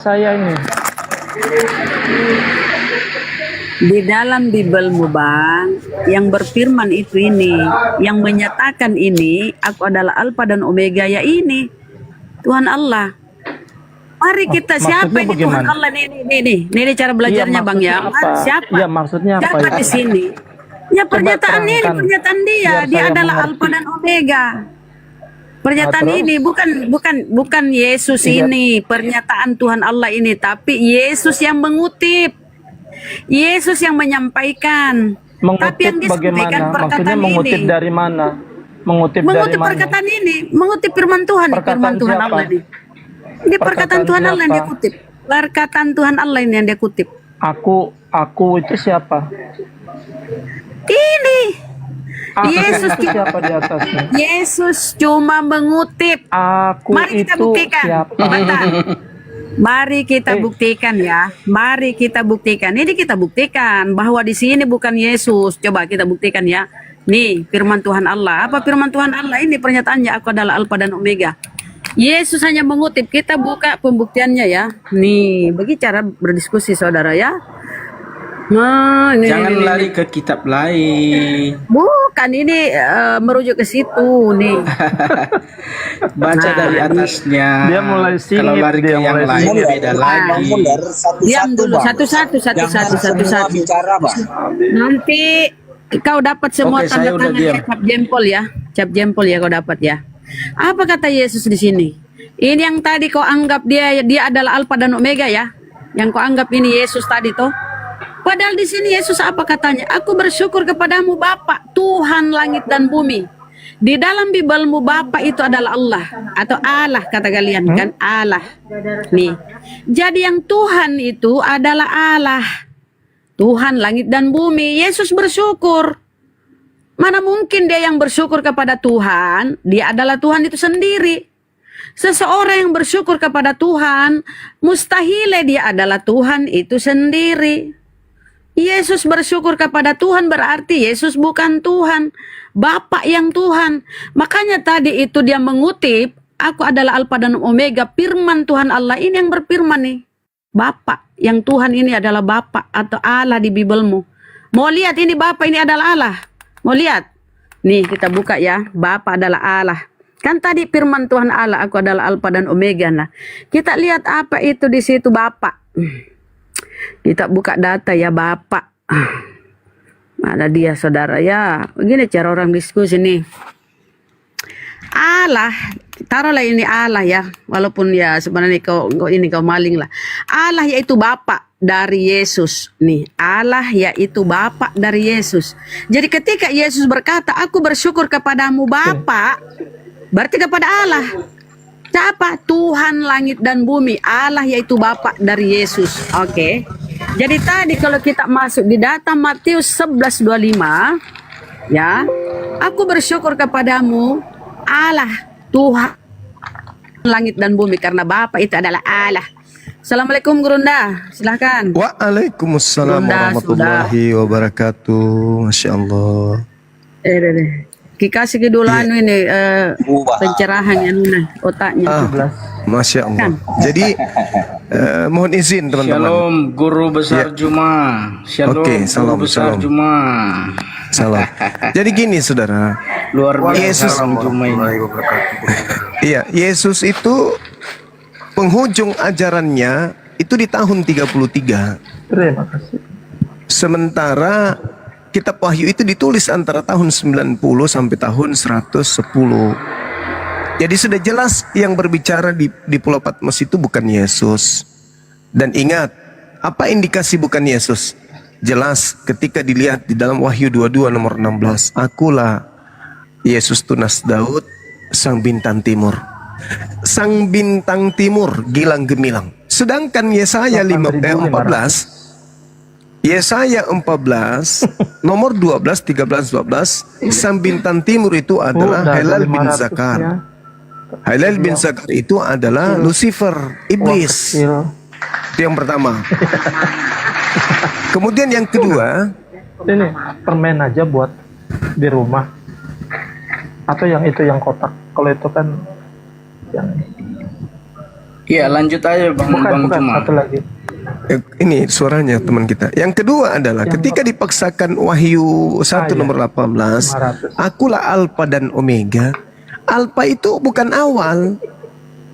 Saya ini. Di dalam Bibelmu Bang, yang berfirman itu ini, yang menyatakan ini, aku adalah Alfa dan Omega, ya ini, Tuhan Allah. Mari kita, siapa maksudnya ini bagaimana? Tuhan Allah? Ini cara belajarnya Bang ya. maksudnya apa? Siapa? Iya, maksudnya apa Siapa itu? di sini? Ya pernyataan ini, terangkan, pernyataan dia, biar dia saya adalah mengerti. Alfa dan Omega. Pernyataan terus? ini bukan Yesus Iya. ini, pernyataan Tuhan Allah ini, tapi Yesus yang mengutip. Yesus yang menyampaikan. Tapi yang Mengutip disampaikan bagaimana? Maksudnya perkataan mengutip ini. dari mana? Mengutip dari Mengutip mana? perkataan ini, mengutip firman Tuhan, Perkataan firman Tuhan siapa? Allah ini. Ini perkataan Tuhan Allah yang dia siapa? kutip. Perkataan Tuhan Allah ini yang dia kutip. Aku itu siapa? Ini Aku Yesus itu siapa di atasnya? Yesus cuma mengutip. Aku Mari kita itu buktikan. siapa? Bentar. Mari kita buktikan ya. Mari kita buktikan. Ini kita buktikan bahwa di sini bukan Yesus. Coba kita buktikan ya. Nih, firman Tuhan Allah. Apa firman Tuhan Allah? Ini pernyataannya, aku adalah Alfa dan Omega. Yesus hanya mengutip. Kita buka pembuktiannya ya. Nih, bagi cara berdiskusi saudara ya. Nah, ini, Jangan ini. lari ke kitab lain. Bukan, ini merujuk ke situ nih. Baca Nah, dari atasnya. Dia mulai singit, Kalau lari ke dia yang mulai lain singit. beda lagi. Diam dulu, satu-satu. bicara, Bang. Nanti kau dapat semua Oke, saya tanda udah tangan diam. ya, cap jempol ya. Cap jempol ya kau dapat ya. Apa kata Yesus di sini? Ini yang tadi kau anggap dia adalah Alfa dan Omega ya. Yang kau anggap ini Yesus tadi toh. Padahal di sini Yesus apa katanya? Aku bersyukur kepadamu Bapa, Tuhan langit dan bumi. Di dalam Bibelmu Bapa itu adalah Allah atau Allah kata kalian kan, Allah. Nih. Jadi yang Tuhan itu adalah Allah. Tuhan langit dan bumi. Yesus bersyukur. Mana mungkin dia yang bersyukur kepada Tuhan, dia adalah Tuhan itu sendiri. Seseorang yang bersyukur kepada Tuhan, mustahil dia adalah Tuhan itu sendiri. Yesus bersyukur kepada Tuhan berarti Yesus bukan Tuhan, Bapa yang Tuhan. Makanya tadi itu dia mengutip, aku adalah Alfa dan Omega, firman Tuhan Allah ini yang berfirman nih. Bapa yang Tuhan ini adalah Bapa atau Allah di Bibelmu. Mau lihat ini Bapa ini adalah Allah? Mau lihat? Nih kita buka ya, Bapa adalah Allah. Kan tadi firman Tuhan Allah, aku adalah Alfa dan Omega. Nah, kita lihat apa itu di situ Bapa. Kita buka data ya Bapak. Mana dia saudara ya. Begini cara orang diskusi nih. Allah, taruhlah ini Allah ya. Walaupun ya sebenarnya kau maling lah. Allah yaitu Bapak dari Yesus. Nih, Allah yaitu Bapak dari Yesus. Jadi ketika Yesus berkata, aku bersyukur kepadamu Bapak, berarti kepada Allah. Siapa? Tuhan langit dan bumi. Allah yaitu Bapa dari Yesus. Oke. Jadi tadi kalau kita masuk di data Matius 11:25 ya. Aku bersyukur kepadamu Allah Tuhan langit dan bumi karena Bapa itu adalah Allah. Assalamualaikum Gurunda. Silahkan. Waalaikumsalam Bunda, warahmatullahi wabarakatuh. Masya Allah. Kasih dulu anu ini pencerahan yang otaknya. Masya Allah. Jadi mohon izin teman-teman. Shalom guru besar Juma. Shalom Oke, salam, guru besar salam. Juma. Salam. Jadi gini saudara. Luar biasa Yesus. salam Juma ini. Iya, Yesus itu penghujung ajarannya itu di tahun 33. Terima kasih. Sementara Kitab Wahyu itu ditulis antara tahun 90 sampai tahun 110. Jadi sudah jelas yang berbicara di Pulau Patmos itu bukan Yesus. Dan ingat, apa indikasi bukan Yesus? Jelas ketika dilihat di dalam Wahyu 22 nomor 16. Akulah Yesus tunas Daud, sang bintang timur. Sang bintang timur, gilang gemilang. Sedangkan Yesaya 14 Yesaya 14 nomor 12, 13, 12, sang bintang timur itu adalah Helal bin Zakar. Helal bin Zakar itu adalah Lucifer, iblis. Itu yang pertama. Kemudian yang kedua, Ini permen aja buat di rumah. Atau yang itu yang kotak. Kalau itu kan yang Iya, lanjut aja Bang Bang Bukan, Juma. satu lagi. Ini suaranya teman kita. Yang kedua adalah ketika dipaksakan Wahyu 1 nomor 18, 500. akulah Alfa dan Omega. Alfa itu bukan awal.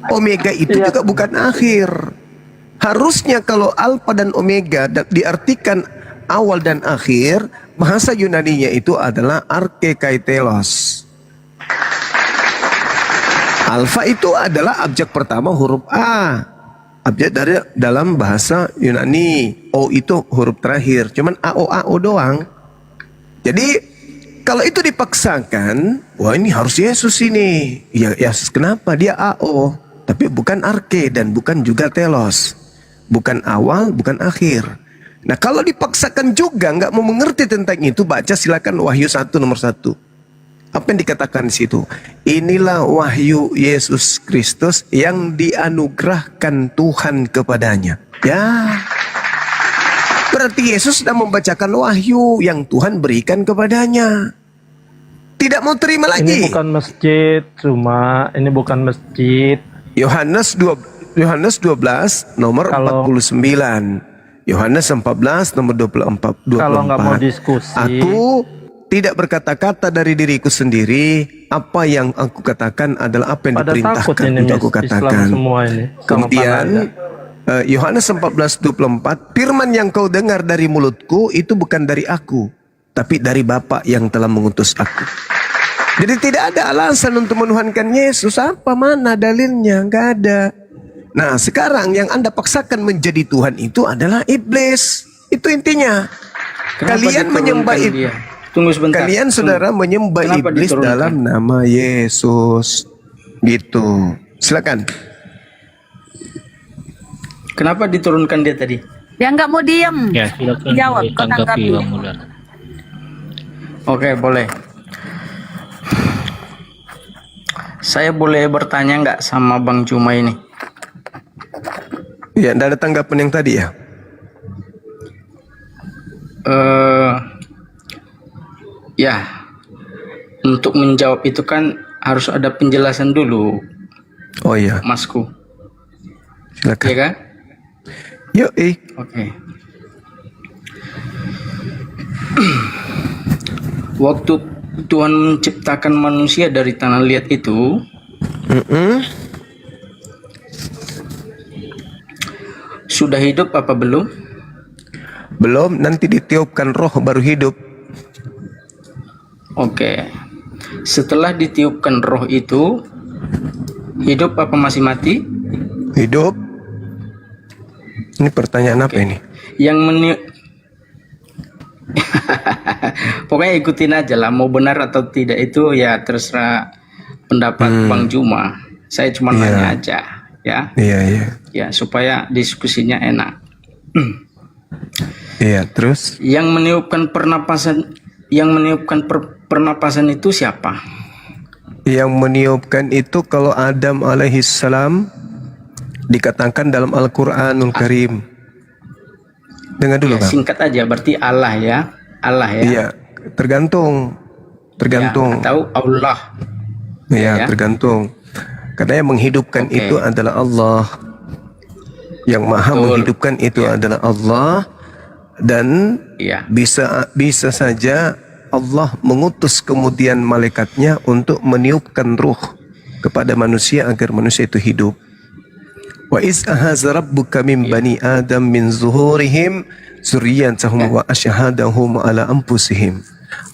Omega itu juga bukan akhir. Harusnya kalau Alfa dan Omega diartikan awal dan akhir, bahasa Yunaninya itu adalah archekaitelos. Alfa itu adalah abjad pertama huruf A. Abjad dari dalam bahasa Yunani. O itu huruf terakhir. Cuman AO doang. Jadi kalau itu dipaksakan, wah ini harus Yesus ini. Ya Yesus kenapa? Dia AO. Tapi bukan arke dan bukan juga telos. Bukan awal, bukan akhir. Nah kalau dipaksakan juga nggak mau mengerti tentang itu, baca silakan Wahyu 1 nomor 1. Apa yang dikatakan di situ? Inilah wahyu Yesus Kristus yang dianugerahkan Tuhan kepadanya. Ya. Berarti Yesus sudah membacakan wahyu yang Tuhan berikan kepadanya. Tidak mau terima lagi. Ini bukan masjid, cuma ini bukan masjid. Yohanes 12 nomor Kalau- 49. Yohanes 14 nomor 24. Kalau nggak mau diskusi. Aku tidak berkata-kata dari diriku sendiri. Apa yang aku katakan adalah apa yang Pada takut diperintahkan ini untuk aku Islam katakan. semua ini. Sama Kemudian Panada. Yohanes 14:24, firman yang kau dengar dari mulutku itu bukan dari aku, tapi dari Bapa yang telah mengutus aku. Jadi tidak ada alasan untuk menuhankan Yesus. Apa mana dalilnya? Nggak ada. Nah sekarang yang Anda paksakan menjadi Tuhan itu adalah iblis. Itu intinya. Kenapa Kalian menyembah diturunkan dia? Tunggu sebentar. Kalian saudara menyembah Kenapa iblis diturunkan? dalam nama Yesus. Gitu. Silakan. Kenapa diturunkan dia tadi? Dia nggak mau diam. Ya, silakan Jawab, kau ditanggapi tanggapi. Bang Mular. Oke, boleh. Saya boleh bertanya nggak sama Bang Juma ini? Ya, tidak ada tanggapan yang tadi ya. Ya, untuk menjawab itu kan harus ada penjelasan dulu, Oh iya, Masku. silakan. Iya kan? Yuk, Oke. Waktu Tuhan menciptakan manusia dari tanah liat itu, sudah hidup apa belum? belum, nanti ditiupkan roh baru hidup. Oke. Setelah ditiupkan roh itu, hidup apa masih mati? Hidup. Ini pertanyaan apa ini? Yang pokoknya ikutin aja lah, mau benar atau tidak itu ya terserah pendapat Bang Juma. Saya cuma Iya. nanya aja, ya. Iya, iya. Ya, supaya diskusinya enak. Iya, terus? Yang meniupkan pernapasan itu siapa? Yang meniupkan itu kalau Adam alaihissalam dikatakan dalam Al-Quranul Karim. Dengar dulu, Ya, Kang. singkat aja, berarti Allah ya. Allah ya. Iya, tergantung. Tergantung. Ya, atau Allah. Iya, Ya. tergantung. Karena yang menghidupkan Oke. itu adalah Allah. Yang maha Betul. menghidupkan itu adalah Allah. Dan Iya. bisa saja Allah mengutus kemudian malaikatnya untuk meniupkan ruh kepada manusia agar manusia itu hidup. Wa iz ahaza rabbuka min bani Adam min zuhurihim zurriyatahum wa asyhadahum ala anfusihim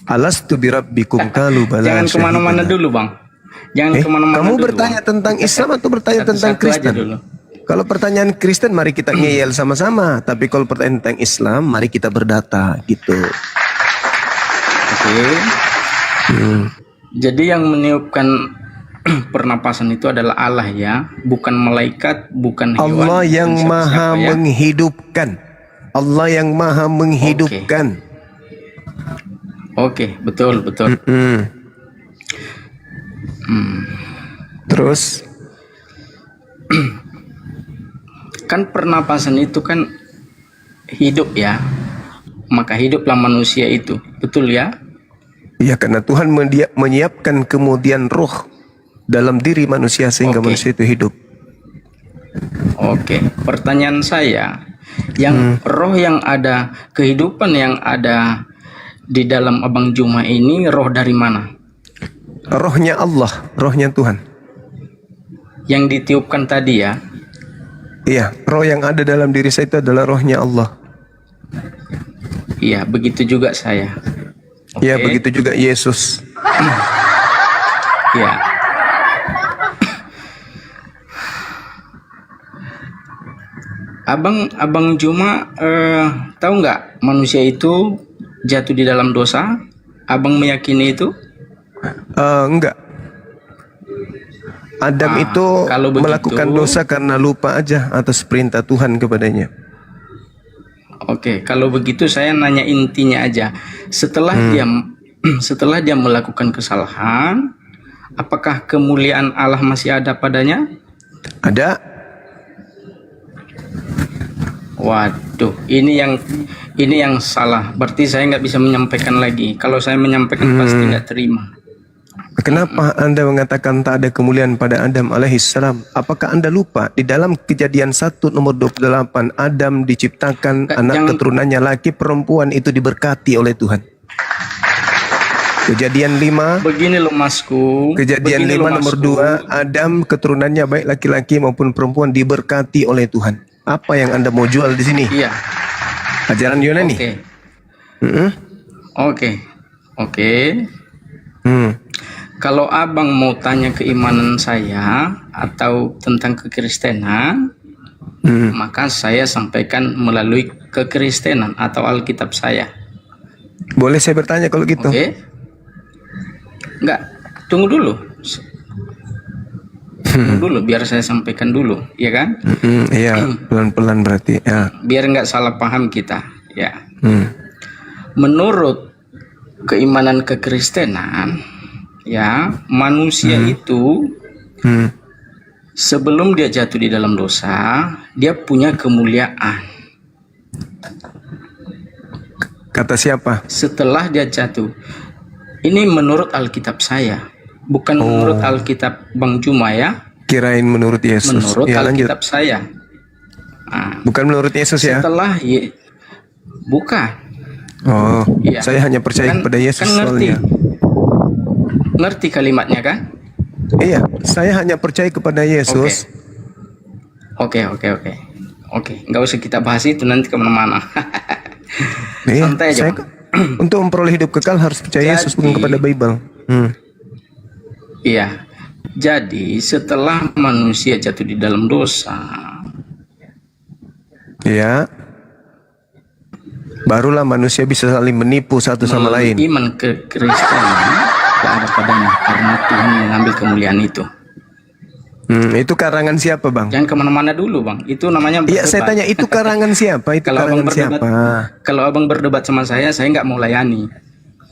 alastu birabbikum qalu bala. Jangan kemana-mana syahidna. dulu, Bang. Jangan kemana-mana Kamu dulu, bertanya Bang. tentang Islam atau bertanya tentang Satu-satu aja Kristen? dulu. Kalau pertanyaan Kristen mari kita ngeyel sama-sama, tapi kalau pertanyaan tentang Islam mari kita berdata gitu. Oke. Jadi yang meniupkan pernapasan itu adalah Allah ya, bukan malaikat, bukan hewan. Allah yang bukan maha siapa-siapa ya. menghidupkan. Allah yang maha menghidupkan. Oke, betul, betul. Terus Kan pernapasan itu kan hidup ya. Maka hiduplah manusia itu. Betul ya? ya karena Tuhan menyiapkan kemudian roh dalam diri manusia sehingga Oke. manusia itu hidup. Oke, pertanyaan saya, yang roh yang ada, kehidupan yang ada di dalam Abang Juma ini, roh dari mana? Rohnya Allah, rohnya Tuhan. Yang ditiupkan tadi ya? Iya, roh yang ada dalam diri saya itu adalah rohnya Allah. Iya, begitu juga saya. Iya, Oke. begitu juga Yesus. Ya. Abang Juma tahu nggak manusia itu jatuh di dalam dosa? Abang meyakini itu? Enggak. Adam itu kalau begitu- melakukan dosa karena lupa aja atas perintah Tuhan kepadanya. Oke, kalau begitu saya nanya intinya aja. Setelah setelah dia melakukan kesalahan, apakah kemuliaan Allah masih ada padanya? Ada. Waduh, ini yang salah. Berarti saya nggak bisa menyampaikan lagi. Kalau saya menyampaikan pasti nggak terima. Kenapa Anda mengatakan tak ada kemuliaan pada Adam alaihissalam? Apakah Anda lupa di dalam Kejadian 1 nomor 28 Adam diciptakan anak keturunannya laki perempuan itu diberkati oleh Tuhan. Kejadian 5 Begini loh Masku. Kejadian Begini 5 loh, nomor Masku. 2 Adam keturunannya baik laki-laki maupun perempuan diberkati oleh Tuhan. Apa yang Anda mau jual di sini? Iya. Ajaran Yunani? Oke. Mm-mm. Oke. Hmm. Kalau abang mau tanya keimanan saya atau tentang kekristenan, maka saya sampaikan melalui kekristenan atau Alkitab saya. Boleh saya bertanya kalau gitu? Oke? Enggak, tunggu dulu. Tunggu dulu, biar saya sampaikan dulu, ya kan? Iya, pelan-pelan berarti. Ya. Biar nggak salah paham kita, ya. Hmm. Menurut keimanan kekristenan, ya, manusia itu sebelum dia jatuh di dalam dosa, dia punya kemuliaan. Kata siapa? Setelah dia jatuh, ini menurut Alkitab saya, bukan menurut Alkitab Bang Juma ya, Kirain menurut Yesus. menurut Ya, lanjut. Alkitab saya. Nah, Bukan menurut Yesus ya? setelah bukan. Oh, Iya. saya hanya percaya Kan- kepada Yesus kan ngerti. soalnya. Ngerti kalimatnya kan? Iya, saya hanya percaya kepada Yesus. Oke, nggak usah kita bahas itu, nanti kemana-mana. Iya, Santai aja, saya Bang. untuk memperoleh hidup kekal harus percaya Yesus bukan Jadi- kepada Bible. Iya. Jadi setelah manusia jatuh di dalam dosa, Iya. Barulah manusia bisa saling menipu satu sama melalui lain. iman ke Kristenan tidak ada padanya karena Tuhan mengambil kemuliaan itu. Itu karangan siapa, Bang? Jangan kemana-mana dulu, Bang. Itu namanya Iya, berdebat. saya tanya itu karangan siapa? Itu Kalau abang karangan siapa? kalau abang berdebat sama saya nggak mau layani.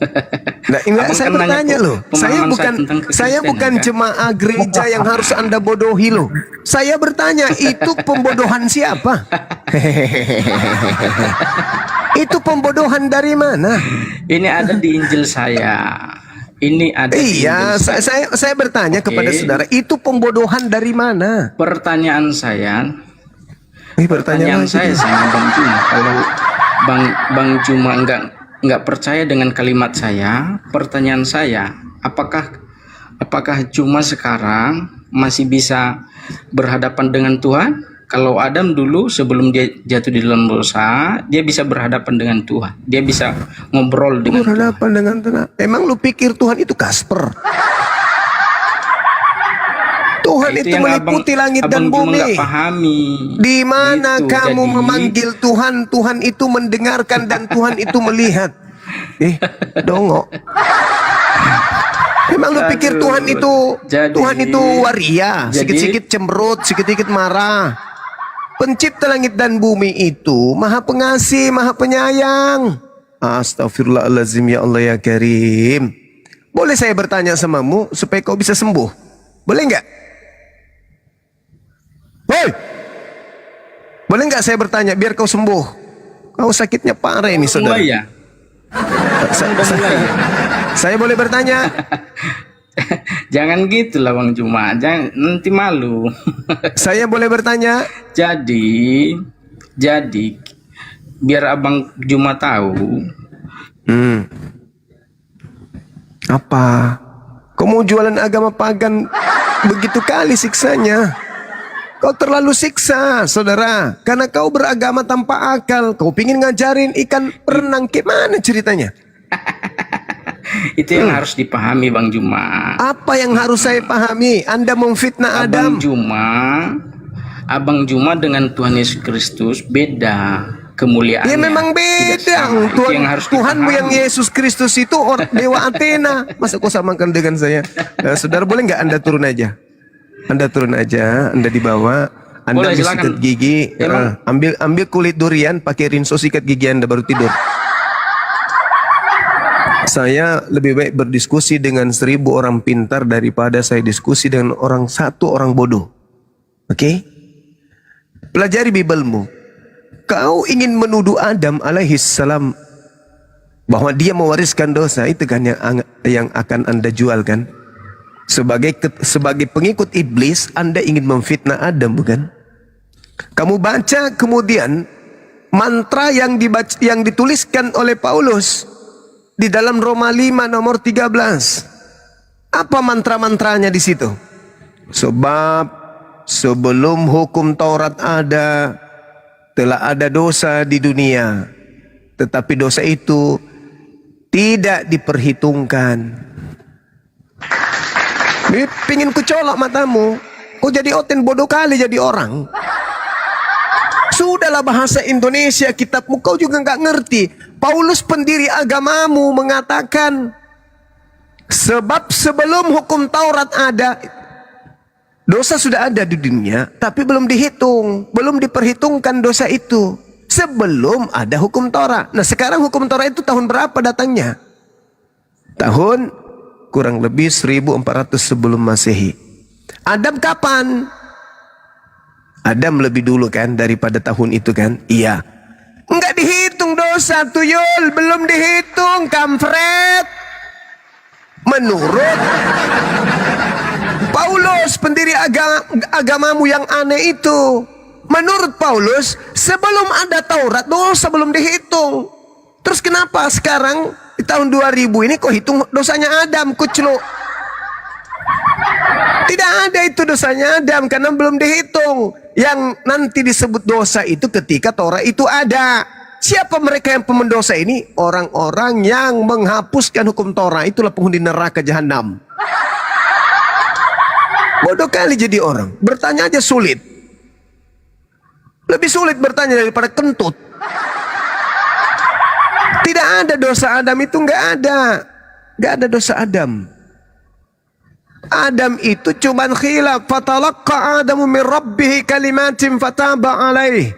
Nah, enggak, Abang saya kan nanya bertanya kok loh. pemahaman saya tentang Saya kekristenan, bukan kan? jemaah gereja yang harus Anda bodohi loh. Saya bertanya, itu pembodohan siapa? Itu pembodohan dari mana? Ini ada di Injil saya. Ini ada di Iya, Injil saya. saya bertanya Oke. kepada saudara, itu pembodohan dari mana? Pertanyaan saya, Pertanyaan lagi. saya sama Bang Juma, kalau Bang Juma nggak percaya dengan kalimat saya, pertanyaan saya, apakah Juma sekarang masih bisa berhadapan dengan Tuhan? Kalau Adam dulu sebelum dia jatuh di dalam dosa, dia bisa berhadapan dengan Tuhan. Dia bisa ngobrol dengan Tuhan. Berhadapan dengan Tuhan. Emang lu pikir Tuhan itu Kasper? Tuhan itu yang meliputi langit dan Abang Juma bumi. nggak pahami. Di mana Gitu, kamu jadi- memanggil Tuhan, Tuhan itu mendengarkan dan Tuhan itu melihat. Dongo. Emang lu pikir Aduh, Tuhan itu waria, jadi- sikit-sikit cemberut, sikit-sikit marah. Pencipta langit dan bumi itu Maha Pengasih, Maha Penyayang. Astagfirullahaladzim, ya Allah ya Karim. Boleh saya bertanya samamu supaya kau bisa sembuh? Boleh nggak? Woi! Boleh nggak saya bertanya biar kau sembuh? Kau sakitnya parah ini, saudara. Mulai ya? Saya boleh bertanya? Jangan gitulah Bang Juma, jangan nanti malu. Saya boleh bertanya? Jadi biar Abang Juma tahu. Apa? Kau mau jualan agama pagan, begitu kali siksanya. Kau terlalu siksa, saudara. Karena kau beragama tanpa akal. Kau pingin ngajarin ikan renang, gimana ceritanya? Itu yang harus dipahami Bang Juma. Apa yang harus saya pahami? Anda memfitnah Adam. Abang Juma dengan Tuhan Yesus Kristus beda kemuliaannya. Ya memang beda. Tuhanmu yang Yesus Kristus itu dewa Athena. Masa kau samakan dengan saya? Saudara, boleh nggak Anda turun aja? Anda turun aja, Anda dibawa, Anda Boleh, sikat gigi, Ya, ambil kulit durian, pakai rinso sikat gigi Anda baru tidur. Saya lebih baik berdiskusi dengan 1000 orang pintar daripada saya diskusi dengan satu orang bodoh. Oke? Pelajari Bibelmu. Kau ingin menuduh Adam alaihissalam bahwa dia mewariskan dosa, itu kan yang akan Anda jual kan? Sebagai pengikut iblis, Anda ingin memfitnah Adam, bukan? Kamu baca kemudian mantra yang dituliskan oleh Paulus di dalam Roma 5 nomor 13. Apa mantra-mantranya di situ? Sebab sebelum hukum Taurat ada, telah ada dosa di dunia, tetapi dosa itu tidak diperhitungkan. Pingin kucolok matamu, kau jadi oten bodoh kali jadi orang. Sudahlah bahasa Indonesia kitabmu kau juga nggak ngerti. Paulus pendiri agamamu mengatakan, sebab sebelum hukum Taurat ada, dosa sudah ada di dunia, tapi belum dihitung, belum diperhitungkan dosa itu. Sebelum ada hukum Taurat. Nah sekarang hukum Taurat itu tahun berapa datangnya? Tahun kurang lebih 1400 sebelum Masehi. Adam kapan? Adam lebih dulu kan daripada tahun itu kan? Iya. Enggak dihitung dosa tuyul, belum dihitung kampret. Menurut Paulus pendiri agamamu yang aneh itu, menurut Paulus sebelum ada Taurat dosa belum dihitung. Terus kenapa sekarang di tahun 2000 ini kok hitung dosanya Adam, kucluk? Tidak ada itu dosanya Adam karena belum dihitung. Yang nanti disebut dosa itu ketika Taurat itu ada. Siapa mereka yang pemendosa ini? Orang-orang yang menghapuskan hukum Taurat, itulah penghuni neraka jahanam. Bodoh kali jadi orang. Bertanya aja sulit. Lebih sulit bertanya daripada kentut. Tidak ada dosa Adam itu, nggak ada. Nggak ada dosa Adam. Adam itu cuman khilaf. Fatalaqqa Adamu min rabbih kalimatin fataba alaih.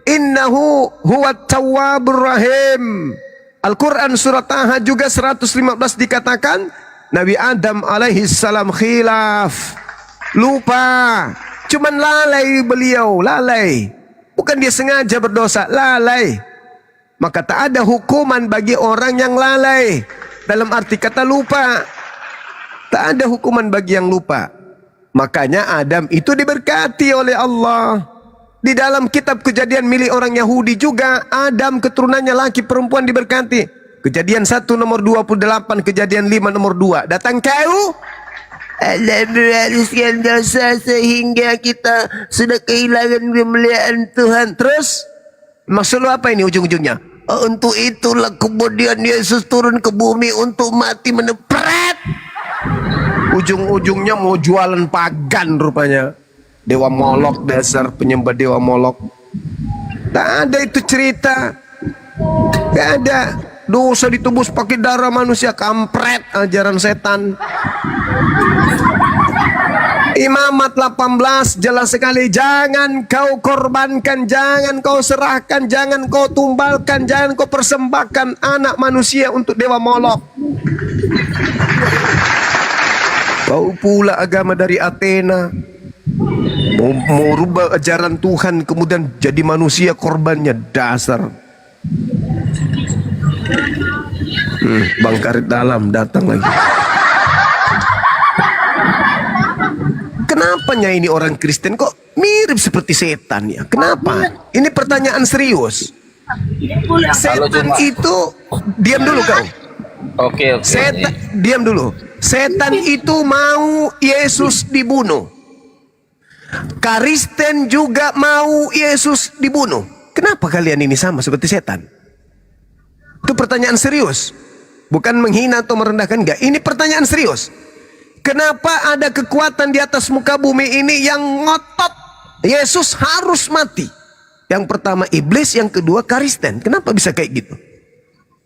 Innahu huwa tawwabur rahim. Al-Quran surat Taha juga 115 dikatakan Nabi Adam alaihi salam khilaf. Lupa. Cuman lalai beliau, lalai. Bukan dia sengaja berdosa, lalai. Maka tak ada hukuman bagi orang yang lalai. Dalam arti kata lupa. Tak ada hukuman bagi yang lupa. Makanya Adam itu diberkati oleh Allah. Di dalam kitab Kejadian milik orang Yahudi juga, Adam keturunannya laki perempuan diberkati. Kejadian 1 nomor 28, Kejadian 5 nomor 2. Datang kau, Allah menghaluskan dosa sehingga kita sudah kehilangan kemuliaan Tuhan. Terus maksud lu apa ini ujung-ujungnya? Untuk itulah kemudian Yesus turun ke bumi untuk mati menepret. Ujung-ujungnya mau jualan pagan rupanya. Dewa Molok, dasar penyembah dewa Molok. Tak ada itu cerita. Tak ada. Dosa ditebus pakai darah manusia, kampret, ajaran setan. Imamat 18 jelas sekali, jangan kau korbankan, jangan kau serahkan, jangan kau tumbalkan, jangan kau persembahkan anak manusia untuk dewa Molok. Kau pula agama dari Athena, mau rubah ajaran Tuhan kemudian jadi manusia korbannya, dasar. Bang Karet Dalam datang lagi. Kelihatannya ini orang Kristen kok mirip seperti setan ya. Kenapa? Ini pertanyaan serius. Setan itu, diam dulu kau. Oke. Setan, diam dulu. Setan itu mau Yesus dibunuh. Kristen juga mau Yesus dibunuh. Kenapa kalian ini sama seperti setan? Itu pertanyaan serius. Bukan menghina atau merendahkan, enggak. Ini pertanyaan serius. Kenapa ada kekuatan di atas muka bumi ini yang ngotot Yesus harus mati? Yang pertama iblis, yang kedua Kristen. Kenapa bisa kayak gitu?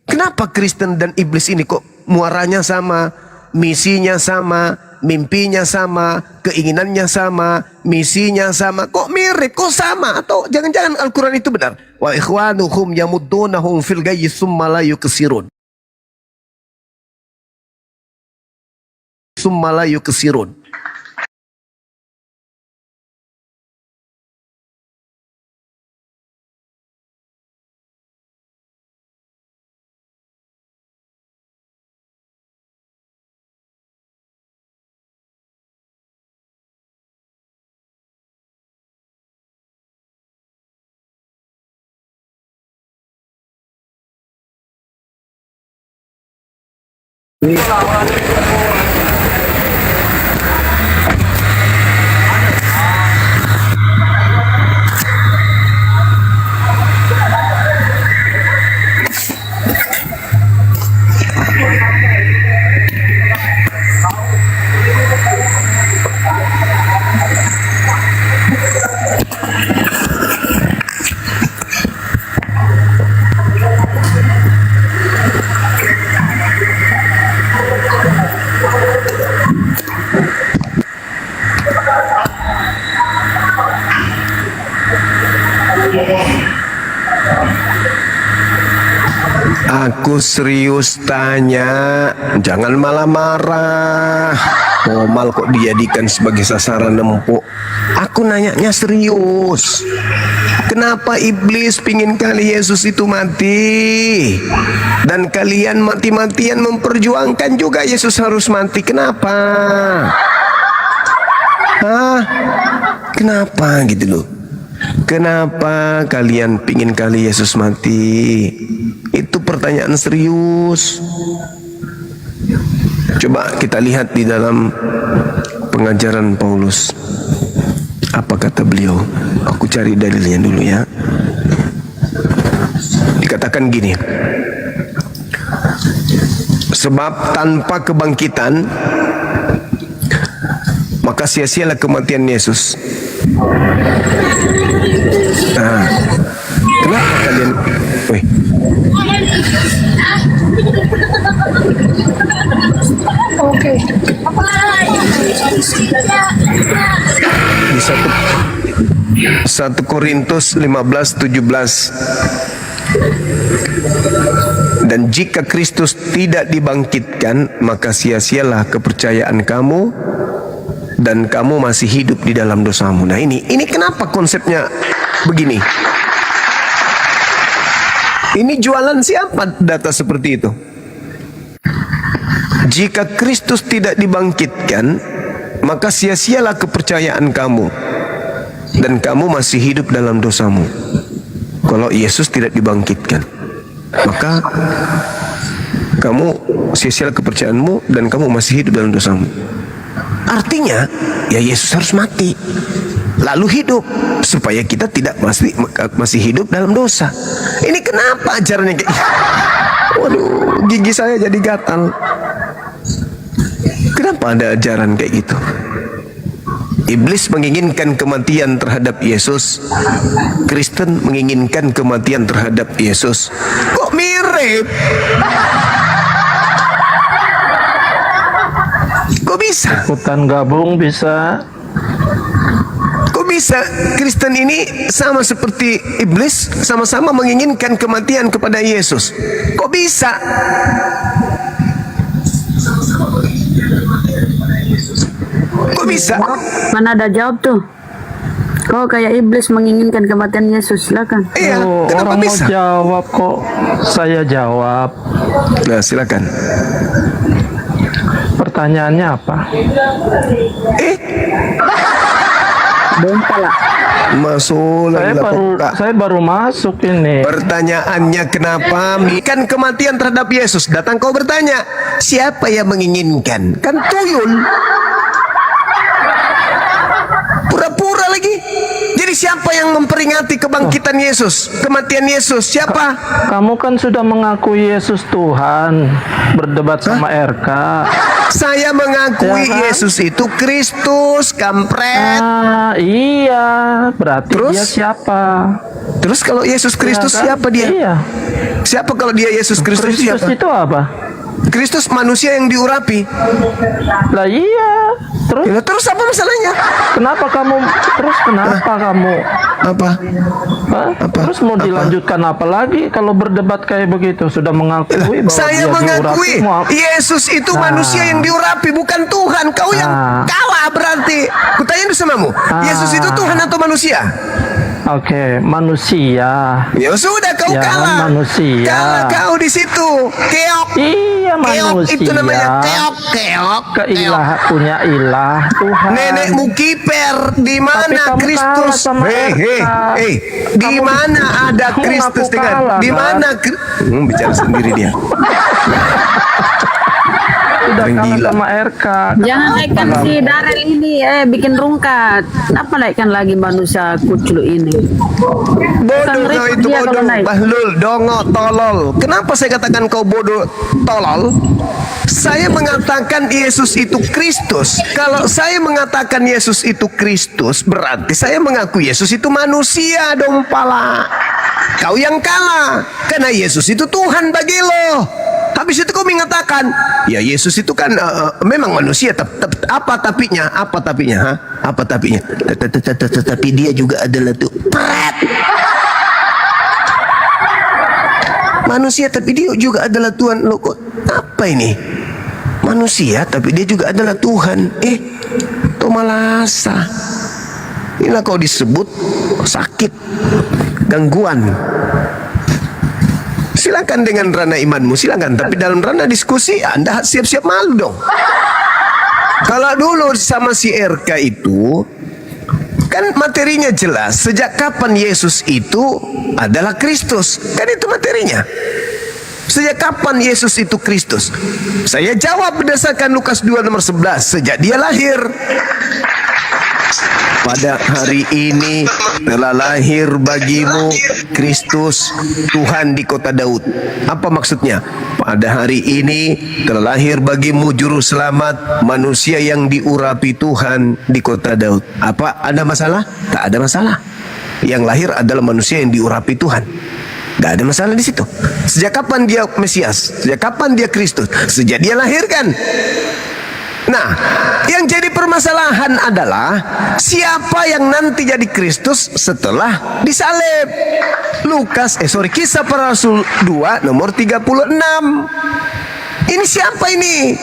Kenapa Kristen dan iblis ini kok muaranya sama, misinya sama, mimpinya sama, keinginannya sama, misinya sama? Kok mirip? Kok sama? Atau jangan-jangan Al-Quran itu benar? Wa ikhwanuhum yamuddunahum fil ghayyi tsumma la yuksirun. Tsumma la yuksirun. Aku serius tanya, jangan malah marah. Komal kok dijadikan sebagai sasaran empuk. Aku nanyanya serius. Kenapa iblis pingin kali Yesus itu mati? Dan kalian mati-matian memperjuangkan juga Yesus harus mati. Kenapa? Hah? Kenapa gitu loh? Kenapa kalian pingin kali Yesus mati? Itu pertanyaan serius. Coba kita lihat di dalam pengajaran Paulus. Apa kata beliau? Aku cari dalilnya dulu ya. Dikatakan gini. Sebab tanpa kebangkitan, maka sia-sialah kematian Yesus. Nah, kenapa kalian? Wih. Oke. Di 1 Korintus 15:17. Dan jika Kristus tidak dibangkitkan, maka sia-sialah kepercayaan kamu dan kamu masih hidup di dalam dosamu. Nah ini kenapa konsepnya begini? Ini jualan siapa data seperti itu? Jika Kristus tidak dibangkitkan, maka sia-sialah kepercayaan kamu dan kamu masih hidup dalam dosamu. Kalau Yesus tidak dibangkitkan, maka kamu sia-sialah kepercayaanmu dan kamu masih hidup dalam dosamu. Artinya, ya Yesus harus mati, lalu hidup, supaya kita tidak masih hidup dalam dosa. Ini kenapa ajarannya kayak? Waduh, gigi saya jadi gatal. Kenapa ada ajaran kayak gitu? Iblis menginginkan kematian terhadap Yesus, Kristen menginginkan kematian terhadap Yesus. Kok mirip? Kok bisa? Ikutan gabung bisa. Kok bisa Kristen ini sama seperti iblis, sama-sama menginginkan kematian kepada Yesus? Kok bisa? Kok bisa? Mana ada jawab tuh? Kau kayak iblis menginginkan kematian Yesus, silakan. Iya, Oh, kenapa orang mau bisa? jawab kok saya jawab. Nah, silakan. Pertanyaannya apa? Eh, Masuk Saya lagi baru Kak. saya baru masuk ini. Pertanyaannya kenapa kan kematian terhadap Yesus? Datang kau bertanya, siapa yang menginginkan? Kan tuyul. Pura-pura lagi. Jadi siapa yang memperingati kebangkitan Yesus? Kematian Yesus? Siapa? Kamu kan sudah mengakui Yesus Tuhan, berdebat sama RK. Saya mengakui Ya kan? Yesus itu Kristus, kampret. Ah, iya, berarti Terus? dia siapa? Terus kalau Yesus Kristus Ya kan? siapa dia? Iya. Siapa kalau dia Yesus Kristus Kristus siapa? itu apa? Kristus manusia yang diurapi. Lah iya. Terus Ya, terus apa masalahnya? kenapa kamu Apa? Hah? Apa? Terus mau Apa? dilanjutkan apa lagi kalau berdebat kayak begitu? Sudah mengakui bahwa Saya dia mengakui diurapi, mau- Yesus itu Nah. manusia yang diurapi, bukan Tuhan. Kau yang Nah. kalah berarti. Kutanya dulu samamu, Yesus itu Tuhan atau manusia? Oke, manusia. Ya sudah, kau Ya, kalah. manusia. Kalah kau di situ. Keok. Iya, Keok manusia. itu namanya keok, keok. Keilah punya ilah Tuhan. Nenekmu kiper, di Tapi mana kamu Kristus? kalah sama Eka. Di Kamu- mana ada kamu Kristus ngaku dengan? kalah, Di kan? mana? Bicara sendiri dia. Udah Orang kalah gila. sama RK. Jangan naikkan si Darel ini, bikin rungkat. Kenapa naikkan lagi manusia kuclu ini? Bodoh kau itu dia kalau bodoh, naik. bahlul, dongo, tolol. Kenapa saya katakan kau bodoh, tolol? Saya mengatakan Yesus itu Kristus. Kalau saya mengatakan Yesus itu Kristus, berarti saya mengaku Yesus itu manusia dong, pala. Kau yang kalah, karena Yesus itu Tuhan bagi lo. Habis itu kau mengatakan, ya Yesus itu kan memang manusia, apa tapinya? Apa tapinya? Ha? Apa tapinya? Tapi dia juga adalah tuh pret. Manusia tapi dia juga adalah Tuhan. Loh, kok apa ini? Manusia tapi dia juga adalah Tuhan. Itu malasa. Inilah kau disebut sakit, gangguan. Silakan dengan ranah imanmu, silakan. Tapi dalam ranah diskusi, Anda siap-siap malu dong. Kalau dulu sama si RK itu, kan materinya jelas. Sejak kapan Yesus itu adalah Kristus? Kan itu materinya. Sejak kapan Yesus itu Kristus? Saya jawab berdasarkan Lukas 2 nomor 11. Sejak dia lahir. Pada hari ini telah lahir bagimu Kristus Tuhan di kota Daud. Apa maksudnya? Pada hari ini telah lahir bagimu juru selamat, manusia yang diurapi Tuhan di kota Daud. Apa ada masalah? Tak ada masalah. Yang lahir adalah manusia yang diurapi Tuhan. Tidak ada masalah di situ. Sejak kapan dia Mesias? Sejak kapan dia Kristus? Sejak dia lahir kan? Nah, yang jadi permasalahan adalah siapa yang nanti jadi Kristus setelah disalib. Kisah para Rasul 2 nomor 36. Ini siapa ini?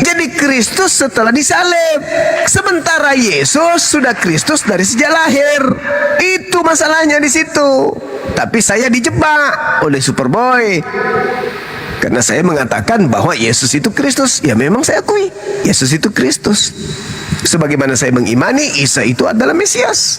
Jadi Kristus setelah disalib. Sementara Yesus sudah Kristus dari sejak lahir. Itu masalahnya di situ. Tapi saya dijebak oleh Superboy. Karena saya mengatakan bahwa Yesus itu Kristus. Ya memang saya akui Yesus itu Kristus. Sebagaimana saya mengimani Isa itu adalah Mesias.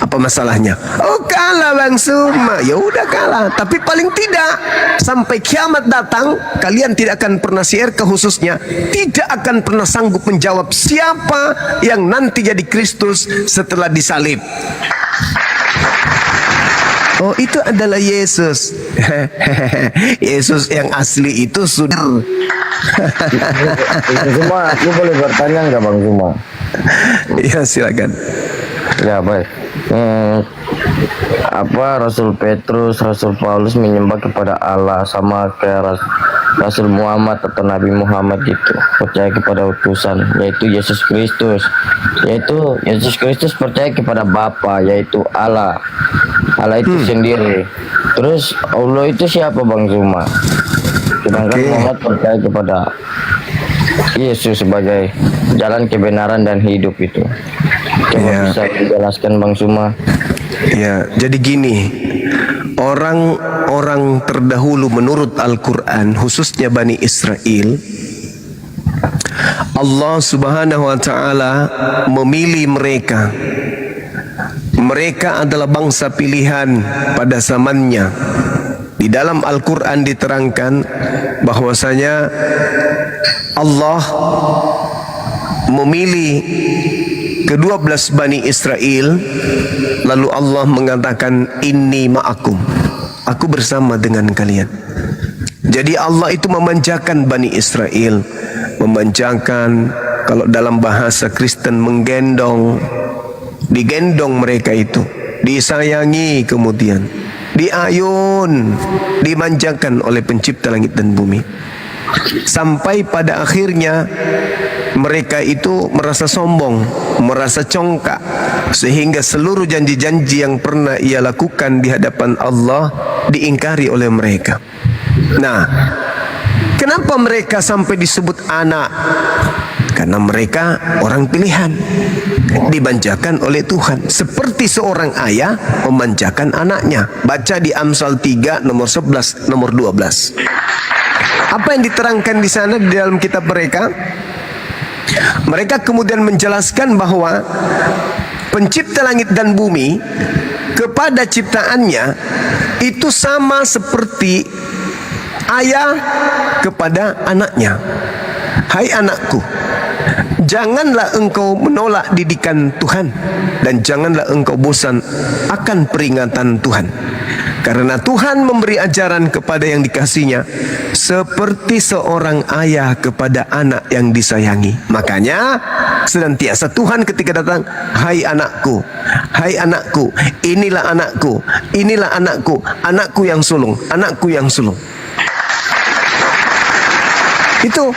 Apa masalahnya? Oh kalah Bang Suma. Ya udah kalah. Tapi paling tidak sampai kiamat datang, kalian tidak akan pernah siar khususnya tidak akan pernah sanggup menjawab siapa yang nanti jadi Kristus setelah disalib. Oh itu adalah Yesus. Yesus yang asli itu sudah. Cuma aku boleh bertanya nggak Bang Zuma? Ya silakan. Ya baik. Apa Rasul Petrus, Rasul Paulus menyembah kepada Allah sama kayak Rasul Muhammad atau Nabi Muhammad gitu, percaya kepada utusan yaitu Yesus Kristus, yaitu Yesus Kristus percaya kepada Bapa yaitu Allah itu sendiri. Terus Allah itu siapa Bang Zuma? Sedangkan Muhammad percaya kepada Yesus sebagai jalan kebenaran dan hidup itu. Coba bisa dijelaskan Bang Zuma? Ya, jadi gini, orang-orang terdahulu menurut Al-Quran, khususnya Bani Israel, Allah Subhanahu wa Ta'ala memilih mereka Mereka adalah bangsa pilihan pada zamannya. Di dalam Al-Quran diterangkan bahwasanya Allah memilih ke-12 Bani Israel, lalu Allah mengatakan inni ma'akum, aku bersama dengan kalian. Jadi Allah itu memanjakan Bani Israel, memanjakan, kalau dalam bahasa Kristen menggendong, digendong mereka itu, disayangi, kemudian diayun, dimanjakan oleh pencipta langit dan bumi. Sampai pada akhirnya mereka itu merasa sombong, merasa congkak, sehingga seluruh janji-janji yang pernah ia lakukan di hadapan Allah diingkari oleh mereka. Nah, kenapa mereka sampai disebut anak? Karena mereka orang pilihan, dimanjakan oleh Tuhan, seperti seorang ayah memanjakan anaknya. Baca di Amsal 3 nomor 11 nomor 12. Apa yang diterangkan di sana di dalam kitab mereka? Mereka kemudian menjelaskan bahwa pencipta langit dan bumi kepada ciptaannya itu sama seperti ayah kepada anaknya. Hai anakku, janganlah engkau menolak didikan Tuhan, dan janganlah engkau bosan akan peringatan Tuhan. Karena Tuhan memberi ajaran kepada yang dikasihnya seperti seorang ayah kepada anak yang disayangi. Makanya senantiasa Tuhan ketika datang, hai anakku, inilah anakku, inilah anakku, anakku yang sulung, anakku yang sulung. Itu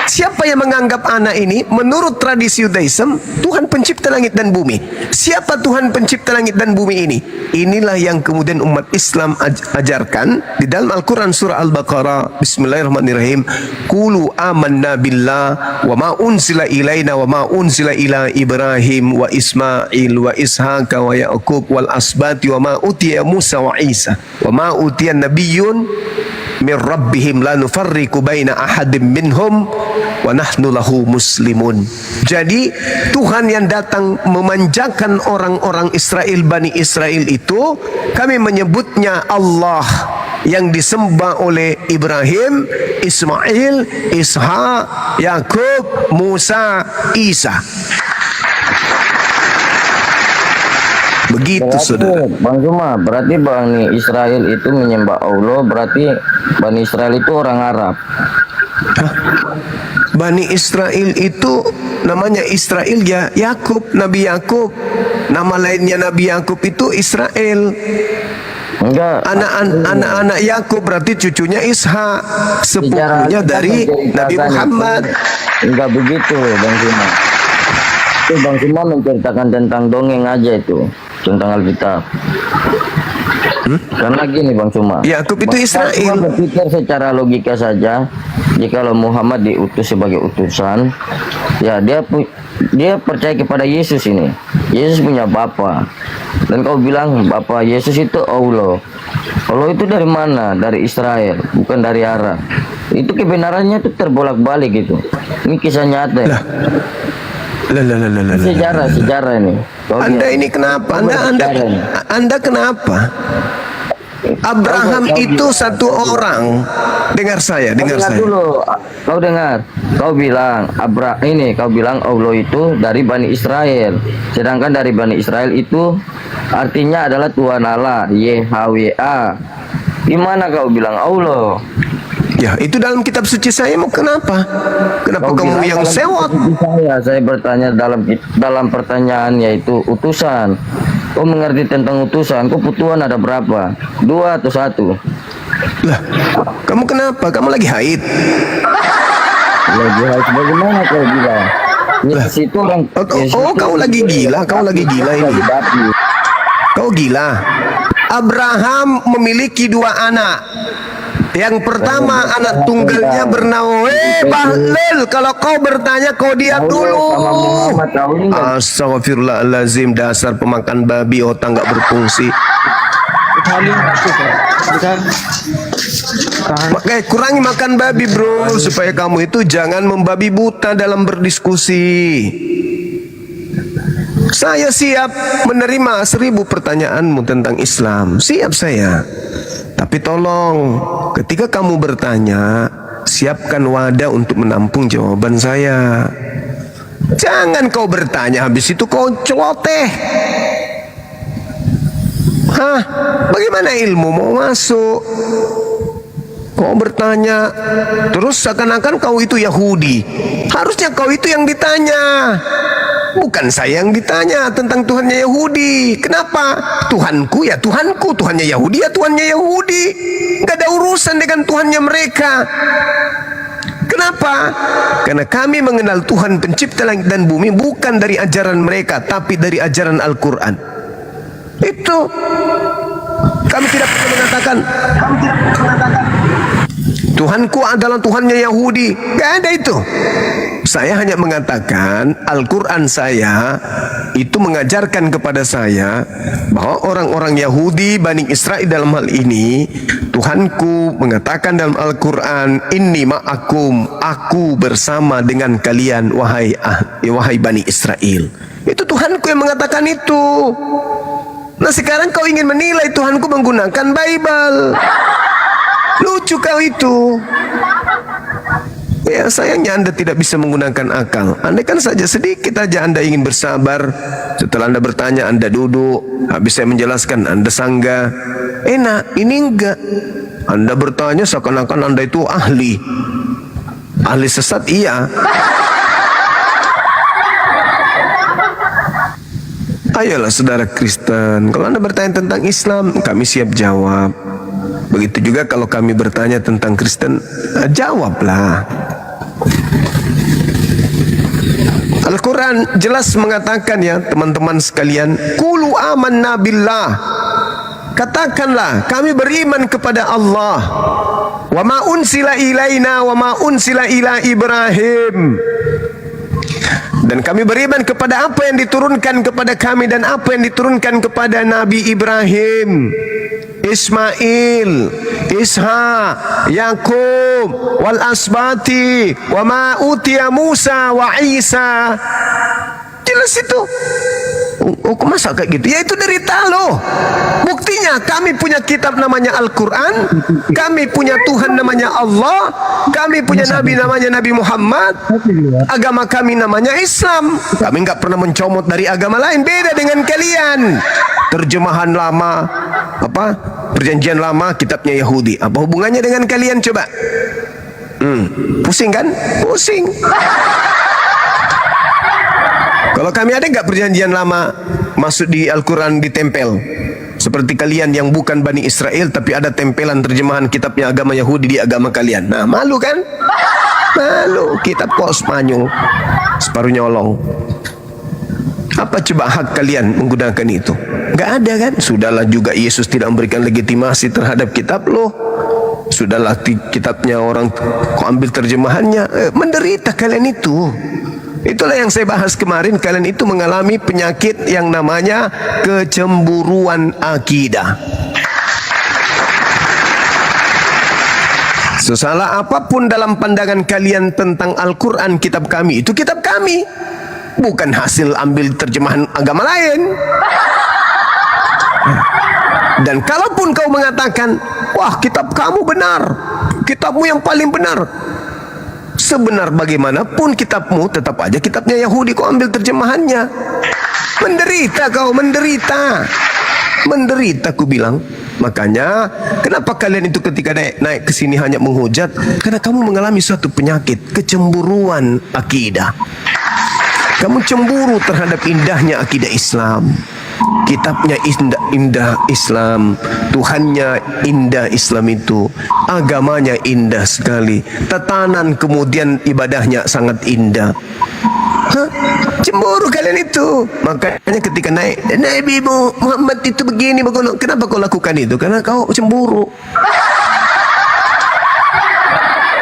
siapa yang menganggap anak ini? Menurut tradisi Yudaism, Tuhan pencipta langit dan bumi. Siapa Tuhan pencipta langit dan bumi ini? Inilah yang kemudian umat Islam ajarkan di dalam Al-Quran surah Al-Baqarah. Bismillahirrahmanirrahim. Qulu amanna billah wa ma unzila ilaina wa ma unzila ila Ibrahim wa Ismail wa Ishaq wa Ya'qub wal asbati wa ma utiya Musa wa Isa wa ma utiya nabiyyun min rabbihim la nufarriqu baina ahadim minhum wa nahnu lahu muslimun. Jadi Tuhan yang datang memanjakan orang-orang Israel, Bani Israel itu, kami menyebutnya Allah yang disembah oleh Ibrahim, Ismail, Ishak, Yakub, Musa, Isa. Begitu Berarti, saudara. Bang Zuma, berarti Bani Israel itu menyembah Allah, berarti Bani Israel itu orang Arab. Bani Israel itu namanya Israel ya, Yakub, Nabi Yakub. Nama lainnya Nabi Yakub itu Israel. Enggak. Anak-anak Yakub berarti cucunya Ishak, sepupunya dari Nabi Muhammad. Enggak begitu, Bang Zuma. Itu Bang Zuma menceritakan tentang dongeng aja itu, tentang Alkitab. Karena gini Bang Zuma, Yakub itu Israel. Bang berpikir secara logika saja, jikalau Muhammad diutus sebagai utusan, ya dia percaya kepada Yesus ini. Yesus punya bapa. Dan kau bilang bapa Yesus itu Allah. Allah itu dari mana? Dari Israel, bukan dari Arab. Itu kebenarannya itu terbolak-balik gitu. Ini kisah nyata ya. Sejarah ini. Anda ini kenapa? Anda kenapa? Abraham itu satu orang. Dengar saya. Dulu. Kau dengar. Kau bilang kau bilang Allah itu dari Bani Israel. Sedangkan dari Bani Israel itu artinya adalah Tuhan Allah, YHWH. Gimana kau bilang Allah? Ya, itu dalam kitab suci saya. Mau kenapa? Kenapa kamu yang sewot? Saya bertanya dalam pertanyaan yaitu utusan. Kau mengerti tentang utusan? Kau Tuhan ada berapa? 2 atau 1? Lah, kamu kenapa? Kamu lagi haid? Lagi haid bagaimana kau bilang? Situ orang. Kau lagi gila. Kau lagi gila ini. Kau gila. Abraham memiliki 2 anak. Yang pertama anak tunggalnya bernama Bahlul. Kalau kau bertanya, kau diam dulu. Astagfirullahalazim, dasar pemakan babi, otak nggak berfungsi. Makanya kurangi makan babi bro, supaya kamu itu jangan membabi buta dalam berdiskusi. Saya siap menerima 1000 pertanyaanmu tentang Islam. Siap saya. Tapi tolong, ketika kamu bertanya, siapkan wadah untuk menampung jawaban saya. Jangan kau bertanya, habis itu kau celoteh. Hah? Bagaimana ilmu mau masuk? Kau bertanya, terus seakan-akan kau itu Yahudi. Harusnya kau itu yang ditanya, bukan saya yang ditanya tentang Tuhannya Yahudi. Kenapa? Tuhanku ya Tuhanku, Tuhannya Yahudi ya Tuhannya Yahudi. Gak ada urusan dengan Tuhannya mereka. Kenapa? Karena kami mengenal Tuhan pencipta langit dan bumi bukan dari ajaran mereka, tapi dari ajaran Al-Quran. Itu kami tidak pernah mengatakan Tuhanku adalah Tuhannya Yahudi. Gak ada itu. Saya hanya mengatakan Al-Quran saya itu mengajarkan kepada saya bahwa orang-orang Yahudi, Bani Israel dalam hal ini, Tuhanku mengatakan dalam Al-Quran, Inni ma'akum, aku bersama dengan kalian wahai Bani Israel. Itu Tuhanku yang mengatakan itu. Nah sekarang kau ingin menilai Tuhanku menggunakan Bible. Lucu kau itu. Ya sayangnya Anda tidak bisa menggunakan akal. Andai kan saja sedikit aja Anda ingin bersabar. Setelah Anda bertanya, Anda duduk. Habis saya menjelaskan, Anda sanggah. Enak, ini enggak. Anda bertanya seakan-akan Anda itu ahli. Ahli sesat, iya. Ayolah saudara Kristen, kalau Anda bertanya tentang Islam, kami siap jawab. Begitu juga kalau kami bertanya tentang Kristen, jawablah. Al-Quran jelas mengatakan ya teman-teman sekalian, Qulu amanna billah. Katakanlah kami beriman kepada Allah. Wa ma unsila ilaina wa ma unsila ila Ibrahim. Dan kami beriman kepada apa yang diturunkan kepada kami dan apa yang diturunkan kepada Nabi Ibrahim, Ismail, Isha, Yakub, wal asbati, wa ma utiya Musa wa Isa. Jelas itu. Oh, masa kayak gitu? Ya itu derita loh. Buktinya kami punya kitab namanya Al-Quran, kami punya Tuhan namanya Allah, kami punya Nabi namanya Nabi Muhammad, agama kami namanya Islam. Kami nggak pernah mencomot dari agama lain. Beda dengan kalian. Terjemahan lama, perjanjian lama kitabnya Yahudi. Apa hubungannya dengan kalian coba? Pusing kan? Pusing. Kalau kami ada nggak perjanjian lama masuk di Al-Quran ditempel? Seperti kalian yang bukan Bani Israel tapi ada tempelan terjemahan kitabnya agama Yahudi di agama kalian. Nah malu kan? Malu. Kitab kok Spanyol, separuh nyolong. Apa coba hak kalian menggunakan itu? Nggak ada kan? Sudahlah juga Yesus tidak memberikan legitimasi terhadap kitab loh. Sudahlah kitabnya orang kok ambil terjemahannya. Menderita kalian itu. Itulah yang saya bahas kemarin. Kalian itu mengalami penyakit yang namanya kecemburuan akidah. Sesalah apapun dalam pandangan kalian tentang Al-Quran, kitab kami, itu kitab kami, bukan hasil ambil terjemahan agama lain. Dan kalaupun kau mengatakan, wah kitab kamu benar, kitabmu yang paling benar, sebenar bagaimanapun kitabmu, tetap aja kitabnya Yahudi kau ambil terjemahannya. Menderita kau, menderita. Menderita ku bilang. Makanya kenapa kalian itu ketika naik ke sini hanya menghujat? Karena kamu mengalami suatu penyakit, kecemburuan akidah. Kamu cemburu terhadap indahnya akidah Islam. Kitabnya indah Islam, Tuhannya indah Islam itu, agamanya indah sekali, tatanan kemudian ibadahnya sangat indah. Cemburu kalian itu. Makanya ketika naik Nabi Muhammad itu begini, kenapa kau lakukan itu? Karena kau cemburu.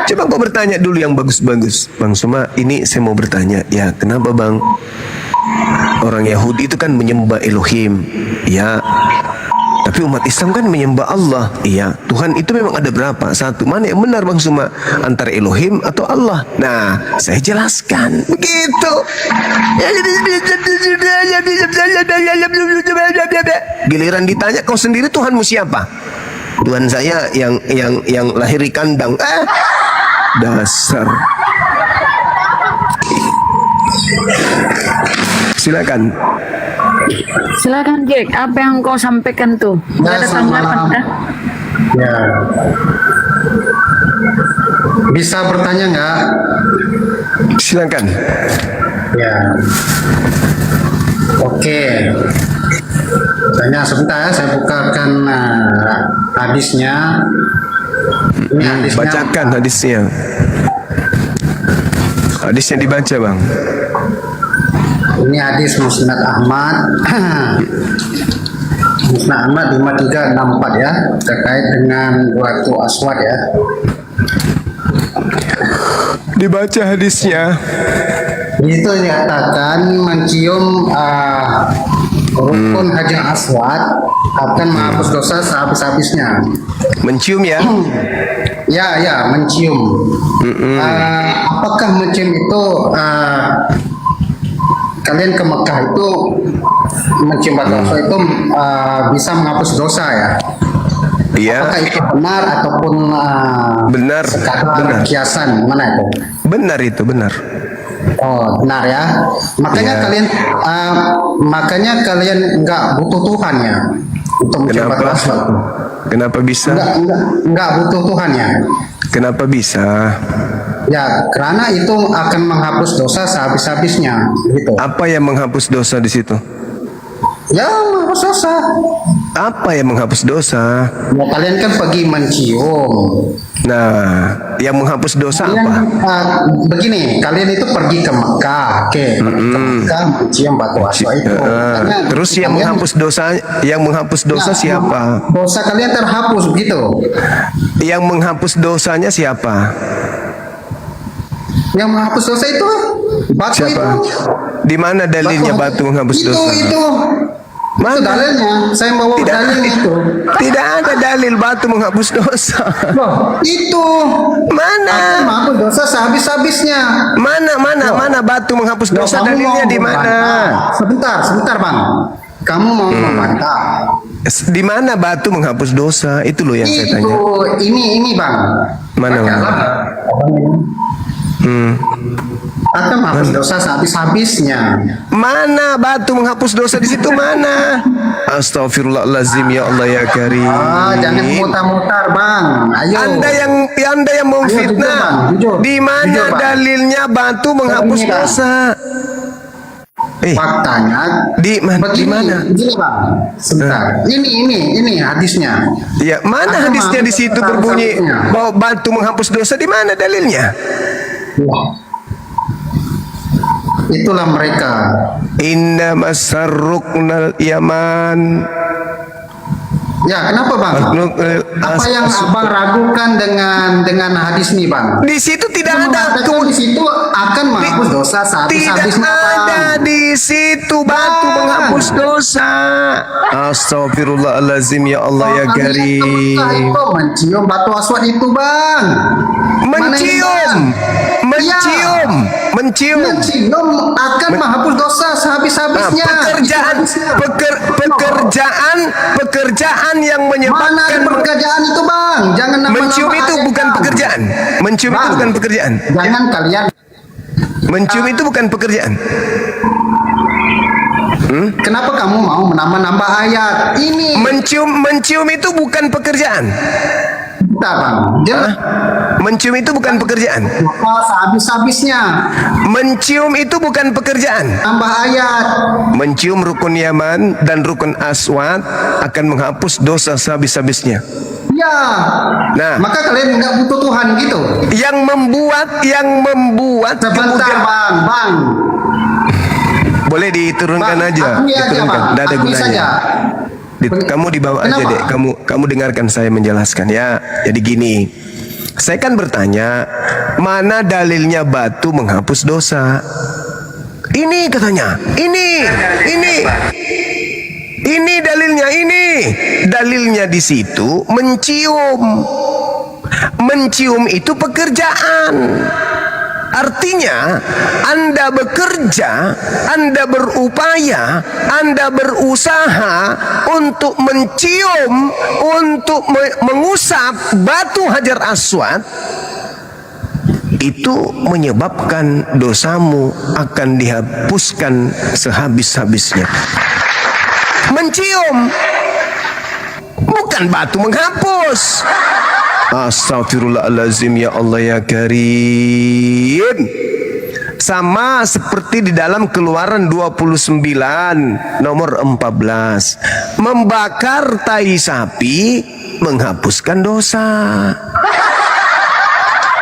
Coba kau bertanya dulu yang bagus-bagus. Bang Suma, ini saya mau bertanya, ya kenapa bang? Orang Yahudi itu kan menyembah Elohim, ya. Tapi Tapi umat Islam kan menyembah Allah. Iya, Tuhan itu memang ada berapa? Satu. Mana yang benar Bang Suma? Antara Elohim atau Allah? Nah, saya jelaskan. Begitu. Giliran ditanya kau sendiri Tuhanmu siapa? Tuhan saya yang lahir di kandang. Dasar. Silakan. Silakan Jack, apa yang kau sampaikan tuh? Nggak ada tanggapan kan? Ya. Bisa bertanya nggak? Silakan. Ya. Oke. Tanya sebentar ya, saya bukakan hadisnya. Ini hadisnya. Bacakan hadisnya. Hadisnya dibaca Bang. Ini hadis Musnad Ahmad. Musnad Ahmad 5364 ya, terkait dengan waktu aswad ya. Dibaca hadisnya. Itu dikatakan mencium rukun hajar aswad akan menghapus dosa sehabis-habisnya. Mencium ya. Ya, mencium. Apakah mencium itu kalian ke Mekah itu mencium batu aswad itu bisa menghapus dosa ya? Iya. Apakah itu benar ataupun Benar. sekadar kiasan? Mana itu? Benar itu, benar. Oh, benar ya. Makanya Ya. makanya kalian nggak butuh Tuhan ya untuk mencium batu Kenapa? aswad. Kenapa bisa? Nggak butuh Tuhan ya. Kenapa bisa? Ya, karena itu akan menghapus dosa sehabis-habisnya, gitu. Apa yang menghapus dosa di situ? Ya, menghapus dosa. Apa yang menghapus dosa? Ya, kalian kan pergi mencium. Nah, yang menghapus dosa Kalian, apa? begini, kalian itu pergi ke Mekah, oke, pergi ke Mekah mencium batu aswad itu. Makanya Terus yang kalian- menghapus dosa Nah, siapa? Dosa kalian terhapus begitu. Yang menghapus dosanya siapa? Yang menghapus dosa itu batu Siapa? itu. Di mana dalilnya batu menghapus itu, dosa? Itu Mana? dalilnya. Saya bawa dalilnya itu. Tidak ada dalil batu menghapus dosa. Loh, itu akan Mana? menghapus dosa sehabis-habisnya. Mana batu menghapus Loh, dosa? kamu Dalilnya mau di mana? membantah. Sebentar Bang. Kamu mau membantah. Di mana batu menghapus dosa? Itu loh yang saya tanya. Ini Bang. Mana, Bang? Akan menghapus dosa sehabis-habisnya. Mana batu menghapus dosa di situ mana? Astagfirullahalazim ya Allah ya Karim. Jangan mutar-mutar Bang. Ayo. Anda yang mau Ayo, jujur, fitnah. Bang. Jujur. Di mana Jujur, Bang. dalilnya batu menghapus Dalilnya, Bang. dosa? Faktanya Di mana? Begini Bang. Sebentar. Ini hadisnya. Ya, mana Akan hadisnya di menghapus situ dosa berbunyi sehabis-habisnya. bahwa batu menghapus dosa? Di mana dalilnya? Wah. Itulah mereka. Inna masarruknal yaman. Ya, kenapa Bang? Apa yang Abang ragukan dengan hadis ini Bang? Di situ tidak Itu ada mengatakan di situ akan menghapus dosa tidak sehabis-habisnya Bang. ada di situ batu Bang. menghapus dosa. Astagfirullahalazim ya Allah ya Orang yang ke Mekah Karim. itu mencium batu aswad itu Bang. Mana ini, Bang? Mencium. Mencium akan menghapus dosa Nah, sehabis-habisnya. pekerjaan yang Mana menyebabkan pekerjaan itu Bang? Jangan nama-nama mencium itu ayat, bukan Bang. pekerjaan. Mencium itu Bang, bukan pekerjaan. Jangan kalian. Mencium itu bukan pekerjaan. Kenapa kamu mau menambah-nambah ayat? Ini Mencium itu bukan pekerjaan. kita Bang. Jelas Mencium itu bukan pekerjaan. dosa sehabis-habisnya. Mencium itu bukan pekerjaan. Tambah ayat. Mencium rukun Yaman dan rukun Aswad akan menghapus dosa sehabis-habisnya. Ya. Nah. Maka kalian nggak butuh Tuhan gitu. Yang membuat Sebentar Bang. boleh diturunkan Bang, aja. akui aja Diturunkan. Bang. Nggak ada Akui gunanya. saja. Kamu dibawa aja Kenapa? deh. Kamu dengarkan saya menjelaskan ya. Jadi gini. Saya kan bertanya, mana dalilnya batu menghapus dosa? Ini katanya. Ini. Ini dalilnya ini. Dalilnya di situ mencium. Mencium itu pekerjaan. Artinya Anda bekerja, Anda berupaya, Anda berusaha untuk mencium, untuk mengusap batu Hajar Aswad, itu menyebabkan dosamu akan dihapuskan sehabis-habisnya. Mencium, bukan batu menghapus. Astagfirullahalazim, ya Allah ya Karim. Sama seperti di dalam Keluaran 29 nomor 14. Membakar tai sapi menghapuskan dosa.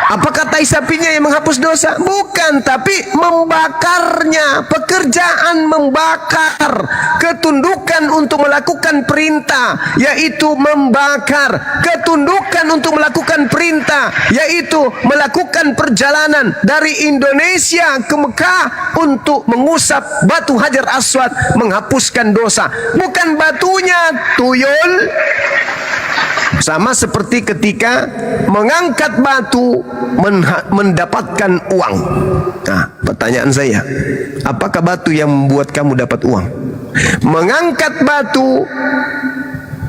Apakah tai sapinya yang menghapus dosa? Bukan, tapi membakarnya. Pekerjaan membakar. Ketundukan untuk melakukan perintah, yaitu membakar. Ketundukan untuk melakukan perintah, yaitu melakukan perjalanan dari Indonesia ke Mekah untuk mengusap batu Hajar Aswad, menghapuskan dosa. Bukan batunya, tuyul. Sama seperti ketika mengangkat batu mendapatkan uang. Nah, pertanyaan saya, apakah batu yang membuat kamu dapat uang? Mengangkat batu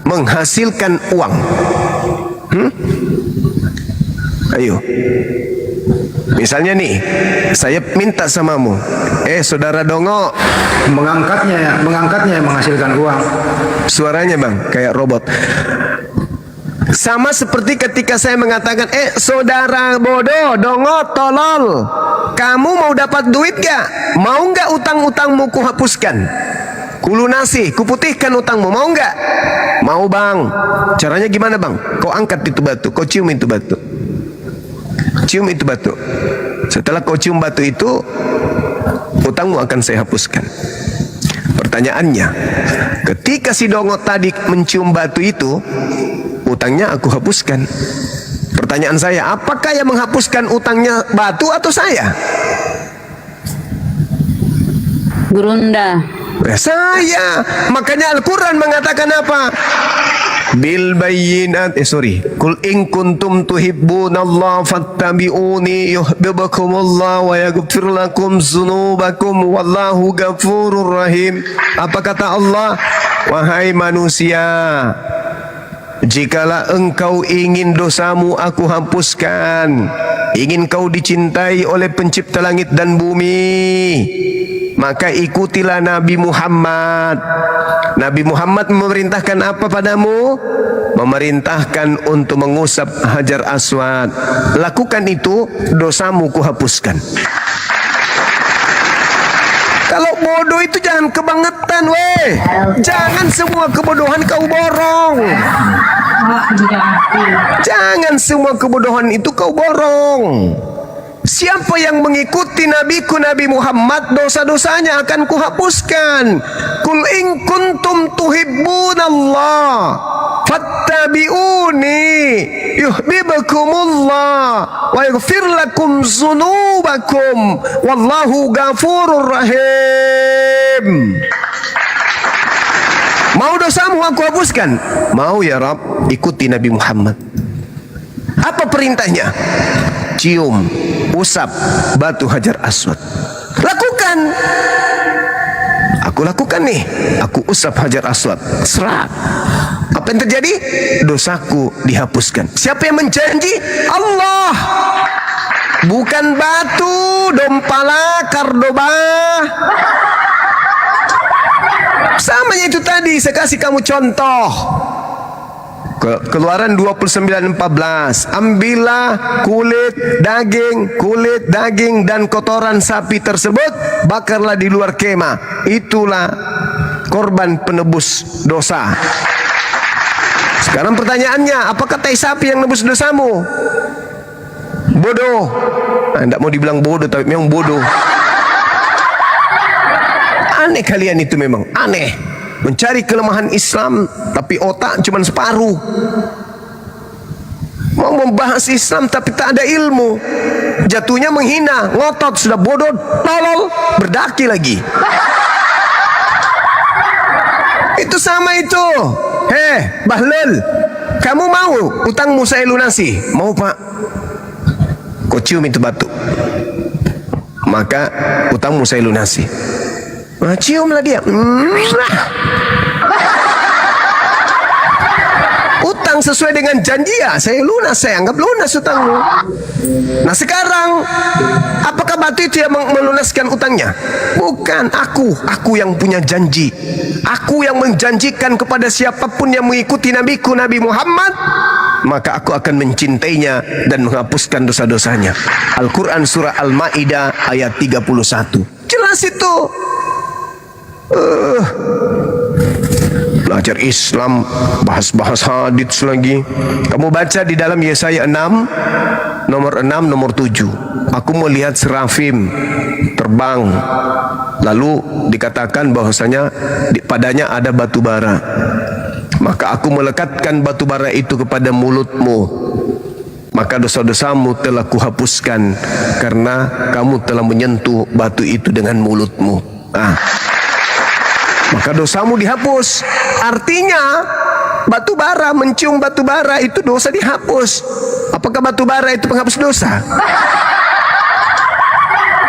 menghasilkan uang. Ayo. Misalnya nih, saya minta samamu, saudara Dongo, mengangkatnya yang menghasilkan uang. Suaranya bang, kayak robot. Sama seperti ketika saya mengatakan, saudara bodoh, Dongo, tolol, kamu mau dapat duit gak? Mau gak utang-utangmu kuhapuskan? Kulunasi, kuputihkan utangmu, mau gak? Mau bang. Caranya gimana bang? Kau angkat itu batu, kau cium itu batu. Cium itu batu. Setelah kau cium batu itu, utangmu akan saya hapuskan. Pertanyaannya, ketika si Dongo tadi mencium batu itu, utangnya aku hapuskan. Pertanyaan saya, apakah yang menghapuskan utangnya batu atau saya? Gurunda. Saya. Makanya Al-Quran mengatakan apa? Bil bayyinat, Qul in kuntum tuhibbunallaha fattabi'uni yuhibbukumullah wa yaghfir lakum dzunubakum wallahu ghafurur rahim. Apa kata Allah? Wahai manusia, jikalau engkau ingin dosamu aku hapuskan, ingin kau dicintai oleh pencipta langit dan bumi, maka ikutilah Nabi Muhammad. Nabi Muhammad memerintahkan apa padamu? Memerintahkan untuk mengusap Hajar Aswad. Lakukan itu, dosamu kuhapuskan. Kalau bodoh itu jangan kebangetan, weh. Jangan semua kebodohan kau borong. Jangan semua kebodohan itu kau borong. Siapa yang mengikuti nabiku Nabi Muhammad, dosa-dosanya akan kuhapuskan. Qul in kuntum tuhibbunallah fattabi'uni yuhibbukumullah wa yaghfir lakum dzunubakum wallahu ghafurur rahim. Mau dosamu aku hapuskan? Mau ya Rabb, ikuti Nabi Muhammad. Apa perintahnya? Cium, usap batu Hajar Aswad. Lakukan. Aku lakukan nih. Aku usap Hajar Aswad. Serat. Apa yang terjadi? Dosaku dihapuskan. Siapa yang menjanji? Allah. Bukan batu, dompala, kardoba. Samanya itu tadi, saya kasih kamu contoh. Keluaran 29:14. Ambillah kulit daging dan kotoran sapi tersebut, bakarlah di luar kemah. Itulah korban penebus dosa. Sekarang pertanyaannya, apakah tai sapi yang nebus dosamu? Bodoh. Tidak mau dibilang bodoh, tapi memang bodoh. Aneh kalian itu, memang aneh. Mencari kelemahan Islam, tapi otak cuma separuh. Mau membahas Islam, tapi tak ada ilmu. Jatuhnya menghina, ngotot, sudah bodoh, tolol, berdaki lagi. itu sama itu. Bahlul, kamu mau utangmu saya lunasi? Mau Pak? Kau cium itu batu, maka utangmu saya lunasi. Nah, ciumlah dia. Utang sesuai dengan janji ya, saya lunas, saya anggap lunas utangmu. Nah sekarang, apakah batu itu yang melunaskan utangnya? Bukan, aku yang punya janji. Aku yang menjanjikan kepada siapapun yang mengikuti nabiku Nabi Muhammad, maka aku akan mencintainya dan menghapuskan dosa-dosanya. Al-Quran surah Al-Ma'idah ayat 31. Jelas itu. Belajar Islam, bahas-bahas hadits lagi. Kamu baca di dalam Yesaya 6, nomor 6, nomor 7. Aku melihat serafim terbang. Lalu dikatakan bahwasanya padanya ada batu bara. Maka aku melekatkan batu bara itu kepada mulutmu. Maka dosa-dosamu telah kuhapuskan karena kamu telah menyentuh batu itu dengan mulutmu. Maka dosamu dihapus. Artinya batu bara, mencium batu bara itu dosa dihapus. Apakah batu bara itu penghapus dosa?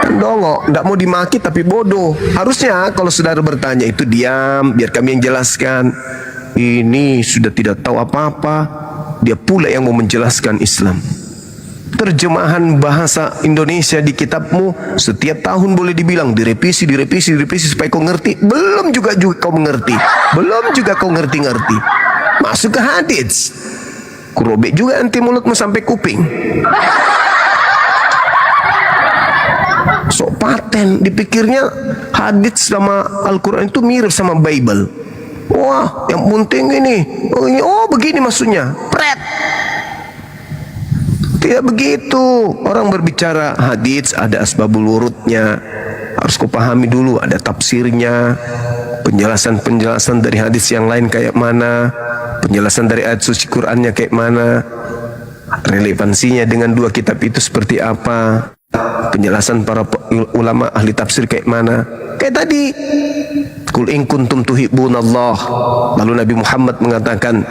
Kan dongok, tidak mau dimaki tapi bodoh. Harusnya kalau saudara bertanya itu diam, biar kami yang jelaskan. Ini sudah tidak tahu apa-apa, dia pula yang mau menjelaskan Islam. Terjemahan bahasa Indonesia di kitabmu setiap tahun boleh dibilang direvisi supaya kau ngerti. Belum juga kau mengerti. Belum juga kau ngerti. Masuk ke hadits. Kurobek juga nanti mulutmu sampai kuping. Sok paten, dipikirnya hadits sama Al-Quran itu mirip sama Bible. Wah, yang penting ini. Oh begini maksudnya. Pret. Tidak begitu. Orang berbicara hadits ada asbabul wurudnya. Harus kau pahami dulu, ada tafsirnya, penjelasan-penjelasan dari hadis yang lain kayak mana, penjelasan dari ayat suci Qur'annya kayak mana, relevansinya dengan dua kitab itu seperti apa, penjelasan para ulama ahli tafsir kayak mana. Kayak tadi, Qul in kuntum tuhibbunallah. Lalu Nabi Muhammad mengatakan,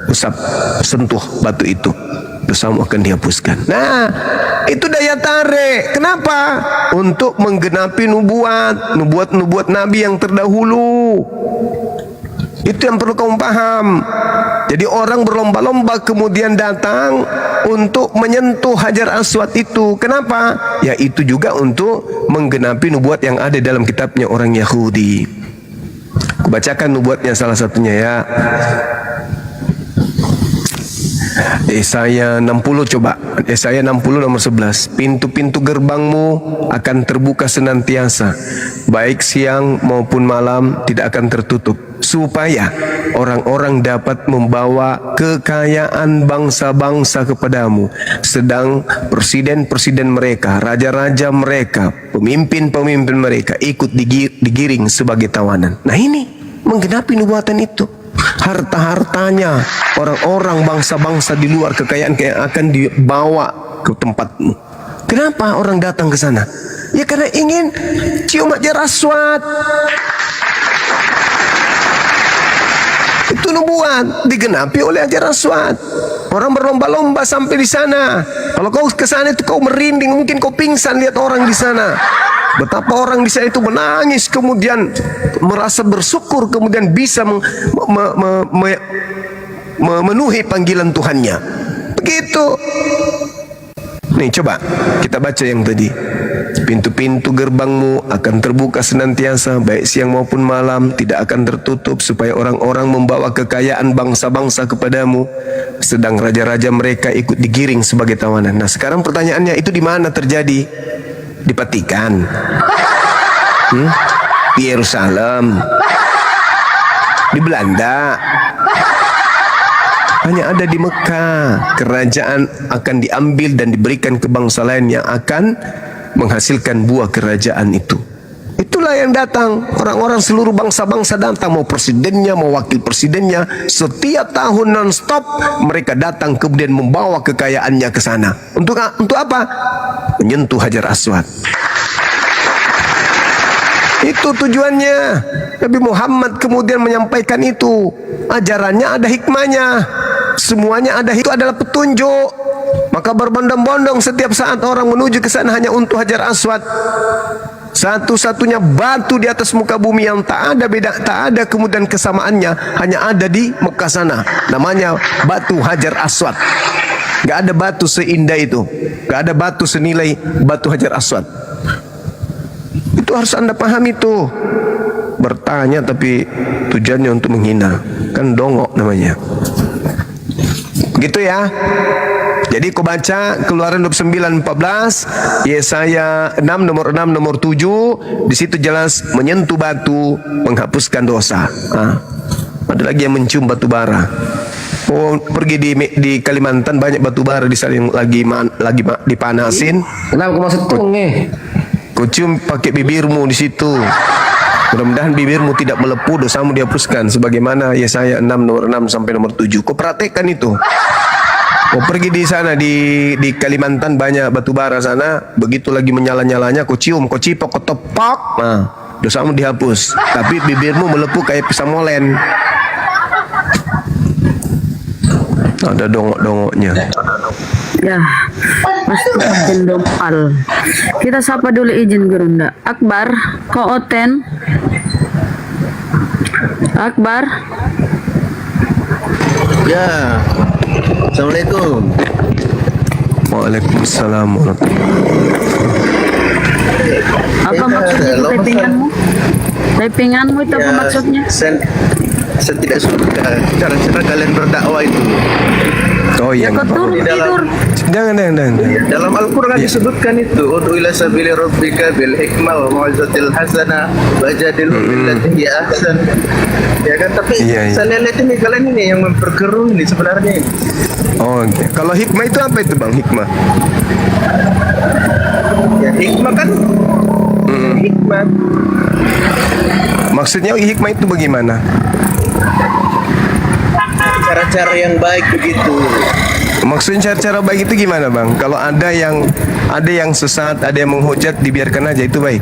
usap, sentuh batu itu, dosamu akan dihapuskan. Nah, itu daya tarik. Kenapa? Untuk menggenapi nubuat Nabi yang terdahulu. Itu yang perlu kamu paham. Jadi orang berlomba-lomba kemudian datang untuk menyentuh Hajar Aswad itu. Kenapa? Ya itu juga untuk menggenapi nubuat yang ada dalam kitabnya orang Yahudi. Kubacakan nubuatnya salah satunya ya. Yesaya 60 coba. Yesaya 60 nomor 11. Pintu-pintu gerbangmu akan terbuka senantiasa, baik siang maupun malam tidak akan tertutup, supaya orang-orang dapat membawa kekayaan bangsa-bangsa kepadamu, sedang presiden-presiden mereka, raja-raja mereka, pemimpin-pemimpin mereka ikut digiring sebagai tawanan. Nah ini menggenapi nubuatan itu. Harta-hartanya orang-orang bangsa-bangsa di luar, kekayaan yang akan dibawa ke tempatmu. Kenapa orang datang ke sana? Ya karena ingin cium Hajar Aswad. Itu nubuat digenapi oleh Hajar Aswad. Orang berlomba-lomba sampai di sana. Kalau kau ke sana itu kau merinding, mungkin kau pingsan lihat orang di sana. Betapa orang di sana itu menangis, kemudian merasa bersyukur, kemudian bisa memenuhi panggilan Tuhannya. Begitu. Nih coba kita baca yang tadi. Pintu-pintu gerbangmu akan terbuka senantiasa, baik siang maupun malam, tidak akan tertutup, supaya orang-orang membawa kekayaan bangsa-bangsa kepadamu, sedang raja-raja mereka ikut digiring sebagai tawanan. Nah sekarang pertanyaannya, itu di mana terjadi? Di Vatikan, di Yerusalem, di Belanda, hanya ada di Mekah. Kerajaan akan diambil dan diberikan ke bangsa lain yang akan menghasilkan buah kerajaan itu. Itulah yang datang. Orang-orang seluruh bangsa-bangsa datang, mau presidennya, mau wakil presidennya. Setiap tahun non-stop mereka datang, kemudian membawa kekayaannya ke sana. Untuk apa? Menyentuh Hajar Aswad. Itu tujuannya. Nabi Muhammad kemudian menyampaikan itu. Ajarannya ada hikmahnya. Semuanya ada, itu adalah petunjuk. Maka berbondong-bondong setiap saat orang menuju ke sana hanya untuk Hajar Aswad. Satu-satunya batu di atas muka bumi yang tak ada beda, tak ada kemudian kesamaannya, hanya ada di Mekah sana. Namanya batu Hajar Aswad. Gak ada batu seindah itu. Gak ada batu senilai batu Hajar Aswad. Itu harus Anda pahami itu. Bertanya tapi tujuannya untuk menghina, kan dongok namanya. Gitu ya. Jadi kau baca Keluaran 29:14, Yesaya 6 nomor 6 nomor 7, di situ jelas menyentuh batu menghapuskan dosa. Ada lagi yang mencium batu bara. Oh, pergi di Kalimantan banyak batu bara di sana yang lagi dipanasin. Kenapa kau masuk tung Kau cium pakai bibirmu di situ. Mudah-mudahan bibirmu tidak melepuh, dosamu dihapuskan sebagaimana Yesaya 6 nomor 6 sampai nomor 7. Kau praktekkan itu. Kau pergi di sana di Kalimantan banyak batu bara sana, begitu lagi menyala-nyalanya kau cium, kau cipok, kau tepok, nah dosamu dihapus. Tapi bibirmu melepuh kayak pisang molen. Ada dongok-dongoknya. Ya, pasti makin dompal. Kita sapa dulu izin Gurunda. Akbar, kau oten. Akbar. Ya. Assalamualaikum. Waalaikumsalam warahmatullahi. Apa maksudnya typinganmu? Typinganmu itu apa maksudnya? Saya tidak suka cara-cara kalian berdakwah itu. Oh Ya yang kau turun tidur. jangan. Dalam Al-Quran disebutkan itu, ud'u ila sabili rabbika bil hikmah wa mau'izatil hasanah wajadilhum billati hiya ahsan. Ya kan, tapi Iya. saya lihat ini kalian ini yang memperkeruh ini sebenarnya. Oh, okay. Kalau hikmah itu apa itu bang? Hikmah? Ya hikmah kan? Hikmah. Maksudnya hikmah itu bagaimana? Cara-cara yang baik begitu. Maksudnya cara baik itu gimana bang? Kalau ada yang sesat, ada yang menghujat, dibiarkan aja, itu baik.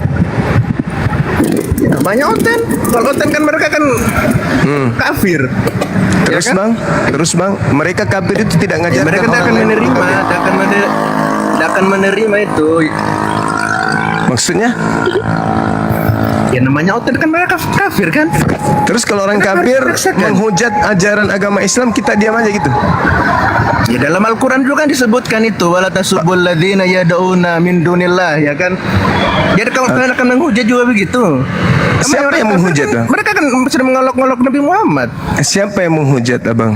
Ya, banyak oten. Kalau oten kan mereka kan kafir. Terus Ya kan? terus bang, mereka kafir itu tidak ngajarkan Mereka tidak akan lain menerima, kafir. tidak akan menerima itu. Maksudnya? Ya namanya oten kan mereka kafir kan? Terus kalau orang Mereka kafir harus dipaksakan. menghujat ajaran agama Islam, kita diam aja gitu? Ya dalam Al-Quran juga kan disebutkan itu, wala tasubul ladzina yad'una min dunillah, ya kan? Jadi kalau kalian akan menghujat juga begitu. Siapa yang menghujat, Bang? Mereka kan sedang mengolok-olok Nabi Muhammad. Siapa yang menghujat abang?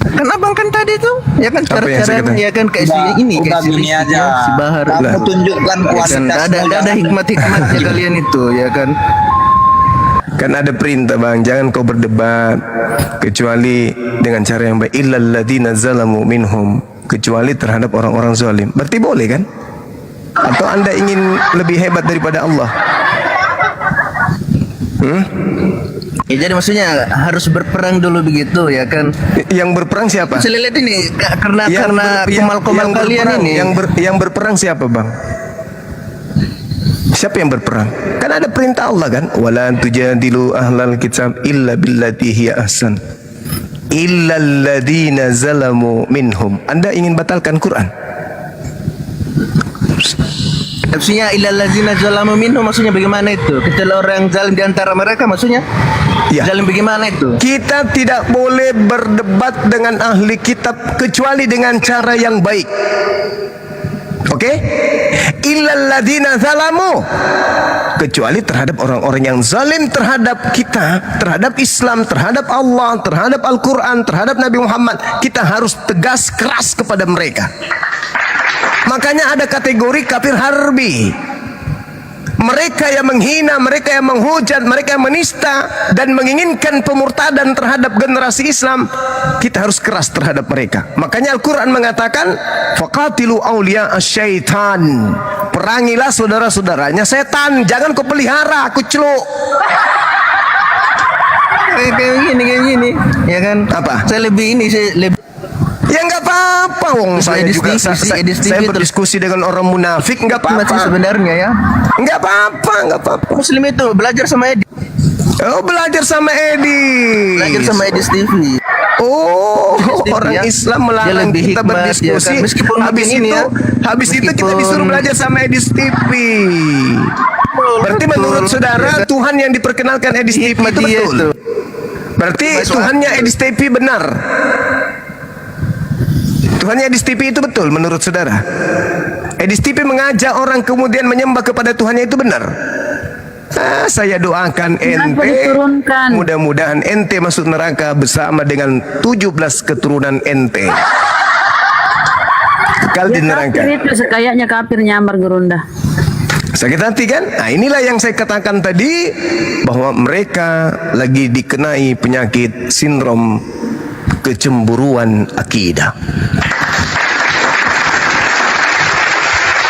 Kan abang kan tadi tuh, ya kan Apa yang saya cara-cara katakan? ya kan kayak si ini, kayak si gini Rizky, aja. si Bahar. Kamu Lah. tunjukkan Ya kan, kualitasmu. nggak ada hikmat-hikmatnya kalian itu, ya kan? Kan ada perintah bang, jangan kau berdebat kecuali dengan cara yang baik. Illal ladzina zalamu minhum, kecuali terhadap orang-orang zalim. Berarti boleh kan? Atau anda ingin lebih hebat daripada Allah? Ya jadi maksudnya harus berperang dulu begitu, ya kan? Yang berperang siapa? Saya lihat ini karena Yang kumal-kumal kalian berperang, ini. yang berperang siapa bang? Siapa yang berperang? Kan ada perintah Allah kan? Wala tujadilu ahlal kitab illa billati hiya ahsan. Illa alladhina zalamu minhum. Anda ingin batalkan Quran? Maksudnya ilal ladzina zalamu minhum, maksudnya bagaimana itu? Kecuali orang yang zalim di antara mereka, maksudnya? Ya. Zalim bagaimana itu? Kita tidak boleh berdebat dengan ahli kitab kecuali dengan cara yang baik. Oke? Illal ladzina zalamu, kecuali terhadap orang-orang yang zalim terhadap kita, terhadap Islam, terhadap Allah, terhadap Al-Quran, terhadap Nabi Muhammad. Kita harus tegas keras kepada mereka. Makanya ada kategori kafir harbi. Mereka yang menghina, mereka yang menghujat, mereka yang menista dan menginginkan pemurtadan terhadap generasi Islam, kita harus keras terhadap mereka. Makanya Al-Quran mengatakan, faqatilu awliya asyaitan, perangilah saudara-saudaranya setan, jangan kau pelihara, kau celuk. Kayak gini, ya kan? Apa? Saya lebih Ya nggak apa-apa, wong saya juga saya berdiskusi dengan orang munafik, nggak apa-apa. Sebenarnya ya. Nggak apa-apa. Muslim itu belajar sama Edi. Oh, belajar sama Edi. Belajar sama Edis TV. Oh, Edis orang ya. Islam Dia melarang lebih kita hikmat, berdiskusi. ya kan? Meskipun habis mungkin itu, ini ya, habis itu kita meskipun- disuruh belajar sama Edis TV. Berarti betul. menurut saudara Ya kan? Tuhan yang diperkenalkan Edis TV Hikmat itu dia betul. itu. Berarti Tuhannya Edis TV benar. Tuhannya Edis TV itu betul menurut saudara. Edis TV mengajak orang kemudian menyembah kepada Tuhannya itu benar. Saya doakan Kenapa ente, diturunkan? mudah-mudahan ente masuk neraka bersama dengan 17 keturunan ente. Kekal di neraka. Kafir itu sekayaknya kafir nyamar gerunda. Sakit hati kan? Nah, inilah yang saya katakan tadi, bahwa mereka lagi dikenai penyakit sindrom kecemburuan akidah.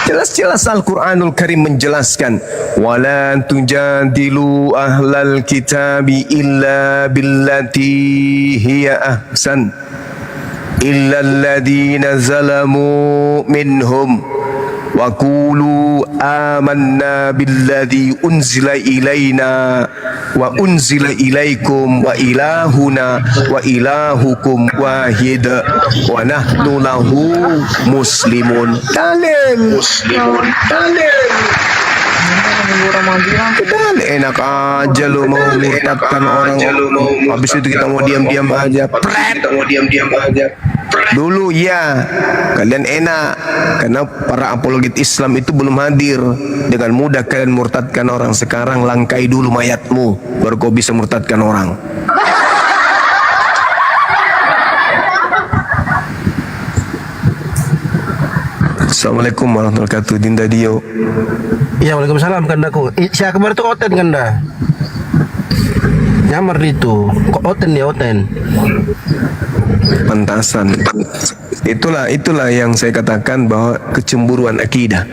Jelas-jelas Al-Quranul Karim menjelaskan, wala tujadilu ahlal kitabi illa billati hiya ahsan illa alladhina zalamu minhum wa qulu amanna billadhi unzila ilaina wa unzila ilaikum wa ilahuna wa ilahukum wahid wa nahnu lahu muslimun. Dalil Padahal enak aja lu mau murtadkan orang. Habis itu kita mau diam-diam aja. Dulu ya kalian enak karena para apologet Islam itu belum hadir. Dengan mudah kalian murtadkan orang. Sekarang langkai dulu mayatmu baru kau bisa murtadkan orang. Assalamualaikum warahmatullahi wabarakatuh. Dinda Dio. Ya, waalaikumsalam kandaku. Siya kemarin tuh oten kanda. Nyamar itu. Kok oten ya oten. Pantasan. Itulah yang saya katakan bahwa kecemburuan akidah.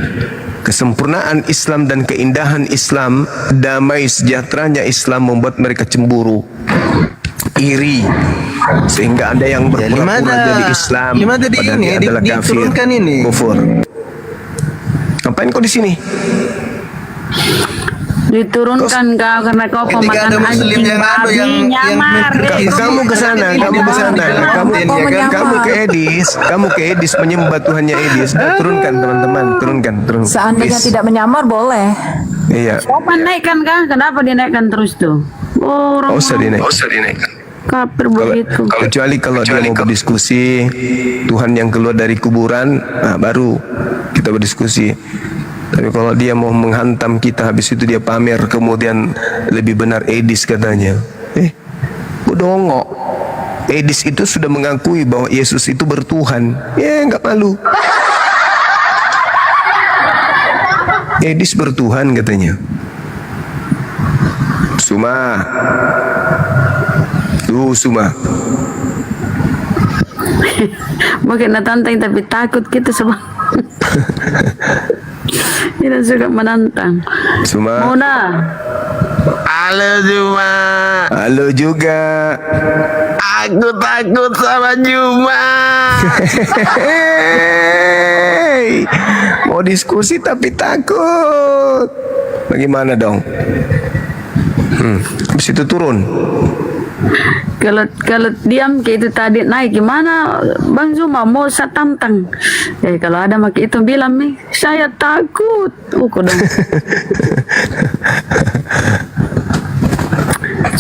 Kesempurnaan Islam dan keindahan Islam, damai sejahteranya Islam membuat mereka cemburu, iri, sehingga ada yang berpura-pura jadi Islam Gimana di padahal ini dia adalah kafir, diturunkan ini. kufur. Ngapain kau di sini? Diturunkan kau karena kau Ketika ada pemakan Muslim anjing yang babi nyamar. Kamu ke sana, kamu ke Edis, menyembah Tuhannya Edis. Turunkan teman-teman, turunkan. Seandainya Please. tidak menyamar boleh. Iya. Kau naikkan kah? Kenapa dinaikkan terus tuh? Oh, orang Usah dinaikkan. kafir begitu. Kecuali kalau dia mau berdiskusi, Tuhan yang keluar dari kuburan, nah baru kita berdiskusi. Tapi kalau dia mau menghantam kita, habis itu dia pamer, kemudian lebih benar Edis katanya. Bodongok. Edis itu sudah mengakui bahwa Yesus itu bertuhan. Nggak malu. Edis bertuhan katanya. Suma. Mungkin tantang tapi takut kita semua. Tidak suka menantang. Suma. Mona. Halo juga. Aku takut sama Juma. Mau diskusi tapi takut. Bagaimana dong? Habis itu turun. Kalau diam kayak itu tadi naik gimana Bang Zuma mau saya tantang. Kalau ada mak itu bilang nih saya takut. Dong.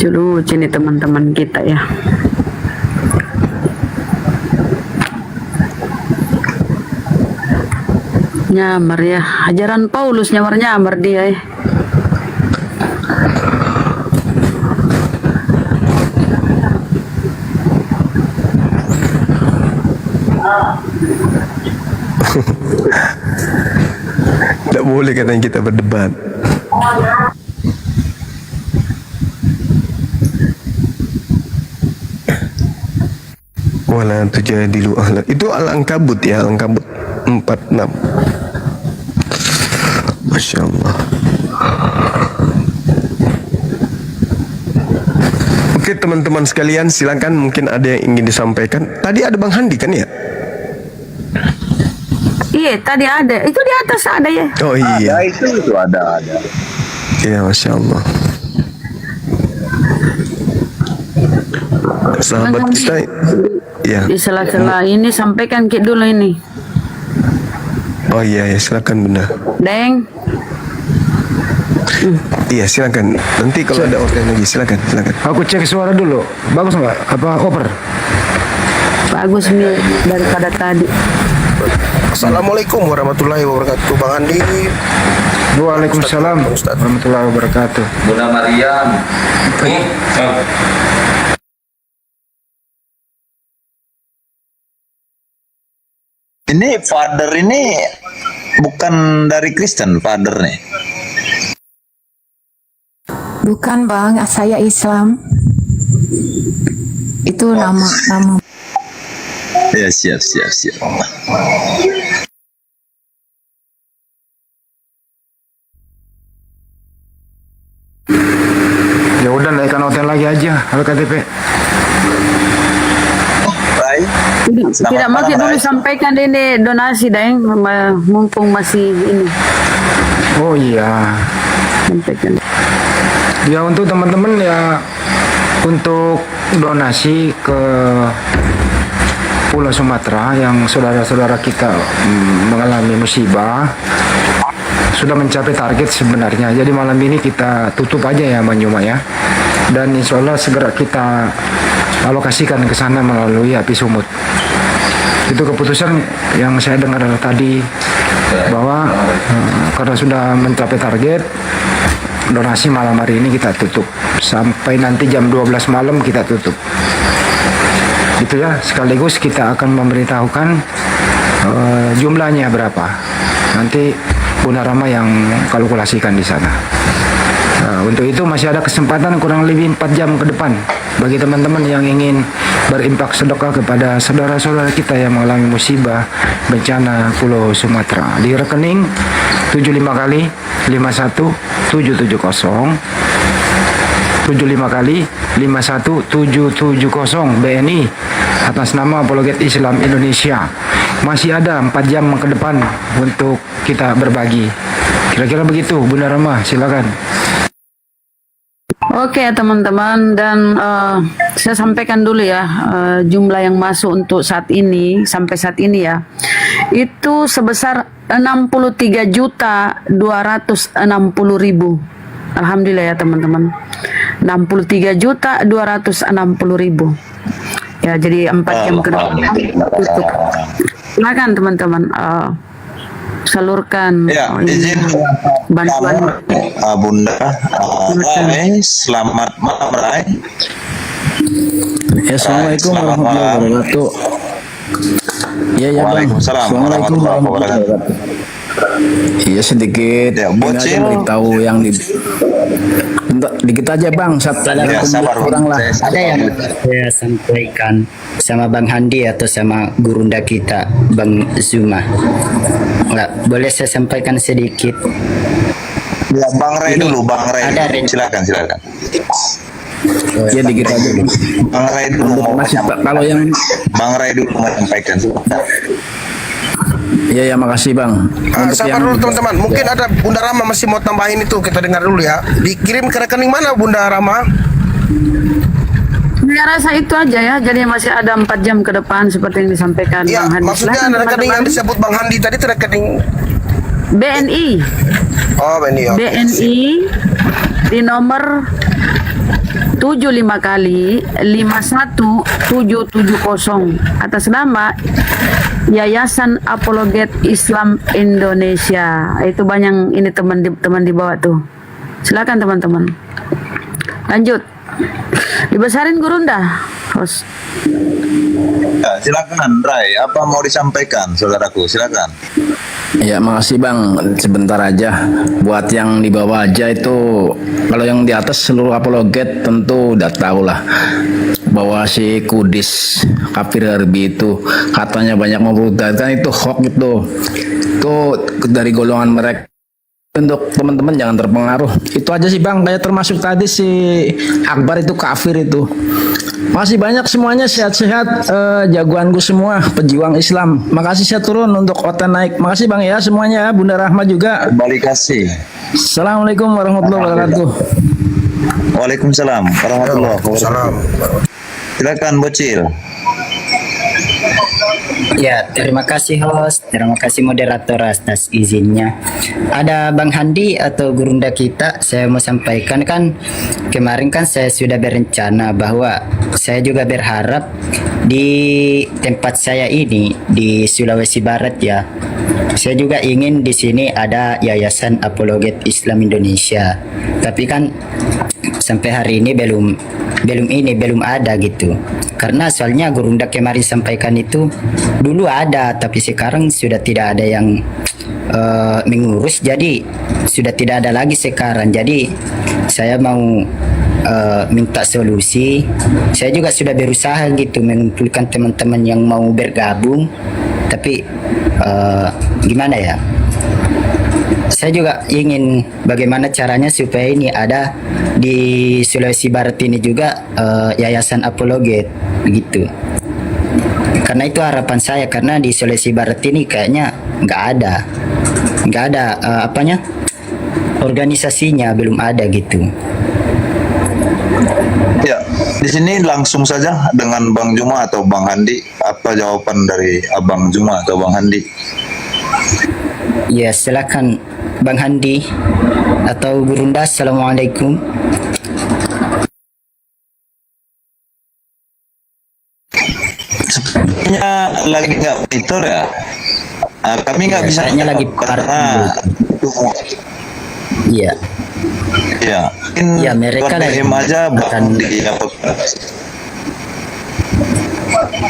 Lucu nih teman-teman kita ya. Nyamar ya, ajaran Paulus nyamar dia ya. Tidak boleh katanya kita berdebat. Wala tujadilu ahla. Itu Al-Ankabut ya, Al-Ankabut 46. Masya Allah. Oke teman teman-teman sekalian, silakan mungkin ada yang ingin disampaikan. Tadi ada Bang Handi kan ya? Iya, tadi ada. Itu di atas ada ya. Oh iya. Itu ada. Iya, Masya Allah. Sahabat kita, ya. Di sela-sela ini sampaikan dulu ini. Oh iya, ya silakan Bunda. Deng. Iya silakan. Nanti kalau ada organ lagi silakan. Aku cek suara dulu. Bagus nggak? Apa over? Bagus nih daripada tadi. Assalamualaikum warahmatullahi wabarakatuh, Bang Andi. Waalaikumsalam warahmatullahi wabarakatuh. Bunda Mariam. Ini father ini bukan dari Kristen, father nih. Bukan bang, saya Islam. Itu nama. Ya siap. Ya udah naikkan hotel lagi aja, KTP. Baik. Tidak makin dulu sampaikan ini donasi Deng, mumpung masih ini. Oh iya. Sampaikan. Ya untuk teman-teman ya, untuk donasi ke Pulau Sumatera yang saudara-saudara kita mengalami musibah sudah mencapai target sebenarnya. Jadi malam ini kita tutup aja ya Manyuma ya. Dan insya Allah segera kita alokasikan ke sana melalui api sumut. Itu keputusan yang saya dengar tadi bahwa karena sudah mencapai target, donasi malam hari ini kita tutup sampai nanti jam 12 malam kita tutup. Itu ya, sekaligus kita akan memberitahukan jumlahnya berapa. Nanti Bunda Rama yang kalkulasikan di sana. Untuk itu masih ada kesempatan kurang lebih 4 jam ke depan bagi teman-teman yang ingin berimpak sedekah kepada saudara-saudara kita yang mengalami musibah bencana Pulau Sumatera di rekening 75 kali 51770 75 kali 51770 BNI atas nama Apologet Islam Indonesia. Masih ada 4 jam ke depan untuk kita berbagi. Kira-kira begitu, Bunda Rama, silakan. Oke teman-teman, dan saya sampaikan dulu ya jumlah yang masuk untuk saat ini sampai saat ini ya, itu sebesar 63.260.000. Alhamdulillah ya teman-teman, 63.260.000 ya. Jadi 4 jam ke depan tutup. Silakan teman-teman salurkan izin bantuan. Bunda. Selamat malam Rai. Assalamualaikum warahmatullahi wabarakatuh. Iya ya Bang. Assalamualaikum warahmatullahi wabarakatuh. Iya sedikit. Ya, bocil. Beritahu yang dikit aja Bang. Kurang lah. Ada yang saya sampaikan sama Bang Handi atau sama gurunda kita Bang Zuma. Enggak, boleh saya sampaikan sedikit. Ya Bang Ray dulu, Bang Ray. Silakan. Ya dikit aja. Bang Ray dulu mau Kalau yang Bang Ray dulu mau sampaikan. Iya ya, makasih Bang. Sabar dulu teman-teman. Mungkin ada Bunda Rama masih mau tambahin itu, kita dengar dulu ya. Dikirim ke rekening mana Bunda Rama? Saya rasa itu aja ya. Jadi masih ada 4 jam ke depan seperti yang disampaikan Ya, Bang Handi. maksudnya Silakan, rekening teman-teman. yang disebut Bang Handi tadi itu rekening BNI. Oh, BNI. Okay. BNI di nomor 75 kali 51770 atas nama Yayasan Apologet Islam Indonesia. Itu banyak ini teman di bawah tuh. Silakan teman-teman. Lanjut. Dibesarin Gurunda, host. Ya, silakan Ray, apa mau disampaikan saudaraku? Silakan. Ya makasih Bang, sebentar aja. Buat yang di bawah aja itu, kalau yang di atas seluruh apologet tentu udah tahu lah bahwa si Kudis kafir Harbi itu katanya banyak memberontakkan, itu hoax itu dari golongan mereka Untuk teman-teman jangan terpengaruh. Itu aja sih Bang, kayak termasuk tadi si Akbar itu kafir itu. Masih banyak semuanya sehat-sehat, jagoanku semua, pejuang Islam. Makasih saya turun untuk Otan naik. Makasih Bang ya semuanya, Bunda Rahma juga. Kembali kasih. Assalamualaikum warahmatullahi wabarakatuh. Waalaikumsalam warahmatullahi wabarakatuh. Silakan Bocil. Ya, terima kasih host, terima kasih moderator atas izinnya. Ada Bang Handi atau gurunda kita, saya mau sampaikan kan kemarin kan saya sudah berencana bahwa saya juga berharap di tempat saya ini di Sulawesi Barat ya. Saya juga ingin di sini ada Yayasan Apologet Islam Indonesia. Tapi kan sampai hari ini belum ada gitu. Karena soalnya gurunda kemarin sampaikan itu dulu ada, tapi sekarang sudah tidak ada yang mengurus, jadi sudah tidak ada lagi sekarang. Jadi saya mau minta solusi. Saya juga sudah berusaha gitu mengumpulkan teman-teman yang mau bergabung, tapi gimana ya? Saya juga ingin bagaimana caranya supaya ini ada di Sulawesi Barat ini juga Yayasan Apologet gitu. Karena itu harapan saya, karena di Sulawesi Barat ini kayaknya nggak ada organisasinya belum ada gitu. Ya, di sini langsung saja dengan Bang Juma atau Bang Handi. Apa jawaban dari Abang Juma atau Bang Handi? Ya, silakan Bang Handi atau Gurunda. Assalamualaikum. Sepertinya lagi nggak monitor ya. Kami nggak bisa. Kayaknya lagi Iya. Ya, Ya, mereka lagi DM aja akan di apa?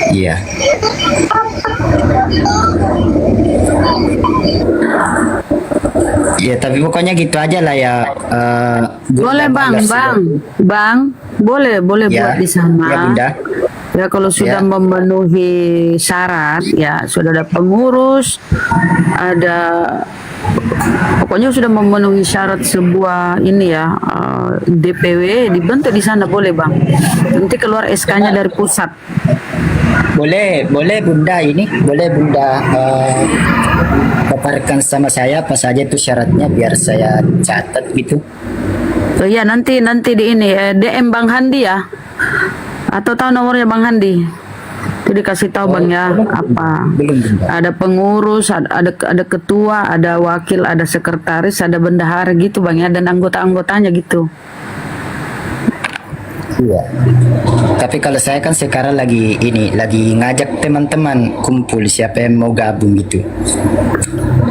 Iya. Ya, tapi pokoknya gitu aja lah ya. Boleh Bang, boleh Ya, buat di sana. ya, Bunda. Ya kalau sudah Ya. memenuhi syarat, ya sudah ada pengurus, ada pokoknya sudah memenuhi syarat sebuah ini ya DPW dibentuk di sana, boleh Bang. Nanti keluar SK-nya dari pusat. Boleh Bunda paparkan sama saya apa saja itu syaratnya biar saya catat gitu. Oh iya, nanti di ini DM Bang Handi ya. Atau tahu nomornya Bang Handi? Itu dikasih tahu Bang ya apa. Belum Bunda. Ada pengurus, ada ketua, ada wakil, ada sekretaris, ada bendahara gitu Bang ya, dan anggota-anggotanya gitu. Iya. Tapi kalau saya kan sekarang lagi ngajak teman-teman kumpul siapa yang mau gabung gitu.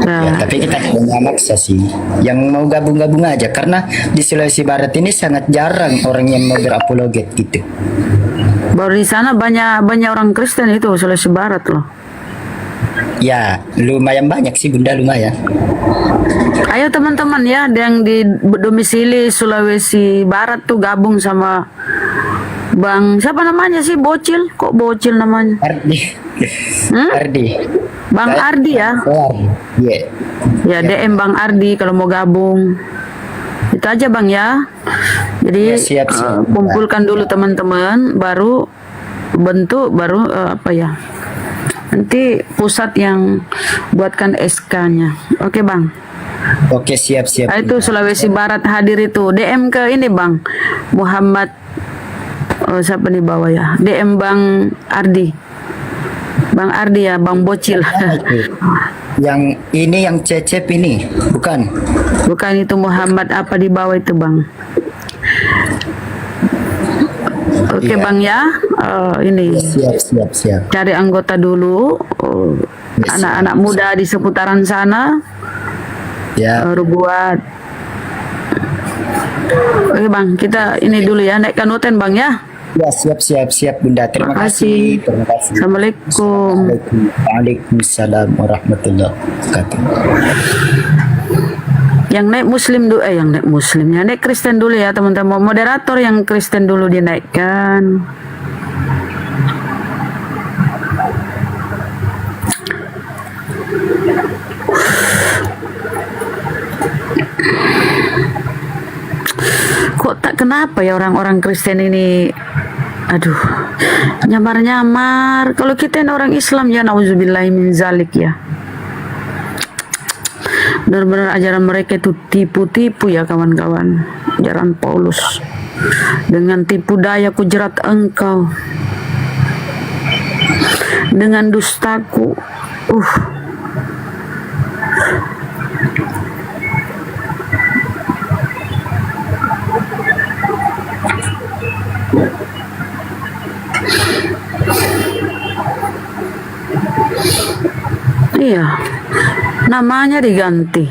Ya, tapi kita tidak maksa sih. Yang mau gabung-gabung aja karena di Sulawesi Barat ini sangat jarang orang yang mau berapologet gitu. Baru di sana banyak orang Kristen itu Sulawesi Barat loh. Ya, lumayan banyak sih Bunda, lumayan. Ayo teman-teman ya, yang di domisili Sulawesi Barat tuh gabung sama Bang, siapa namanya sih? Bocil? Kok Bocil namanya? Ardi. Ardi. Bang Ardi ya? Iya. Ya DM Bang Ardi kalau mau gabung. Itu aja Bang ya. Jadi Ya, siap. kumpulkan dulu teman-teman, baru bentuk, baru nanti pusat yang buatkan SK-nya. Oke Bang. Oke, siap. Nah, itu Sulawesi Barat hadir itu. DM ke ini Bang Muhammad, siapa di bawah ya? DM Bang Ardi. Bang Ardi ya, Bang Bocil. Yang ini yang Cecep ini, bukan? Bukan, itu Muhammad apa di bawah itu Bang. Oke Iya. Bang ya, ini Siap. cari anggota dulu, anak-anak muda di seputaran sana, Ya. baru buat. Oke Bang, kita ini dulu ya, naikkan noten Bang ya. Ya, siap Bunda. Terima kasih. Terima kasih. Assalamualaikum. Waalaikumsalam warahmatullahi wabarakatuh. Yang naik Muslim, yang naik Kristen dulu ya teman-teman. Moderator yang Kristen dulu dinaikkan. Kenapa ya orang-orang Kristen ini, aduh, nyamar-nyamar. Kalau kita ini orang Islam ya nauzubillahi min zalik ya. Benar-benar ajaran mereka itu tipu-tipu ya kawan-kawan. Ajaran Paulus. Dengan tipu daya ku jerat engkau. Dengan dustaku. Iya, namanya diganti.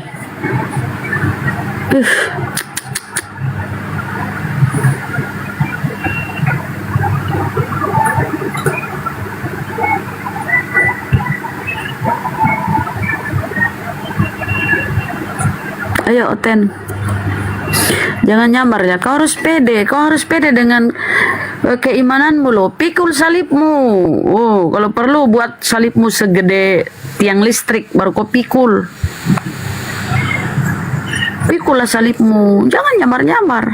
Ayo Oten, jangan nyamar ya. Kau harus pede. Kau harus pede dengan keimananmu loh. Pikul salibmu. Oh, kalau perlu buat salibmu segede tiang listrik baru kau pikul. Pikullah salibmu. Jangan nyamar-nyamar.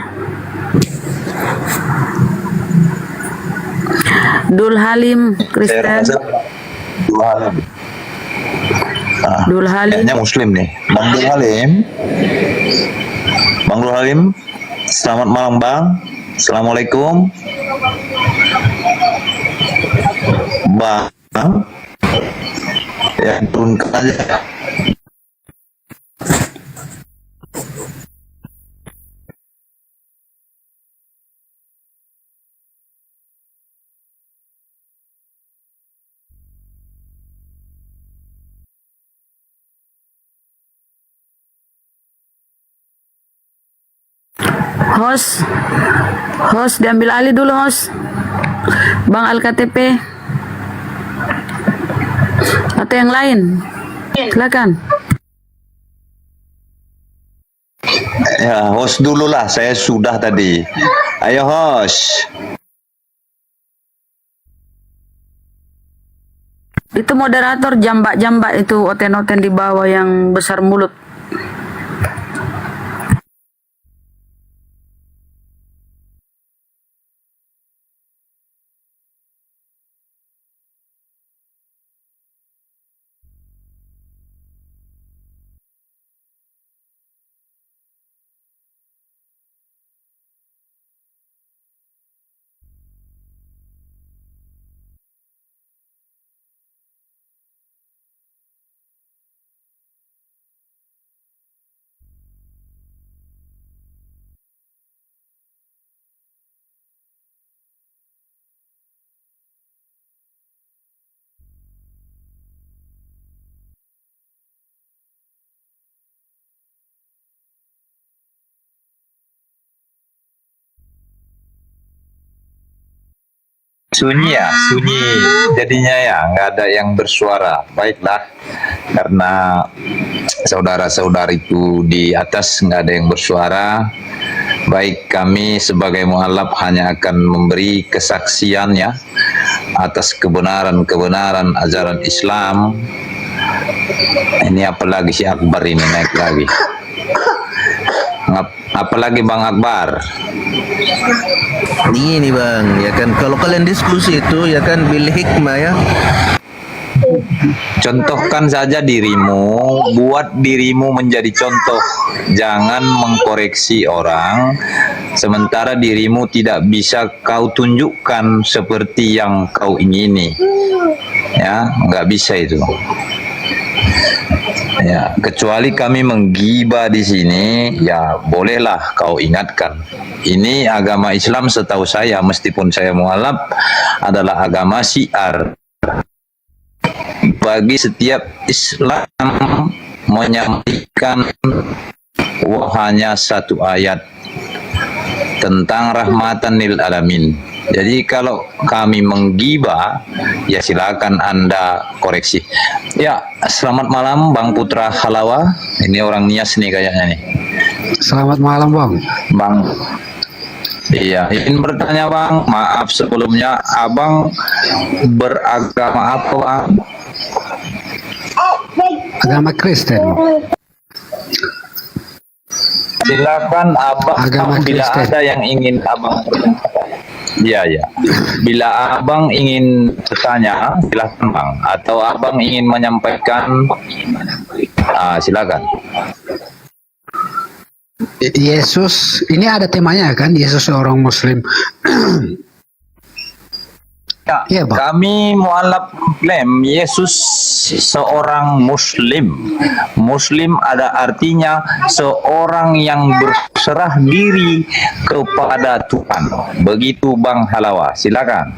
Dul Halim Kristen. Dul Halim. Dul Halim. Kayaknya Muslim nih. Bang Dul Halim. Bang Dul Halim. Selamat malam Bang. Assalamualaikum. Bang. Ya turunkan aja. Host diambil alih dulu host. Bang Al-KTP atau yang lain, silakan. Ya host dulu lah, saya sudah tadi. Ayo host. Itu moderator jambak-jambak itu, oten-oten di bawah yang besar mulut. Sunyi ya, sunyi jadinya ya, nggak ada yang bersuara. Baiklah, karena saudara-saudariku di atas nggak ada yang bersuara. Baik, kami sebagai mualaf hanya akan memberi kesaksian ya atas kebenaran ajaran Islam. Ini apalagi si Akbar ini naik lagi. Apalagi Bang Akbar. Ini Bang, ya kan kalau kalian diskusi itu ya kan bil hikmah ya. Contohkan saja dirimu, buat dirimu menjadi contoh. Jangan mengkoreksi orang, sementara dirimu tidak bisa kau tunjukkan seperti yang kau ingini. Ya, nggak bisa itu. Ya, kecuali kami menggibah di sini, ya bolehlah kau ingatkan. Ini agama Islam setahu saya, meskipun saya mualaf, adalah agama syiar. Bagi setiap Islam menyampaikan hanya satu ayat tentang rahmatan lil alamin. Jadi kalau kami menggibah, ya silakan Anda koreksi. Ya, selamat malam Bang Putra Halawa. Ini orang Nias nih kayaknya nih. Selamat malam Bang. Bang. Iya, ingin bertanya Bang. Maaf sebelumnya, Abang beragama apa Bang? Agama Kristen. Silakan abang, Agama bila Kristen. ada yang ingin abang. Ya, ya. Bila abang ingin bertanya, silakan bang. Atau abang ingin menyampaikan, silakan. Yesus, ini ada temanya kan, Yesus seorang Muslim. Ya, Iya, Bang. kami mualaf mengklaim Yesus seorang Muslim. Muslim ada artinya seorang yang berserah diri kepada Tuhan. Begitu Bang Halawa, silakan.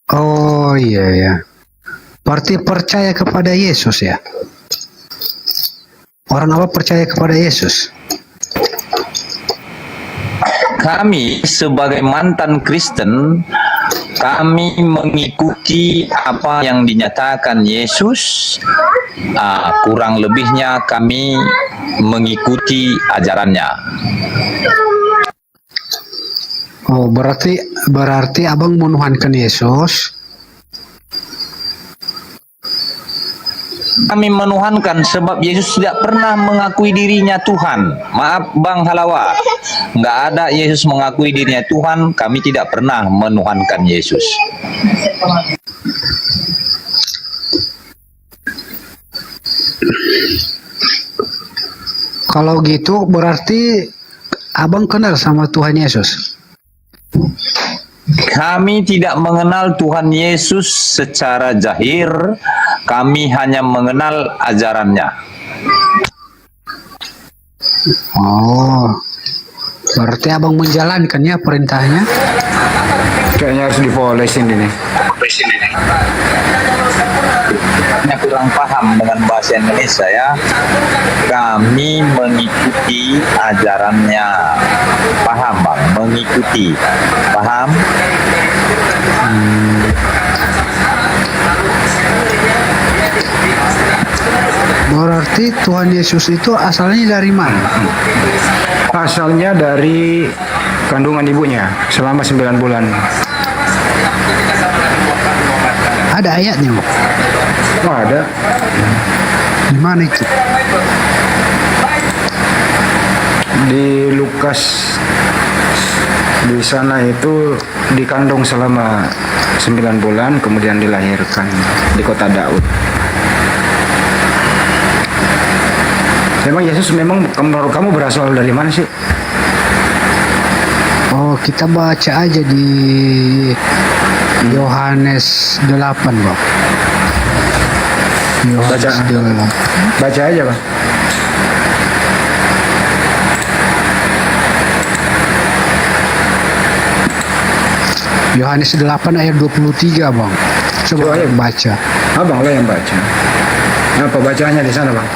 Oh iya ya. Berarti percaya kepada Yesus ya. Orang apa percaya kepada Yesus? Kami sebagai mantan Kristen, kami mengikuti apa yang dinyatakan Yesus. Kurang lebihnya kami mengikuti ajarannya. Oh berarti abang menuhankan Yesus. Kami menuhankan sebab Yesus tidak pernah mengakui dirinya Tuhan. Maaf Bang Halawa, nggak ada Yesus mengakui dirinya Tuhan. Kami tidak pernah menuhankan Yesus. Kalau gitu berarti abang kenal sama Tuhan Yesus. Kami tidak mengenal Tuhan Yesus secara zahir. Kami hanya mengenal ajarannya. Oh, berarti abang menjalankannya perintahnya. Kayaknya harus dipolesin ini. Saya kurang paham dengan bahasa Indonesia ya. Kami mengikuti ajarannya. Paham Bang? Mengikuti. Paham? Berarti Tuhan Yesus itu asalnya dari mana? Asalnya dari kandungan ibunya selama 9 bulan. Ada ayatnya, Bang? Oh, ada. Di mana itu? Di Lukas, di sana itu dikandung selama 9 bulan, kemudian dilahirkan di kota Daud. Memang Yesus menurut kamu berasal dari mana sih? Oh, kita baca aja di Yohanes 8, Bang. Yohanes 8. Baca aja, Bang. Yohanes 8 ayat 23, Bang. Coba Ayo. baca. Abang lah yang baca. Apa bacanya di sana, Bang?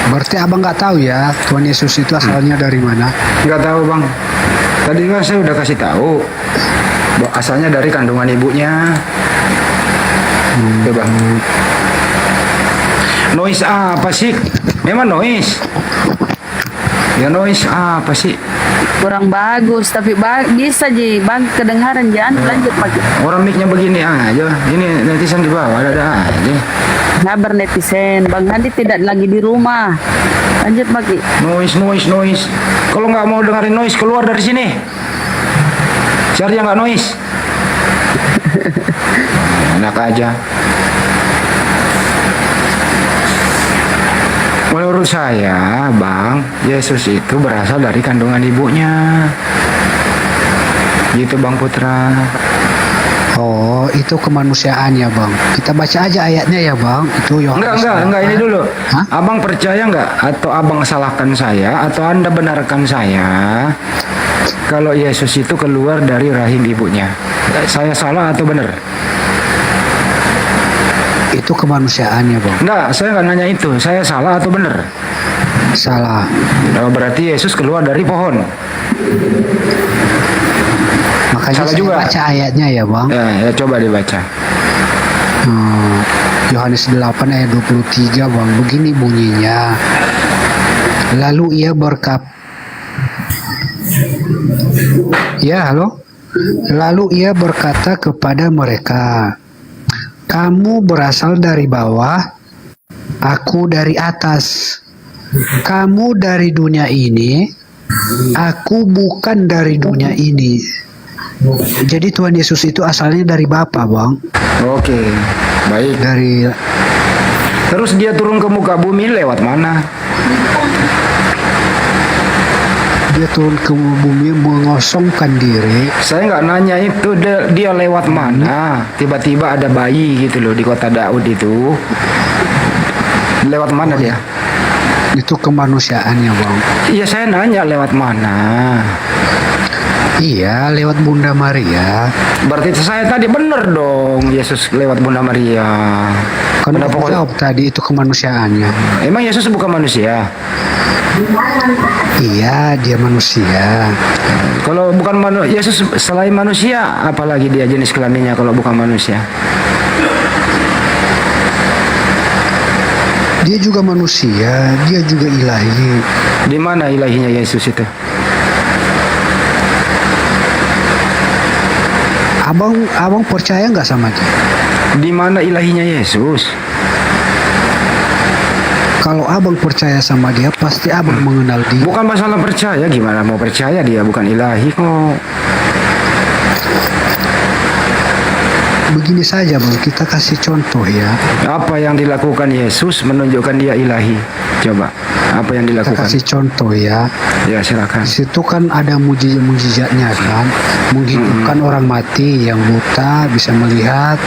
Berarti abang nggak tahu ya Tuhan Yesus itu asalnya dari mana? Nggak tahu, Bang. Tadi kan saya udah kasih tahu. Asalnya dari kandungan ibunya. Coba. Noise apa sih? Memang noise. Ya noise apa sih? Kurang bagus, tapi bisa ji, bang kedengaran jangan lanjut pakai. Orang mic-nya begini aja. Ini netizen di bawah ada aja. Sabar netizen, Bang Handi tidak lagi di rumah. Lanjut pakai. Noise. Kalau nggak mau dengerin noise, keluar dari sini. Cari yang nggak noise. Enak aja. Menurut saya, Bang, Yesus itu berasal dari kandungan ibunya. Gitu, Bang Putra. Oh, itu kemanusiaan ya, Bang. Kita baca aja ayatnya ya, Bang. Itu Yohanes. Enggak, ini dulu. Hah? Abang percaya nggak? Atau abang salahkan saya? Atau Anda benarkan saya? Kalau Yesus itu keluar dari rahim ibunya. Saya salah atau benar? Itu kemanusiaannya, Bang. Enggak, saya nggak nanya itu. Saya salah atau benar? Salah. Nah, berarti Yesus keluar dari pohon. Makanya Salah saya juga. baca ayatnya ya, Bang. Ya, coba dibaca. Yohanes 8 ayat 23, Bang. Begini bunyinya. Lalu ia Lalu ia berkata kepada mereka, "Kamu berasal dari bawah, aku dari atas. kamu dari dunia ini, aku bukan dari dunia ini. Jadi Tuhan Yesus itu asalnya dari Bapa, Bang. Oke, baik. Terus dia turun ke muka bumi lewat mana? Dia turun ke bumi mengosongkan diri. Saya nggak nanya itu dia lewat mana. Tiba-tiba ada bayi gitu loh di kota Daud itu. Lewat mana dia? Itu kemanusiaannya, Bang. Iya, saya nanya lewat mana. Iya, lewat Bunda Maria. Berarti saya tadi benar dong, Yesus lewat Bunda Maria. Kenapa kau jawab tadi itu kemanusiaannya? Emang Yesus bukan manusia? Iya, dia manusia. Kalau bukan Yesus selain manusia, apalagi dia jenis kelaminnya kalau bukan manusia? Dia juga manusia, dia juga ilahi. Di mana ilahinya Yesus itu? Abang percaya nggak sama dia? Di mana ilahinya Yesus? Kalau abang percaya sama dia, pasti abang mengenal dia. Bukan masalah percaya, gimana mau percaya dia bukan ilahi kok. Begini saja, Bang, kita kasih contoh ya. Apa yang dilakukan Yesus menunjukkan dia ilahi? Coba, apa yang Kita dilakukan? kasih contoh ya. Ya, silakan. Di situ kan ada mujizatnya kan, menghidupkan orang mati, yang buta bisa melihat,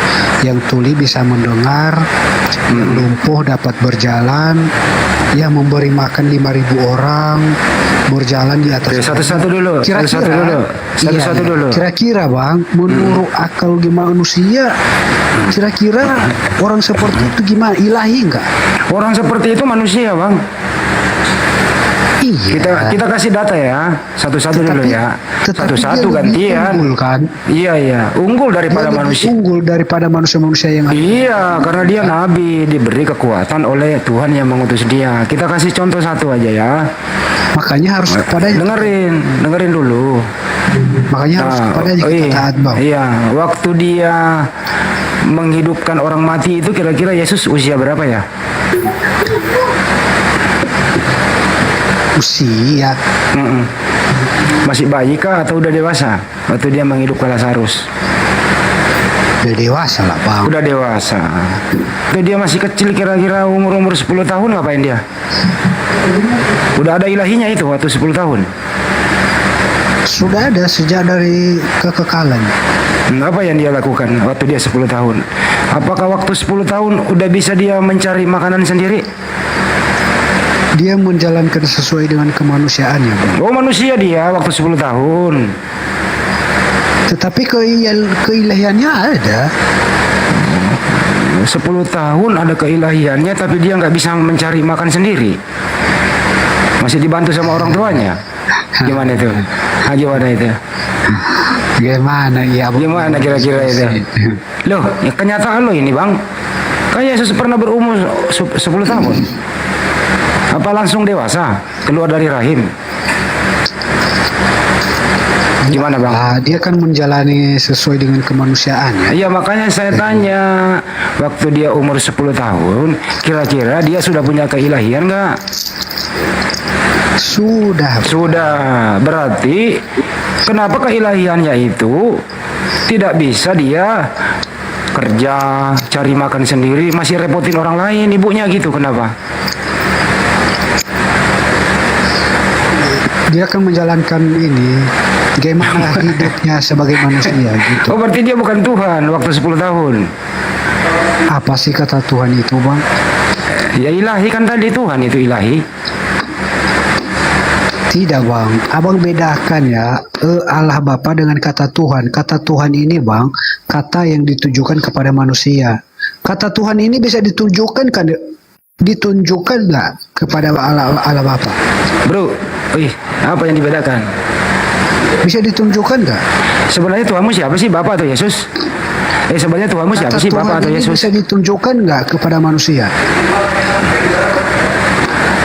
yang tuli bisa mendengar, yang lumpuh dapat berjalan, yang memberi makan 5.000 orang, berjalan di atas. Oke, satu-satu dulu. Kira-kira, Satu-satu dulu. Kira-kira, Bang, menurut akal manusia, kira-kira orang seperti itu gimana? Ilahi enggak? Orang seperti itu manusia, Bang. Iya. Kita kasih data ya, satu-satu dulu ya. Tetapi Satu-satu dia lebih gantian. unggul kan? Iya, unggul Dia daripada lebih manusia. unggul daripada manusia-manusia yang ada. Iya, karena dia nabi, diberi kekuatan oleh Tuhan yang mengutus dia. Kita kasih contoh satu aja ya. Makanya harus kepadanya. Dengerin dulu. Makanya harus kepadanya kita taat, Bang. Iya, waktu dia menghidupkan orang mati itu kira-kira Yesus usia berapa ya? Usia. Masih bayi kah atau udah dewasa waktu dia menghidupkan Lazarus? Udah dewasa lah, Bang. Udah dewasa. Itu dia masih kecil kira-kira umur 10 tahun ngapain dia? Udah ada ilahinya itu waktu 10 tahun. Sudah ada sejak dari kekekalan. Apa yang dia lakukan waktu dia 10 tahun? Apakah waktu 10 tahun udah bisa dia mencari makanan sendiri? Dia menjalankan sesuai dengan kemanusiaannya, Bang. Oh, manusia dia waktu 10 tahun. Tetapi keilahiannya ada. 10 tahun ada keilahiannya, tapi dia nggak bisa mencari makan sendiri. Masih dibantu sama orang tuanya. Gimana itu? Gimana itu? Gimana ya? Gimana kira-kira itu? Loh, ya kenyataan lo ini, Bang. Kayak Yesus pernah berumur 10 tahun. Apa langsung dewasa keluar dari rahim? Gimana, Bang? Dia kan menjalani sesuai dengan kemanusiaannya. Iya, makanya saya tanya, waktu dia umur 10 tahun, kira-kira dia sudah punya keilahian nggak? Sudah. Berarti kenapa keilahiannya itu tidak bisa dia kerja, cari makan sendiri, masih repotin orang lain, ibunya gitu, kenapa? Dia akan menjalankan ini bagaimana hidupnya sebagai manusia gitu. Oh, berarti dia bukan Tuhan waktu 10 tahun. Apa sih kata Tuhan itu, Bang? Ya ilahi kan tadi, Tuhan itu ilahi. Tidak, Bang. Abang bedakan ya Allah Bapa dengan kata Tuhan. Kata Tuhan ini, Bang, kata yang ditujukan kepada manusia. Kata Tuhan ini bisa ditunjukkan nggak kepada Allah Bapa? Bro, apa yang dibedakan? Bisa ditunjukkan nggak? Sebenarnya Tuhanmu siapa sih, Bapak atau Yesus? Sebenarnya Tuhanmu siapa sih, Bapak atau Yesus? Bisa ditunjukkan nggak kepada manusia?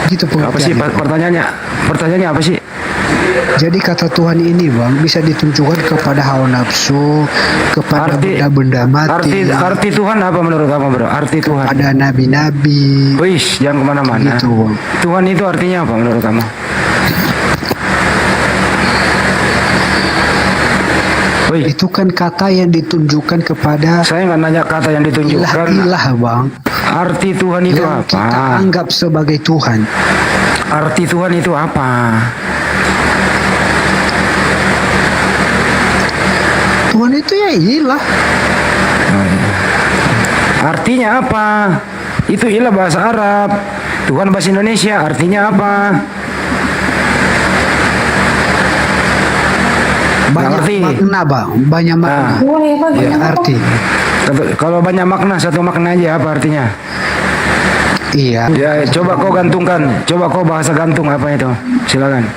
Gitu apa sih pertanyaannya? Pertanyaannya apa sih? Jadi kata Tuhan ini bang bisa ditunjukkan kepada hawa nafsu, kepada benda-benda mati. Arti Tuhan apa menurut kamu bro? Arti Tuhan? Ada nabi-nabi. Wis, jangan kemana-mana. Gitu, Bang. Tuhan itu artinya apa menurut kamu? Wih. Itu kan kata yang ditunjukkan kepada. Saya nggak nanya kata yang ditunjukkan. Ilah bang. Arti Tuhan itu yang apa? Kita anggap sebagai Tuhan. Arti Tuhan itu apa? Tuhan itu ya ilah. Artinya apa? Itu ilah bahasa Arab. Tuhan bahasa Indonesia. Artinya apa? Banyak makna bang. Banyak makna. Banyak arti. Kalau banyak makna, satu makna aja apa artinya? Iya. Ya, coba kau gantungkan. Coba kau bahasa gantung apa itu? Silakan.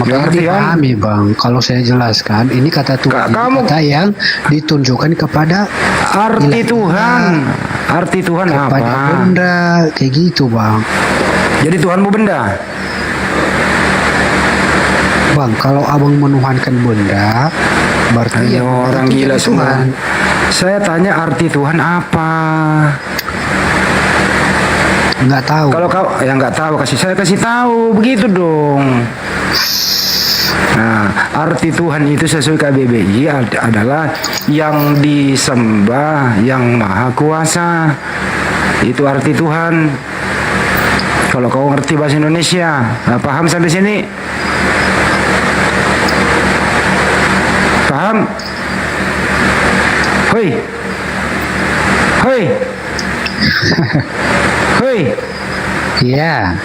Makanya dipahami bang. Kalau saya jelaskan, ini kata Tuhan. Kata yang ditunjukkan kepada arti Tuhan. Arti Tuhan kepada apa? Benda kayak gitu bang. Jadi Tuhanmu benda. Bang, kalau abang menuhankan benda, berarti orang gila semua. Saya tanya arti Tuhan apa? Nggak tahu. Kalau kau yang nggak tahu, saya kasih tahu begitu dong. Nah, arti Tuhan itu sesuai KBBI adalah yang disembah, yang maha kuasa. Itu arti Tuhan. Kalau kau ngerti bahasa Indonesia, paham sampai sini? Paham? Hoi. Hoi. Hoi. Iya.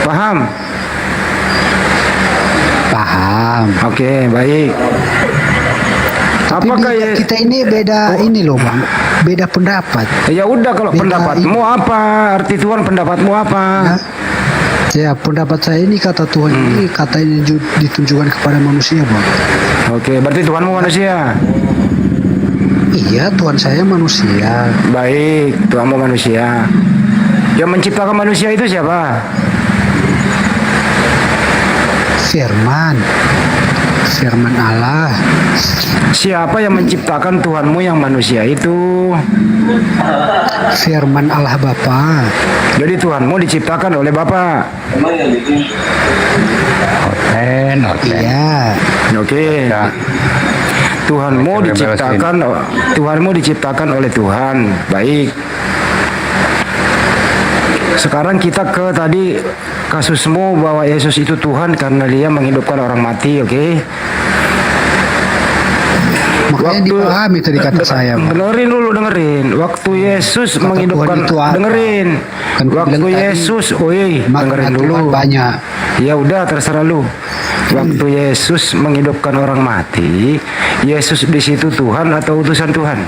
Paham? Paham. Oke, baik. Tapi apakah kita ini beda ini loh bang, beda pendapat. Ya udah kalau pendapatmu apa? Arti Tuhan pendapatmu apa? Ya pendapat saya ini kata Tuhan ini kata ini ditunjukkan kepada manusia bang. Oke, berarti Tuhanmu manusia. Iya, Tuhan saya manusia. Baik, Tuhanmu manusia. Yang menciptakan manusia itu siapa? Firman Allah. Siapa yang menciptakan Tuhanmu yang manusia itu? Firman Allah Bapa. Jadi Tuhanmu diciptakan oleh Bapa. Iya. Oke. Tuhanmu diciptakan oleh Tuhan. Baik. Sekarang kita ke tadi kasusmu bahwa Yesus itu Tuhan karena dia menghidupkan orang mati, oke? Makanya dipahami tadi kata saya. Dengerin dulu, dengerin. Waktu Yesus kata menghidupkan, dengerin. Kan waktu Yesus, dengerin dulu. Banyak. Ya udah terserah lu. Waktu Yesus menghidupkan orang mati, Yesus di situ Tuhan atau utusan Tuhan?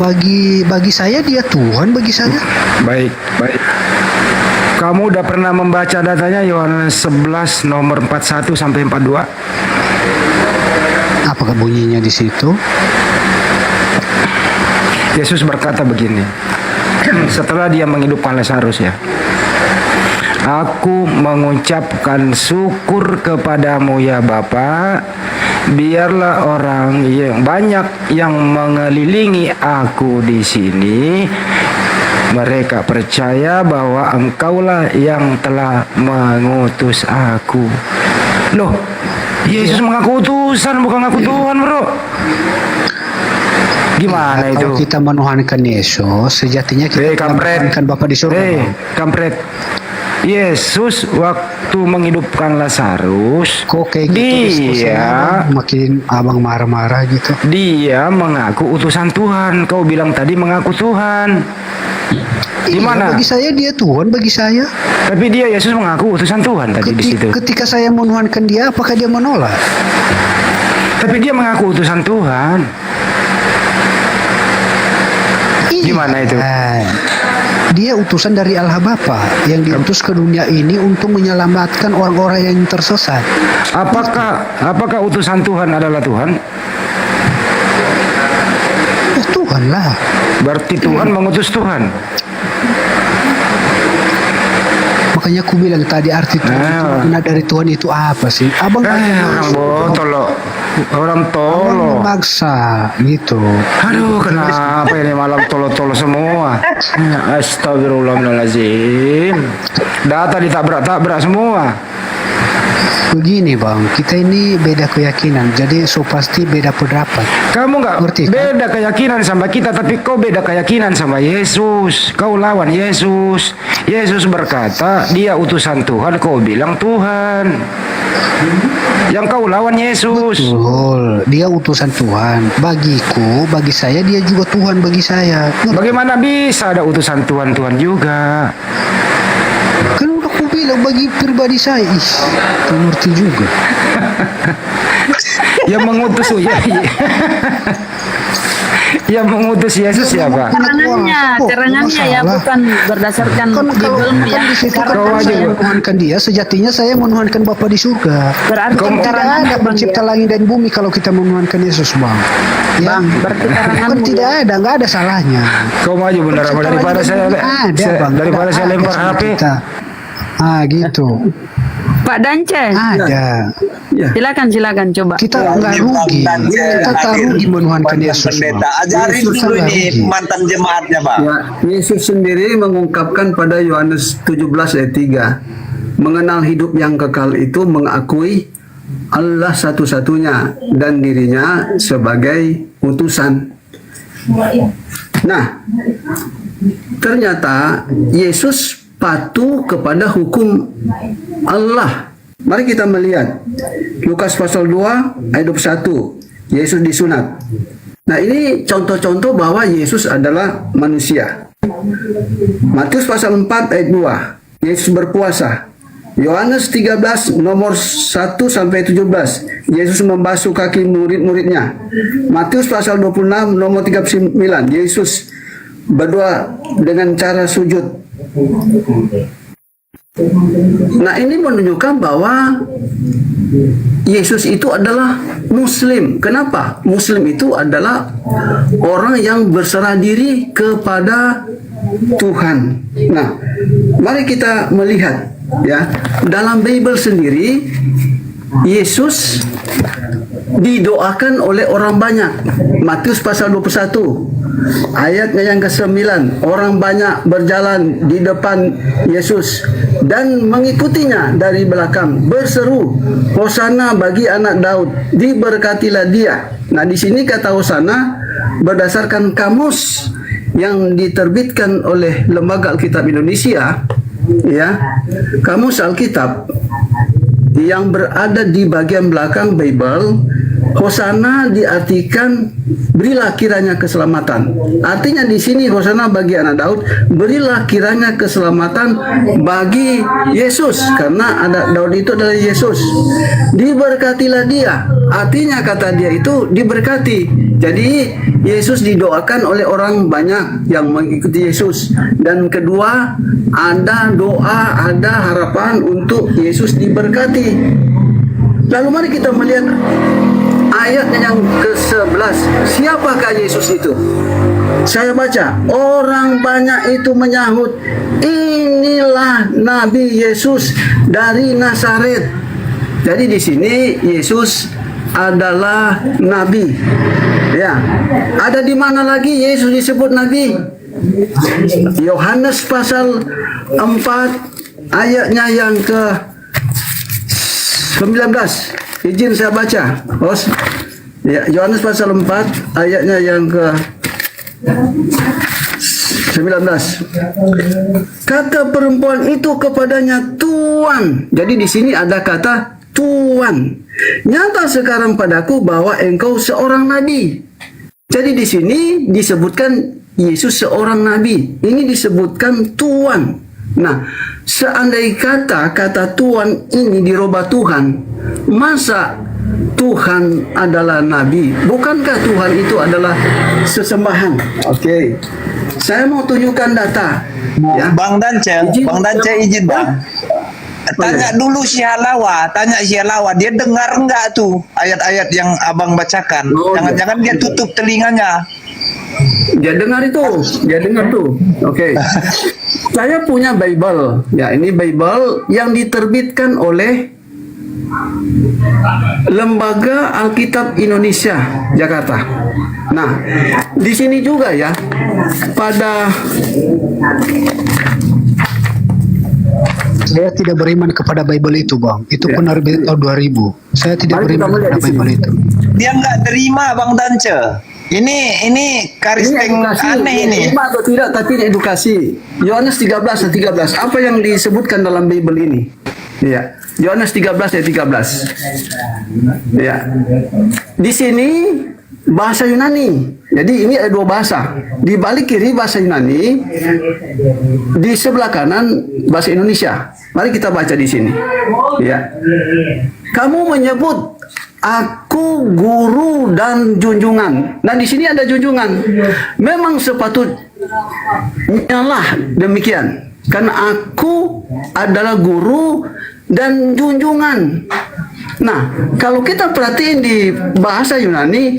Bagi saya dia Tuhan bagi saya. Baik. Kamu udah pernah membaca datanya Yohanes 11 nomor 41 sampai 42? Apakah bunyinya di situ? Yesus berkata begini. Setelah dia menghidupkan Lazarus ya. Aku mengucapkan syukur kepadamu ya Bapa. Biarlah orang yang banyak yang mengelilingi aku di sini, mereka percaya bahwa Engkaulah yang telah mengutus aku. Loh, Yesus mengaku utusan bukan ngaku Tuhan, bro. Gimana itu? Kalau kita menuhankan Yesus, sejatinya kita menuhankan Bapa di surga. Kampret. Yesus waktu menghidupkan Lazarus, kok kayak gitu dia makin abang marah-marah gitu. Dia mengaku utusan Tuhan. Kau bilang tadi mengaku Tuhan. Gimana? Bagi saya dia Tuhan bagi saya. Tapi dia Yesus mengaku utusan Tuhan tadi di situ. Ketika saya menuhankan dia, apakah dia menolak? Tapi dia mengaku utusan Tuhan. Gimana itu? Dia utusan dari Allah Bapa yang diutus ke dunia ini untuk menyelamatkan orang-orang yang tersesat. Apakah utusan Tuhan adalah Tuhan? Tuhan lah. Berarti Tuhan mengutus Tuhan. Makanya aku bilang tadi arti Tuhan itu makna dari Tuhan itu apa sih? Abang Orang botol, orang tolo. memaksa gitu. Aduh, kenapa ini malam tolo-tolo semua? Astagfirullahaladzim. Data ditabrak-tabrak semua. Begini bang, kita ini beda keyakinan, jadi so pasti beda pendapat. Kamu nggak Ngerti, kan? beda keyakinan sama kita, tapi kau beda keyakinan sama Yesus. Kau lawan Yesus. Yesus berkata dia utusan Tuhan, kau bilang Tuhan. Yang kau lawan Yesus. Betul, dia utusan Tuhan. Bagiku, bagi saya dia juga Tuhan bagi saya. Bagaimana bisa ada utusan Tuhan juga? Kan udah aku bilang bagi pribadi saya, tak ngerti juga. Yang mengutus yang mengutus Yesus siapa? Keterangannya ya bukan berdasarkan Bible ya. Di situ kan Kau aja, saya Bu. menuhankan dia, sejatinya saya menuhankan Bapa di surga. Berarti Kan tidak ada pencipta langit dan bumi kalau kita menuhankan Yesus bang. Ya? Bang, berarti Kan keteranganmu tidak ada, nggak ada salahnya. Kau maju benar Pencipta daripada langit dan saya bumi ada, Bang. daripada Tidak saya ada lempar sama HP. kita. Gitu. Pak Dance. Ada. Silakan coba. Kita nggak rugi. Kita tak rugi menuhankan Yesus. Bang. Ajarin Yesus dulu nggak ini rugi. mantan jemaatnya, Bang. Ya, Yesus sendiri mengungkapkan pada Yohanes 17 ayat 3, mengenal hidup yang kekal itu mengakui Allah satu-satunya dan dirinya sebagai utusan. Nah, ternyata Yesus patuh kepada hukum Allah. Mari kita melihat Lukas pasal 2 ayat 21. Yesus disunat. Nah, ini contoh-contoh bahwa Yesus adalah manusia. Matius pasal 4 ayat 2. Yesus berpuasa. Yohanes 13 nomor 1 sampai 17. Yesus membasuh kaki murid-muridnya. Matius pasal 26 nomor 39. Yesus berdoa dengan cara sujud. Nah, ini menunjukkan bahwa Yesus itu adalah Muslim. Kenapa? Muslim itu adalah orang yang berserah diri kepada Tuhan. Nah, mari kita melihat ya, dalam Bible sendiri Yesus didoakan oleh orang banyak. Matius pasal 21 ayatnya yang ke-9, orang banyak berjalan di depan Yesus dan mengikutinya dari belakang, berseru, Hosana bagi anak Daud, diberkatilah dia. Nah, di sini kata Hosana berdasarkan kamus yang diterbitkan oleh Lembaga Alkitab Indonesia, ya, kamus Alkitab yang berada di bagian belakang Bible, Hosana diartikan berilah kiranya keselamatan. Artinya di sini Hosana bagi anak Daud, berilah kiranya keselamatan bagi Yesus, karena anak Daud itu adalah Yesus. Diberkatilah dia. Artinya kata dia itu diberkati. Jadi Yesus didoakan oleh orang banyak yang mengikuti Yesus. Dan kedua, ada doa, ada harapan untuk Yesus diberkati. Lalu mari kita melihat ayatnya yang ke-11. Siapakah Yesus itu? Saya baca, orang banyak itu menyahut, inilah Nabi Yesus dari Nazaret. Jadi di sini Yesus adalah nabi. Ya. Ada di mana lagi Yesus disebut nabi? Yohanes pasal 4 ayatnya yang ke-19. Izin saya baca, Bos. Ya, Yohanes pasal 4 ayatnya yang ke-19. Kata perempuan itu kepadanya, Tuan. Jadi di sini ada kata Tuan. Nyata sekarang padaku bahwa engkau seorang nabi. Jadi di sini disebutkan Yesus seorang nabi. Ini disebutkan Tuan. Nah, seandai kata Tuhan ini dirubah Tuhan, masa Tuhan adalah nabi? Bukankah Tuhan itu adalah sesembahan? Oke. Saya mau tunjukkan data. Ya. Bang Dance izin Bang. Tanya dulu si Halawa, dia dengar enggak tuh ayat-ayat yang Abang bacakan? Jangan-jangan dia tutup telinganya. Dia dengar tuh. Oke. Saya punya Bible. Ya, ini Bible yang diterbitkan oleh Lembaga Alkitab Indonesia Jakarta. Nah, di sini juga ya, pada Saya tidak beriman kepada Bible itu, Bang. Itu penerbit tahun 2000. Saya tidak Mari kita beriman melihat kepada di sini. Bible itu. Dia nggak terima Bang Dance. Ini karisteng aneh ini. Terima atau tidak, tapi ini edukasi. Yohanes 13 ayat 13. Apa yang disebutkan dalam Bible ini? Ya, Yohanes 13 ayat 13. Ya. Di sini bahasa Yunani. Jadi ini ada dua bahasa. Di balik kiri bahasa Yunani, di sebelah kanan bahasa Indonesia. Mari kita baca di sini. Ya. Kamu menyebut aku guru dan junjungan. Nah, di sini ada junjungan. Memang sepatutnya lah demikian. Karena aku adalah guru dan junjungan. Nah, kalau kita perhatiin di bahasa Yunani,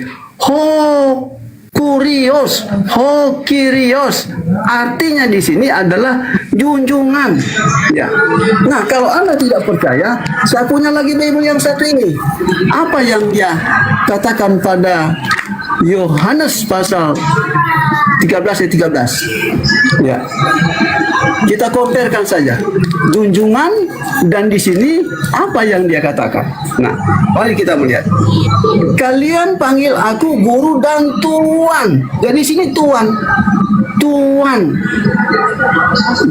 Kyrios, artinya di sini adalah junjungan. Ya. Nah, kalau Anda tidak percaya, saya punya lagi Bible yang satu ini. Apa yang dia katakan pada Yohanes pasal 13 ayat 13. Ya. Kita comparekan saja. Junjungan dan di sini apa yang dia katakan. Nah, mari kita melihat. Kalian panggil aku guru dan tuan. Jadi sini tuan.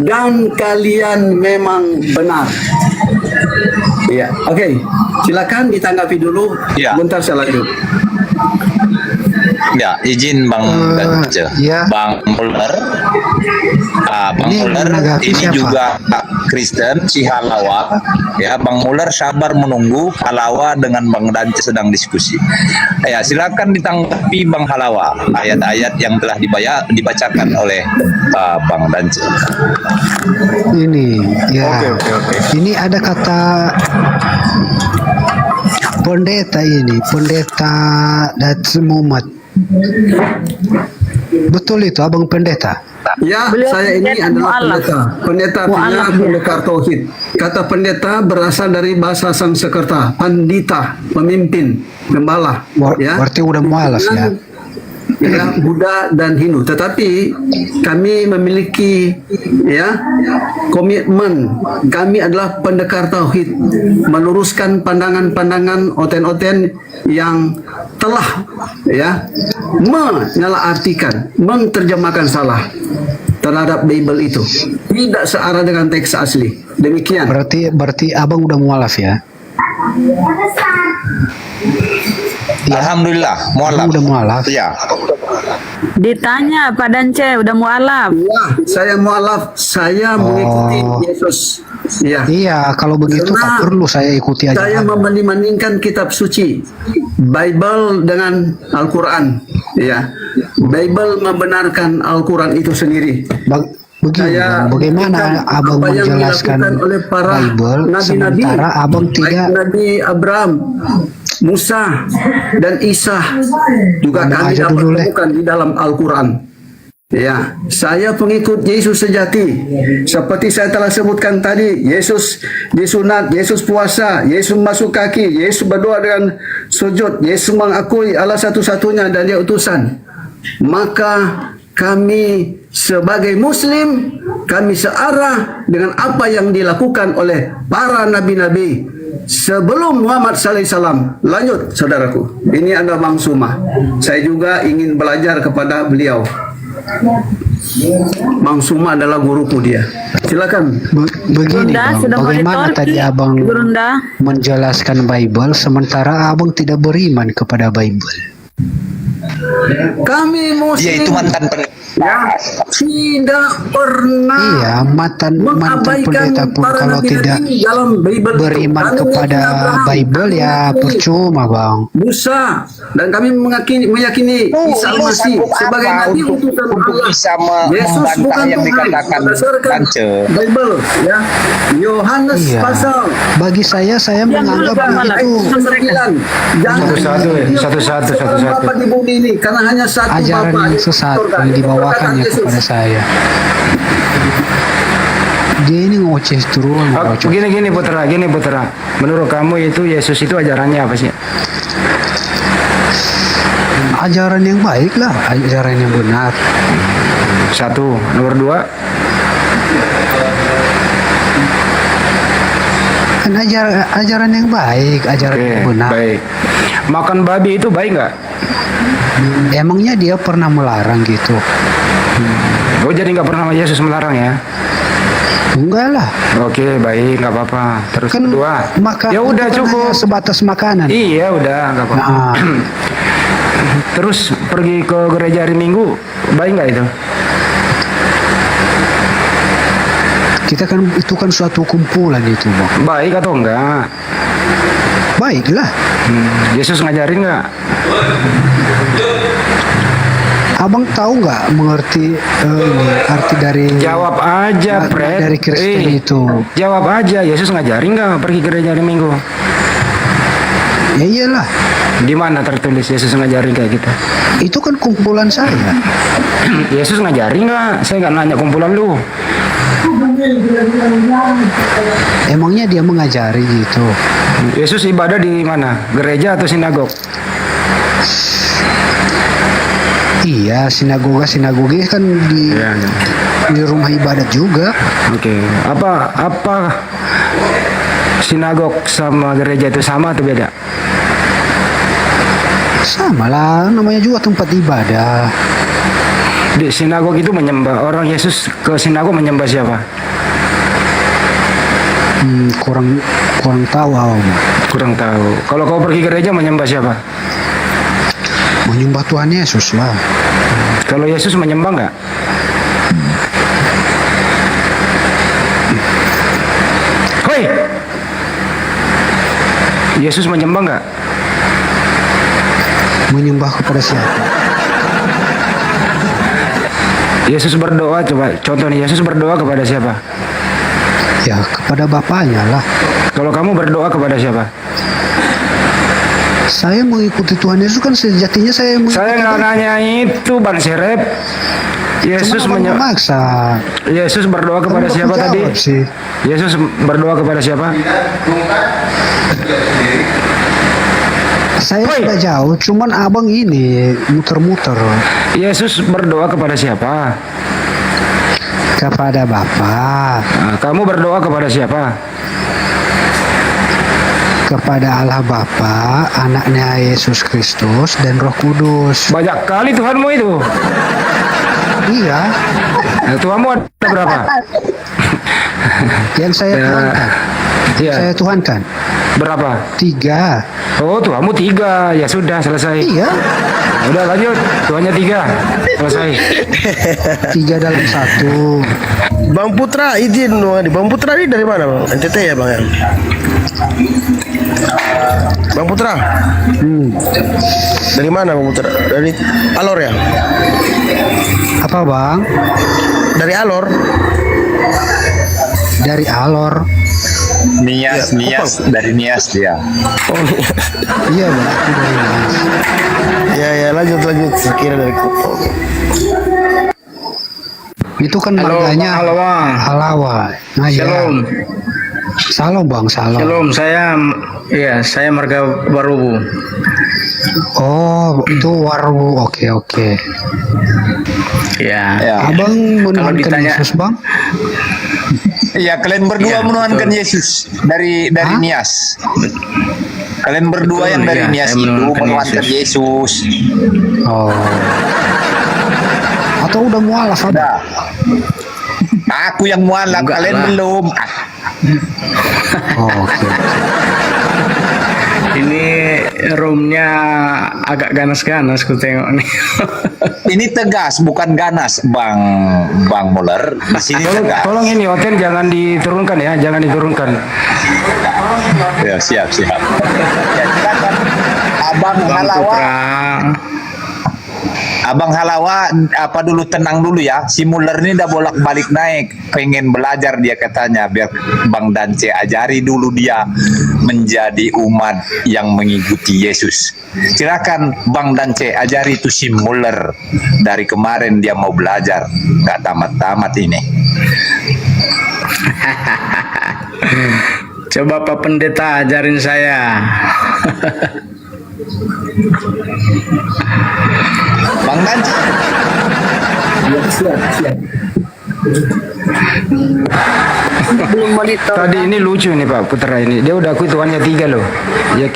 Dan kalian memang benar. Ya, oke. Silakan ditanggapi dulu. Ya. Bentar saya lanjut. Ya, izin Bang Dance. ya. Bang Muller. Bang Ini Muller menanggapi ini siapa? juga Kristen, si Halawa. Ya, Bang Muller sabar menunggu Halawa dengan Bang Dance sedang diskusi. Ya, silakan ditanggapi Bang Halawa ayat-ayat yang telah dibacakan oleh Bang Dance. Ini, ya. Ini ada kata pendeta dan Muhammad. Betul itu, Abang Pendeta? Ya, Beliau saya ini pendeta adalah mu'alaf. pendeta. Pendeta artinya Mu'alaf, ya. pendekar tauhid. Kata pendeta berasal dari bahasa Sanskerta, pandita, pemimpin, gembala. Ya. Berarti udah mualaf ya. Ya, Buddha dan Hindu. Tetapi kami memiliki komitmen. Kami adalah pendekar tauhid, meluruskan pandangan-pandangan oten-oten yang telah menyalahartikan, menterjemahkan salah terhadap Bible itu. Tidak searah dengan teks asli. Demikian. Berarti Abang udah mualaf ya. Alhamdulillah, mualaf. Udah mualaf. Ya. Ditanya Pak Dance, udah mualaf? Ya, saya mualaf. Saya mengikuti Yesus. Ya. Iya, kalau begitu Karena tak perlu saya ikuti aja. Saya membanding-bandingkan kitab suci Bible dengan Al-Quran. Ya, Bible membenarkan Al-Quran itu sendiri. Begini, bagaimana Abang apa yang menjelaskan dilakukan oleh para Bible nabi-nabi, sementara Abang baik tidak Nabi Abraham, Musa, dan Isa juga Abang kami aja dapat dulu, Le. temukan di dalam Al-Quran. Ya, saya pengikut Yesus sejati. Seperti saya telah sebutkan tadi, Yesus disunat, Yesus puasa, Yesus masuk kaki, Yesus berdoa dengan sujud, Yesus mengakui Allah satu-satunya dan Dia utusan. Maka kami sebagai Muslim, kami searah dengan apa yang dilakukan oleh para nabi-nabi sebelum Muhammad SAW. Lanjut, saudaraku. Ini ada Bang Suma. Saya juga ingin belajar kepada beliau. Bang Suma adalah guruku dia. Silakan. Begini, Gurunda, Bang, sudah mau bagaimana ditorki, tadi Abang Gurunda. menjelaskan Bible sementara Abang tidak beriman kepada Bible? Kami Muslim. Dia itu mantan tidak pernah Iya, mantan pendeta pun para kalau nabi-nabi tidak dalam Bible itu. beriman Kami kepada meyakini Abraham, Bible kami ya meyakini percuma, Bang. Musa, dan kami meyakini Isa Al-Masih sebagai nabi utusan Allah. Bisa Yesus membantah bukan yang Tuhan dikatakan berdasarkan Dance. Bible, ya. Yohanes Iya. pasal Bagi saya menganggap dulu, Bang, itu ayat 9. Jangan Satu-satu. Bapak di bumi ini karena hanya satu Ajaran Bapak yang sesat yang dibawakannya kepada saya. Dia ini ngoceh terus. Gini Putra. Menurut kamu itu Yesus itu ajarannya apa sih? Ajaran yang baik lah, ajaran yang benar. Satu. Nomor dua. Kan ajaran yang baik, ajaran yang benar. Baik. Makan babi itu baik nggak? Emangnya dia pernah melarang gitu? Oh, jadi nggak pernah Yesus melarang ya? Enggak lah. Oke, baik, nggak apa-apa. Terus Kan kedua. maka Ya udah itu kan cukup. hanya sebatas makanan. Iya, udah nggak apa-apa. Nah, Terus pergi ke gereja hari Minggu, baik nggak itu? kita kan itu kan suatu kumpulan itu, Bang. Baik atau enggak? Baiklah. Yesus ngajarin nggak? Abang tahu nggak mengerti ini arti dari Jawab aja, Fred. dari Kristen itu? Jawab aja, Yesus ngajarin nggak pergi gereja hari Minggu? Ya iyalah. Di mana tertulis Yesus ngajarin kayak gitu? Itu kan kumpulan saya. Yesus ngajarin nggak? Saya nggak nanya kumpulan lu. Emangnya dia mengajari gitu? Yesus ibadah di mana? Gereja atau sinagog? Iya, sinagoga kan di rumah ibadat juga. Oke. Apa sinagog sama gereja itu sama atau beda? Sama lah, namanya juga tempat ibadah. Di sinagog itu menyembah orang. Yesus ke sinagog menyembah siapa? Kurang tahu Om. Kurang tahu. Kalau kau pergi gereja menyembah siapa? Menyembah Tuhan Yesus lah. Kalau Yesus menyembah nggak? Hoi! Yesus menyembah nggak? Menyembah kepada siapa? Yesus berdoa, coba contohnya Yesus berdoa kepada siapa? Ya kepada Bapaknya lah. Kalau kamu berdoa kepada siapa? Saya mengikuti Tuhan Yesus kan sejatinya saya mengikuti. Saya nggak nanya itu, Bang Serep. Yesus memaksa. Yesus berdoa kepada siapa tadi? Sih. Yesus berdoa kepada siapa? Saya sudah jauh, cuman abang ini muter-muter. Yesus berdoa kepada siapa? Kepada Bapa. Nah, kamu berdoa kepada siapa? Kepada Allah Bapa, anaknya Yesus Kristus dan Roh Kudus. Banyak kali Tuhanmu itu. Iya. Nah, Tuhanmu ada berapa? Yang saya tuhankan. Iya. Saya tuhankan. Berapa? 3. Oh, Tuhanmu 3. Ya sudah, selesai. Iya. Nah, udah lanjut. Tuhannya 3. Selesai. 3 dalam 1. Bang Putra izin Bang Putra ini dari mana Bang? NTT ya Bang ya? Bang Putra? Dari mana Bang Putra? Dari Alor ya? Apa Bang? Dari Alor? Dari Alor. Nias dari Nias dia. Oh Iya Bang, aku dari Nias. ya lanjut. Kira dari Itu kan marganya Halawa. Nah, Shalom. ya. Salam Bang, salam. Shalom, saya marga Warubu. Oh, itu Waru. Oke. Ya. Abang menuhankan ditanya- Yesus Bang? Iya, kalian berdua Iya, menuhankan betul. Yesus dari Nias. Kalian berdua Betul, yang dari iya, Nias saya itu menuhankan menuhankan Yesus. Oh. Atau udah mualaf Abang? Udah. Aku yang mualaf, Enggak kalian lah. belum. Oh, oke. Ini roomnya agak ganas-ganas ku tengok nih. Ini tegas, bukan ganas, Bang Muller. Di sini tegas. Tolong ini Oten jangan diturunkan ya, jangan diturunkan. Ya, siap. Ya, silakan. Abang Bang Halawa. Putra. Abang Halawa, apa dulu tenang dulu ya. Si Muller ini udah bolak-balik naik, pengen belajar dia katanya. Biar Bang Dance ajari dulu dia menjadi umat yang mengikuti Yesus. Silakan Bang Dance ajari itu si Muller. Dari kemarin dia mau belajar, nggak tamat-tamat ini. Coba Pak Pendeta ajarin saya. Bang Dance. Siap. Belum monitor. Tadi ini lucu nih Pak Putra ini. Dia udah akui Tuhannya 3 loh. Ya.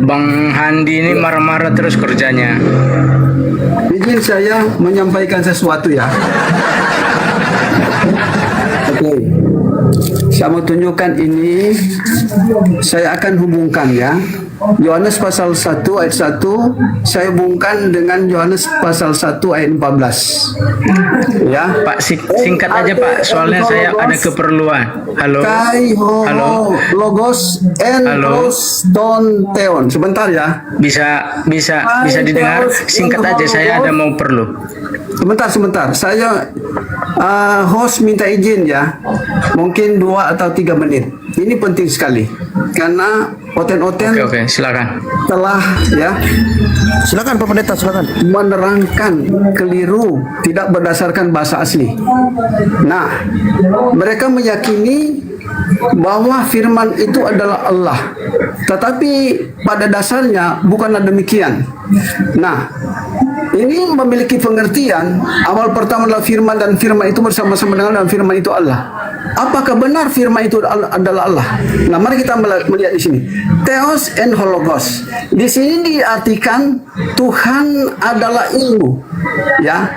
Bang Handi ini marah-marah terus kerjanya. Izin saya menyampaikan sesuatu ya. Oke. Saya mau tunjukkan ini. Saya akan hubungkan ya. Yohanes pasal 1 ayat 1 saya hubungkan dengan Yohanes pasal 1 ayat 14. Ya. Pak singkat aja Pak, soalnya saya ada keperluan. Halo. Halo. Logos Halo. ton teon. Sebentar ya. Bisa didengar? Singkat aja, saya ada mau perlu. Sebentar. Saya host minta izin ya. Mungkin 2 atau 3 menit. Ini penting sekali karena oten-oten Oke, silakan. telah ya Silakan Pak Pendeta, silakan. menerangkan keliru tidak berdasarkan bahasa asli. Nah, mereka meyakini bahwa firman itu adalah Allah. Tetapi pada dasarnya bukanlah demikian. Nah, ini memiliki pengertian awal pertama adalah firman dan firman itu bersama-sama dengan dan firman itu Allah. Apakah benar firman itu adalah Allah? Nah, mari kita melihat di sini. Theos and Hologos. Di sini diartikan Tuhan adalah ilmu. Ya.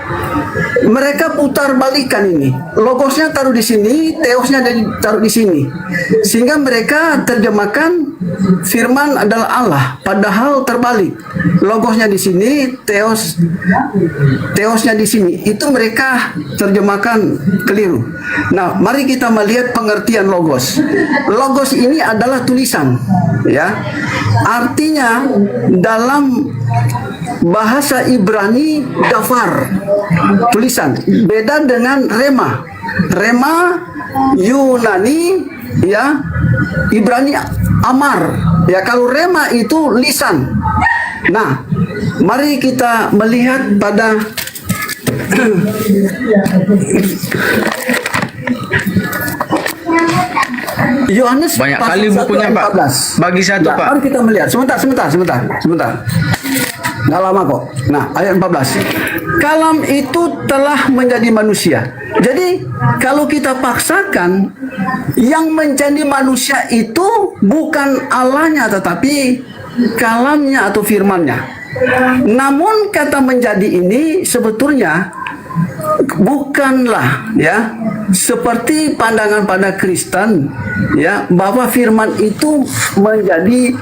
Mereka putar balikan ini. Logosnya taruh di sini, Theosnya taruh di sini. Sehingga mereka terjemahkan firman adalah Allah, padahal terbalik. Logosnya di sini, Theosnya di sini. Itu mereka terjemahkan keliru. Nah, mari kita melihat pengertian logos. Logos ini adalah tulisan, ya. Artinya dalam bahasa Ibrani dafar, tulisan. Beda dengan rema. Rema Yunani, ya. Ibrani amar. Ya, kalau rema itu lisan. Nah, mari kita melihat pada Yohanes Banyak pasal kali 1 bukunya ayat Pak. 14. Bagi satu Ya, Pak. mari kita melihat. Sebentar. Nggak lama kok. Nah, ayat 14. Kalam itu telah menjadi manusia. Jadi, kalau kita paksakan, yang menjadi manusia itu bukan Allahnya, tetapi kalamnya atau firmannya. Namun, kata menjadi ini sebetulnya bukanlah ya seperti pandangan pada Kristen ya bahwa firman itu menjadi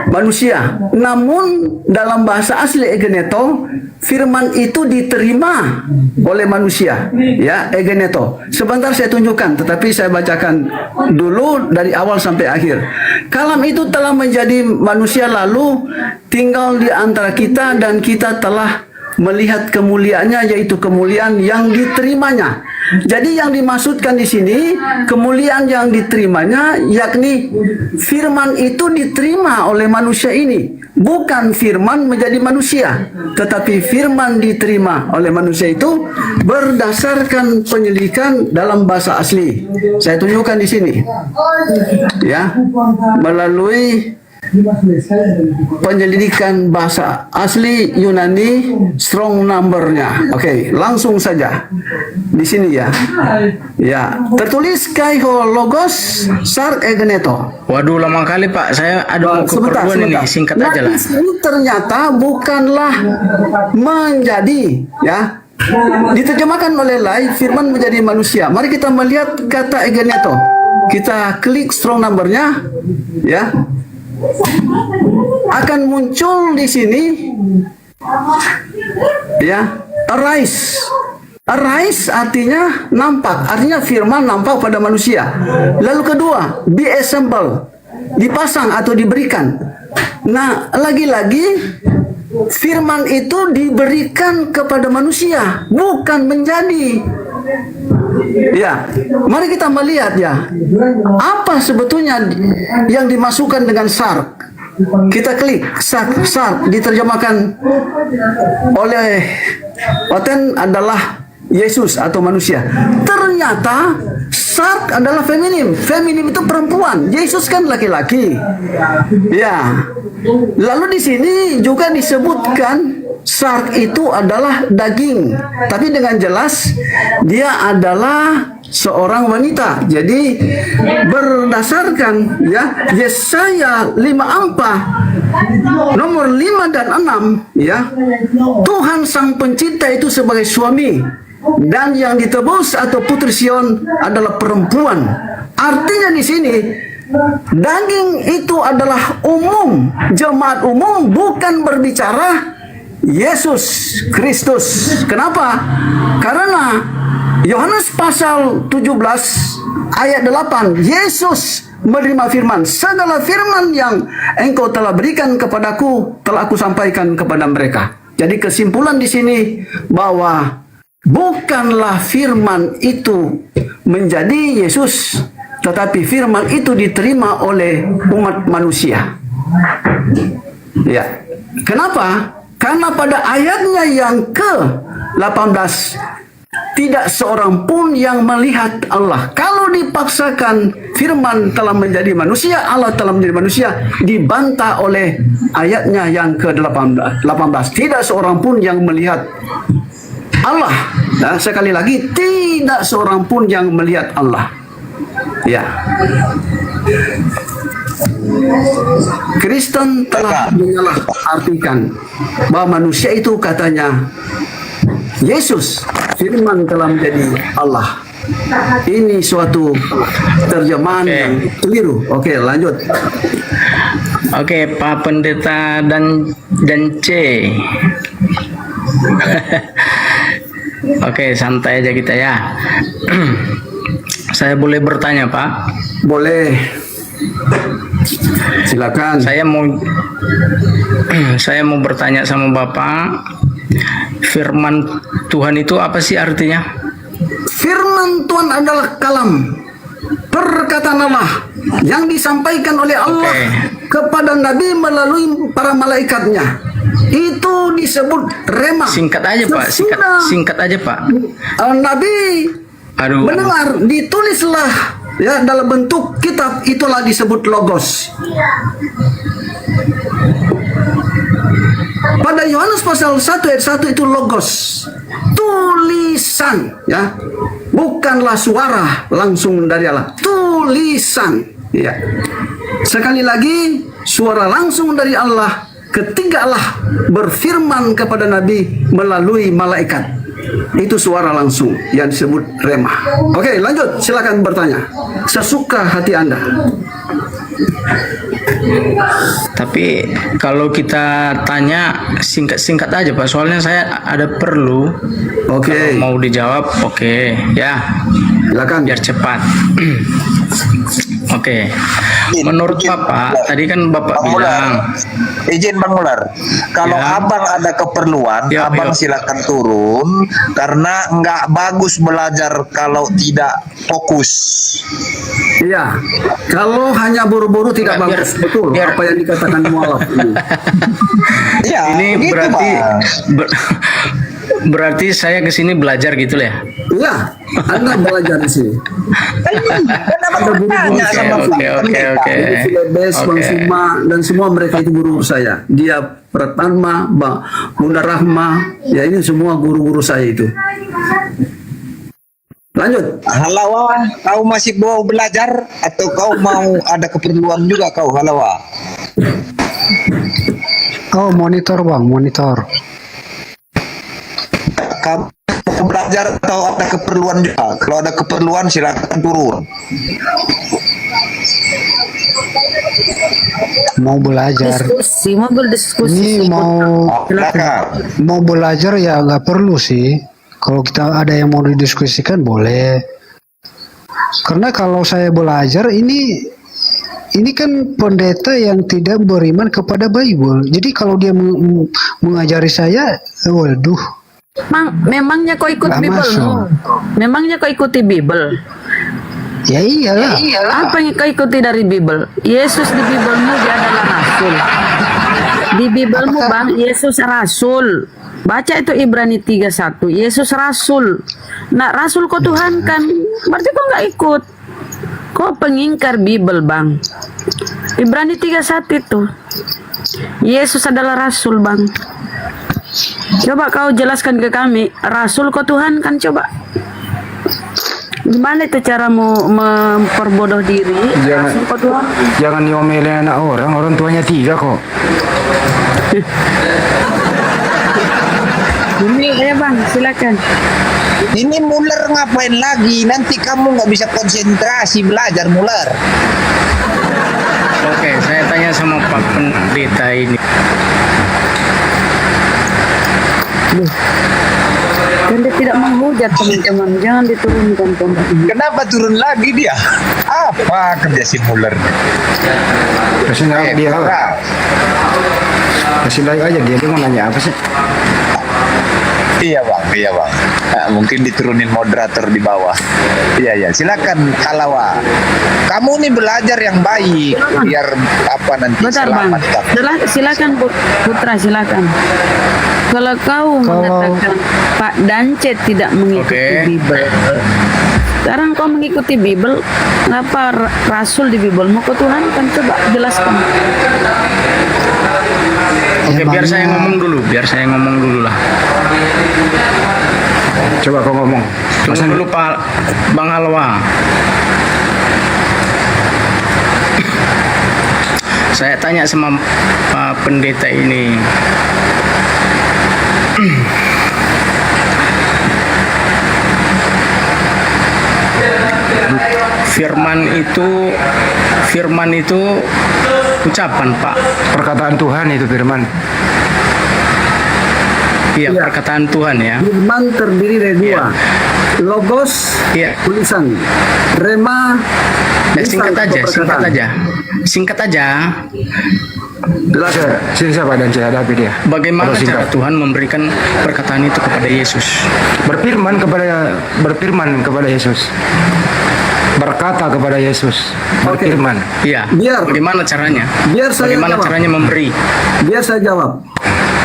manusia. Namun dalam bahasa asli egeneto, firman itu diterima oleh manusia, ya, egeneto. Sebentar saya tunjukkan, tetapi saya bacakan dulu dari awal sampai akhir. Kalam itu telah menjadi manusia lalu tinggal di antara kita dan kita telah melihat kemuliaannya, yaitu kemuliaan yang diterimanya. Jadi yang dimaksudkan di sini kemuliaan yang diterimanya, yakni firman itu diterima oleh manusia ini, bukan firman menjadi manusia, tetapi firman diterima oleh manusia itu berdasarkan penyelidikan dalam bahasa asli. Saya tunjukkan di sini, ya, melalui penyelidikan bahasa asli Yunani strong number-nya. Oke, langsung saja di sini ya. Ya, tertulis kaiho logos sar egeneto. Waduh, lama kali Pak. Saya ada mau keperluan ini. Singkat aja lah. Nah, di sini ternyata bukanlah menjadi, ya. Diterjemahkan oleh lain firman menjadi manusia. Mari kita melihat kata egeneto. Kita klik strong number-nya, ya. Akan muncul di sini, ya, arise. Arise artinya nampak, artinya firman nampak pada manusia. Lalu kedua, be assemble, dipasang atau diberikan. Nah, lagi-lagi firman itu diberikan kepada manusia, bukan menjadi. Ya, mari kita melihat ya, apa sebetulnya yang dimasukkan dengan sark. Kita klik sark diterjemahkan oleh Oten adalah Yesus atau manusia. Ternyata sark adalah feminim. Feminim itu perempuan. Yesus kan laki-laki. Ya. Lalu di sini juga disebutkan sark itu adalah daging. Tapi dengan jelas dia adalah seorang wanita. Jadi berdasarkan ya Yesaya 54 nomor 5 dan 6 ya, Tuhan sang pencipta itu sebagai suami, dan yang ditebus atau putri Sion adalah perempuan. Artinya di sini daging itu adalah umum, jemaat umum, bukan berbicara Yesus Kristus. Kenapa? Karena Yohanes pasal 17 ayat 8, Yesus menerima firman, segala firman yang engkau telah berikan kepadaku telah aku sampaikan kepada mereka. Jadi kesimpulan di sini bahwa bukanlah firman itu menjadi Yesus, tetapi firman itu diterima oleh umat manusia. Ya. Kenapa? Karena pada ayatnya yang ke-18, tidak seorang pun yang melihat Allah. Kalau dipaksakan firman telah menjadi manusia, Allah telah menjadi manusia, dibantah oleh ayatnya yang ke-18. Tidak seorang pun yang melihat Allah. Nah, sekali lagi, tidak seorang pun yang melihat Allah. Ya. Kristen telah menyalahartikan bahwa manusia itu katanya Yesus, firman telah menjadi Allah. Ini suatu terjemahan yang keliru. Oke, lanjut. Oke, Pak Pendeta dan C. Oke, santai aja kita ya. Saya boleh bertanya, Pak? Boleh. Silakan. Saya mau bertanya sama Bapak. Firman Tuhan itu apa sih artinya? Firman Tuhan adalah kalam, perkataan Allah yang disampaikan oleh Allah kepada Nabi melalui para malaikatnya. Itu disebut rema. Singkat aja Pak, singkat aja Pak. Nabi mendengar, ditulislah ya dalam bentuk kitab, itulah disebut logos. Pada Yohanes pasal 1 ayat 1 itu logos, tulisan ya, bukanlah suara langsung dari Allah, tulisan ya. Sekali lagi, suara langsung dari Allah ketika Allah berfirman kepada Nabi melalui malaikat. Itu suara langsung yang disebut rema. Oke, lanjut, silakan bertanya sesuka hati Anda. Tapi kalau kita tanya singkat-singkat aja Pak, soalnya saya ada perlu. Oke. Mau dijawab, oke. Ya, silakan. Biar cepat. Oke. Menurut Bapak, tadi kan Bapak bilang. Izin Bang Ular, kalau abang ada keperluan, abang silakan turun, karena nggak bagus belajar kalau tidak fokus. Iya, kalau hanya buru-buru tidak bagus. Betul, apa yang dikatakan mualaf ini. Ya, ini gitu, berarti berarti saya kesini belajar gitu lah ya? Iya, Anda belajar di sini. Ada guru-guru saya. Oke. Filebes, Bang Suma, dan semua mereka itu guru saya. Dia Pratama, Bunda Rahma, ya ini semua guru-guru saya itu. Lanjut. Halawa, kau masih mau belajar atau kau mau ada keperluan juga kau Halawa? Oh, monitor Bang, monitor. Kamu mau belajar atau ada keperluan juga? Kalau ada keperluan silakan turun. Mau belajar. Diskusi, mau berdiskusi. Ini mau belajar ya nggak perlu sih. Kalau kita ada yang mau didiskusikan boleh. Karena kalau saya belajar ini kan pendeta yang tidak beriman kepada Bible. Jadi kalau dia mengajari saya, waduh. Memangnya kau ikut Nggak Bible? masuk. Memangnya kau ikuti Bible? Ya iyalah. Apa yang kau ikuti dari Bible? Yesus di Biblemu dia adalah rasul. Di Biblemu Bang, Yesus rasul. Baca itu Ibrani 3:1. Yesus rasul. Nah, rasul kau Tuhan kan? Berarti kau nggak ikut. Kau pengingkar Bible Bang. Ibrani 3:1 itu. Yesus adalah rasul Bang. Coba kau jelaskan ke kami, rasul kau Tuhan kan, coba. Gimana itu cara memperbodoh diri? Rasul kau Tuhan. Jangan diomelin anak orang tuanya 3 kok. Ini ya Bang, silakan. Ini Muller ngapain lagi? Nanti kamu nggak bisa konsentrasi belajar Muller. Oke, saya tanya sama Pak Pendeta ini. Kan dia tidak menghujat teman-teman, jangan diturunkan pondok. Kenapa turun lagi dia? Apa kerja si Muller? Kasih naik dia. Kasih naik aja dia mau nanya apa sih? Iya bang. Nah, mungkin diturunin moderator di bawah. Iya, silakan Kalawa. Kamu nih belajar yang baik, biar apa nanti Bentar Bang, selamat. silakan Putra, silakan. Kalau kau mengatakan Pak Dance tidak mengikuti Bible, sekarang kau mengikuti Bible, kenapa rasul di Biblemu kau Tuhan kan? Coba jelaskan. Oke, biar saya ngomong dulu lah. Coba kau ngomong. Tunggu dulu Pak Bang Alwa. Saya tanya sama Pak Pendeta ini. Firman itu ucapan Pak. Perkataan Tuhan itu firman. Iya, perkataan Tuhan ya. Firman terdiri dari dua. Logos, tulisan. Rema, Singkat aja. Sini siapa dan hadapi dia. Bagaimana cara Tuhan memberikan perkataan itu kepada Yesus? Berfirman kepada Yesus. Berkata kepada Yesus. Berfirman. Iya. Bagaimana caranya? Bagaimana caranya memberi? Biar saya jawab.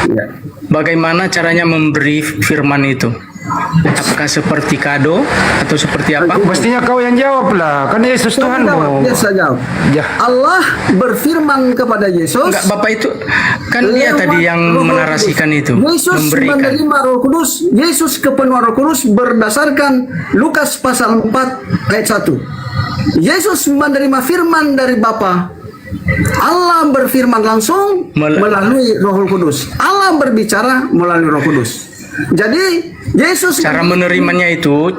Ya. Bagaimana caranya memberi firman itu? Apakah seperti kado atau seperti apa? Pastinya kau yang jawab lah, kan Yesus Tuhan. Biar saya jawab. Ya. Allah berfirman kepada Yesus. Enggak, Bapak itu kan dia tadi yang menarasikan itu. Yesus menerima Roh Kudus. Yesus kepenuhan Roh Kudus berdasarkan Lukas pasal 4 ayat 1. Yesus menerima firman dari Bapa. Allah berfirman langsung melalui Roh Kudus. Allah berbicara melalui Roh Kudus. Jadi Yesus cara menerimanya itu,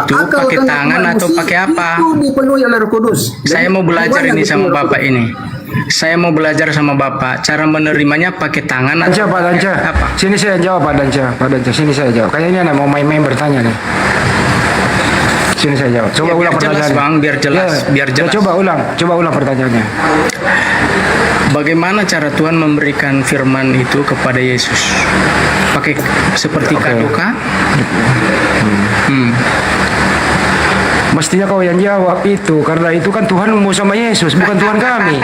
pakai tangan atau pakai apa? Itu dipenuhi oleh Roh Kudus. Saya mau belajar ini sama Bapak ini. Saya mau belajar sama Bapak. Cara menerimanya pakai tangan atau Pak Danca. Apa? Sini saya jawab Pak Danca. Sini saya jawab. Kayaknya ini anak mau main-main bertanya nih. Sini saya jawab. Coba ulang pertanyaannya. Biar jelas. Coba ulang pertanyaannya. Bagaimana cara Tuhan memberikan firman itu kepada Yesus? Pakai seperti kado kah? Mestinya kau yang jawab itu, karena itu kan Tuhan mau sama Yesus, bukan Tuhan kami.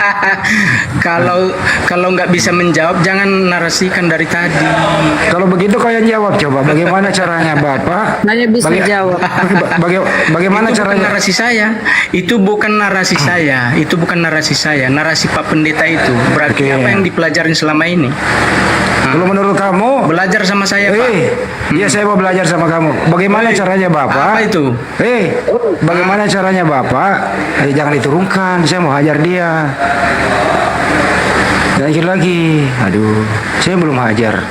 Kalau nggak bisa menjawab, jangan narasikan dari tadi. Kalau begitu kau yang jawab, coba bagaimana caranya Bapak? Nanya bisa jawab. Bagaimana caranya? Narasi saya itu bukan narasi saya, itu bukan narasi saya, narasi Pak Pendeta itu. Berarti apa yang dipelajarin selama ini? Kalau menurut kamu belajar sama saya, Pak. Iya, saya mau belajar sama kamu. Bagaimana caranya Bapak? Apa itu? Bagaimana caranya Bapak? Jangan diturunkan, saya mau hajar dia. Lanjut lagi. Aduh, saya belum hajar.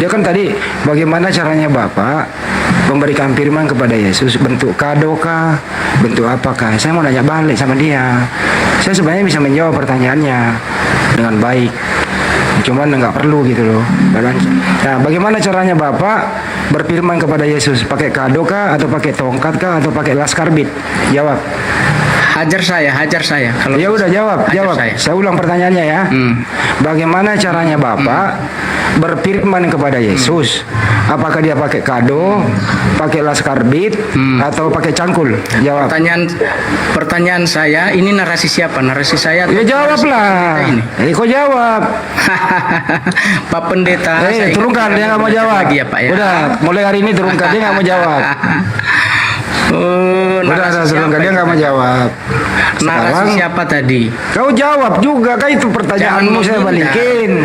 Dia kan tadi, bagaimana caranya Bapak memberikan firman kepada Yesus? Bentuk kado kah? Bentuk apakah? Saya mau nanya balik sama dia. Saya sebenarnya bisa menjawab pertanyaannya dengan baik. cuman nggak perlu gitu loh. Nah, bagaimana caranya Bapak berfirman kepada Yesus? Pakai kado kah, atau pakai tongkat kah, atau pakai laskar bit? Jawab. Hajar saya. Kalau Ya udah jawab. saya. Saya ulang pertanyaannya ya. Bagaimana caranya Bapak berfirman kepada Yesus? Apakah dia pakai kado, pakai laskar bit, atau pakai cangkul? Jawab. Pertanyaan saya, ini narasi siapa? Narasi saya? Ya jawablah. Kok jawab? Pak Pendeta. saya Turunkan, dia nggak mau jawab. Lagi ya, Pak, ya? Udah, mulai hari ini turunkan, dia nggak mau jawab. Udah, turunkan, dia nggak mau jawab. Narasi siapa tadi? Kau jawab juga, kan itu pertanyaanmu, saya balikin.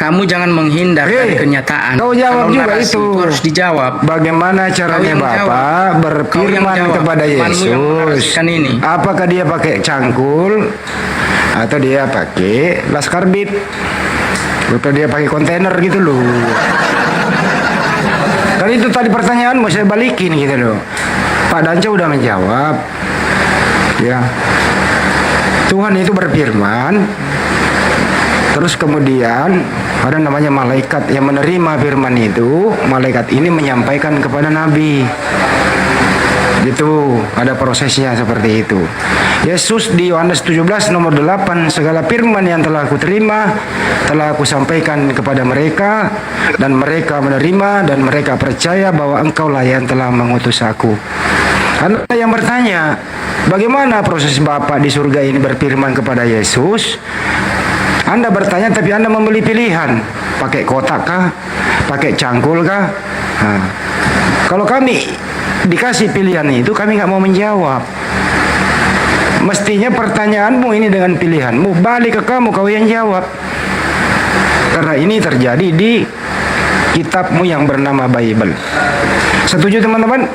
Kamu jangan menghindar dari kenyataan. Kau jawab Kalau juga narasi itu. harus dijawab. Bagaimana caranya Bapak berfirman kepada Yesus? Apakah dia pakai cangkul atau dia pakai laskar bit? Atau dia pakai kontainer gitu loh. Kan itu tadi pertanyaan mau saya balikin gitu loh. Pak Danca udah menjawab. Ya. Tuhan itu berfirman. Terus kemudian ada namanya malaikat yang menerima firman itu. Malaikat ini menyampaikan kepada Nabi. Gitu, ada prosesnya seperti itu. Yesus di Yohanes 17 nomor 8, segala firman yang telah aku terima, telah aku sampaikan kepada mereka, dan mereka menerima, dan mereka percaya bahwa engkaulah yang telah mengutus aku. Anda yang bertanya, bagaimana proses Bapak di surga ini berfirman kepada Yesus? Anda bertanya tapi Anda membeli pilihan, pakai kotak kah, pakai cangkul kah? Nah, kalau kami dikasih pilihan itu, kami nggak mau menjawab. Mestinya pertanyaanmu ini dengan pilihanmu, balik ke kamu, kau yang jawab. Karena ini terjadi di kitabmu yang bernama Bible. Setuju teman-teman?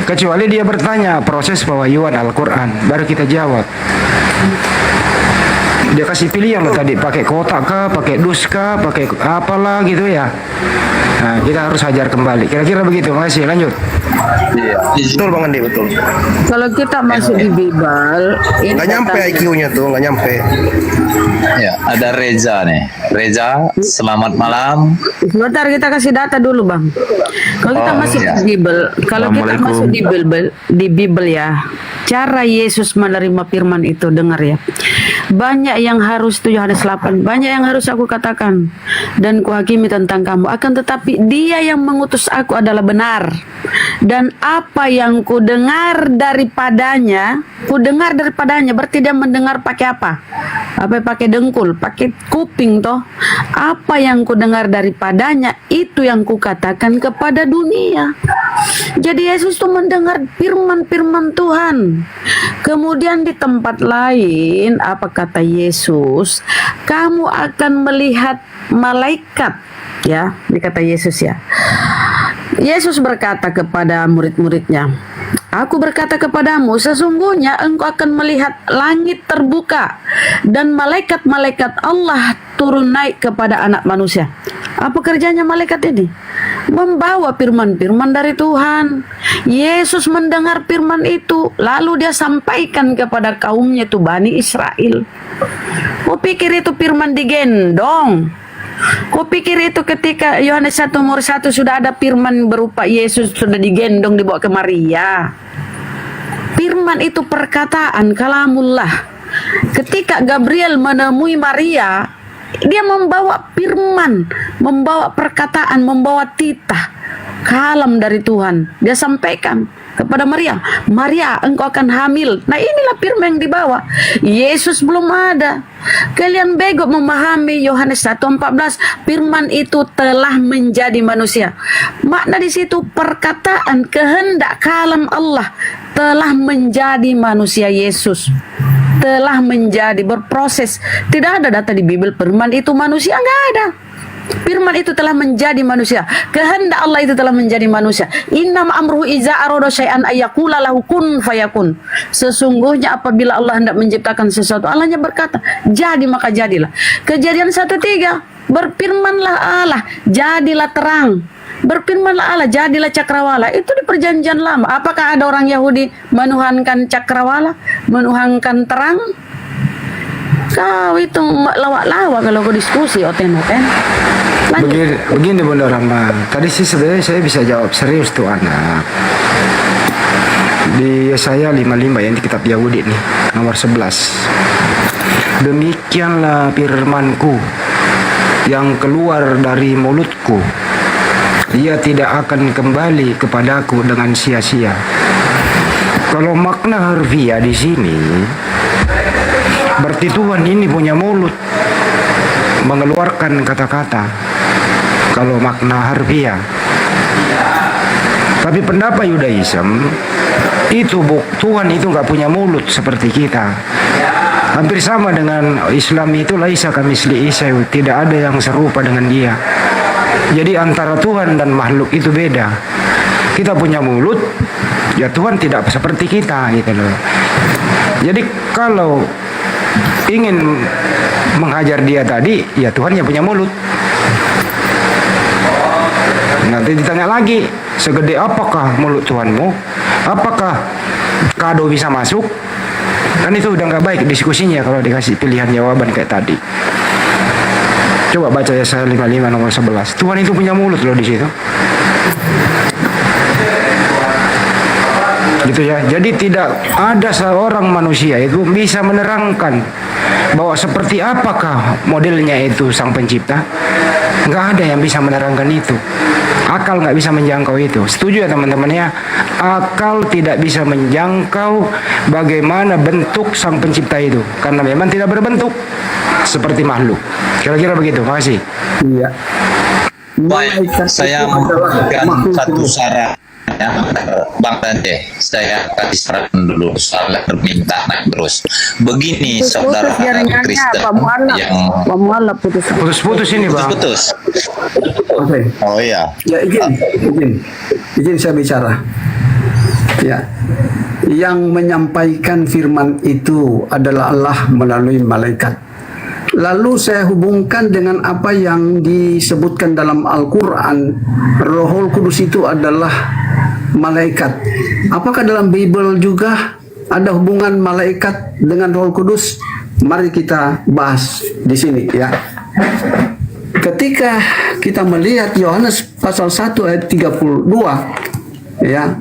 Kecuali dia bertanya proses pewahyuan Al-Quran, baru kita jawab. Dia kasih pilihan loh tadi, pakai kotak kah, pakai dus kah, pakai apalah gitu ya. Nah, kita harus hajar kembali. Kira-kira begitu. Makasih. Lanjut. Iya. Betul Bang Andi, betul. Kalau kita masuk di Bible, ini Nggak nyampe IQ-nya tuh, nggak nyampe. Ya, ada Reza nih. Reza, selamat malam. Sebentar, kita kasih data dulu Bang. Kalau kita masuk di Bible, kalau kita masuk di Bible ya, cara Yesus menerima firman itu, dengar ya. Banyak yang harus, 7 Yohanes 8, banyak yang harus aku katakan dan kuhakimi tentang kamu, akan tetapi dia yang mengutus aku adalah benar, dan apa yang kudengar daripadanya berarti dia mendengar pakai apa? Pakai dengkul, pakai kuping toh. Apa yang kudengar daripadanya, itu yang kukatakan kepada dunia. Jadi Yesus tuh mendengar firman-firman Tuhan. Kemudian di tempat lain, apa kata Yesus? Kamu akan melihat malaikat, ya, dikata Yesus ya. Yesus berkata kepada murid-muridnya, aku berkata kepadamu, sesungguhnya engkau akan melihat langit terbuka dan malaikat-malaikat Allah turun naik kepada anak manusia. Apa kerjanya malaikat ini? Membawa firman-firman dari Tuhan. Yesus mendengar firman itu, lalu dia sampaikan kepada kaumnya itu, Bani Israel. Kau pikir itu firman digendong? Kau pikir itu ketika Yohanes 1 nomor 1 sudah ada firman berupa Yesus sudah digendong dibawa ke Maria? Firman itu perkataan kalamullah. Ketika Gabriel menemui Maria, dia membawa firman, membawa perkataan, membawa titah, kalam dari Tuhan. Dia sampaikan kepada Maria, Maria, engkau akan hamil. Nah, inilah firman yang dibawa. Yesus belum ada. Kalian bego memahami Yohanes 1:14, firman itu telah menjadi manusia. Makna di situ perkataan, kehendak, kalam Allah telah menjadi manusia. Yesus telah menjadi, berproses. Tidak ada data di Bible firman itu manusia, enggak ada. Firman itu telah menjadi manusia. Kehendak Allah itu telah menjadi manusia. Innama amruhu iza arada syai'an ayyaqula lahu kun fayakun. Sesungguhnya apabila Allah hendak menciptakan sesuatu, Allahnya berkata, jadi maka jadilah. Kejadian 1:3, berfirmanlah Allah, jadilah terang. Berfirmanlah Allah, jadilah cakrawala. Itu di perjanjian lama. Apakah ada orang Yahudi menuhankan cakrawala, menuhankan terang? Kau itu lawak-lawak kalau kau diskusi oten-oten. Begini Bunda Rahma, tadi sih sebenarnya saya bisa jawab serius tuh anak. Di Yesaya 55 yang di kitab Yahudi nih, nomor 11. Demikianlah firmanku yang keluar dari mulutku. Ia tidak akan kembali kepadaku dengan sia-sia. Kalau makna harfiah di sini, berarti Tuhan ini punya mulut mengeluarkan kata-kata. Kalau makna harfiah. Tapi pendapat Yudaism itu Tuhan itu nggak punya mulut seperti kita. Hampir sama dengan Islam itu, laisa kamisli Isa, tidak ada yang serupa dengan dia. Jadi antara Tuhan dan makhluk itu beda. Kita punya mulut, ya Tuhan tidak seperti kita gitu loh. Jadi kalau ingin menghajar dia tadi, ya Tuhan yang punya mulut. Nanti ditanya lagi, segede apakah mulut Tuhanmu? Apakah kado bisa masuk? Kan itu udah nggak baik diskusinya kalau dikasih pilihan jawaban kayak tadi. Coba baca Yesaya 55 nomor 11. Tuhan itu punya mulut loh di situ. Gitu ya. Jadi tidak ada seorang manusia itu bisa menerangkan bahwa seperti apakah modelnya itu sang pencipta. Nggak ada yang bisa menerangkan itu. Akal nggak bisa menjangkau itu. Setuju ya teman-teman ya? Akal tidak bisa menjangkau bagaimana bentuk sang pencipta itu, karena memang tidak berbentuk seperti makhluk. Kira-kira begitu. Makasih. Iya. Baik, saya memberikan satu saran ya, Bang Tante. Saya kasih saran dulu soal permintaan terus. Begini saudara Kristen yang putus-putus ini Bang. Putus. Oke. Oh iya. Ya izin saya bicara. Ya. Yang menyampaikan firman itu adalah Allah melalui malaikat. Lalu saya hubungkan dengan apa yang disebutkan dalam Al-Quran, Rohul Kudus itu adalah malaikat. Apakah dalam Bible juga ada hubungan malaikat dengan Rohul Kudus? Mari kita bahas di sini ya. Ketika kita melihat Yohanes pasal 1 ayat 32 ya,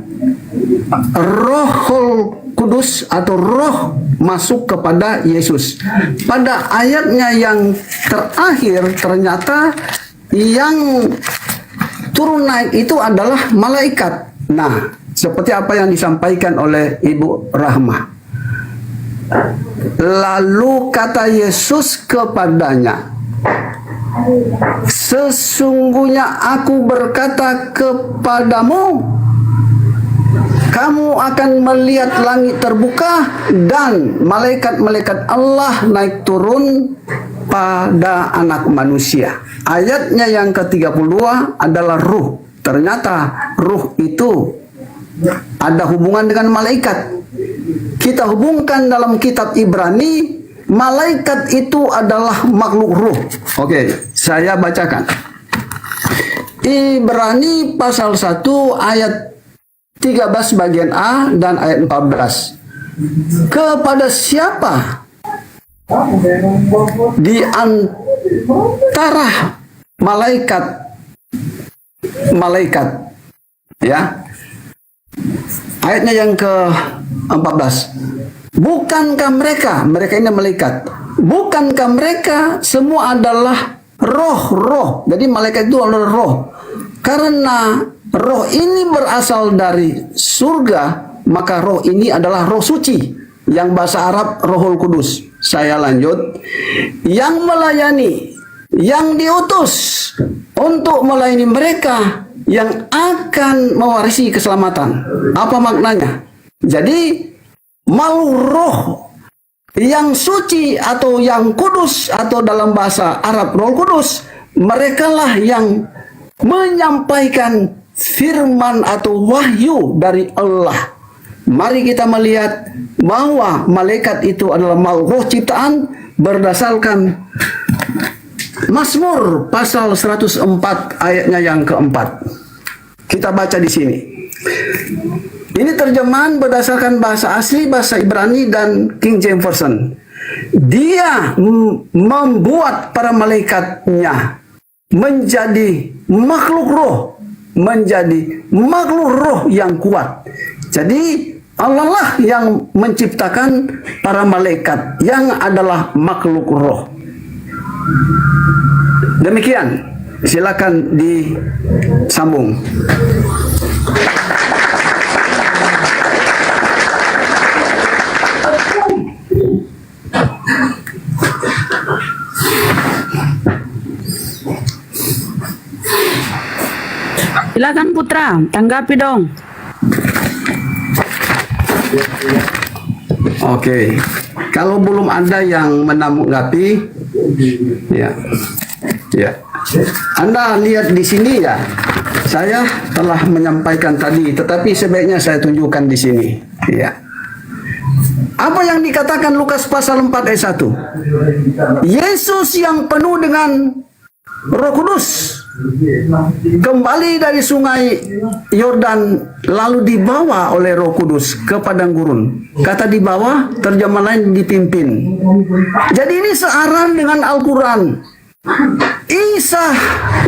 Rohul Kudus atau roh masuk kepada Yesus. Pada ayatnya yang terakhir ternyata yang turun naik itu adalah malaikat. Nah, seperti apa yang disampaikan oleh Ibu Rahma. Lalu kata Yesus kepadanya, sesungguhnya aku berkata kepadamu, kamu akan melihat langit terbuka dan malaikat-malaikat Allah naik turun pada anak manusia. Ayatnya yang ke-32 adalah ruh. Ternyata ruh itu ada hubungan dengan malaikat. Kita hubungkan dalam kitab Ibrani, malaikat itu adalah makhluk ruh. Oke, saya bacakan. Ibrani pasal 1 ayat 13 bagian A dan ayat 14. Kepada siapa di antara malaikat ya, ayatnya yang ke-14, bukankah mereka ini malaikat, bukankah mereka semua adalah roh-roh? Jadi malaikat itu adalah roh. Karena roh ini berasal dari surga, maka roh ini adalah roh suci, yang bahasa Arab Rohul Kudus. Saya lanjut. Yang melayani, yang diutus untuk melayani mereka yang akan mewarisi keselamatan. Apa maknanya? Jadi mau roh yang suci atau yang kudus, atau dalam bahasa Arab Roh Kudus, merekalah yang menyampaikan firman atau wahyu dari Allah. Mari kita melihat bahwa malaikat itu adalah makhluk ciptaan berdasarkan Mazmur pasal 104 ayatnya yang keempat. Kita baca di sini. Ini terjemahan berdasarkan bahasa asli, bahasa Ibrani dan King James Version. Dia membuat para malaikatnya menjadi makhluk roh, menjadi makhluk roh yang kuat. Jadi Allah lah yang menciptakan para malaikat yang adalah makhluk roh. Demikian, silakan disambung. Silakan Putra, tanggapi dong. Oke, kalau belum ada yang menanggapi, ya, Anda lihat di sini ya. Saya telah menyampaikan tadi, tetapi sebaiknya saya tunjukkan di sini. Ya. Apa yang dikatakan Lukas pasal 4 ayat 1? Yesus yang penuh dengan Roh Kudus kembali dari sungai Yordan lalu dibawa oleh Roh Kudus ke padang gurun. Kata dibawa, terjemah lain dipimpin. Jadi ini searah dengan Al-Quran. Isa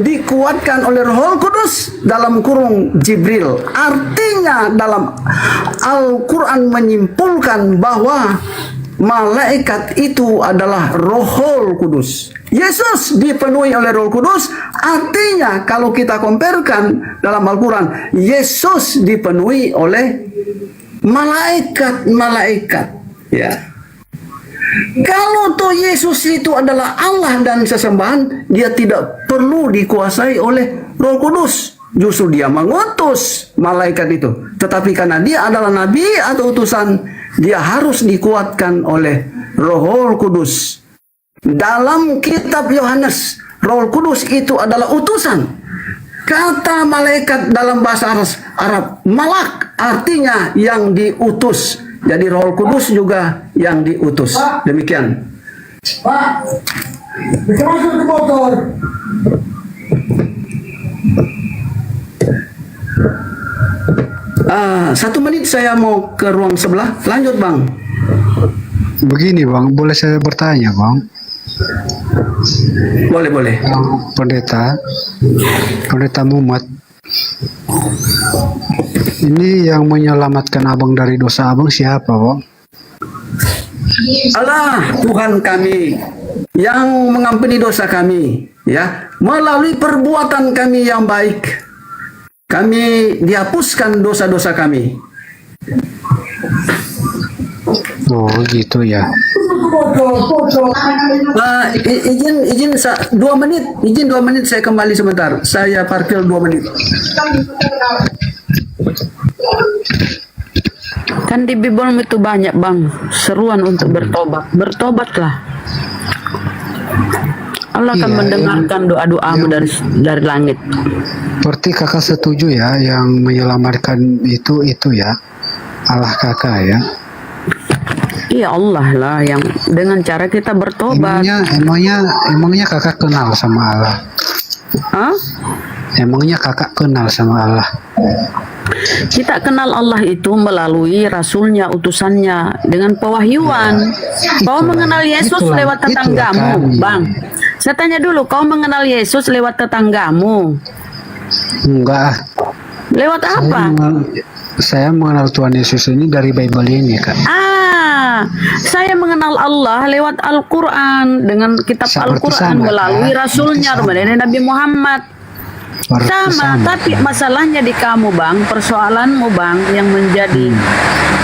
dikuatkan oleh Roh Kudus dalam kurung Jibril. Artinya dalam Al-Quran menyimpulkan bahwa malaikat itu adalah Roh Kudus. Yesus dipenuhi oleh Roh Kudus, artinya kalau kita comparekan dalam Al-Quran, Yesus dipenuhi oleh malaikat-malaikat. Ya. Kalau toh Yesus itu adalah Allah dan sesembahan, dia tidak perlu dikuasai oleh Roh Kudus. Justru dia mengutus malaikat itu. Tetapi karena dia adalah nabi atau utusan, dia harus dikuatkan oleh Roh Kudus. Dalam kitab Yohanes, Roh Kudus itu adalah utusan. Kata malaikat dalam bahasa Arab, malak, artinya yang diutus. Jadi Roh Kudus juga yang diutus. Demikian. Pak, masuk ke motor. Satu menit saya mau ke ruang sebelah. Lanjut Bang. Begini Bang, boleh saya bertanya Bang? Boleh. Pendeta Muhammad, ini yang menyelamatkan abang dari dosa abang siapa Bang? Allah Tuhan kami yang mengampuni dosa kami, ya, melalui perbuatan kami yang baik. Kami dihapuskan dosa-dosa kami. Oh gitu ya. Izin 2 menit. Izin 2 menit saya kembali sebentar. Saya parkir 2 menit. Kan di Bible itu banyak Bang seruan untuk bertobat. Bertobatlah. Allah akan mendengarkan doa-doamu dari langit. Berarti kakak setuju ya yang menyelamatkan itu ya Allah kakak ya. Iya Allah lah yang dengan cara kita bertobat. Emangnya kakak kenal sama Allah? Hah? Emangnya kakak kenal sama Allah? Kita kenal Allah itu melalui rasulnya, utusannya, dengan pewahyuan. Kau mengenal Yesus lewat tetanggamu, Bang. Saya tanya dulu, kau mengenal Yesus lewat tetanggamu? Enggak. Lewat apa? Saya mengenal Tuhan Yesus ini dari Bible ini, Kak. Saya mengenal Allah lewat Al-Quran, dengan kitab Al-Quran melalui rasulnya, Nabi Muhammad. Sama, tapi masalahnya di kamu Bang, persoalanmu Bang yang menjadi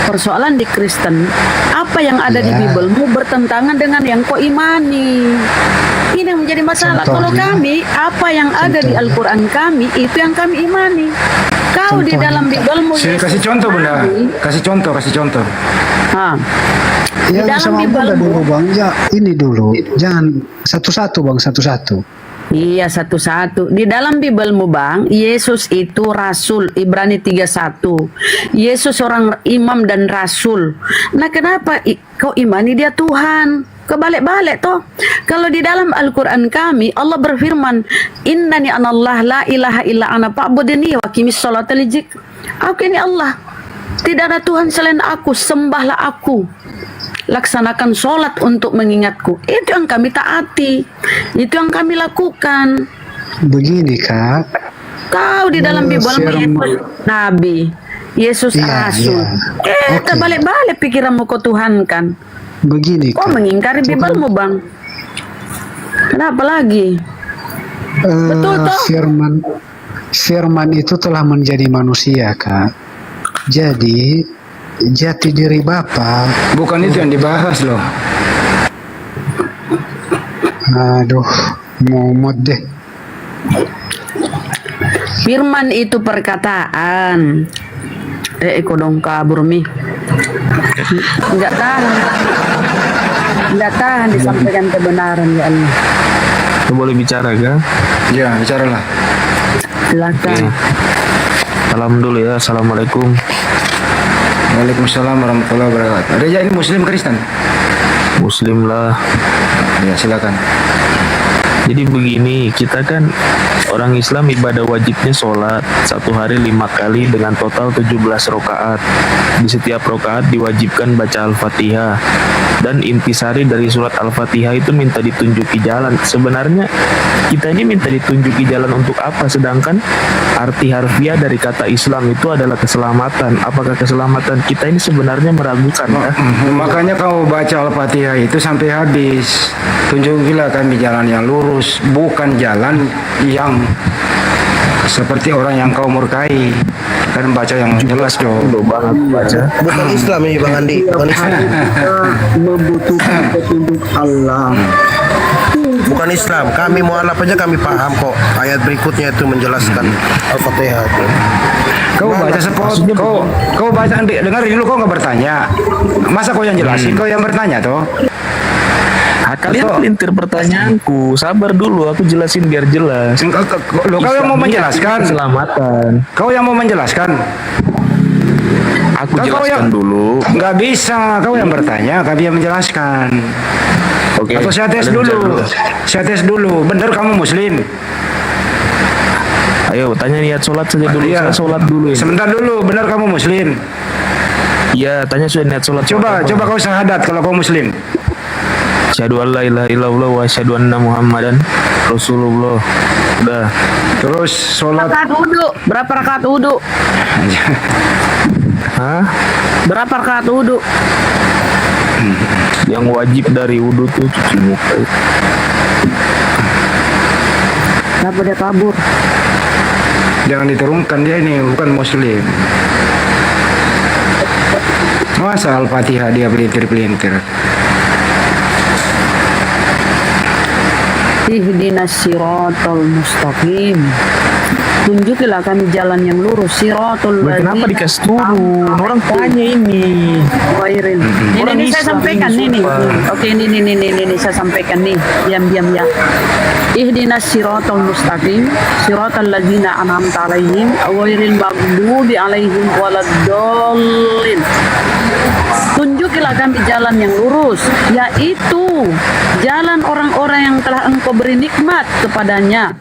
persoalan di Kristen, apa yang ada di Bible-mu bertentangan dengan yang kau imani. Ini yang menjadi masalah. Kalau kami, apa yang ada di Al-Quran kami, itu yang kami imani. Kau di dalam Bible-mu Kasih contoh Bunda, kasih contoh. Ya, di dalam Bible dulu Bang, ya ini dulu, jangan satu-satu Bang, satu-satu. Iya, satu-satu. Di dalam Bible-mu Bang, Yesus itu rasul, Ibrani 3:1. Yesus seorang imam dan rasul. Nah, kenapa kau imani dia Tuhan? Kebalik-balik toh. Kalau di dalam Al-Quran kami, Allah berfirman, Innani anallah la ilaha illa ana fa'budni wa qimis sholata li dzikri. Aku ini Allah. Tidak ada Tuhan selain aku, sembahlah aku. Laksanakan sholat untuk mengingatku. Itu yang kami taati. Itu yang kami lakukan. Begini Kak, Kau di dalam Bible Yesus Nabi, Yesus Iya, Rasul. iya. Oke. Terbalik-balik pikiranmu kau tuhankan. begini Kau Kak. mengingkari Bible-mu, Bang. Kenapa lagi? Betul toh? Firman itu telah menjadi manusia Kak. Jadi jati diri Bapa. Bukan itu yang dibahas loh. Aduh, momot deh. Firman itu perkataan. Iko dong kabur mi. Enggak tahan disampaikan kebenaran ya Allah. Lu boleh bicara kan? Ya, bicaralah. Silakan. Salam dulu ya. Assalamualaikum. Waalaikumsalam warahmatullahi wabarakatuh. Reja ini Muslim Kristen? Muslim lah. Ya, silakan. Jadi begini, kita kan orang Islam ibadah wajibnya sholat 1 hari 5 kali dengan total 17 rakaat. Di setiap rakaat diwajibkan baca Al-Fatihah. Dan intisari dari surat Al-Fatihah itu minta ditunjuki jalan. Sebenarnya kita ini minta ditunjuki jalan untuk apa? Sedangkan arti harfiah dari kata Islam itu adalah keselamatan. Apakah keselamatan kita ini sebenarnya meragukan? Ya? Makanya kau baca Al-Fatihah itu sampai habis. Tunjukilah kami jalan yang lurus, bukan jalan yang seperti orang yang kau murkai. Kan baca yang jelas dong. Bukan Islam ini Bang Andi, bukan Islam. Membutuhkan petunjuk Allah. Bukan Islam. Kami mualaf aja kami paham kok. Ayat berikutnya itu menjelaskan Al-Fatihah. Kau baca kau baca, dengar dulu, kau nggak bertanya. Masa kau yang jelasin, kau yang bertanya toh? Kalian pelintir pertanyaanku. Sabar dulu, aku jelasin biar jelas. Kau yang mau menjelaskan. Keselamatan. Kau yang mau menjelaskan. Aku jelaskan dulu. Nggak bisa, kau yang bertanya, kami yang menjelaskan. Oke. Atau saya tes dulu. Saya tes dulu. Bener kamu Muslim? Ayo tanya niat sholat saja dulu. Iya. Saya sholat dulu ini. Sebentar dulu. Bener kamu Muslim? Iya, tanya sudah niat sholat. Coba kau syahadat kalau kau Muslim. Asyhadu an la ilaha illallah wa asyhadu anna Muhammadan Rasulullah. Udah. Terus sholat. Berapa rakaat wudu? Hah? Berapa rakaat wudu? Yang wajib dari wudu tuh cuci muka. Kenapa dia kabur? Jangan diturunkan, dia ini bukan Muslim. Masa Al-Fatihah dia pelintir-pelintir. Ihdinas siratal mustaqim. Tunjukilah kami jalan yang lurus. Siratul Kenapa dikasih turun? Orang tanya ini. Khairin. Ini saya sampaikan nih. Oke, ini saya sampaikan nih. Diam ya. Ihdinas siratal mustaqim, siratal ladzina an'amta 'alaihim, ghairil maghdubi 'alaihim waladdallin. Tunjukilah kami jalan yang lurus, yaitu jalan orang-orang yang telah Engkau beri nikmat kepadanya,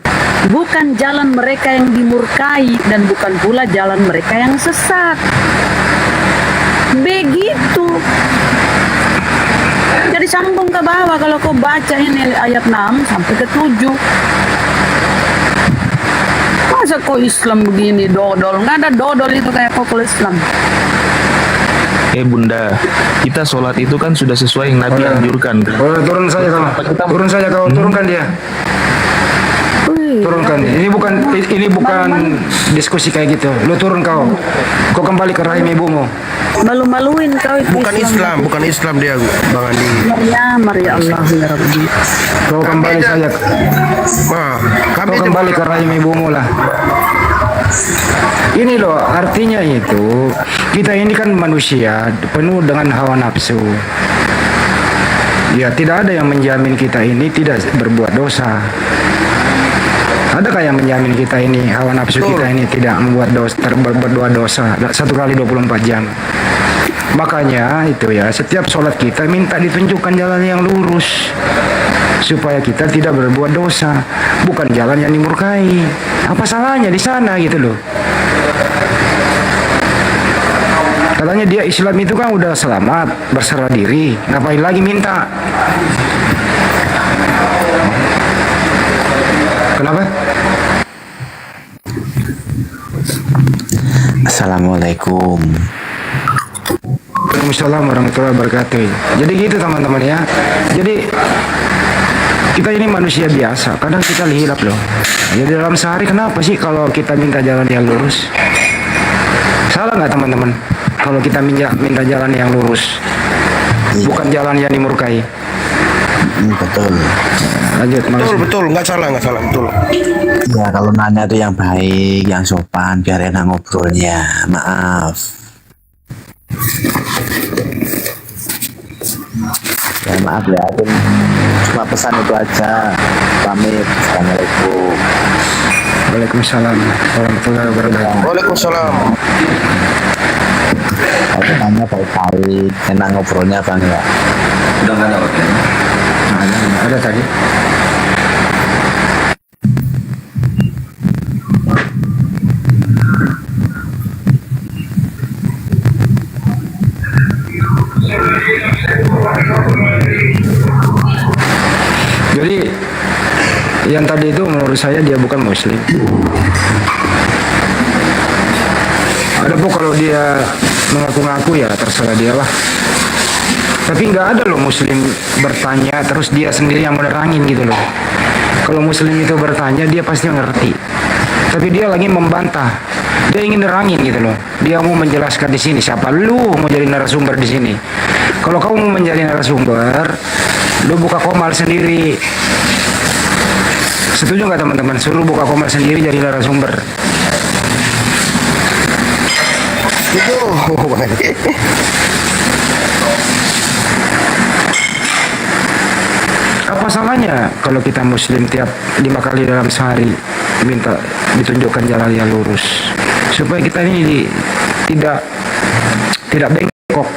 bukan jalan mereka yang dimurkai dan bukan pula jalan mereka yang sesat. Begitu. Jadi sambung ke bawah kalau kau baca ini ayat 6 sampai ke 7. Masa kau Islam begini dodol? Nggak ada dodol itu kayak kau Islam. Bunda, kita sholat itu kan sudah sesuai yang Nabi anjurkan kan? Turun saja kau, turunkan dia. Turunkan. Ini bukan diskusi kayak gitu. Lu turun kau. Kau kembali ke rahim ibumu. Malu-maluin kau itu. Bukan Islam dia Bang Andi. Maria Allah ya Rabbi. Kau kembali saja. Kau kembali ke rahim ibumu lah. Ini loh artinya itu kita ini kan manusia penuh dengan hawa nafsu. Ya tidak ada yang menjamin kita ini tidak berbuat dosa. Adakah yang menjamin kita ini hawa nafsu kita ini tidak membuat dosa, berbuat dosa 1 kali 24 jam? Makanya itu ya, setiap sholat kita minta ditunjukkan jalan yang lurus supaya kita tidak berbuat dosa, bukan jalan yang dimurkai. Apa salahnya di sana gitu loh? Katanya dia Islam itu kan udah selamat, berserah diri, ngapain lagi minta? Kenapa? Assalamualaikum. Waalaikumsalam warahmatullahi wabarakatuh. Jadi gitu teman-teman ya. Jadi kita ini manusia biasa, kadang kita hilap loh. Jadi dalam sehari kenapa sih kalau kita minta jalan yang lurus? Salah nggak teman-teman? Kalau kita minta jalan yang lurus, bukan jalan yang dimurkai. Betul. Lanjut, Betul, nggak salah, betul. Ya kalau nanya itu yang baik, yang sopan, biar enak ngobrolnya. Maaf. Ya maaf ya, aku cuma pesan itu aja. Pamit. Assalamualaikum. Waalaikumsalam warahmatullahi wabarakatuh. Waalaikumsalam. Aku nanya baik-baik, enak ngobrolnya Bang ya. Udah nggak ada organ. Ada tadi. Jadi yang tadi itu menurut saya dia bukan muslim. Adapun kalau dia mengaku-ngaku ya terserah dia lah. Tapi nggak ada loh muslim bertanya terus dia sendiri yang menerangin gitu loh. Kalau muslim itu bertanya dia pasti ngerti. Tapi dia lagi membantah. Dia ingin nerangin gitu loh. Dia mau menjelaskan di sini. Siapa lu mau jadi narasumber di sini? Kalau kamu mau menjadi narasumber, lu buka komal sendiri. Setuju nggak teman-teman? Suruh buka komal sendiri jadi narasumber. Itu. Apa salahnya kalau kita muslim tiap 5 kali dalam sehari minta ditunjukkan jalan yang lurus supaya kita ini tidak bengkok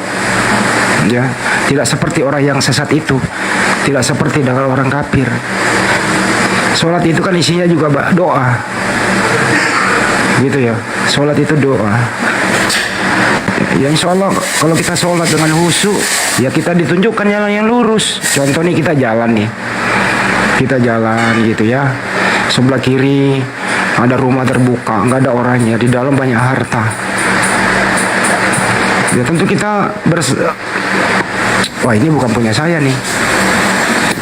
ya, tidak seperti orang yang sesat itu, tidak seperti dengan orang kafir. Sholat itu kan isinya juga doa gitu ya, sholat itu doa ya. Insya Allah kalau kita sholat dengan khusyuk ya kita ditunjukkan jalan yang lurus. Contoh nih kita jalan gitu ya, sebelah kiri ada rumah terbuka, nggak ada orangnya, di dalam banyak harta. Ya tentu kita wah ini bukan punya saya nih,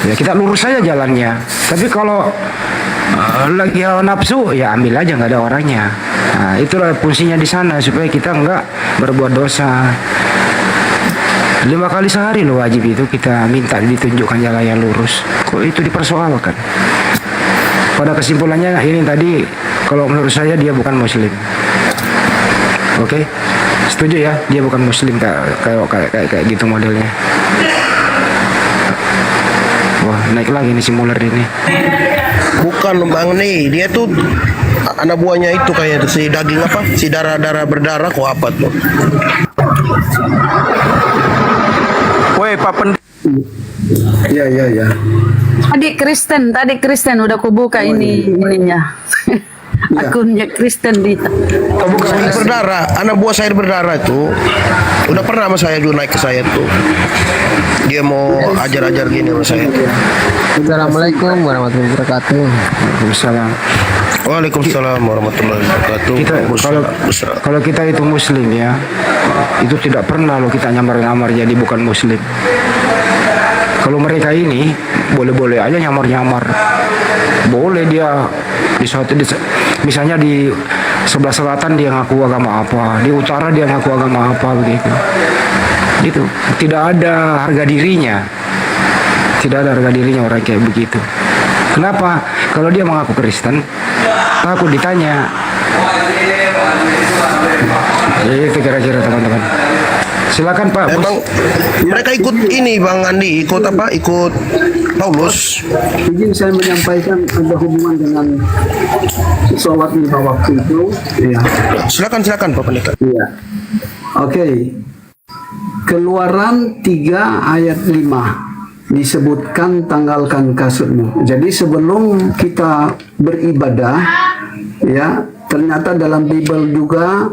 ya kita lurus saja jalannya. Tapi kalau lagi hawa nafsu ya ambil aja, nggak ada orangnya. Nah itulah fungsinya di sana supaya kita nggak berbuat dosa. 5 kali sehari loh wajib itu kita minta ditunjukkan jalan yang lurus. Kok itu dipersoalkan? Pada kesimpulannya ini tadi kalau menurut saya dia bukan muslim. Oke? Setuju ya? Dia bukan muslim kayak gitu modelnya. Wah, naik lagi nih si Muller ini. Bukan Bang nih, dia tuh anak buahnya itu kayak si daging apa? Si darah berdarah kok apa tuh? Woi, Pak Iya. Tadi Kristen udah kubuka ininya. Akunnya Kristen di Sayur berdarah, anak buah sayur berdarah itu udah pernah sama saya juga naik ke saya tuh. Dia mau ajar-ajar gini sama saya. Assalamualaikum warahmatullahi wabarakatuh. Waalaikumsalam. Waalaikumsalam warahmatullahi wabarakatuh. Kalau kita itu muslim ya, itu tidak pernah loh kita nyamar-nyamar jadi bukan muslim. Kalau mereka ini boleh-boleh aja nyamar-nyamar. Boleh dia misalnya di sebelah selatan dia ngaku agama apa, di utara dia ngaku agama apa begitu. Itu tidak ada harga dirinya. Tidak ada harga dirinya orang kayak begitu. Kenapa? Kalau dia mengaku Kristen, takut ditanya. Itu kira-kira teman-teman. Silakan Pak. Emang mereka ikut ini Bang Andi, ikut apa? Ikut Paulus. Izin saya menyampaikan ada hubungan dengan sholat lima waktu itu. Iya. Silakan Pak Pendeta. Iya. Oke. Keluaran 3 ayat 5 disebutkan tanggalkan kasutmu. Jadi sebelum kita beribadah, ya, ternyata dalam Bible juga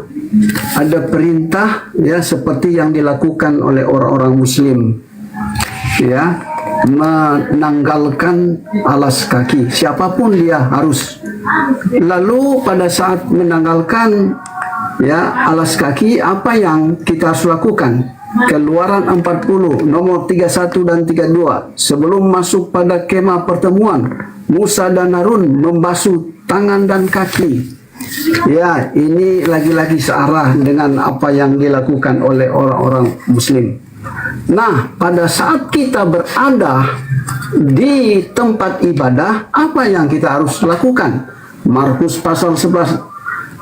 ada perintah, ya, seperti yang dilakukan oleh orang-orang Muslim, ya, menanggalkan alas kaki. Siapapun dia harus. Lalu pada saat menanggalkan, ya, alas kaki, apa yang kita harus lakukan? Keluaran 40 nomor 31 dan 32. Sebelum masuk pada kemah pertemuan, Musa dan Harun membasuh tangan dan kaki. Ya, ini lagi-lagi searah dengan apa yang dilakukan oleh orang-orang Muslim. Nah, pada saat kita berada di tempat ibadah, apa yang kita harus lakukan? Markus pasal 11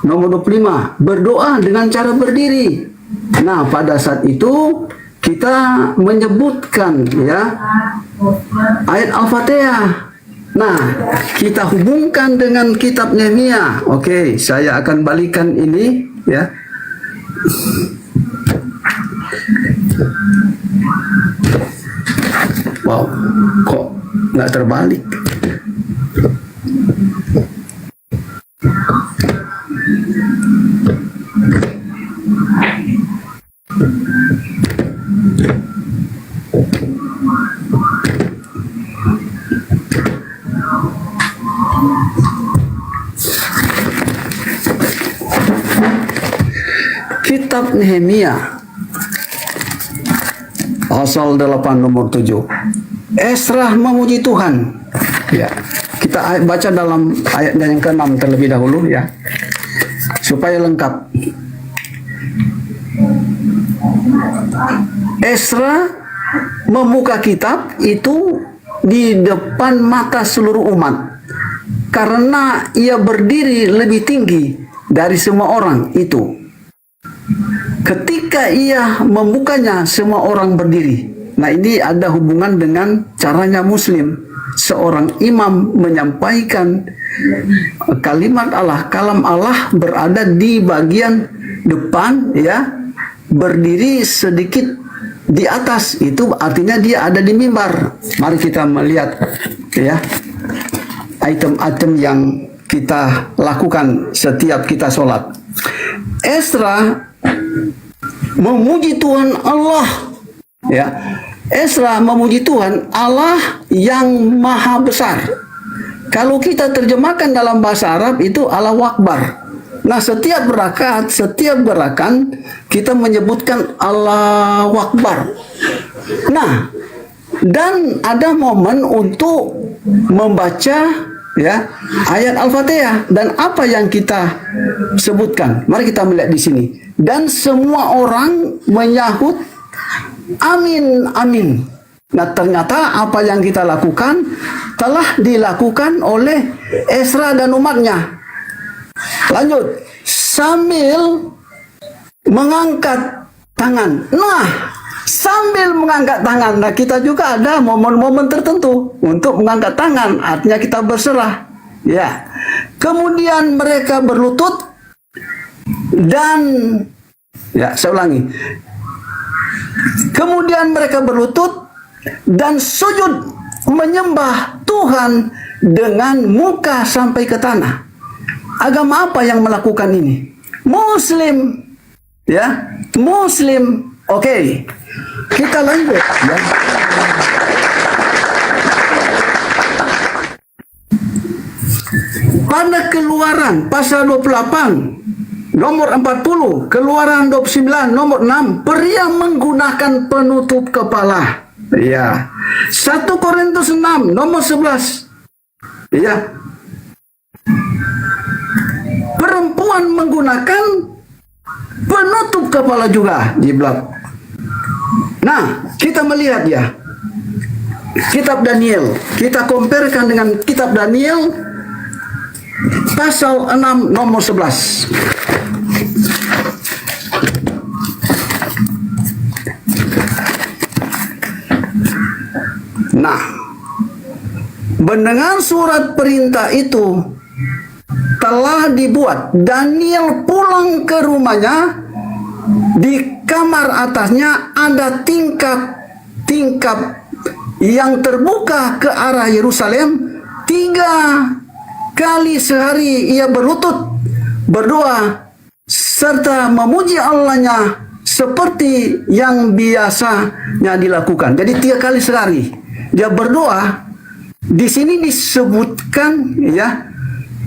nomor 25, berdoa dengan cara berdiri. Nah, pada saat itu kita menyebutkan, ya, ayat Al-Fatihah. Nah, kita hubungkan dengan kitab Nehemia. Oke, saya akan balikan ini, ya. Wow, kok nggak terbalik? Kitab Nehemia pasal 8 nomor 7. Esra memuji Tuhan. Ya, kita baca dalam ayat yang ke-6 terlebih dahulu, ya, supaya lengkap. Esra membuka kitab itu di depan mata seluruh umat karena ia berdiri lebih tinggi dari semua orang itu. Ketika ia membukanya, semua orang berdiri. Nah, ini ada hubungan dengan caranya Muslim. Seorang imam menyampaikan kalimat Allah, kalam Allah berada di bagian depan, ya, berdiri sedikit di atas. Itu artinya dia ada di mimbar. Mari kita melihat, ya, item-item yang kita lakukan setiap kita sholat. Esra memuji Tuhan Allah, ya. Esra memuji Tuhan Allah yang maha besar. Kalau kita terjemahkan dalam bahasa Arab itu Allahu Akbar. Nah, setiap rakaat, setiap gerakan kita menyebutkan Allahu Akbar. Nah, dan ada momen untuk membaca, ya, ayat Al-Fatihah. Dan apa yang kita sebutkan? Mari kita melihat di sini. Dan semua orang menyahut amin, amin. Nah, ternyata apa yang kita lakukan telah dilakukan oleh Esra dan umatnya. Lanjut, sambil mengangkat tangan. Nah, sambil mengangkat tangan, nah, kita juga ada momen-momen tertentu untuk mengangkat tangan, artinya kita berserah, ya. Kemudian mereka berlutut dan, ya, saya ulangi. Kemudian mereka berlutut dan sujud menyembah Tuhan dengan muka sampai ke tanah. Agama apa yang melakukan ini? Muslim, ya, Muslim. Oke, kita lanjut, ya. Pada Keluaran pasal 28 nomor 40, Keluaran 29 nomor 6, pria menggunakan penutup kepala. Ya. 1 Korintus 6 nomor 11. Ya. Perempuan menggunakan penutup kepala juga, jiblab. Nah, kita melihat, ya, kitab Daniel. Kita comparekan dengan kitab Daniel pasal 6 nomor 11. Nah, mendengar surat perintah itu telah dibuat, Daniel pulang ke rumahnya di kamar atasnya ada tingkap yang terbuka ke arah Yerusalem. 3 kali sehari ia berlutut berdoa serta memuji Allahnya seperti yang biasanya dilakukan. Jadi 3 kali sehari dia berdoa. Di sini disebutkan ya,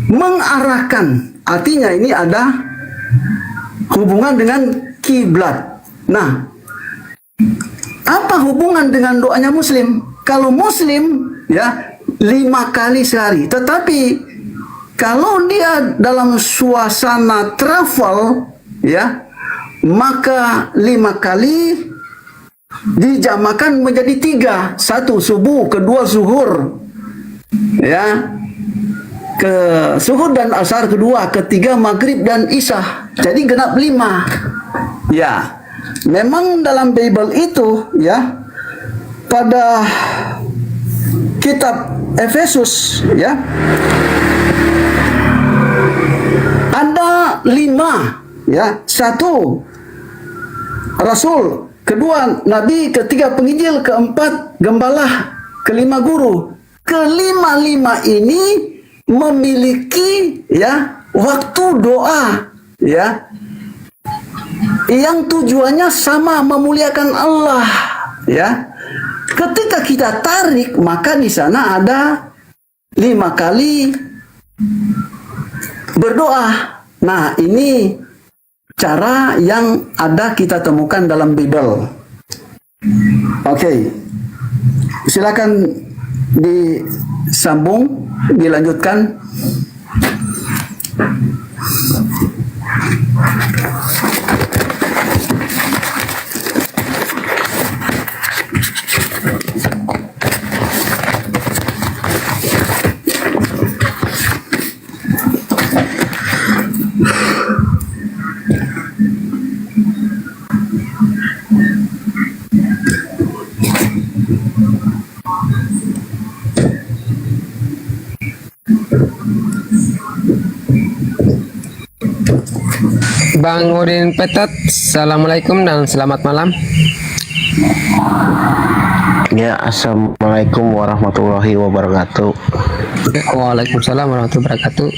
mengarahkan, artinya ini ada hubungan dengan kiblat. Nah, apa hubungan dengan doanya Muslim? Kalau Muslim ya 5 kali sehari, tetapi kalau dia dalam suasana travel ya, maka 5 kali dijamakan menjadi 3. 1 subuh, kedua zuhur ya, ke zuhur dan asar kedua, ketiga maghrib dan isya. Jadi genap 5 ya. Memang dalam Bible itu ya, pada kitab Efesus ya, ada 5 ya. 1 rasul, kedua nabi, ketiga penginjil, keempat gembala, kelima guru. Kelima-lima ini memiliki ya waktu doa ya, yang tujuannya sama, memuliakan Allah ya. Ketika kita tarik, maka di sana ada 5 kali berdoa. Nah, ini cara yang ada kita temukan dalam Bible. Oke. Silakan disambung, dilanjutkan. Bang Udin Petot, assalamualaikum dan selamat malam. Ya, assalamualaikum warahmatullahi wabarakatuh. Waalaikumsalam warahmatullahi wabarakatuh.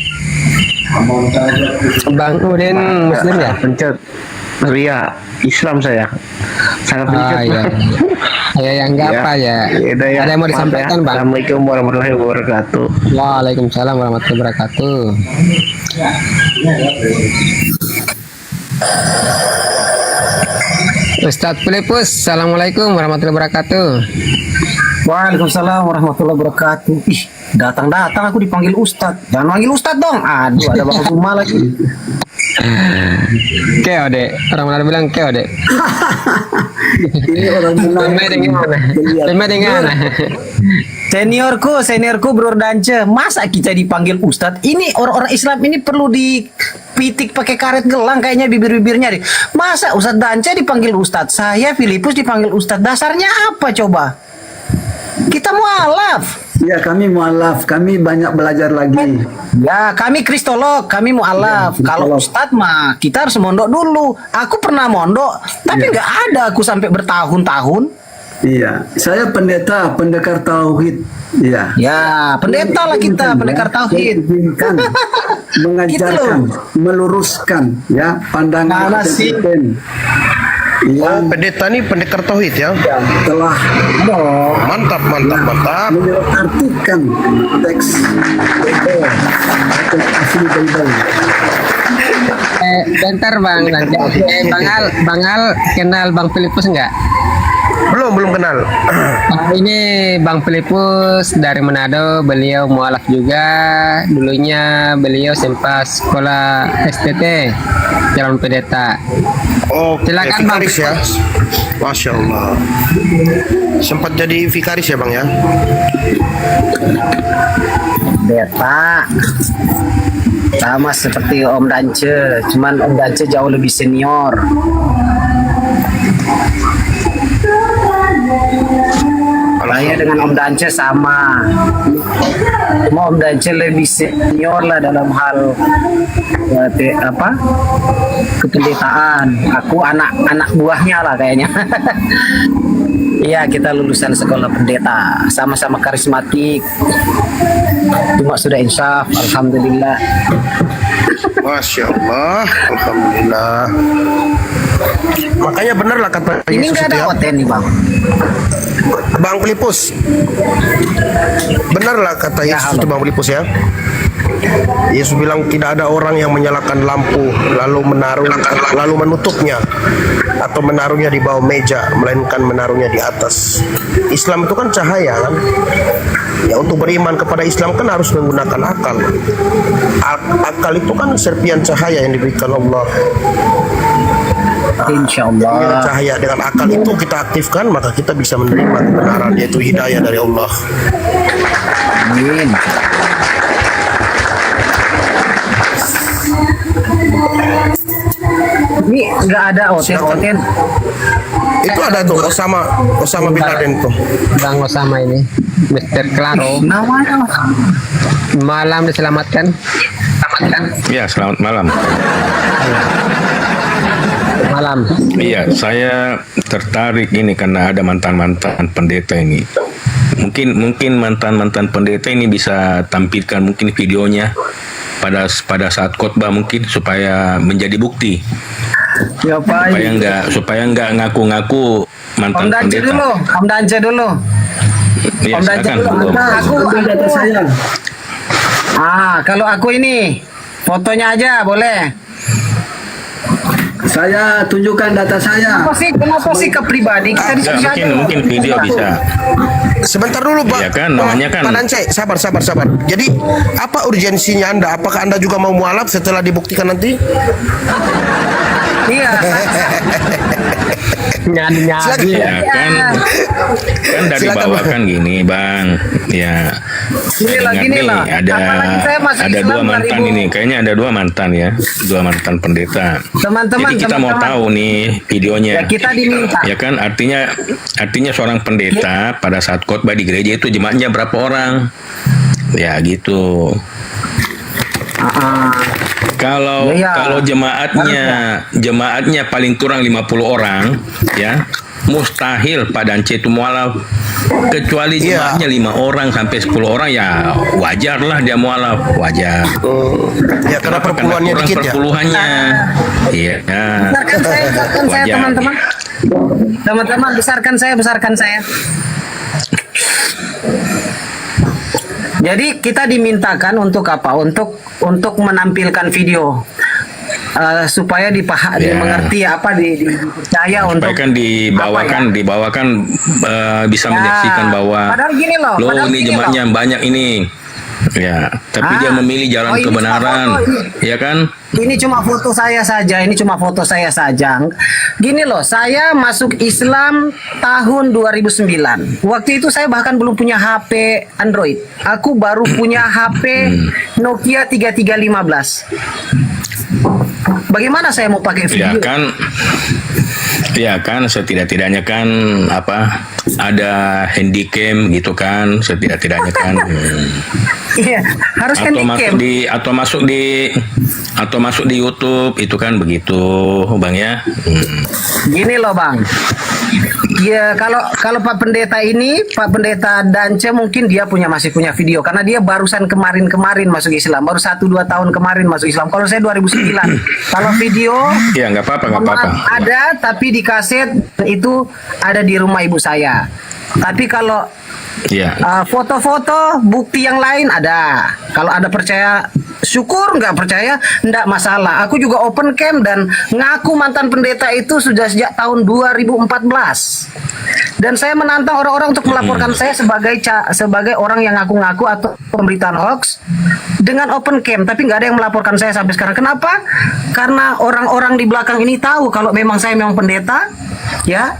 Bang Udin Muslim ya? Pencet. Ria, Islam saya. Sangat pencet. Iya. Ya, yang enggak apa ya. Ada yang mau disampaikan, Bang? Assalamualaikum warahmatullahi wabarakatuh. Waalaikumsalam warahmatullahi wabarakatuh. Ustadz Filipus, assalamualaikum warahmatullahi wabarakatuh. Waalaikumsalam warahmatullahi wabarakatuh. Ih, datang-datang aku dipanggil Ustadz. Jangan panggil Ustadz dong. Aduh, ada Bang Zuma lagi. Keo dek, orang mana bilang keo dek. Ini orang Tema dengan seniorku Bro Dance. Masa kita dipanggil Ustadz? Ini orang-orang Islam ini perlu dipitik pakai karet gelang kayaknya bibir-bibirnya deh. Masa Ustadz Dance dipanggil Ustadz? Saya Filipus dipanggil Ustadz. Dasarnya apa coba? Kita mualaf. Ya, kami mualaf, kami banyak belajar lagi. Ya, kami kristolog, kami mualaf. Kalau Ustadz mah kita harus mondok dulu. Aku pernah mondok, tapi nggak ada aku sampai bertahun-tahun. Iya, saya pendekar tauhid. Iya. Ya, pendeta lah kita, pendekar tauhid. Mengajarkan, meluruskan ya pandangan dan Ya, pendeta nih pendekar tauhid ya. Telah mantap. Mengartikan teks Bible. Bentar Bang, Bang Al kenal Bang Filipus enggak? Belum kenal. Ini Bang Filipus dari Manado, beliau mualaf juga. Dulunya beliau sempat sekolah STT, calon pendeta. Oh, silakan Bang. Vikaris ya. Masya Allah. Sempat jadi vikaris ya Bang ya? Pendeta. Sama seperti Om Dance, cuman Om Dance jauh lebih senior. Saya saya dengan Om Dance sama. Cuma Om Dance lebih senior lah dalam hal kependetaan. Aku anak buahnya lah kayaknya. Iya, kita lulusan sekolah pendeta, sama-sama karismatik. Cuma sudah insaf, alhamdulillah. Masya Allah, alhamdulillah. Makanya benar lah kata Ini Yesus nggak itu ada ya. hotel nih bang. Bang Filipus, benar lah kata Yesus itu Bang Filipus ya. Yesus bilang tidak ada orang yang menyalakan lampu lalu menutupnya atau menaruhnya di bawah meja, melainkan menaruhnya di atas. Islam itu kan cahaya kan. Ya, untuk beriman kepada Islam kan harus menggunakan akal. Akal itu kan serpian cahaya yang diberikan Allah. Insya Allah. Dengan cahaya, dengan akal itu kita aktifkan, maka kita bisa menerima kebenaran, yaitu hidayah dari Allah. Amin. Ini nggak ada hotel. Itu ada tuh Osama bin Laden tuh. Bang Osama ini, Mr. Claro. Namanya Malam diselamatkan. Ya, selamat malam. Malam. Iya, saya tertarik ini karena ada mantan-mantan pendeta ini. Mungkin mantan-mantan pendeta ini bisa tampilkan mungkin videonya pada saat khotbah mungkin supaya menjadi bukti. Ya, Pak. Supaya nggak ngaku-ngaku mantan Om Dance pendeta. dulu, Om Dance dulu. Iya, Om Dance silakan. dulu. Aku data saya. Kalau aku ini fotonya aja boleh. Saya tunjukkan data saya. Kenapa sih ke pribadi? Kita diskusi aja. Mungkin video bisa. Sebentar dulu Pak. Iya kan, namanya kan. Pak Dance, sabar. Jadi apa urgensinya Anda? Apakah Anda juga mau mualaf setelah dibuktikan nanti? Iya. Nyadi-nyadi. Ya kan dari bawah kan gini Bang. Ya. Gini lah. Apalagi saya masuk ada Islam dua mantan 2000. ini. Kayaknya ada dua mantan ya. Dua mantan pendeta. Teman-teman, Jadi kita mau tahu nih videonya. Ya, kita diminta. Ya kan artinya seorang pendeta pada saat khotbah di gereja itu jemaatnya berapa orang? Ya gitu. Kalau jemaatnya paling kurang 50 orang ya, mustahil Pak Dance itu mualaf. Kecuali jemaatnya 5 orang sampai 10 orang ya wajar lah dia mualaf, wajar. Ya karena perpuluhannya dikit ya. Perpuluhannya. Iya. Besarkan saya teman-teman. Teman-teman besarkan saya. Jadi kita dimintakan untuk apa? Untuk menampilkan video supaya dimengerti dipercaya untuk. Supaya kan dibawakan bisa menyaksikan bahwa Padahal gini loh. ini jemaatnya banyak ini. Ya, tapi dia memilih jalan kebenaran, ya kan? Ini cuma foto saya saja. Gini loh, saya masuk Islam tahun 2009. Waktu itu saya bahkan belum punya HP Android. Aku baru punya HP Nokia 3315. Bagaimana saya mau pakai video? Ya kan setidak-tidaknya kan ada handycam gitu kan, setidak-tidaknya kan. Iya, harus handycam. Atau masuk di YouTube itu kan begitu, Bang ya. Gini loh, Bang. Ya kalau Pak Pendeta Dance mungkin dia masih punya video karena dia barusan kemarin masuk Islam, baru 1-2 tahun kemarin masuk Islam. Kalau saya 2009. Kalau video ya nggak apa-apa. Ada tapi di kaset itu ada di rumah ibu saya. Tapi kalau foto-foto bukti yang lain ada. Kalau ada percaya syukur, nggak percaya nggak masalah. Aku juga open cam dan ngaku mantan pendeta itu sudah sejak tahun 2014. Dan saya menantang orang-orang untuk melaporkan saya sebagai orang yang ngaku-ngaku atau pemberitaan hoax dengan open cam, tapi nggak ada yang melaporkan saya sampai sekarang. Kenapa? Karena orang-orang di belakang ini tahu kalau memang saya memang pendeta, ya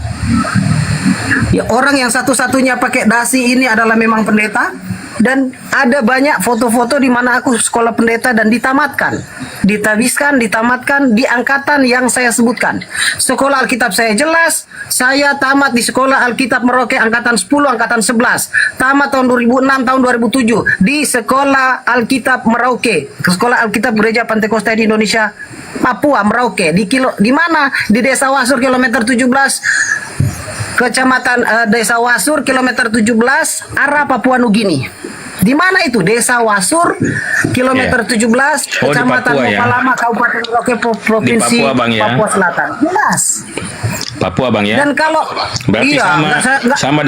orang yang satu-satunya pakai dasi ini adalah memang pendeta. Dan ada banyak foto-foto di mana aku sekolah pendeta dan ditamatkan, ditamatkan di angkatan yang saya sebutkan. Sekolah Alkitab saya jelas, saya tamat di sekolah Alkitab Merauke angkatan 10, angkatan 11. Tamat tahun 2006, tahun 2007 di sekolah Alkitab Merauke, sekolah Alkitab Gereja Pantekosta di Indonesia, Papua, Merauke. Di mana? Di Desa Wasur kilometer 17, Kecamatan Desa Wasur kilometer 17 arah Papua Nugini. Di mana itu? Desa Wasur kilometer 17 Oh, di Kecamatan Papua, ya? Mopalama Kabupaten Merauke Provinsi Papua, Bang, ya? Papua Selatan. Jelas. Papua Bang ya. Dan kalau Berarti iya, sama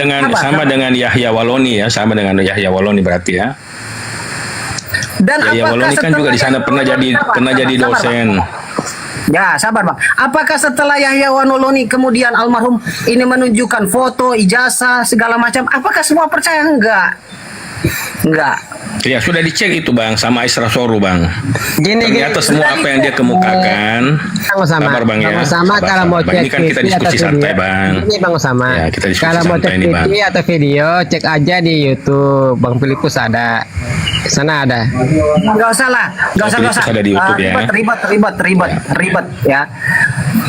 dengan Yahya Waloni ya, sama dengan Yahya Waloni berarti ya. Dan Yahya apakah Waloni kan juga di sana pernah jadi dosen. Ya, sabar Bang. Apakah setelah Yahya Wanoloni kemudian almarhum ini menunjukkan foto, ijazah, segala macam, apakah semua percaya? Enggak. Ya sudah dicek itu Bang sama Isra Soru Bang. Ternyata semua apa yang dia kemukakan. Sabar Bang ya. Sama kalau mau cek Ini kan kita TV diskusi atau santai video. Bang. Ini Bang Usama. Ya, kita diskusi Kalau mau santai cek ini, Bang. TV atau video, cek aja di YouTube. Bang Filipus ada. Sana ada. Enggak usah lah, enggak usah. Ada di YouTube ya. Ribet ya.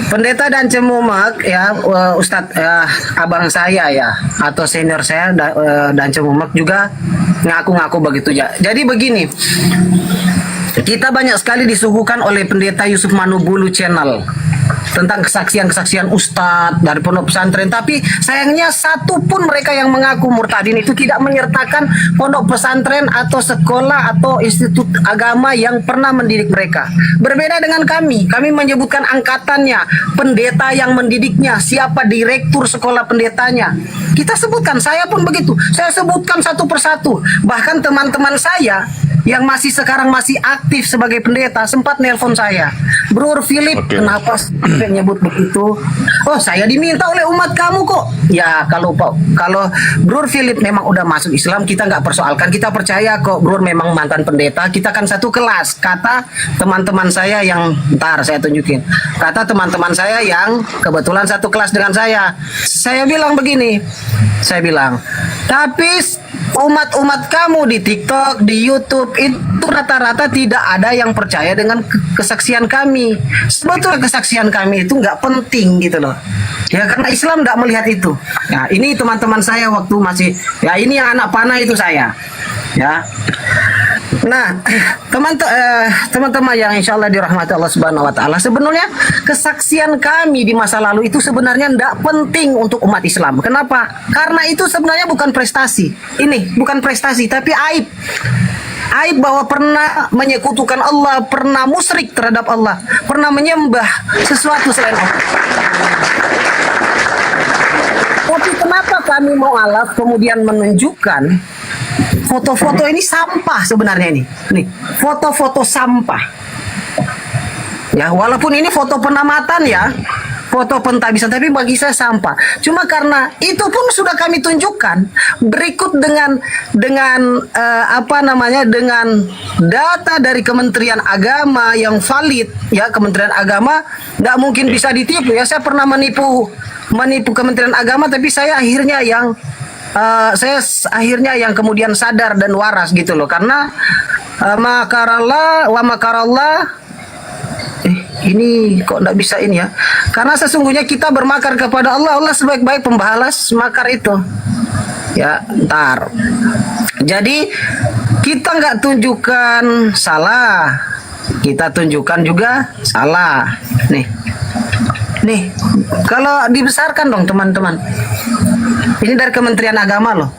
Pendeta dan Cemumek ya, Ustadz abang saya ya, atau senior saya dan Cemumek juga ngaku-ngaku begitu ya. Jadi begini, kita banyak sekali disuguhkan oleh pendeta Yusuf Manubulu channel tentang kesaksian-kesaksian ustadz dari pondok pesantren, tapi sayangnya satu pun mereka yang mengaku murtadin itu tidak menyertakan pondok pesantren atau sekolah atau institut agama yang pernah mendidik mereka. Berbeda dengan kami menyebutkan angkatannya, pendeta yang mendidiknya, siapa direktur sekolah pendetanya. Kita sebutkan, saya pun begitu. Saya sebutkan satu persatu. Bahkan teman-teman saya yang sekarang masih aktif sebagai pendeta sempat nelpon saya, Bro Philip, kenapa nyebut begitu? Oh, saya diminta oleh umat kamu kok. Ya kalau Bro Philip memang udah masuk Islam, kita nggak persoalkan, kita percaya kok Bro memang mantan pendeta, kita kan satu kelas. Kata teman-teman saya yang ntar saya tunjukin, kata teman-teman saya yang kebetulan satu kelas dengan saya bilang begini, saya bilang, tapi umat-umat kamu di TikTok, di YouTube itu rata-rata tidak ada yang percaya dengan kesaksian kami. Sebetulnya kesaksian kami itu nggak penting gitu loh. Ya karena Islam nggak melihat itu. Nah ini teman-teman saya waktu masih, ya ini yang anak panah itu saya. Ya. Nah, teman-teman yang insya Allah dirahmati Allah Subhanahu Wa Taala, sebenarnya kesaksian kami di masa lalu itu sebenarnya tidak penting untuk umat Islam. Kenapa? Karena itu sebenarnya bukan prestasi. Ini bukan prestasi, tapi aib. Aib bahwa pernah menyekutukan Allah, pernah musyrik terhadap Allah, pernah menyembah sesuatu selain Allah. Tapi kenapa kami mau alaf kemudian menunjukkan foto-foto ini sampah sebenarnya ini. Nih, foto-foto sampah. Ya, walaupun ini foto penamatan ya, foto pentabisan, tapi bagi saya sampah. Cuma karena itu pun sudah kami tunjukkan berikut dengan dengan data dari Kementerian Agama yang valid ya, Kementerian Agama nggak mungkin bisa ditipu ya. Saya pernah menipu Kementerian Agama, tapi saya akhirnya yang kemudian sadar dan waras gitu loh, karena makarallah wa makarallah ini kok enggak bisa ini ya, karena sesungguhnya kita bermakar kepada Allah, Allah sebaik-baik pembalas makar itu ya. Ntar jadi kita nggak tunjukkan salah, kita tunjukkan juga salah. Nih kalau dibesarkan dong teman-teman, ini dari Kementerian Agama loh.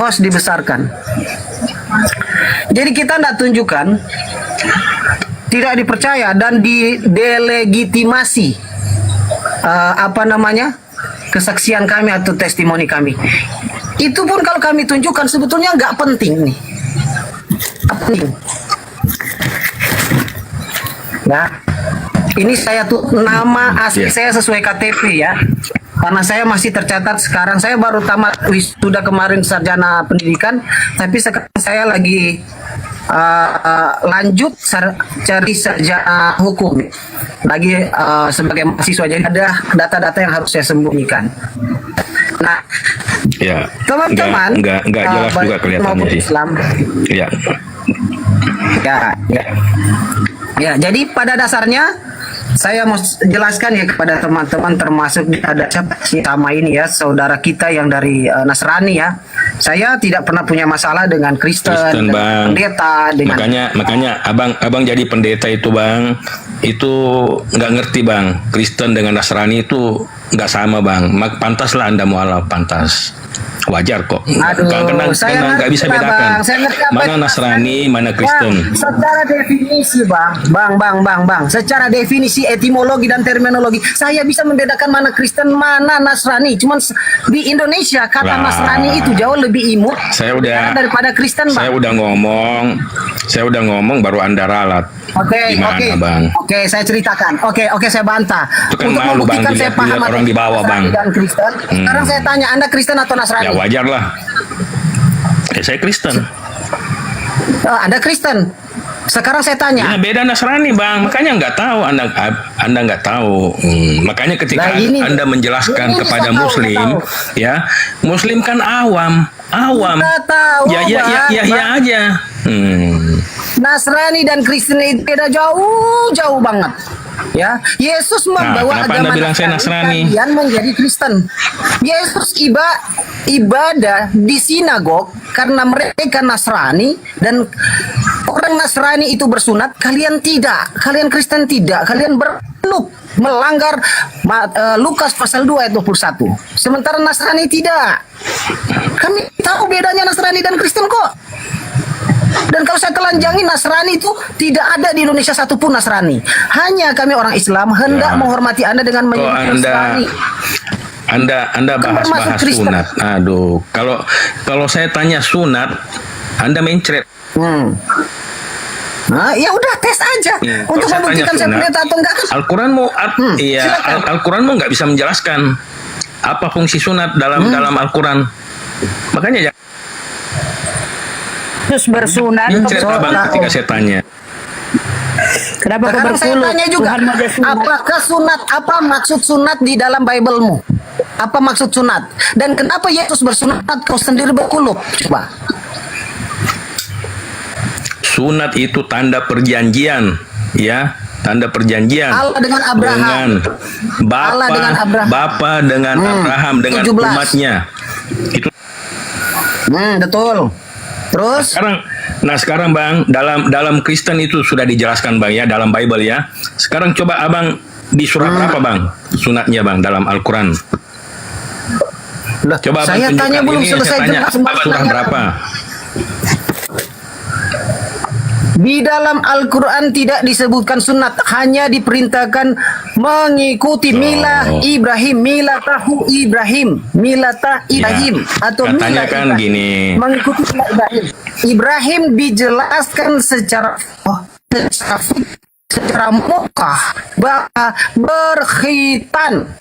Host dibesarkan. Jadi kita tidak tunjukkan, tidak dipercaya dan didelegitimasi kesaksian kami atau testimoni kami. Itu pun kalau kami tunjukkan sebetulnya nggak penting nih. Penting. Ya. Ini saya tuh nama asli saya sesuai KTP ya. Karena saya masih tercatat sekarang, saya baru tamat wisuda kemarin sarjana pendidikan, tapi sekarang saya lagi lanjut cari sarjana hukum lagi sebagai mahasiswa, jadi ada data-data yang harus saya sembunyikan. Nah, Ya. teman-teman, Nggak jelas baik juga kelihatannya maupun sih. Islam, Ya. ya, jadi pada dasarnya saya mau jelaskan ya kepada teman-teman, termasuk ada si Tama ini ya, saudara kita yang dari Nasrani ya. Saya tidak pernah punya masalah dengan Kristen, Kristen, dengan Bang. pendeta, dengan Makanya abang jadi pendeta itu, Bang, itu nggak ngerti, Bang. Kristen dengan Nasrani itu nggak sama, Bang. Pantaslah Anda mualaf, pantas. Wajar kok. Aduh, Karena saya nggak bisa ngerti lah, bedakan Bang. Saya ngerti apa mana itu Nasrani, mana Kristen. Bang, secara definisi, Bang. Secara definisi, etimologi dan terminologi, saya bisa membedakan mana Kristen, mana Nasrani. Cuman di Indonesia kata Lah. Nasrani itu jauh lebih imut daripada Kristen, Bang. Saya udah ngomong baru Anda ralat. Gimana, Bang? Oke, saya ceritakan. Oke, saya bantah. Itu kan Untuk malu, Bang, membuktikan saya paham dilihat orang di bawah, Nasrani Bang. dan Kristen. Sekarang saya tanya, Anda Kristen atau Nasrani? Ya wajar lah. Saya Kristen. Anda Kristen. Sekarang saya tanya. Ya, beda Nasrani, Bang. Makanya nggak tahu Anda nggak tahu. Makanya ketika Anda menjelaskan ini kepada saya tahu, Muslim, ya, Muslim kan awam. Nggak tahu, Ya aja. Nasrani dan Kristen itu beda jauh banget. Ya, Yesus membawa kenapa agama Anda bilang saya Nasrani? kalian menjadi Kristen. Yesus ibadah di sinagog karena mereka Nasrani, dan orang Nasrani itu bersunat, kalian tidak, kalian Kristen tidak, kalian melanggar Lukas pasal 2 ayat 21. Sementara Nasrani tidak. Kami tahu bedanya Nasrani dan Kristen kok. Dan kalau saya telanjangi, Nasrani itu tidak ada di Indonesia satupun Nasrani. Hanya kami orang Islam hendak menghormati Anda dengan menyebut Nasrani. Anda bahas sunat. Aduh, kalau saya tanya sunat, Anda mencret. Nah, ya udah tes aja untuk membuktikan saya pendeta atau enggak. Al-Quranmu nggak bisa menjelaskan apa fungsi sunat dalam Al-Quran. Makanya Yesus bersunat. Bang, ketika saya tanya. Kenapa kau Sekarang saya berkuluk? tanya juga, apakah sunat, apa maksud sunat di dalam Bible-mu? Apa maksud sunat? Dan kenapa Yesus bersunat, kau sendiri berkuluk? Coba. Sunat itu tanda perjanjian, ya, tanda perjanjian. Allah dengan Abraham. Bapa dengan Abraham, dengan 17. umatnya. Itu. Betul. Terus? Sekarang Bang, dalam Kristen itu sudah dijelaskan, Bang, ya, dalam Bible, ya. Sekarang coba Abang di surat berapa, Bang, sunatnya, Bang, dalam Al-Quran? Coba Abang saya tunjukkan. tanya belum Ini selesai saya tanya, jelas, surah berapa? Di dalam Al-Quran tidak disebutkan sunat, hanya diperintahkan mengikuti milah Ibrahim, milatah Ibrahim, atau Katanya milah kan Ibrahim. gini. Mengikuti milah Ibrahim. Ibrahim dijelaskan secara mukah bahwa berkhitan.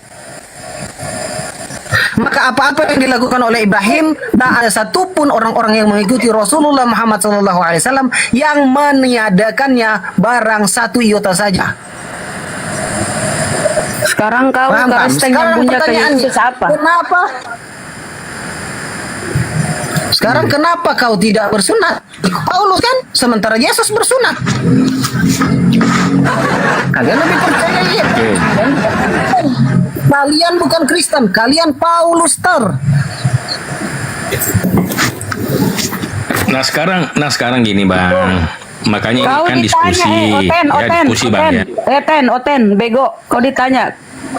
Maka apa-apa yang dilakukan oleh Ibrahim, tak ada satupun orang-orang yang mengikuti Rasulullah Muhammad SAW yang meniadakannya barang satu iota saja. Sekarang kau Kristen yang punya ke Yesus apa? Kenapa? Sekarang kenapa kau tidak bersunat? Paulus kan, sementara Yesus bersunat. Kalian lebih percaya Yesus. Kalian bukan Kristen, kalian Pauluster. Nah sekarang gini, Bang. Makanya ini Kau kan ditanya, diskusi, diskusi, Bang, ya. Oten, bego. Kau ditanya,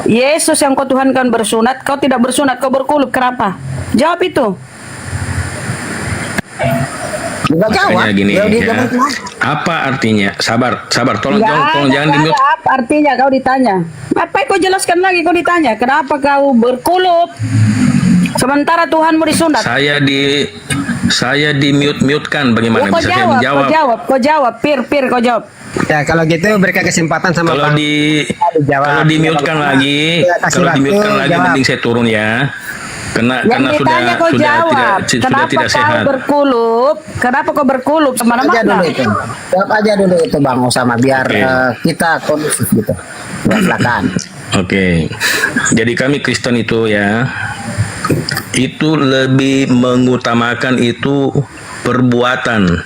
Yesus yang kau Tuhan kan bersunat, kau tidak bersunat, kau berkuluk, kenapa? Jawab itu. Makanya gini, ya. Apa artinya? Sabar, tolong jangan di-mute. Apa artinya kau ditanya? Apa kau jelaskan lagi kau ditanya? Kenapa kau berkuluk? Sementara Tuhanmu disunat. Saya di-mute-kan, bagaimana Kau bisa saya menjawab? Kau jawab, Pir, kau jawab. Ya kalau gitu berikan kesempatan sama Kalau di-mute-kan lagi, mending saya turun ya. Karena Kenapa tidak sehat. Kenapa kau berkuluk? Jawab aja dulu itu Bang Osama, biar kita kondusif gitu. Silakan. Oke. Jadi kami Kristen itu, ya, itu lebih mengutamakan itu perbuatan,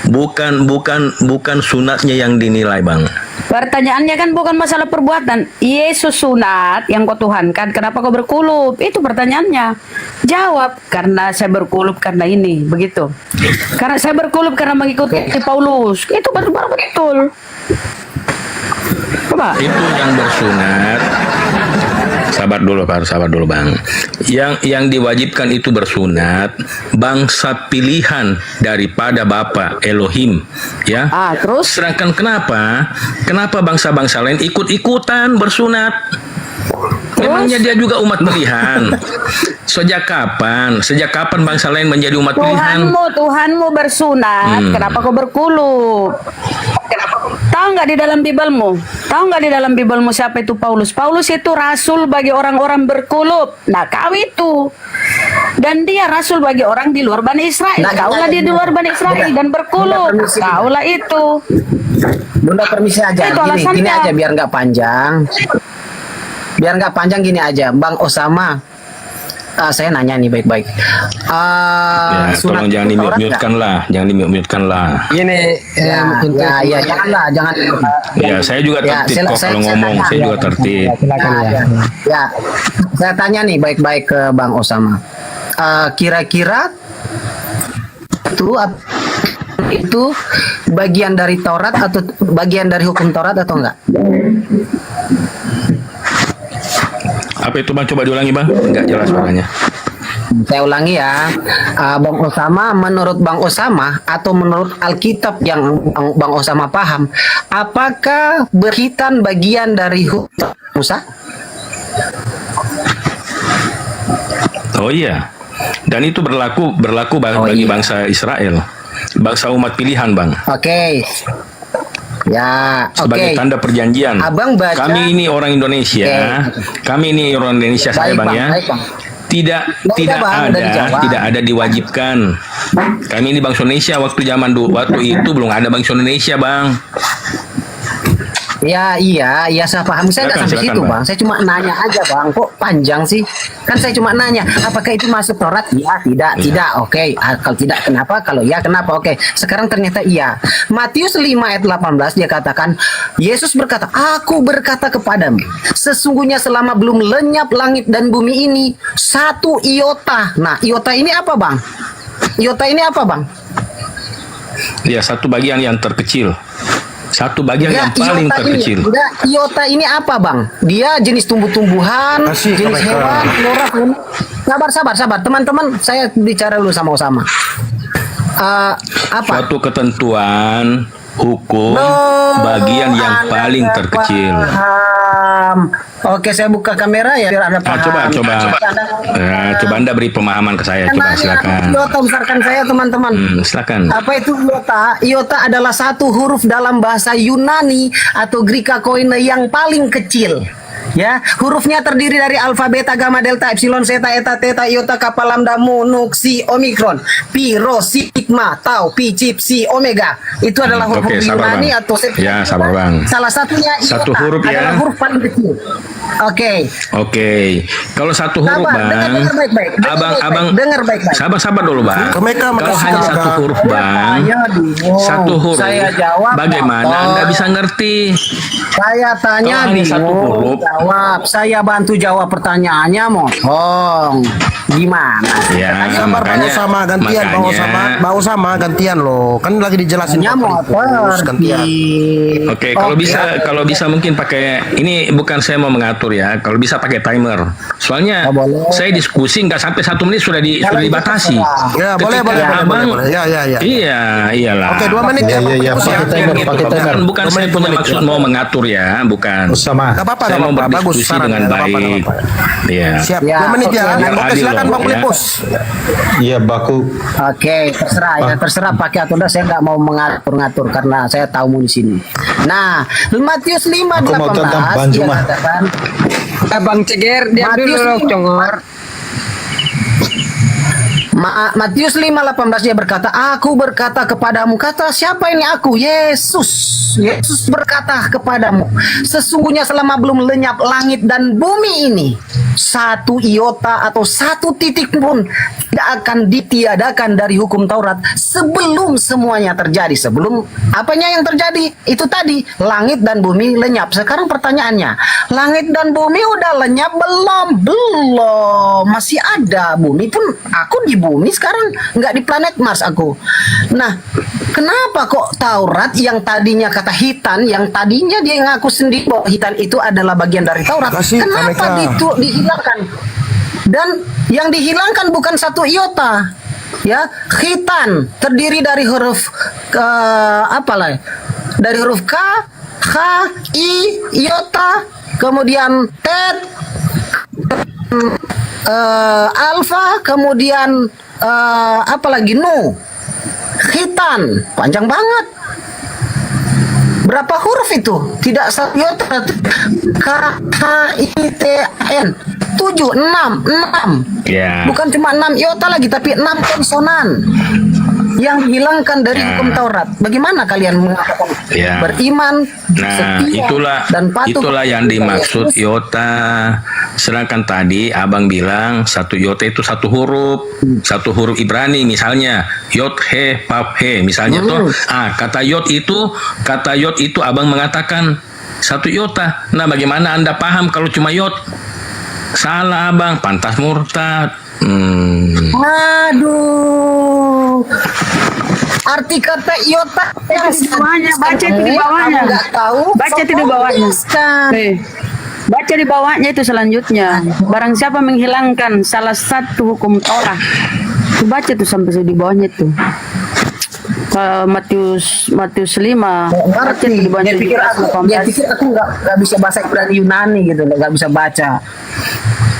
bukan sunatnya yang dinilai, Bang. Pertanyaannya kan bukan masalah perbuatan. Yesus sunat yang kau tuhankan, kenapa kau berkulup? Itu pertanyaannya. Jawab, karena saya berkulup karena ini, begitu. Karena saya berkulup karena mengikuti Paulus. Itu baru betul. Coba. Itu yang bersunat. Sabar dulu Bang. Yang diwajibkan itu bersunat bangsa pilihan daripada Bapa Elohim, ya. Terus? Sedangkan kenapa bangsa-bangsa lain ikut-ikutan bersunat? Memangnya dia juga umat pilihan? Sejak kapan bangsa lain menjadi umat pilihan? Tuhanmu bersunat, kenapa kau berkulup? Tahu nggak di dalam Bibelmu siapa itu Paulus? Paulus itu rasul bagi orang-orang berkulup. Nah, kau itu. Dan dia rasul bagi orang di luar Bani Israel. Kaulah dia di luar Bani Israel dan berkulup. Kaulah itu. Bunda permisi aja. Gini aja biar nggak panjang. Gini aja, Bang Osama. Saya nanya nih baik-baik. Tolong jangan dimute-mutekan lah. Ini jangan. Ya, saya juga tertib kok kalau ngomong, saya juga tertib. Ya, saya tanya nih baik-baik ke Bang Osama. Kira-kira itu bagian dari Taurat atau bagian dari hukum Taurat atau enggak? Apa itu Bang? Coba diulangi Bang, nggak jelas suaranya. Saya ulangi ya, Bang Osama, menurut Bang Osama atau menurut Alkitab yang Bang Osama paham, apakah berkhitan bagian dari hukum Musa? Oh iya, dan itu berlaku bagi bangsa Israel, bangsa umat pilihan Bang. Oke. Ya, sebagai tanda perjanjian. Abang baca. Kami ini orang Indonesia. Kami ini orang Indonesia, saya Bang ya. Tidak ada diwajibkan. Kami ini bangsa Indonesia waktu itu belum ada bangsa Indonesia, Bang. Ya iya saya paham. Saya nggak sampai situ bang. Saya cuma nanya aja bang. Kok panjang sih? Kan saya cuma nanya. Apakah itu masuk Taurat? Ya tidak. Oke. Kalau tidak kenapa? Kalau ya kenapa? Oke. Sekarang ternyata iya. Matius 5 ayat 18 dia katakan, Yesus berkata, Aku berkata kepadamu, sesungguhnya selama belum lenyap langit dan bumi ini, satu iota. Nah iota ini apa bang? Iota ini apa bang? Ya satu bagian yang terkecil. Satu bagian yang paling terkecil. Iota ini apa bang? Dia jenis tumbuh-tumbuhan, jenis hewan, flora, fauna. Sabar, teman-teman, saya bicara dulu sama. Apa? Suatu ketentuan hukum bagian yang paling terkecil. Oke, saya buka kamera ya biar ada paham. Coba Anda beri pemahaman ke saya. Coba silakan. Iota besarkan saya teman-teman. Silakan. Apa itu iota? Iota adalah satu huruf dalam bahasa Yunani atau Greka Koine yang paling kecil. Ya, hurufnya terdiri dari alfa, beta, gamma, delta, epsilon, zeta, eta, theta, iota, kappa, lambda, mu, nu, xi, omikron, pi, rho, sigma, tau, pi, cip, si, omega. Itu adalah huruf Yunani atau ya, sabar bang. Salah satunya iota satu huruf adalah huruf paling kecil. Oke. Kalau satu huruf bang, abang dengar baik-baik. Sabar dulu bang. Kalau hanya satu huruf bang, satu huruf. Saya jawab. Bagaimana Anda bisa ngerti? Saya tanya di satu huruf. Jawab. Saya bantu jawab pertanyaannya, motong. Gimana? Ya, makanya sama gantian, Bang Osama gantian loh. Kan lagi dijelasin gantian. Oke, kalau bisa mungkin pakai ini, bukan saya mau mengatur ya. Kalau bisa pakai timer. Soalnya saya diskusi nggak sampai 1 menit sudah dibatasi. Ya, boleh. Ya. Iya, iyalah. Oke, 2 menit ya. Iya, pakai timer. Bukan saya punya maksud mau mengatur ya, bukan. Sama. Enggak apa-apa, saya mau berdiskusi dengan baik. Iya. Siap. 2 menit ya. Oke, silakan Bang Filipus. Iya, baku. Oke, terserah pakai atau enggak, saya nggak mau mengatur-ngatur karena saya tahu di sini. Nah, Matius 5:18 dia katakan, Bang Ceger, diam dulu Congor. Matius 5:18 dia berkata, aku berkata kepadamu. Kata siapa ini aku? Yesus. Yesus berkata kepadamu, sesungguhnya selama belum lenyap langit dan bumi ini, satu iota atau satu titik pun tidak akan ditiadakan dari hukum Taurat sebelum semuanya terjadi. Sebelum apanya yang terjadi? Itu tadi, langit dan bumi lenyap. Sekarang pertanyaannya, langit dan bumi udah lenyap belum? Belum, masih ada. Bumi pun, aku di bumi sekarang, nggak di planet Mars aku. Nah, kenapa kok Taurat yang tadinya kata hitan, yang tadinya dia ngaku sendiri bahwa hitan itu adalah bagian dari Taurat, kenapa dihilangkan? Dan yang dihilangkan bukan satu iota, ya. Khitan terdiri dari huruf dari huruf K, H, I, iota, kemudian tet, alfa, kemudian nu. Khitan panjang banget. Berapa huruf itu? Tidak satu iota. K, H, I, T, N. 7, 6. Ya. Bukan cuma 6 iota lagi, tapi 6 konsonan yang dihilangkan dari hukum Taurat. Bagaimana kalian mengatakan beriman, setia, dan patuh? Itulah yang dimaksud iota. Sedangkan tadi abang bilang satu iota itu satu huruf Ibrani, misalnya yod he pap he, misalnya tuh. Kata yod itu abang mengatakan satu iota. Nah, bagaimana Anda paham kalau cuma yod? Salah abang, pantas murtad. Aduh. Arti kata iota yang di bawahnya, baca itu di bawahnya. Nggak tahu. Baca itu di bawahnya. Baca di bawahnya itu selanjutnya. Barang siapa menghilangkan salah satu hukum Taurat. Itu baca itu sampai di bawahnya itu. Matius 5. Baca itu di bawahnya. Dia pikir aku nggak bisa bahasa Ibrani Yunani gitu, nggak bisa baca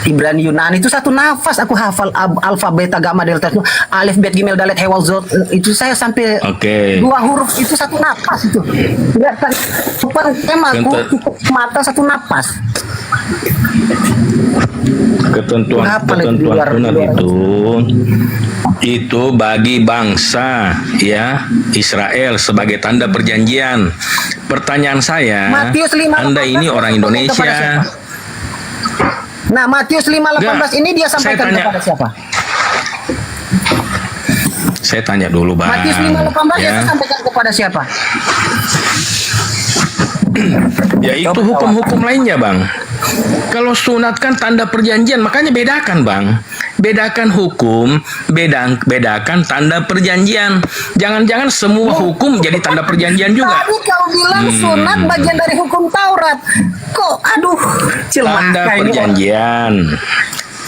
Ibrani Yunani itu satu nafas. Aku hafal alfa beta gamma delta alif bet gimel dalet hewal zot, itu saya sampai 2 huruf itu satu nafas itu. Enggak bukan temaku mata satu nafas. Ketentuan sunat itu bagi bangsa ya Israel sebagai tanda perjanjian. Pertanyaan saya, Anda ini orang Indonesia. Nah, Matius 5:18 ini dia sampaikan kepada siapa? Saya tanya dulu, Bang. Matius 5:18 dia sampaikan kepada siapa? Ya itu hukum-hukum lainnya, Bang. Kalau sunat kan tanda perjanjian, makanya bedakan, Bang. Bedakan hukum, bedakan tanda perjanjian. Jangan-jangan semua hukum jadi tanda perjanjian juga. Tadi kau bilang sunat bagian dari hukum Taurat. Kok aduh, tanda perjanjian.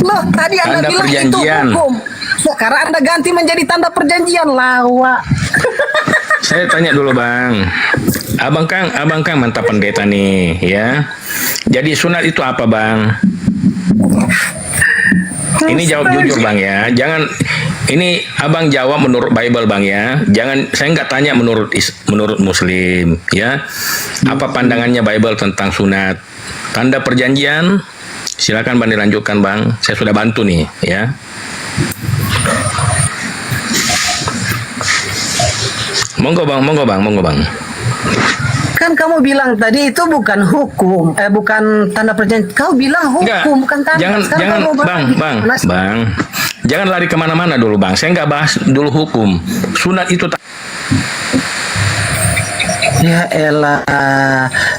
Loh, tadi Anda tanda bilang perjanjian. itu hukum. Sekarang Anda ganti menjadi tanda perjanjian, lawak. Saya tanya dulu, Bang. Abang Kang mantap pendeta nih, ya. Jadi sunat itu apa, Bang? Ini jawab jujur, Bang, ya. Jangan ini Abang jawab menurut Bible, Bang, ya. Jangan, saya nggak tanya menurut Muslim, ya. Apa pandangannya Bible tentang sunat? Tanda perjanjian? Silakan Bang dilanjutkan, Bang. Saya sudah bantu nih, ya. Monggo Bang. Kan kamu bilang tadi itu bukan hukum, bukan tanda perjanjian. Kau bilang hukum, bukan tanda. Jangan, Bang. Jangan lari kemana-mana dulu, Bang. Saya nggak bahas dulu hukum. Sunat itu ya elah.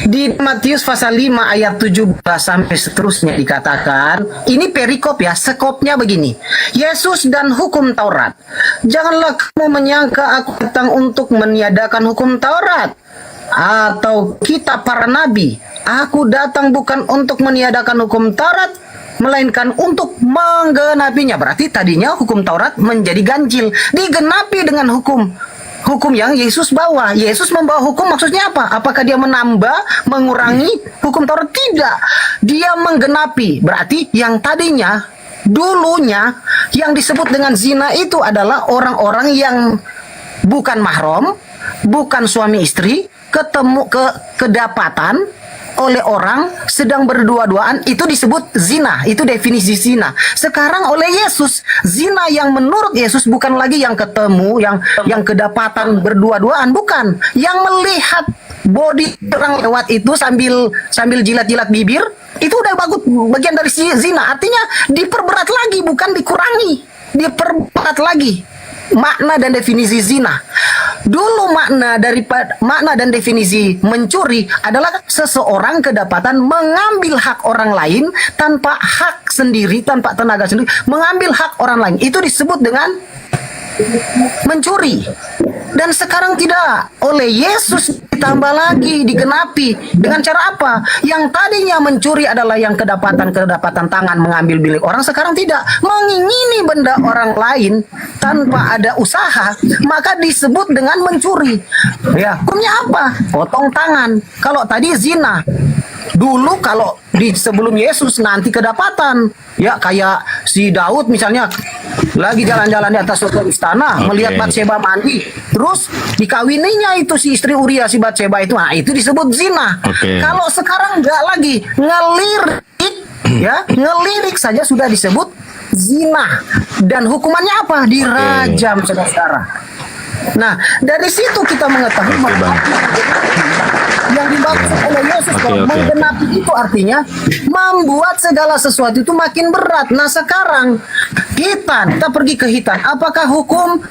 Di Matius pasal 5 ayat 17 sampai seterusnya dikatakan, ini perikop ya, sekopnya begini. Yesus dan hukum Taurat. Janganlah kamu menyangka aku datang untuk meniadakan hukum Taurat atau kitab para nabi. Aku datang bukan untuk meniadakan hukum Taurat, melainkan untuk menggenapinya. Berarti tadinya hukum Taurat menjadi ganjil, digenapi dengan hukum yang Yesus bawa. Yesus membawa hukum, maksudnya apa? Apakah dia menambah, mengurangi hukum Taurat? Tidak. Dia menggenapi. Berarti yang tadinya, dulunya, yang disebut dengan zina itu adalah orang-orang yang bukan mahram, bukan suami istri, kedapatan, oleh orang sedang berdua-duaan itu disebut zina, itu definisi zina. Sekarang oleh Yesus, zina yang menurut Yesus bukan lagi yang ketemu, yang kedapatan berdua-duaan, bukan. Yang melihat body orang lewat itu sambil jilat-jilat bibir, itu udah bagian dari zina. Artinya diperberat lagi, bukan dikurangi, diperberat lagi makna dan definisi zina. Dulu makna dan definisi mencuri adalah seseorang kedapatan mengambil hak orang lain tanpa hak sendiri, tanpa tenaga sendiri, mengambil hak orang lain. Itu disebut dengan mencuri. Dan sekarang tidak, oleh Yesus ditambah lagi, digenapi. Dengan cara apa? Yang tadinya mencuri adalah yang kedapatan tangan mengambil milik orang, sekarang tidak. Mengingini benda orang lain tanpa ada usaha, maka disebut dengan mencuri. Ya, hukumnya apa? Potong tangan. Kalau tadi zina. Dulu kalau di sebelum Yesus nanti kedapatan, ya kayak si Daud misalnya lagi jalan-jalan di atas suatu istana, melihat Batseba mandi, terus dikawininya itu si istri Uria, si Batseba itu, nah itu disebut zina. Kalau sekarang enggak lagi, ngelirik saja sudah disebut zina. Dan hukumannya apa? Dirajam, saudara-saudara. Nah, dari situ kita mengetahui yang dimaksud oleh Yesus menggenapi itu artinya membuat segala sesuatu itu makin berat. Nah, sekarang kita pergi ke hitan. Apakah hukum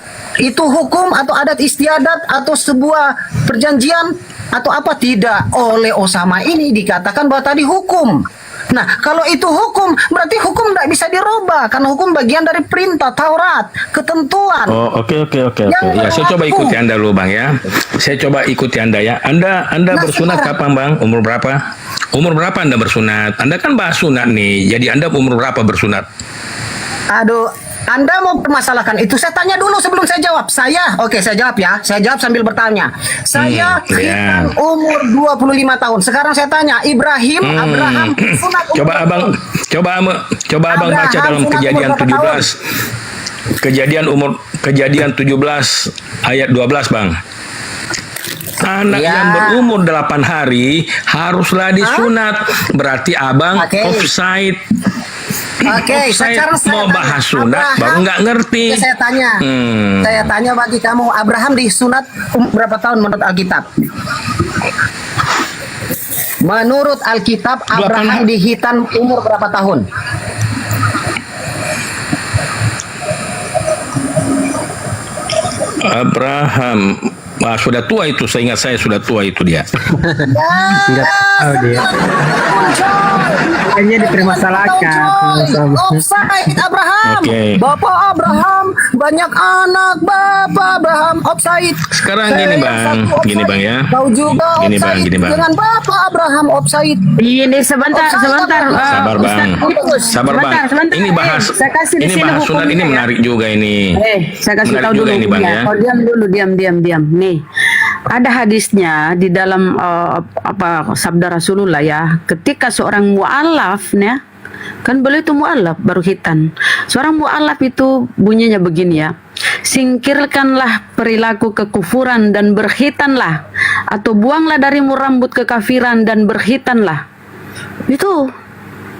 itu hukum atau adat istiadat atau sebuah perjanjian atau apa? Tidak. Oleh Osama ini dikatakan bahwa tadi hukum. Nah, kalau itu hukum, berarti hukum tidak bisa dirubah karena hukum bagian dari perintah Taurat, ketentuan. Oke. Ya, saya coba ikuti Anda dulu, Bang ya. Saya coba ikuti Anda ya. Anda bersunat kapan, Bang? Umur berapa? Umur berapa Anda bersunat? Anda kan bahas sunat nih. Jadi Anda umur berapa bersunat? Aduh, Anda mau permasalahkan itu? Saya tanya dulu sebelum saya jawab. Saya jawab ya. Saya jawab sambil bertanya. Saya hitam umur 25 tahun. Sekarang saya tanya, Abraham sunat umur. Coba Abang baca dalam Kejadian 17. Kejadian 17 ayat 12, Bang. Anak yang berumur 8 hari haruslah disunat. Berarti Abang offside. Sekarang saya mau bahas sunat baru nggak ngerti. Saya tanya, saya tanya bagi kamu, Abraham disunat berapa tahun menurut Alkitab? Menurut Alkitab, Abraham dihitan umur berapa tahun? Abraham sudah tua itu, seingat saya sudah tua itu dia. Enggak tahu dia. Hanya dipermasalahkan. Offside Abraham. Bapak Abraham banyak anak, Bapak Abraham offside. Sekarang gini bang ya. Kau juga offside dengan Bapak Abraham offside. Ini sebentar. Sabar bang. Ini bahas sunat ini menarik juga ini. Saya kasih tahu dulu ini bang ya. Diam dulu, diam. Nih, ada hadisnya di dalam sabda Rasulullah ya. Ketika seorang mu'alaf ya, kan beliau itu mu'alaf baru khitan. Seorang mu'alaf itu bunyinya begini ya. Singkirkanlah perilaku kekufuran dan berkhitanlah, atau buanglah darimu rambut kekafiran dan berkhitanlah. Itu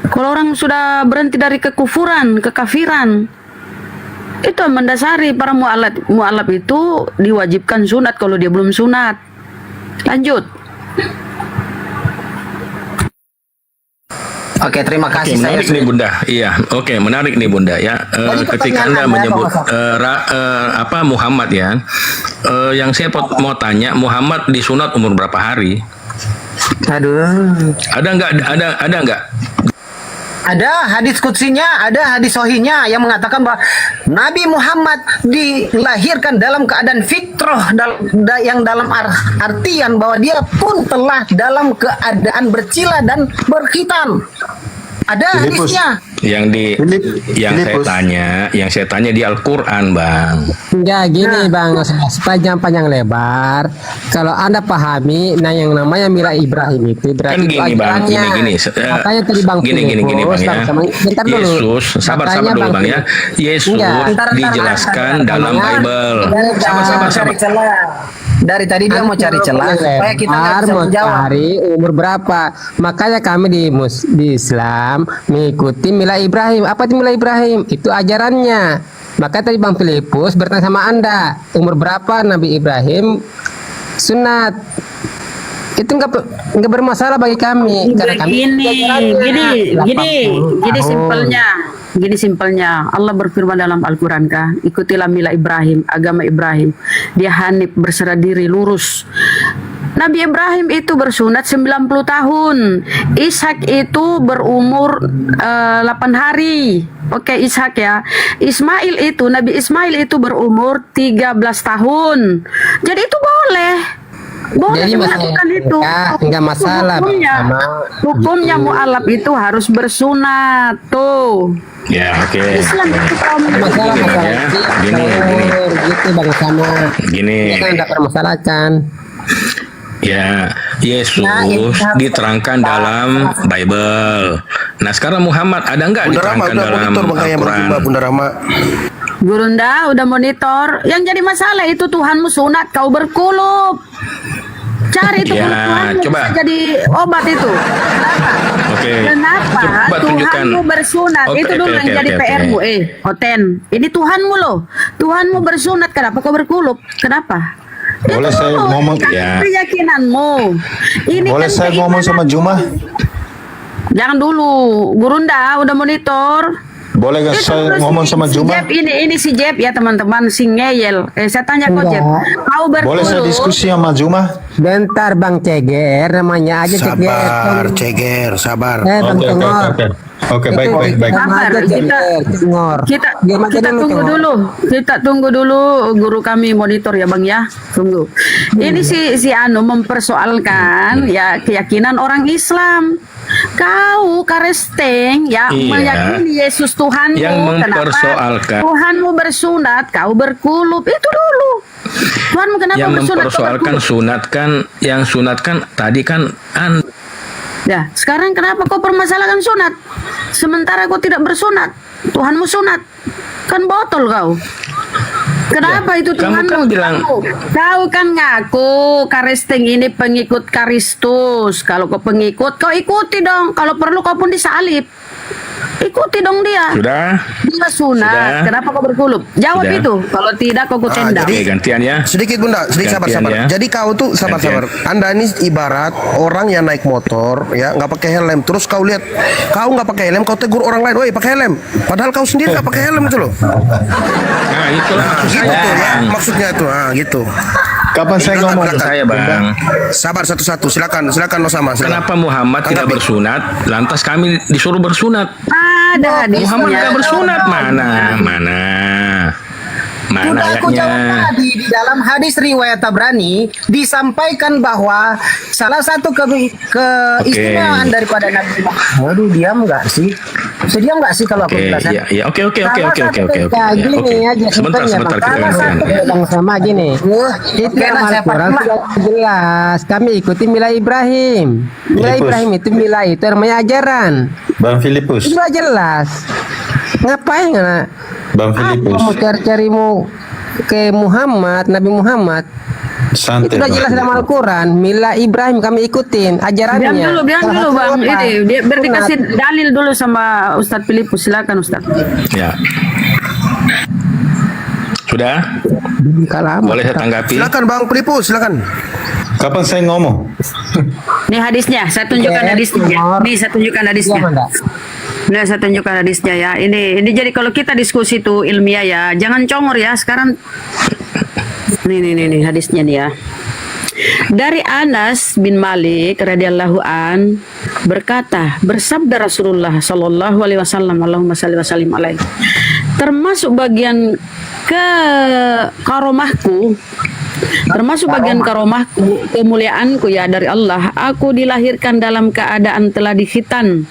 kalau orang sudah berhenti dari kekufuran, kekafiran, itu mendasari para mu'alaf itu diwajibkan sunat kalau dia belum sunat. Lanjut. Oke, terima kasih. Menarik nih Bunda. Iya, oke, menarik nih Bunda ya. Ketika Anda menyebut Muhammad ya, yang saya mau tanya, Muhammad disunat umur berapa hari? Aduh. Ada nggak? Ada hadis kutsinya, ada hadis sohinya yang mengatakan bahwa Nabi Muhammad dilahirkan dalam keadaan fitrah, yang dalam artian bahwa dia pun telah dalam keadaan bercila dan berkhitan. Ada hadisnya. Yang saya tanya di Al-Qur'an, Bang. Enggak gini, Bang, sepanjang lebar. Kalau Anda pahami, yang namanya Mila Ibrahim itu berarti kan gini, Bang, gini. Makanya tadi Bang gini, Bang ya. Yesus, sabar dulu, Bang ya. Yesus dijelaskan dalam Bible. Sabar. Dari tadi dia mau cari celah supaya kita nggak bisa mau menjawab. cari umur berapa. Makanya kami di Islam mengikuti milah Ibrahim. Apa itu milah Ibrahim? Itu ajarannya. Maka tadi Bang Filipus bertanya sama Anda, umur berapa Nabi Ibrahim sunat? Itu nggak bermasalah bagi kami. Karena kami Gini simpelnya, Allah berfirman dalam Al-Quran kan, ikutilah milah Ibrahim, agama Ibrahim. Dia hanif, berserah diri, lurus. Nabi Ibrahim itu bersunat 90 tahun. Ishak itu berumur 8 hari. Oke, Ishak ya. Nabi Ismail itu berumur 13 tahun. Jadi itu boleh. Boleh Jadi melakukan itu. Enggak masalah. Hukumnya mu'alaf itu harus bersunat. Tuh. Ya, oke. Islam itu Masalah Gini. gitu Bang sama. Gini. Ya kan tidak permasalahkan. Ya, Yesus diterangkan dalam Bible. Nah, sekarang Muhammad ada nggak diterangkan dalam Al-Quran? Bunda Rama. Gurunda udah monitor. Yang jadi masalah itu Tuhanmu sunat, kau berkulub. Cari itu Ya, Tuhanmu coba. bisa jadi obat itu. Oke. Kenapa? Coba tunjukkan. Tuhanmu bersunat. Oke, Itu dulu oke, yang oke, jadi oke. PR-mu. Oten. Ini Tuhanmu loh. Tuhanmu bersunat. Kenapa kau berkulub? Kenapa? Boleh Itu saya dulu, ngomong? kan Ya. keyakinanmu. Ini Boleh kan saya ngomong sama Juma? Jangan dulu. Gurunda udah monitor. Boleh gak Itu saya terus ngomong sama si Juma? Jeb ini si Jeb ya teman-teman, si ngeyel. Saya tanya kok Jeb, kau Boleh saya berkulub? diskusi sama Juma? Bentar Bang Ceger, namanya aja Sabar, Ceger, sabar. Bang Tengor. Oke, baik. Sabar, kita tunggu dulu. Kita tunggu dulu guru kami monitor ya Bang ya. Tunggu. Ini si Anu mempersoalkan ya keyakinan orang Islam. Kau karesteng ya Iya. meyakini Yesus Tuhanmu. Yang mempersoalkan. Kenapa Tuhanmu bersunat, kau berkulub. Itu dulu. Tuhanmu kenapa Yang bersunat? kau mempersoalkan berkulub? sunatkan, yang sunatkan tadi kan Ya, sekarang kenapa kau permasalahkan sunat? Sementara kau tidak bersunat. Tuhanmu sunat. Kan botol kau. Kenapa itu kamu Tuhanmu? kan bilang- Kau kan ngaku Karisteng ini pengikut Kristus. Kalau kau pengikut, kau ikuti dong. Kalau perlu kau pun disalib. Ikuti dong dia. Sudah? Dia sunat. Sudah. Kenapa kau berkulub? Jawab Sudah. itu. Kalau tidak kau tendang. Oke, gantian ya. Sedikit Bunda, sedikit Gantian sabar. ya. Jadi kau tuh sabar. Anda ini ibarat orang yang naik motor ya nggak pakai helm. Terus kau lihat kau nggak pakai helm, kau tegur orang lain, woi pakai helm. Padahal kau sendiri nggak pakai helm itu loh. Nah, itulah maksud Gitu saya. tuh ya, maksudnya itu. Gitu. Kapan saya ngomong? Belakang. Saya, Bang. Sabar satu-satu. Silakan Osama. Kenapa Muhammad tidak bersunat, lantas kami disuruh bersunat? Ada hadisnya. Muhammad tidak bersunat, mana Sudah aku jawab ayatnya? tadi di dalam hadis riwayat Tabrani disampaikan bahwa salah satu keistimewaan daripada Nabi Muhammad. Waduh, diam nggak sih? Diam nggak sih kalau aku Oke, jelasin? ya, oke. Ya gini aja Sebentar simpelnya, kita Bang. jelaskan. Bang sama gini. Itu Oke, nah, saya Al-Quran paham. sudah jelas. Kami ikuti milah Ibrahim. Milah Filipus. Ibrahim itu milah itu namanya ajaran. Bang Filipus. Sudah jelas. Ngapain nggak? Bang Filipus. Mau cari-carimu ke Muhammad, Nabi Muhammad? Santai. Itu udah Bang jelas dalam Filipus. Al-Quran. Milah Ibrahim kami ikutin ajarannya. Biar dulu Salah satu Bang. apa? Ini biar Sunat. dikasih dalil dulu sama Ustadz Filipus. Silakan Ustadz. Ya. Sudah? Boleh saya tanggapi? Silakan Bang Filipus, silakan. Kapan saya ngomong? Nih hadisnya, saya tunjukkan hadisnya. Nih saya tunjukkan hadisnya. Nah, saya tunjukkan hadisnya ya. Ini jadi kalau kita diskusi tuh ilmiah ya, jangan congor ya. Sekarang nih hadisnya nih ya. Dari Anas bin Malik radhiyallahu an berkata, bersabda Rasulullah sallallahu alaihi wasallam, Allahumma shalli wa sallim alaihi. Termasuk bagian karomahku, kemuliaanku ya dari Allah, aku dilahirkan dalam keadaan telah dikhitan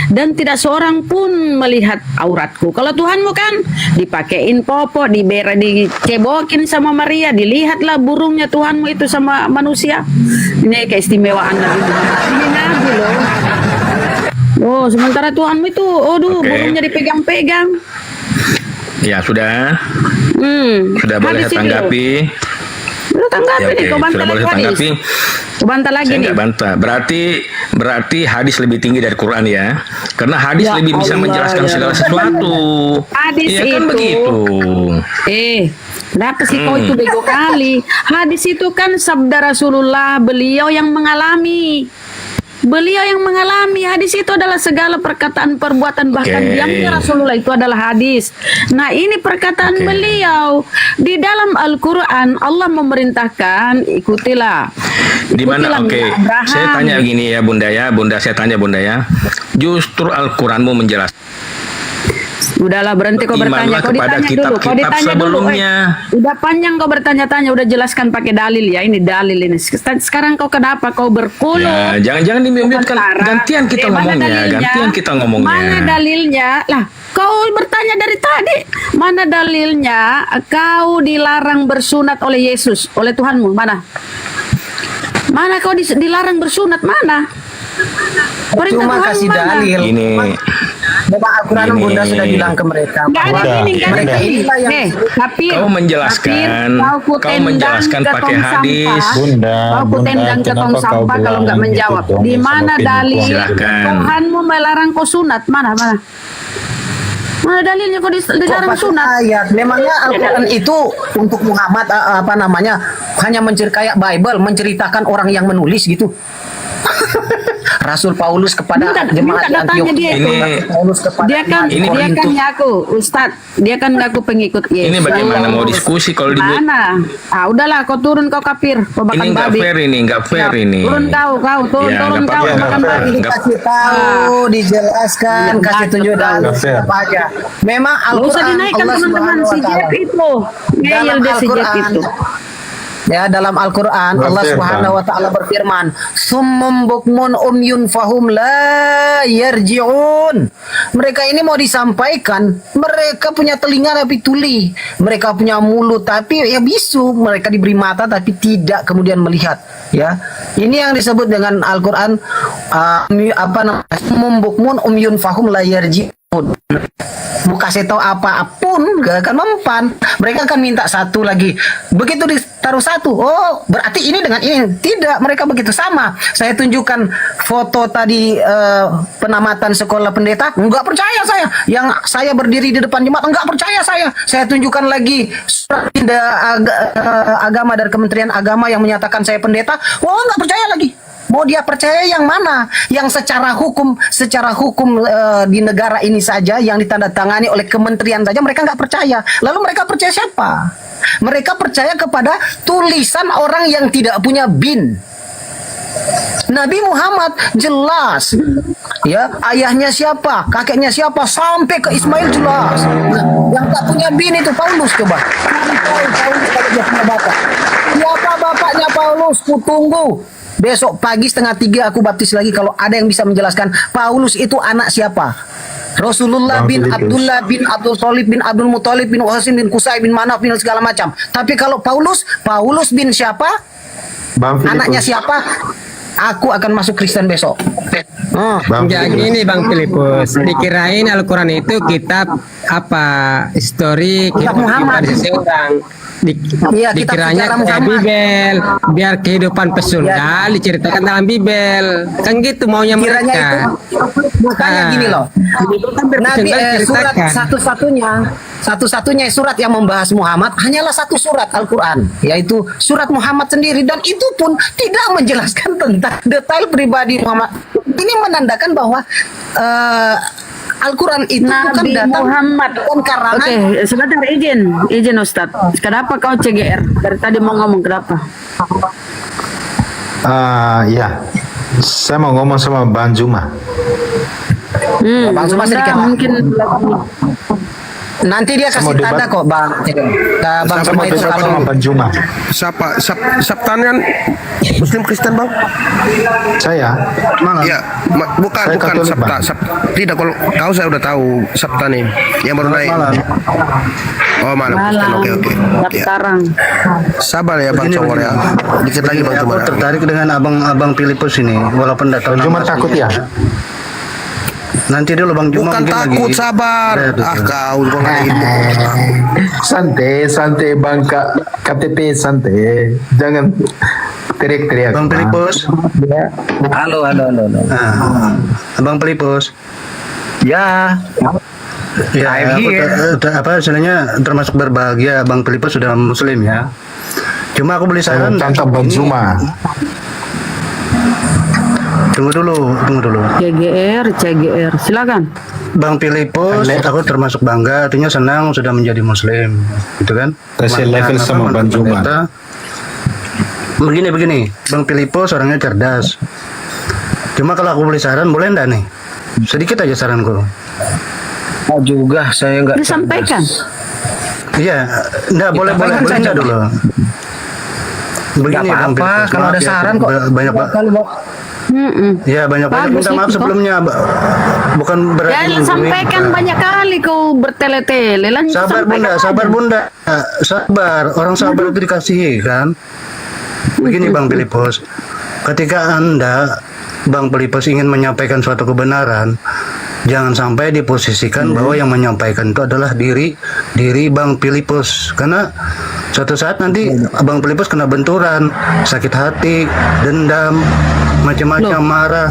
dan tidak seorang pun melihat auratku. Kalau Tuhanmu kan dipakein popok, dicebokin sama Maria, dilihatlah burungnya Tuhanmu itu sama manusia. Ini keistimewaan Nabi. Ini Nabi loh. Oh, sementara Tuhanmu itu, burungnya dipegang-pegang. Ya, sudah. Sudah boleh Hadis saya itu. tanggapi. Lu tanggapi Ya, nih, oke, kau bantah sudah lagi boleh hadis. tanggapi. Kau bantah lagi Saya nih. nggak bantah. Berarti hadis lebih tinggi dari Quran ya. Karena hadis Ya lebih bisa Allah, menjelaskan ya segala Allah. sesuatu. Hadis Iya kan itu. begitu. Kenapa sih kau itu bego kali? Hadis itu kan sabda Rasulullah, beliau yang mengalami. Beliau yang mengalami. Hadis itu adalah segala perkataan, perbuatan, bahkan Oke. diamnya Rasulullah itu adalah hadis. Nah, ini perkataan beliau. Di dalam Al-Quran Allah memerintahkan, ikutilah. Di mana? Ikutilah Oke. Nabi Abraham. Saya tanya gini ya, Bunda ya. Bunda, saya tanya Bunda ya. Justru Al-Quranmu menjelaskan. Udahlah, berhenti kau bertanya. Berimanlah Kau kepada ditanya dulu. Kau kitab-kitab ditanya dulu. sebelumnya. Udah panjang kau bertanya-tanya. Udah jelaskan pakai dalil ya. Ini dalil ini. Sekarang kau kenapa kau berkuluh? Ya, jangan-jangan dimimpikan. Gantian kita ngomongnya. Gantian kita ngomongnya. Mana dalilnya? Lah, kau bertanya dari tadi. Mana dalilnya? Kau dilarang bersunat oleh Yesus, oleh Tuhanmu. Mana? Mana kau dilarang bersunat? Mana? Perintah Cuma Tuhan kasih mana? dalil. Ini. Memang Al-Quran Ini. Bunda sudah bilang ke mereka. Nggak ada bahwa ini, nggak ada mereka ini. inilah yang Kapir. Kau menjelaskan, kau menjelaskan pakai hadis. Kau kutendang ke tong sampah kalau nggak menjawab. Di mana dalil Silakan. Tuhanmu melarang kau sunat? Mana? Mana dalilnya kau dilarang pakai sunat? ayat. Memangnya Al-Quran itu untuk Muhammad hanya kayak Bible menceritakan orang yang menulis gitu. Rasul Paulus kepada jemaat di datanya dia itu. Paulus kepada Dia kan ngaku Ustadz, dia kan ngaku pengikut Yesus. Ini bagaimana mau diskusi kalau di Mana? Udah kau turun kau kafir, kau makan ini nggak babi. fair ini, nggak fair ini. Turun kau, turun Ya, turun nggak kau apa-apa, makan nggak babi. apa-apa. Kasih tahu, dijelaskan, Ya, kasih tunjuk dalil Nggak fair. apa aja. Memang Nggak usah Al-Quran dinaikkan Allah teman-teman Subhanahu si wa Jeff Ta'ala. itu. Ngeyel dia si Jeff itu. Ya, dalam Al-Quran Nggak Allah fair, Subhanahu wa Ta'ala berfirman, "Summum bukmun umyun fahum la yarji'un." Mereka ini mau disampaikan, mereka punya telinga tapi tuli, mereka punya mulut tapi ya bisu, mereka diberi mata tapi tidak kemudian melihat. Ya, ini yang disebut dengan Al-Quran summum bukmun umyun fahum la yarji'un. Mau kasih tahu apapun gak akan mempan. Mereka akan minta satu lagi. Begitu ditaruh satu, oh berarti ini dengan ini. Tidak, mereka begitu sama. Saya tunjukkan foto tadi penamatan sekolah pendeta, enggak percaya saya. Yang saya berdiri di depan jemaat, enggak percaya saya. Saya tunjukkan lagi surat agama dari Kementerian Agama yang menyatakan saya pendeta, wah enggak percaya lagi. Mau dia percaya yang mana? Yang secara hukum di negara ini saja yang ditandatangani oleh kementerian saja mereka nggak percaya. Lalu mereka percaya siapa? Mereka percaya kepada tulisan orang yang tidak punya bin. Nabi Muhammad jelas, ya ayahnya siapa, kakeknya siapa, sampai ke Ismail jelas. Nah, yang tak punya bin itu Paulus, coba. Paulus kalau dia punya bapak. Siapa bapaknya Paulus? Kutunggu. Besok pagi 2:30 aku baptis lagi kalau ada yang bisa menjelaskan Paulus itu anak siapa. Rasulullah bin Abdullah bin Abdul Thalib bin Abdul Muthalib bin Wahasin bin Qusay bin Manaf bin segala macam. Tapi kalau Paulus bin siapa? Anaknya siapa? Aku akan masuk Kristen besok. Ya gini Bang Filipus, dikirain Al-Quran itu kitab histori Kitab Muhammad. seseorang. Iya, kitab Dikiranya sejarah kayak Muhammad. Bibel, biar kehidupan pesunda diceritakan dalam Bibel. Kan gitu maunya Kiranya mereka. itu makanya gini loh. Nabi surat satu-satunya surat yang membahas Muhammad hanyalah satu surat Al-Quran, yaitu surat Muhammad sendiri, dan itu pun tidak menjelaskan tentang detail pribadi Muhammad. Ini menandakan bahwa Al-Quran itu bukan Nabi datang Muhammad. bukan karangan. Oke, sebentar izin Ustadz. Kenapa kau CGR? Dari tadi mau ngomong kenapa? Ya, saya mau ngomong sama Bang Juma. Bang Juma sedikit, Pak. mungkin Nanti dia kasih tanda kok Bang. Bang Juma itu kalau Bang Juma. Sabtanian Muslim Kristen Bang? Saya. Ya, bukan Saya Katolik, Sabta. Bang. Tidak, kalau kau saya udah tahu Sabtani yang baru naik. Oh malam. Oke. Ya. sekarang. Sabar ya Bang Begini, Cowor ya. Dikit lagi Bang Aku Cowor. tertarik dengan abang Filipus ini, walaupun tidak tahu Bang Juma nama takut aslinya. ya? Nanti dulu Bang Juma Bukan mungkin takut, lagi. sabar. Kau Santai Bang KTP santai. Jangan teriak-teriak. Bang Filipus. Halo. Bang Filipus. Ya. Ya, I'm here. apa istilahnya termasuk berbahagia Bang Filipus sudah muslim ya. Cuma aku beli saran. Tangkap Bang Juma. Tunggu dulu. CGR, silakan. Bang Filipus, aku termasuk bangga, artinya senang sudah menjadi muslim, gitu kan? Kasih level sama Bang Juma. Begini, Bang Filipus orangnya cerdas. Cuma kalau aku beli saran, boleh enggak nih? Sedikit aja saranku. Oh juga, saya nggak. Disampaikan. Iya, enggak boleh enggak dulu. Begini Bang Filipus, kalau ada saran kok banyak Ya banyak minta maaf sebelumnya, bukan berarti Jangan sampaikan banyak kali kau bertele-tele. Lanjut sabar bunda, sabar. Orang sabar itu dikasihi kan. Begini Bang Filipus, ketika Anda Bang Filipus ingin menyampaikan suatu kebenaran, jangan sampai diposisikan bahwa yang menyampaikan itu adalah diri Bang Filipus, karena suatu saat nanti Bang Filipus kena benturan, sakit hati, dendam, macam-macam, marah.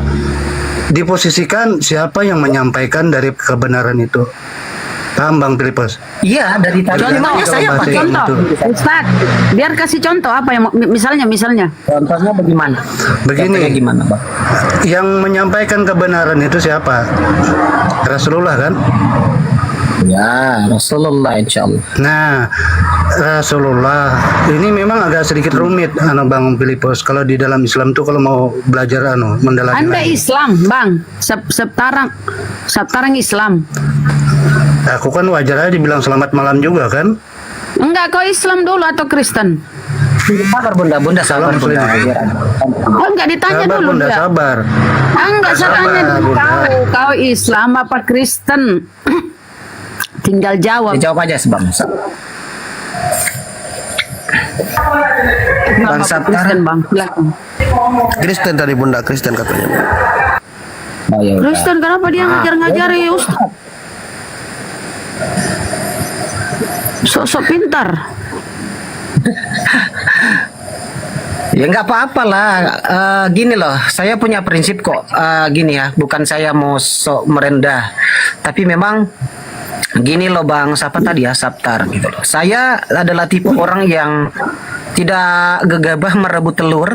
Diposisikan siapa yang menyampaikan dari kebenaran itu. Paham Bang Filipus? Iya, dari tadi. Contoh, Ustaz, biar kasih contoh apa yang misalnya. Contohnya bagaimana? Begini, gimana, Bang? Yang menyampaikan kebenaran itu siapa? Rasulullah kan? Ya, Rasulullah insya Allah. Nah, Rasulullah ini memang agak sedikit rumit, Bang Filipus. Kalau di dalam Islam tuh kalau mau belajar mendalami. Anda Islam, Bang. Septarang Islam. Aku kan wajar aja dibilang selamat malam juga kan? Enggak, kau Islam dulu atau Kristen? Sabar bunda sabar bunda. Oh, enggak ditanya sabar, dulu bunda, enggak? sabar. Enggak, saya tanya dulu kau Islam apa Kristen? Tinggal jawab. Jawab aja sebang. Bang Kristen, Bang. Silakan. Kristen tadi bunda, Kristen katanya. Oh, ya, Kristen kenapa dia ngajar-ngajari Ustaz? Sok-sok pintar. Ya nggak apa-apa lah. Gini loh, saya punya prinsip kok. Gini ya, bukan saya mau sok merendah, tapi memang gini loh Bang, siapa tadi ya, Saptar gitu loh. Saya adalah tipe orang yang tidak gegabah merebut telur,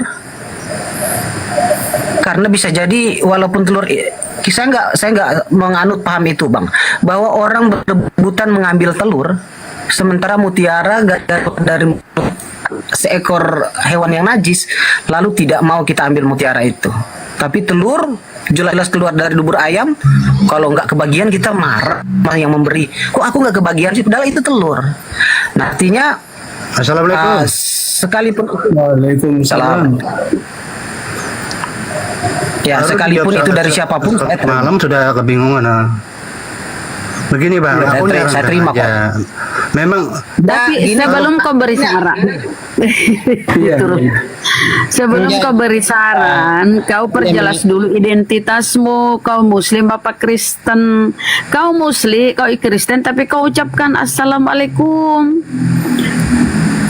karena bisa jadi walaupun telur saya nggak menganut paham itu Bang, bahwa orang berebutan mengambil telur sementara mutiara dari seekor hewan yang najis, lalu tidak mau kita ambil mutiara itu. Tapi telur jelas keluar dari dubur ayam, kalau nggak kebagian kita marah yang memberi. Kok aku nggak kebagian sih? Padahal itu telur. Nah, artinya Assalamualaikum. Sekalipun Waalaikumsalam. Ya, sekalipun itu dari siapapun, malam sudah kebingungan. Begini Bang, aku saya terima kok. Memang. Tapi sebelum kau beri saran, sebelum kau beri saran, kau perjelas dulu identitasmu. Kau Muslim apa Kristen? Kau Muslim, kau Kristen, tapi kau ucapkan Assalamualaikum.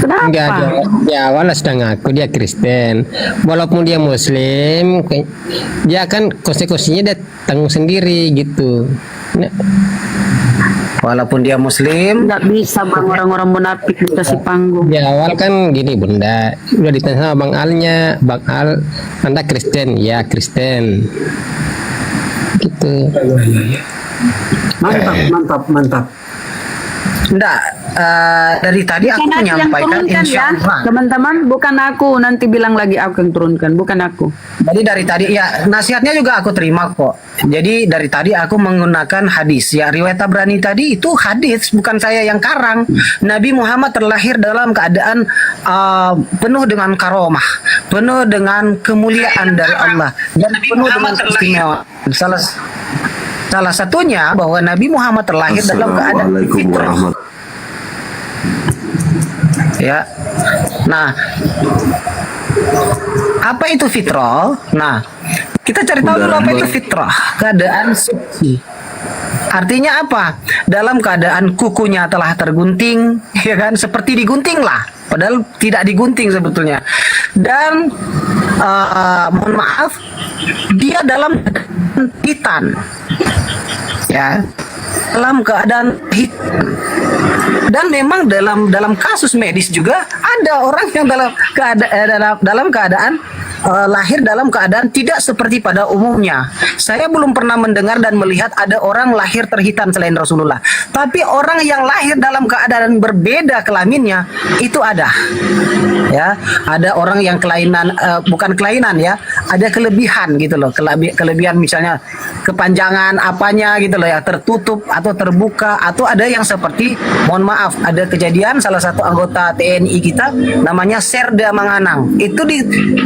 Kenapa? Enggak, dia awalnya sudah ngaku dia Kristen. Walaupun dia Muslim, dia kan konsekuensinya dia tanggung sendiri gitu. Walaupun dia Muslim, nggak bisa Bang, orang-orang munafik dikasih panggung. Di awal kan gini bunda, udah ditanya sama Bang Alnya, Bang Al, Anda Kristen? Ya Kristen. Gitu. Mantap. Enggak, dari tadi aku menyampaikan insya Allah. Teman-teman, bukan aku nanti bilang lagi aku yang turunkan, bukan aku. Jadi dari tadi ya nasihatnya juga aku terima kok. Jadi dari tadi aku menggunakan hadis. Ya riwayat Tabrani tadi itu hadis, bukan saya yang karang. Nabi Muhammad terlahir dalam keadaan penuh dengan karomah, penuh dengan kemuliaan dari Allah, dan penuh dengan keistimewaan. Salah satunya bahwa Nabi Muhammad terlahir dalam keadaan fitrah. Ya. Nah, apa itu fitrah? Nah, Kita cari tahu dulu apa itu fitrah, keadaan suci. Artinya apa? Dalam keadaan kukunya telah tergunting, ya kan? Seperti digunting lah, padahal tidak digunting sebetulnya. Dan mohon maaf, dia dalam hitan, ya, dalam keadaan hitan. Dan memang dalam kasus medis juga ada orang yang dalam keadaan lahir dalam keadaan tidak seperti pada umumnya. Saya belum pernah mendengar dan melihat ada orang lahir terhitan selain Rasulullah. Tapi orang yang lahir dalam keadaan berbeda kelaminnya itu ada. Ya, ada orang yang kelainan, bukan kelainan ya, ada kelebihan gitu loh. Kelebihan misalnya kepanjangan apanya gitu loh ya, tertutup atau terbuka, atau ada yang seperti, mohon maaf, ada kejadian salah satu anggota TNI kita namanya Serda Manganang. Itu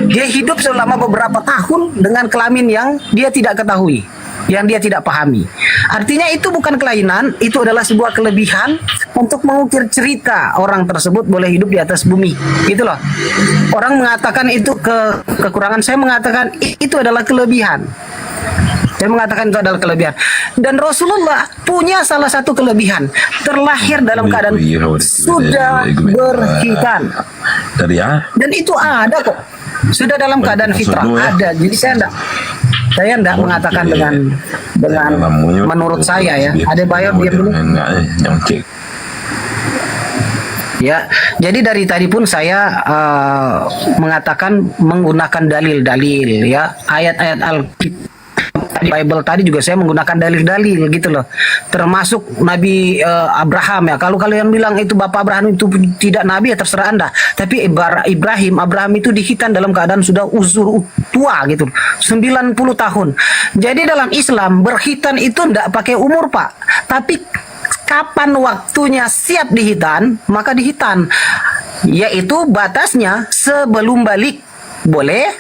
dia hidup selama beberapa tahun dengan kelamin yang dia tidak ketahui, yang dia tidak pahami. Artinya itu bukan kelainan, itu adalah sebuah kelebihan untuk mengukir cerita orang tersebut boleh hidup di atas bumi. Gitu loh. Orang mengatakan itu kekurangan, saya mengatakan itu adalah kelebihan. Saya mengatakan itu adalah kelebihan. Dan Rasulullah punya salah satu kelebihan, terlahir dalam keadaan sudah berhitan. Dan itu ada kok. Sudah dalam keadaan fitrah ada. Jadi saya enggak mengatakan dengan menurut saya ya. Ada bayar dia dulu. Ya, jadi dari tadi pun saya mengatakan menggunakan dalil-dalil ya, ayat-ayat Alkitab. Bible tadi juga saya menggunakan dalil-dalil gitu loh, termasuk Nabi Abraham ya. Kalau kalian bilang itu Bapak Abraham itu tidak nabi ya terserah Anda, tapi Abraham itu dihitan dalam keadaan sudah tua gitu, 90 tahun. Jadi dalam Islam berhitan itu tidak pakai umur Pak, tapi kapan waktunya siap dihitan maka dihitan, yaitu batasnya sebelum balik boleh,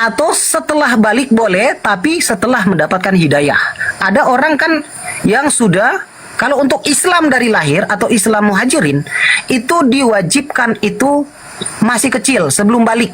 atau setelah balik boleh, tapi setelah mendapatkan hidayah. Ada orang kan yang sudah, kalau untuk Islam dari lahir atau Islam muhajirin, itu diwajibkan itu masih kecil sebelum balik,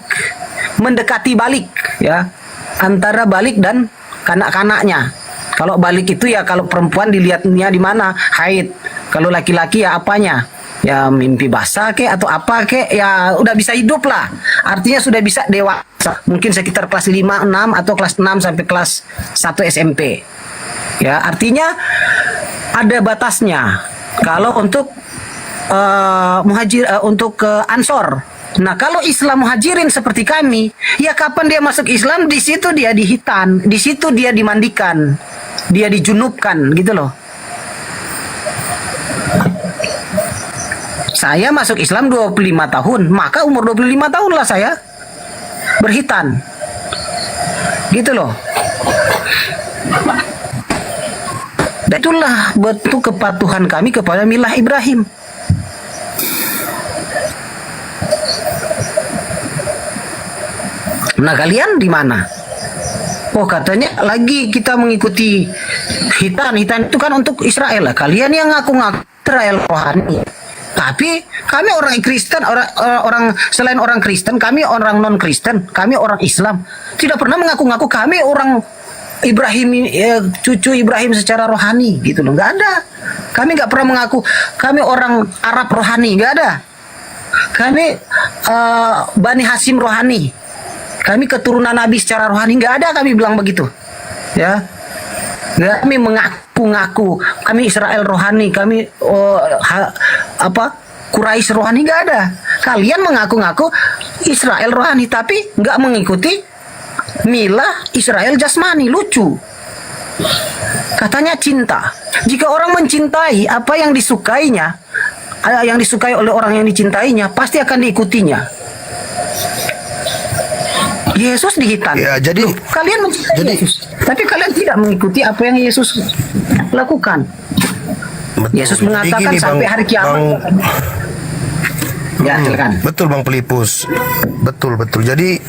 mendekati balik ya, antara balik dan kanak-kanaknya. Kalau balik itu ya, kalau perempuan dilihatnya di mana, haid. Kalau laki-laki ya apanya, ya mimpi basah kek atau apa kek, ya udah bisa hidup lah. Artinya sudah bisa dewasa. Mungkin sekitar kelas 5, 6 atau kelas 6 sampai kelas 1 SMP. Ya, artinya ada batasnya. Kalau untuk untuk Ansor. Nah, kalau Islam muhajirin seperti kami, ya kapan dia masuk Islam, di situ dia dihitan, di situ dia dimandikan, dia dijunubkan gitu loh. Saya masuk Islam 25 tahun, maka umur 25 tahun lah saya berhitan. Gitu loh. Dan itulah bentuk kepatuhan kami kepada milah Ibrahim. Nah, kalian di mana? Oh, katanya lagi kita mengikuti hitan itu kan untuk Israel lah. Kalian yang ngaku-ngaku Israel rohani. Tapi kami orang Kristen, orang selain orang Kristen, kami orang non Kristen, kami orang Islam. Tidak pernah mengaku-ngaku kami orang Ibrahim, cucu Ibrahim secara rohani, gitu loh. Nggak ada. Kami nggak pernah mengaku kami orang Arab rohani, nggak ada. Kami Bani Hasim rohani. Kami keturunan Nabi secara rohani, nggak ada kami bilang begitu. Ya. Nggak, kami mengaku-ngaku kami Israel rohani, kami Quraisy rohani, nggak ada. Kalian mengaku-ngaku Israel rohani tapi nggak mengikuti milah Israel jasmani. Lucu. Katanya cinta. Jika orang mencintai apa yang disukainya, yang disukai oleh orang yang dicintainya, pasti akan diikutinya. Yesus dihitan. Ya, jadi loh, kalian mencintai Yesus, tapi kalian tidak mengikuti apa yang Yesus lakukan. Betul. Yesus mengatakan gini, sampai hari kiamat. Ya, silakan. Betul Bang Pelipus. Betul. Jadi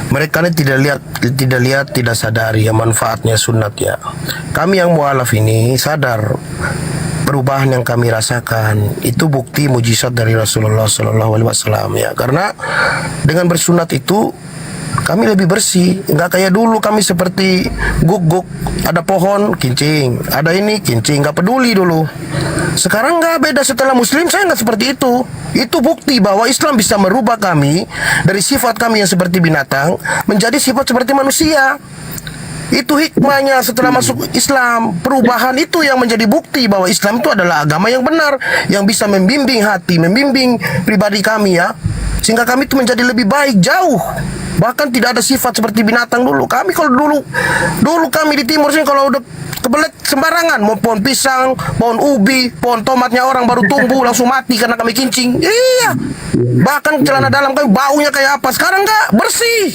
mereka ini tidak sadari ya manfaatnya sunat ya. Kami yang mualaf ini sadar perubahan yang kami rasakan itu bukti mujizat dari Rasulullah SAW ya. Karena dengan bersunat itu Kami lebih bersih. Nggak kayak dulu kami seperti guguk. Ada pohon, kincing. Ada ini, kincing. Nggak peduli dulu. Sekarang nggak, beda. Setelah Muslim saya nggak seperti itu. Itu bukti bahwa Islam bisa merubah kami dari sifat kami yang seperti binatang menjadi sifat seperti manusia. Itu hikmahnya setelah masuk Islam. Perubahan itu yang menjadi bukti bahwa Islam itu adalah agama yang benar, yang bisa membimbing hati, membimbing pribadi kami ya, sehingga kami itu menjadi lebih baik jauh. Bahkan tidak ada sifat seperti binatang dulu. Kami kalau dulu kami di timur sini kalau udah kebelet sembarangan, mau pohon pisang, pohon ubi, pohon tomatnya orang baru tumbuh langsung mati karena kami kincing. Iya. Bahkan celana dalam kami baunya kayak apa. Sekarang enggak, bersih.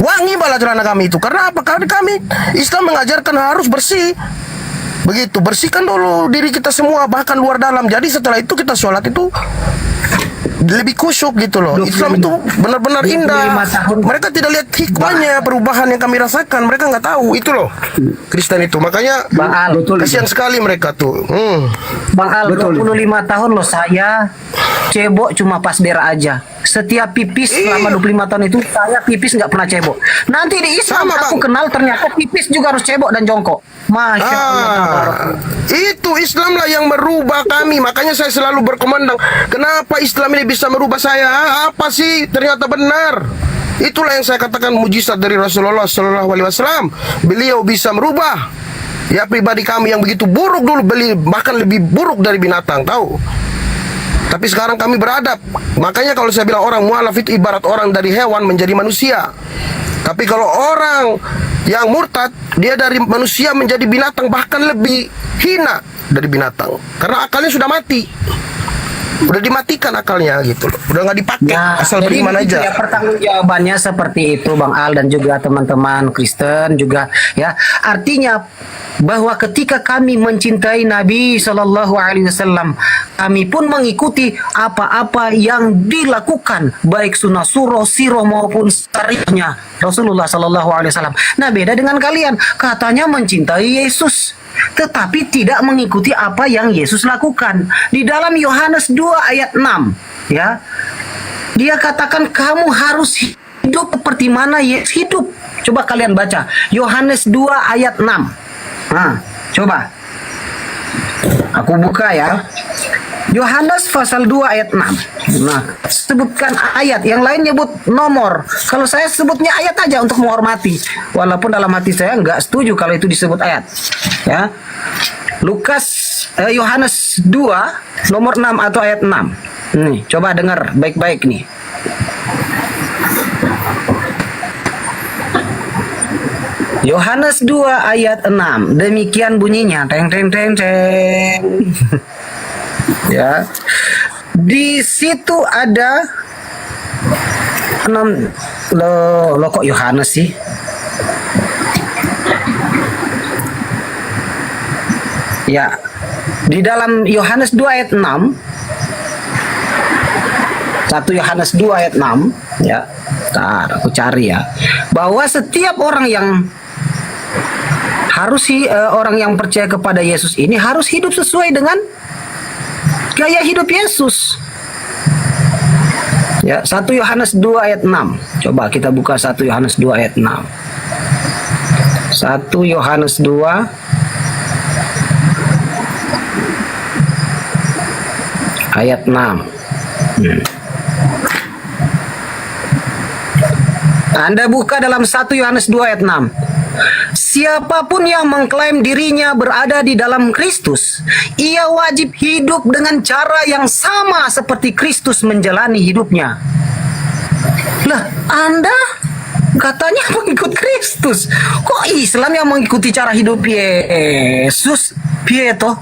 Wangi malah celana kami itu. Karena apa? Karena kami Islam mengajarkan harus bersih. Begitu, bersihkan dulu diri kita semua, bahkan luar dalam. Jadi setelah itu kita sholat itu lebih kusyuk gitu loh. Islam itu benar-benar indah. Mereka tidak lihat hikmahnya, perubahan yang kami rasakan. Mereka nggak tahu itu loh Kristen itu. Makanya kasihan sekali mereka tuh. Bang Al, 25 tahun loh saya cebok cuma pas berak aja. Setiap pipis selama 25 tahun itu saya pipis nggak pernah cebok. Nanti di Islam aku kenal ternyata pipis juga harus cebok dan jongkok. Masya Allah. Itu Islam lah yang merubah kami. Makanya saya selalu berkumandang, kenapa Islam ini bisa merubah saya? Apa sih? Ternyata benar. Itulah yang saya katakan mujizat dari Rasulullah SAW. Beliau bisa merubah ya pribadi kami yang begitu buruk dulu, bahkan lebih buruk dari binatang, tahu? Tapi sekarang kami beradab. Makanya kalau saya bilang orang mualaf itu ibarat orang dari hewan menjadi manusia. Tapi kalau orang yang murtad, dia dari manusia menjadi binatang, bahkan lebih hina dari binatang. Karena akalnya sudah mati. Udah dimatikan akalnya gitu loh. Udah nggak dipakai, asal beriman aja. Ya, pertanggungjawabannya seperti itu Bang Al dan juga teman-teman Kristen juga ya. Artinya bahwa ketika kami mencintai Nabi Shallallahu Alaihi Wasallam, kami pun mengikuti apa-apa yang dilakukan, baik sunnah surah, sirah maupun syariahnya Rasulullah Shallallahu Alaihi Wasallam. Nah, beda dengan kalian, katanya mencintai Yesus, tetapi tidak mengikuti apa yang Yesus lakukan. Di dalam Yohanes 2 ayat 6, ya, dia katakan kamu harus hidup seperti mana Yesus hidup. Coba kalian baca Yohanes 2 ayat 6. Nah, coba aku buka ya. Yohanes pasal 2 ayat 6. Nah, sebutkan ayat, yang lain nyebut nomor. Kalau saya sebutnya ayat aja untuk menghormati. Walaupun dalam hati saya nggak setuju kalau itu disebut ayat. Ya. Yohanes 2 nomor 6 atau ayat 6. Nih, coba dengar baik-baik nih. Yohanes 2 ayat 6. Demikian bunyinya. Teng teng teng teng. Ya. Di situ ada 6 lo kok Yohanes sih? Ya. Di dalam Yohanes 2 ayat 6. 1 Yohanes 2 ayat 6, ya. Bentar, aku cari ya. Bahwa setiap orang yang orang yang percaya kepada Yesus ini harus hidup sesuai dengan gaya hidup Yesus. Ya, 1 Yohanes 2 ayat 6. Coba kita buka 1 Yohanes 2 ayat 6. 1 Yohanes 2 ayat 6. Anda buka dalam 1 Yohanes 2 ayat 6. Siapapun yang mengklaim dirinya berada di dalam Kristus, ia wajib hidup dengan cara yang sama seperti Kristus menjalani hidupnya. Lah, Anda katanya mengikut Kristus. Kok Islam yang mengikuti cara hidup Yesus? Piye toh?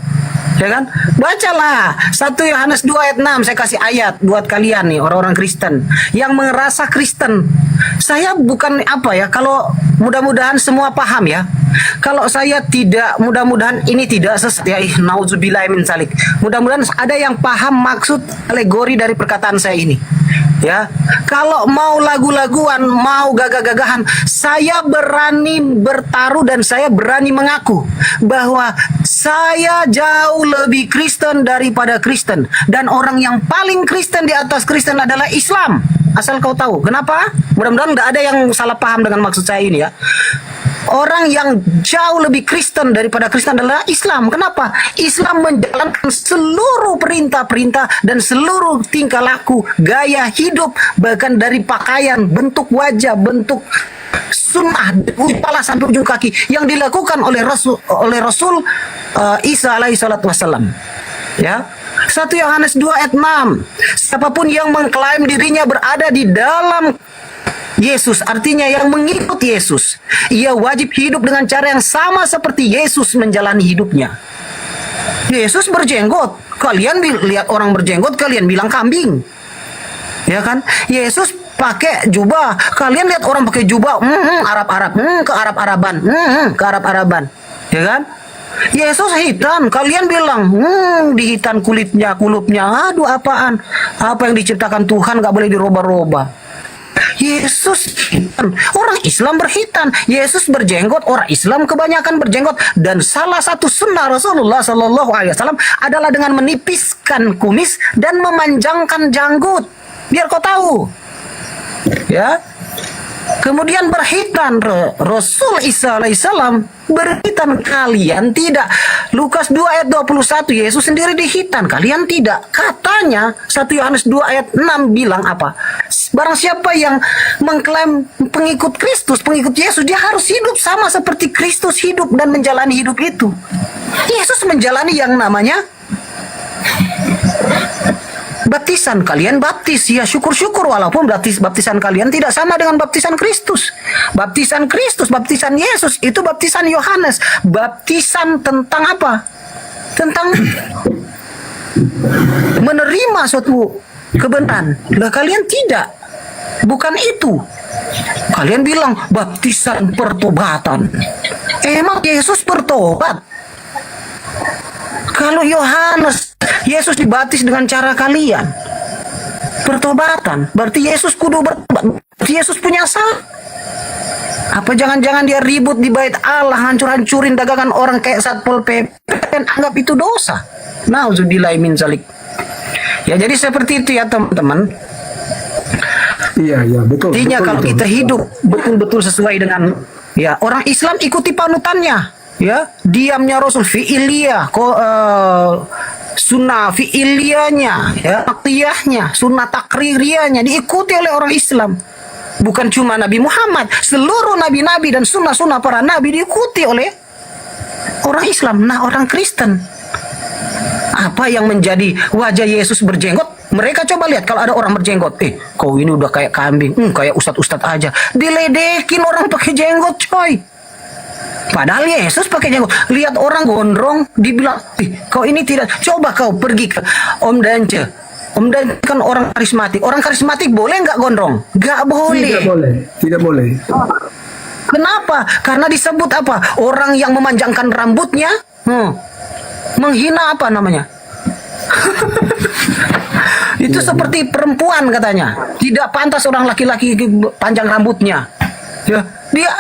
Ya kan? Bacalah 1 Yohanes 2 ayat 6. Saya kasih ayat buat kalian nih orang-orang Kristen yang merasa Kristen. Saya bukan apa ya, kalau mudah-mudahan semua paham ya. Kalau saya tidak, mudah-mudahan ini tidak sesat ya. Nauzubillah min zalik. Mudah-mudahan ada yang paham maksud alegori dari perkataan saya ini. Ya, kalau mau lagu-laguan, mau gagah-gagahan, saya berani bertaruh dan saya berani mengaku bahwa saya jauh lebih Kristen daripada Kristen, dan orang yang paling Kristen di atas Kristen adalah Islam. Asal kau tahu. Kenapa? Mudah-mudahan nggak ada yang salah paham dengan maksud saya ini ya. Orang yang jauh lebih Kristen daripada Kristen adalah Islam. Kenapa? Islam menjalankan seluruh perintah-perintah dan seluruh tingkah laku, gaya hidup, bahkan dari pakaian, bentuk wajah, bentuk sunnah, ujung kepala sampai ujung kaki yang dilakukan oleh Rasul Isa alaihi salatu wassalam. Ya. 1 Yohanes 2 ayat 6. Siapapun yang mengklaim dirinya berada di dalam Yesus, artinya yang mengikut Yesus, ia wajib hidup dengan cara yang sama seperti Yesus menjalani hidupnya. Yesus berjenggot, kalian lihat orang berjenggot, kalian bilang kambing, ya kan? Yesus pakai jubah, kalian lihat orang pakai jubah, Arab-Arab, ke Arab-Araban, ya kan? Yesus hitam, kalian bilang dihitan kulupnya, aduh apaan? Apa yang diciptakan Tuhan gak boleh dirubah-rubah. Yesus hitam, orang Islam berhitam. Yesus berjenggot, orang Islam kebanyakan berjenggot. Dan salah satu sunnah Rasulullah SAW adalah dengan menipiskan kumis dan memanjangkan janggut. Biar kau tahu, ya. Kemudian berhitan, Rasul Isa alaihissalam berhitan, kalian tidak. Lukas 2 ayat 21, Yesus sendiri dihitan, kalian tidak. Katanya 1 Yohanes 2 ayat 6 bilang apa? Barang siapa yang mengklaim pengikut Kristus, pengikut Yesus, dia harus hidup sama seperti Kristus hidup dan menjalani hidup itu. Yesus menjalani yang namanya baptisan. Kalian baptis, ya syukur-syukur, walaupun baptisan kalian tidak sama dengan baptisan Kristus. Baptisan Kristus, baptisan Yesus, itu baptisan Yohanes. Baptisan tentang apa? Tentang menerima suatu kebenaran. Lah kalian tidak. Bukan itu. Kalian bilang baptisan pertobatan. Emang Yesus bertobat? Kalau Yohanes, Yesus dibaptis dengan cara kalian pertobatan, berarti Yesus kudu bertobat. Yesus punya salah. Apa jangan-jangan dia ribut di bait Allah, hancur-hancurin dagangan orang kayak Satpol PP, dan anggap itu dosa? Nauzubillahi min zalik. Ya, jadi seperti itu ya teman-teman. Iya, betul. Artinya betul, kalau betul, kita hidup betul-betul sesuai dengan, ya, orang Islam ikuti panutannya, ya, diamnya Rasul, fi'iliyah, sunnah fi'iliyahnya, ya, taktiyahnya, sunnah takririyahnya diikuti oleh orang Islam. Bukan cuma Nabi Muhammad, seluruh nabi-nabi dan sunnah-sunnah para nabi diikuti oleh orang Islam. Nah, orang Kristen, apa yang menjadi wajah Yesus berjenggot? Mereka coba lihat kalau ada orang berjenggot, kau ini udah kayak kambing, kayak ustadz-ustadz aja. Diledekin orang pakai jenggot, coy. Padahal Yesus pakai jenggot. Lihat orang gondrong, dibilang, kau ini tidak. Coba kau pergi ke Om Dance. Om Dance kan orang karismatik. Orang karismatik boleh nggak gondrong? Nggak boleh. Tidak boleh. Kenapa? Karena disebut apa? Orang yang memanjangkan rambutnya, menghina apa namanya? Itu seperti perempuan katanya. Tidak pantas orang laki-laki panjang rambutnya. Ya, dia,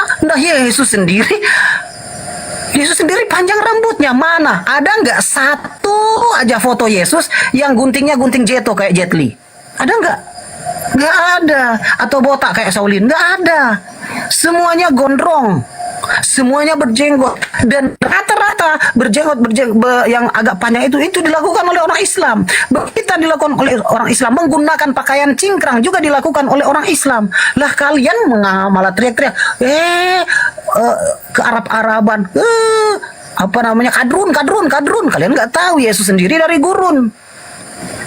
Yesus sendiri panjang rambutnya. Mana? Ada nggak satu aja foto Yesus yang guntingnya gunting jeto kayak Jet Li? Ada nggak? Nggak ada. Atau botak kayak Shaolin? Nggak ada. Semuanya gondrong. Semuanya berjenggot, dan rata-rata berjenggot yang agak panjang itu dilakukan oleh orang Islam. Kita dilakukan oleh orang Islam, menggunakan pakaian cingkrang juga dilakukan oleh orang Islam. Lah kalian malah teriak-teriak, ke Arab-Araban, apa namanya, kadrun. Kalian nggak tahu Yesus sendiri dari gurun.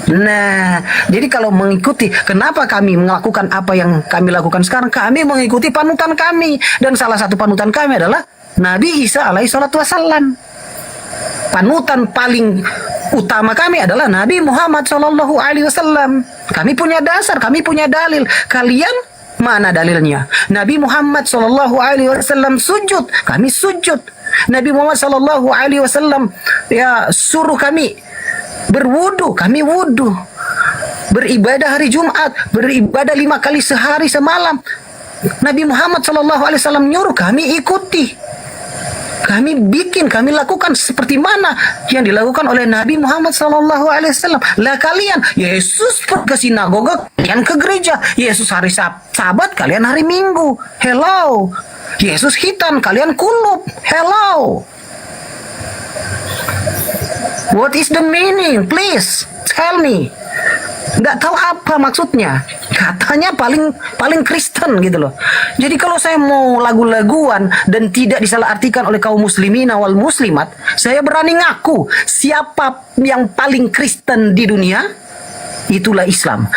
Nah, jadi kalau mengikuti, kenapa kami melakukan apa yang kami lakukan sekarang? Kami mengikuti panutan kami, dan salah satu panutan kami adalah Nabi Isa alaihi salatu wassalam. Panutan paling utama kami adalah Nabi Muhammad sallallahu alaihi wasallam. Kami punya dasar, kami punya dalil. Kalian mana dalilnya? Nabi Muhammad sallallahu alaihi wasallam sujud, kami sujud. Nabi Muhammad sallallahu alaihi wasallam ya suruh kami berwudu, kami wudu. Beribadah hari Jumat, beribadah 5 kali sehari semalam. Nabi Muhammad SAW nyuruh, kami ikuti. Kami lakukan seperti mana yang dilakukan oleh Nabi Muhammad SAW. Lah kalian, Yesus ke sinagoga, kalian ke gereja. Yesus hari Sabat, kalian hari Minggu. Hello. Yesus khitan, kalian kulub. Hello. What is the meaning? Please tell me. Nggak tahu apa maksudnya. Katanya paling Kristen gitu loh. Jadi kalau saya mau lagu-laguan dan tidak disalahartikan oleh kaum muslimin wal muslimat, saya berani ngaku siapa yang paling Kristen di dunia, itulah Islam.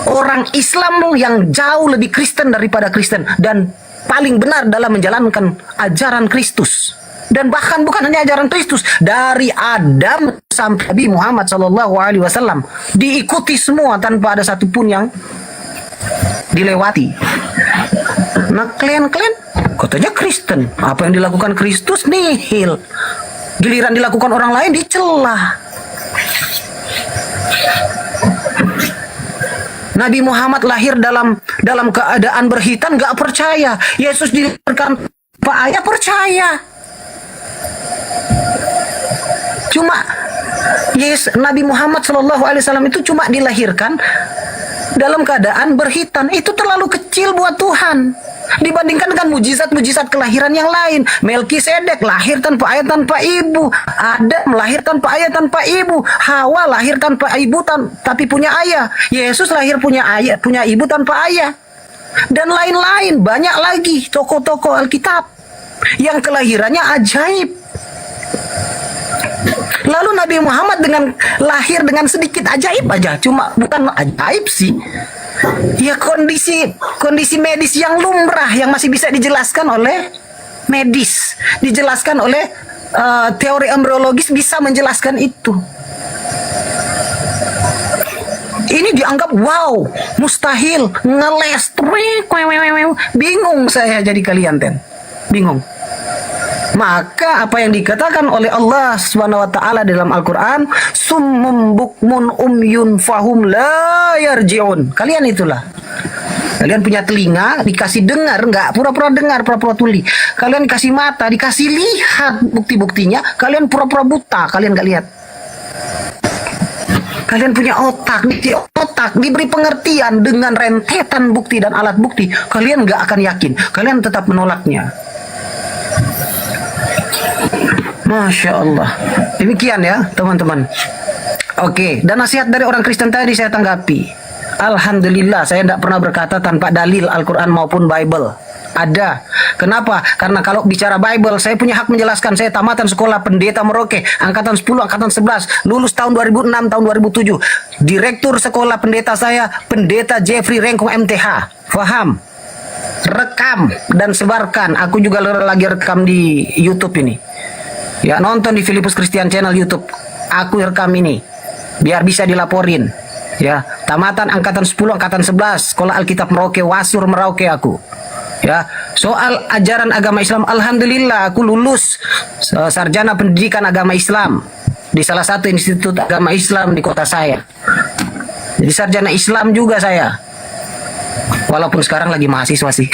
Orang Islam yang jauh lebih Kristen daripada Kristen dan paling benar dalam menjalankan ajaran Kristus. Dan bahkan bukan hanya ajaran Kristus, dari Adam sampai Nabi Muhammad SAW diikuti semua tanpa ada satupun yang dilewati. Nah kalian katanya Kristen, apa yang dilakukan Kristus nihil, giliran dilakukan orang lain dicela. Nabi Muhammad lahir dalam keadaan berhitan, gak percaya. Yesus dilahirkan Pak Ayah, percaya. Cuma Nabi Muhammad SAW itu cuma dilahirkan dalam keadaan berhitan. Itu terlalu kecil buat Tuhan dibandingkan dengan mujizat-mujizat kelahiran yang lain. Melkisedek lahir tanpa ayah tanpa ibu, Adam lahir tanpa ayah tanpa ibu, Hawa lahir tanpa ibu tapi punya ayah, Yesus lahir punya ibu tanpa ayah, dan lain-lain. Banyak lagi tokoh-tokoh Alkitab yang kelahirannya ajaib. Lalu Nabi Muhammad lahir dengan sedikit ajaib aja, cuma bukan ajaib sih. Ya kondisi medis yang lumrah yang masih bisa dijelaskan oleh medis, dijelaskan oleh teori embriologis bisa menjelaskan itu. Ini dianggap wow, mustahil, ngeles, bingung saya jadi kalian bingung. Maka apa yang dikatakan oleh Allah Subhanahu wa taala dalam Al-Qur'an, summum bukmun umyun fahum la yarji'un. Kalian itulah. Kalian punya telinga, dikasih dengar, enggak pura-pura dengar, pura-pura tuli. Kalian dikasih mata, dikasih lihat bukti-buktinya, kalian pura-pura buta, kalian enggak lihat. Kalian punya otak, diberi pengertian dengan rentetan bukti dan alat bukti, kalian enggak akan yakin, kalian tetap menolaknya. Masya Allah. Demikian ya teman-teman. Oke, dan nasihat dari orang Kristen tadi saya tanggapi. Alhamdulillah saya tidak pernah berkata tanpa dalil Al-Quran maupun Bible. Ada. Kenapa? Karena kalau bicara Bible, saya punya hak menjelaskan. Saya tamatan sekolah pendeta Merauke, angkatan 10, angkatan 11, lulus tahun 2006, tahun 2007. Direktur sekolah pendeta saya, pendeta Jeffrey Rengkong MTH. Faham? Rekam dan sebarkan. Aku juga lagi rekam di YouTube ini. Ya, nonton di Filipus Christian Channel YouTube. Aku rekam ini biar bisa dilaporin. Ya, tamatan angkatan 10, angkatan 11, sekolah Alkitab Merauke, Wasur Merauke aku. Ya, soal ajaran agama Islam, alhamdulillah aku lulus sarjana pendidikan agama Islam di salah satu institut agama Islam di kota saya. Jadi sarjana Islam juga saya. Walaupun sekarang lagi mahasiswa sih.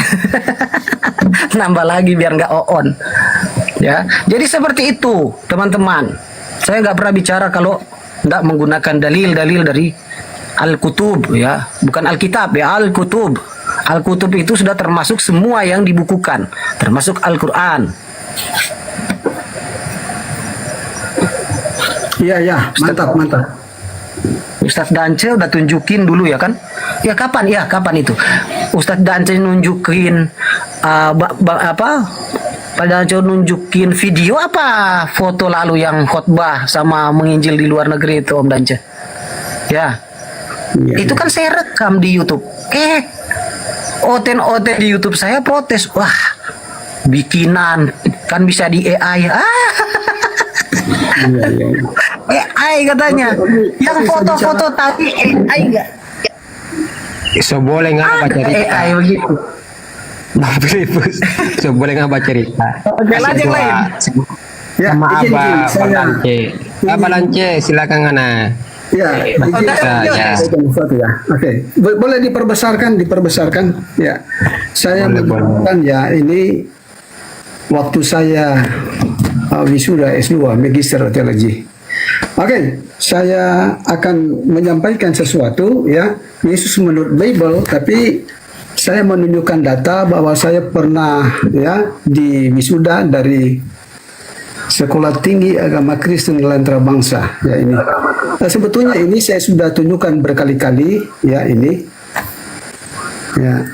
Nambah lagi biar nggak on. Ya, jadi seperti itu teman-teman. Saya nggak pernah bicara kalau nggak menggunakan dalil-dalil dari Al-Kutub, ya, bukan Alkitab ya, Al-Kutub. Al-Kutub itu sudah termasuk semua yang dibukukan, termasuk Al-Quran. Iya, mantap. Ustadz Dance udah tunjukin dulu ya kan? Ya kapan itu? Ustadz Dance nunjukin pada nunjukin video apa foto lalu yang khotbah sama menginjil di luar negeri itu Om Dance. Ya. Itu kan saya rekam di YouTube. Oten di YouTube saya protes. Wah, bikinan kan bisa di AI. AI katanya. Yang foto-foto tadi AI enggak? So boleh nggak baca cerita? AI begitu. Bang Filipus, so boleh nggak baca cerita? Oke, lanjut lain. Ya, sama izin, Abah Lance, silakan Ana. Ya, Oke, boleh diperbesarkan. Ya, saya menunjukkan ya ini waktu saya wisuda S2 Magister Teologi. Oke, saya akan menyampaikan sesuatu ya, Yesus menurut Bible, tapi saya menunjukkan data bahwa saya pernah ya di wisuda dari Sekolah Tinggi Agama Kristen Antarabangsa ya ini. Nah, sebetulnya ini saya sudah tunjukkan berkali-kali ya ini. Ya,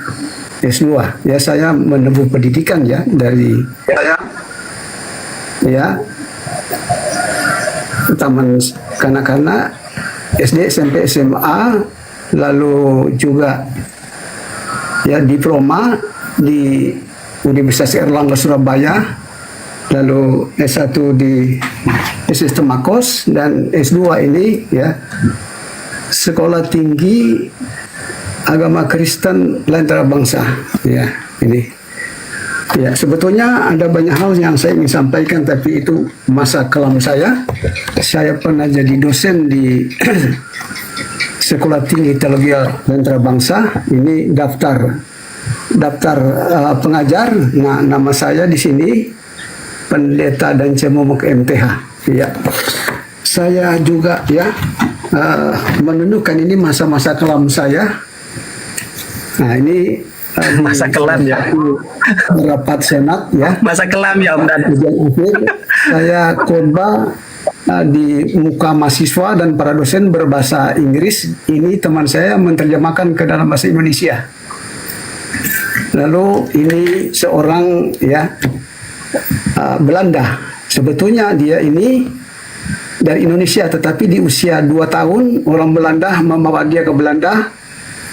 S2. Ya, saya menempuh pendidikan ya dari ya taman kanak-kanak, SD, SMP, SMA, lalu juga ya diploma di Universitas Erlangga Surabaya, lalu S1 di SS Temakos, dan S2 ini ya Sekolah Tinggi Agama Kristen Antarabangsa ya ini. Ya, sebetulnya ada banyak hal yang saya ingin sampaikan, tapi itu masa kelam saya. Saya pernah jadi dosen di Sekolah Tinggi Teologi Antarabangsa. Ini daftar pengajar. Nah, nama saya di sini Pendeta dan Cemomok MTH. Ya, saya juga ya menunjukkan ini masa-masa kelam saya. Nah, ini Masa kelam ya. Rapat Senat ya. Masa kelam ya Om Dan. Saya khotbah di muka mahasiswa dan para dosen berbahasa Inggris. Ini teman saya menerjemahkan ke dalam bahasa Indonesia. Lalu ini seorang ya Belanda. Sebetulnya dia ini dari Indonesia, tetapi di usia 2 tahun orang Belanda membawa dia ke Belanda.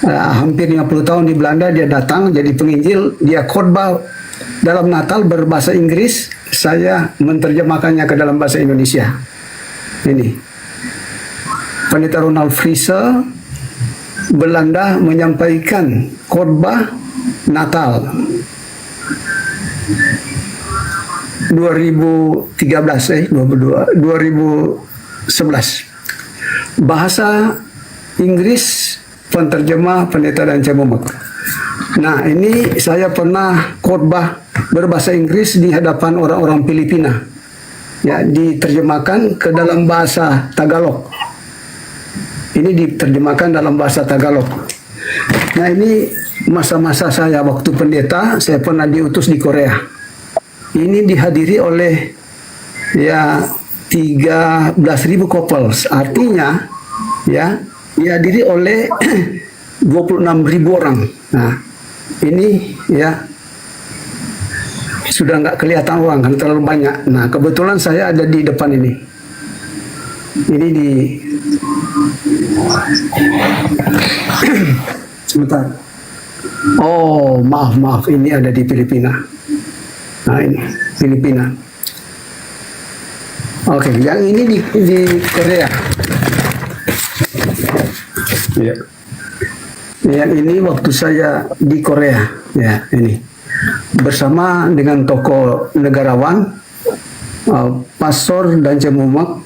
Hampir 50 tahun di Belanda dia datang jadi penginjil, dia khotbah dalam Natal berbahasa Inggris, saya menerjemahkannya ke dalam bahasa Indonesia. Ini Pendeta Ronald Friese, Belanda, menyampaikan khotbah Natal 2011. Bahasa Inggris penterjemah Pendeta dan Cemomok. Nah, ini saya pernah khotbah berbahasa Inggris di hadapan orang-orang Filipina. Ya, diterjemahkan ke dalam bahasa Tagalog. Ini diterjemahkan dalam bahasa Tagalog. Nah, ini masa-masa saya waktu pendeta, saya pernah diutus di Korea. Ini dihadiri oleh ya 13.000 couples. Artinya ya dihadiri oleh 26.000 orang. Nah, ini ya sudah nggak kelihatan orang kan terlalu banyak. Nah, kebetulan saya ada di depan ini. Ini di sebentar. Oh, maaf, ini ada di Filipina. Nah, ini Filipina. Oke, yang ini di Korea. Ya. Yang ini waktu saya di Korea, ya ini bersama dengan tokoh negarawan, Pastor dan Cemomok,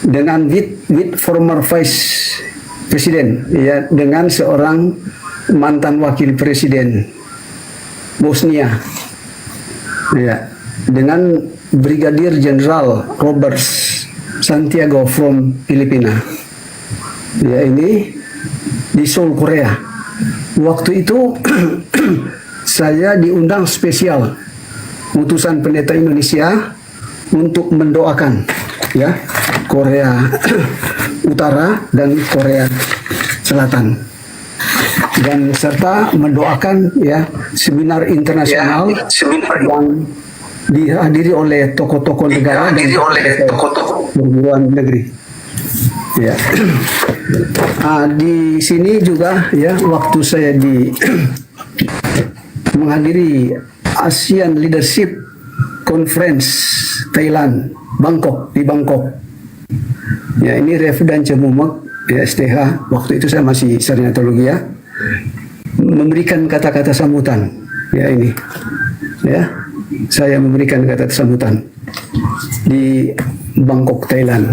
dengan with former vice presiden, ya, dengan seorang mantan wakil presiden Bosnia, ya, dengan Brigadier General Robert Santiago from Filipina. Ya, ini di Seoul, Korea. Waktu itu saya diundang spesial utusan pendeta Indonesia untuk mendoakan ya Korea Utara dan Korea Selatan, dan serta mendoakan ya seminar internasional yang dihadiri oleh tokoh-tokoh negara dan perguruan negeri. Ya, di sini juga ya waktu saya menghadiri ASEAN Leadership Conference Thailand, di Bangkok. Ya, ini Rev dan Cemomok ya STH. Waktu itu saya masih sarjana teologi ya, memberikan kata-kata sambutan. Ya, ini ya saya memberikan kata sambutan di Bangkok, Thailand.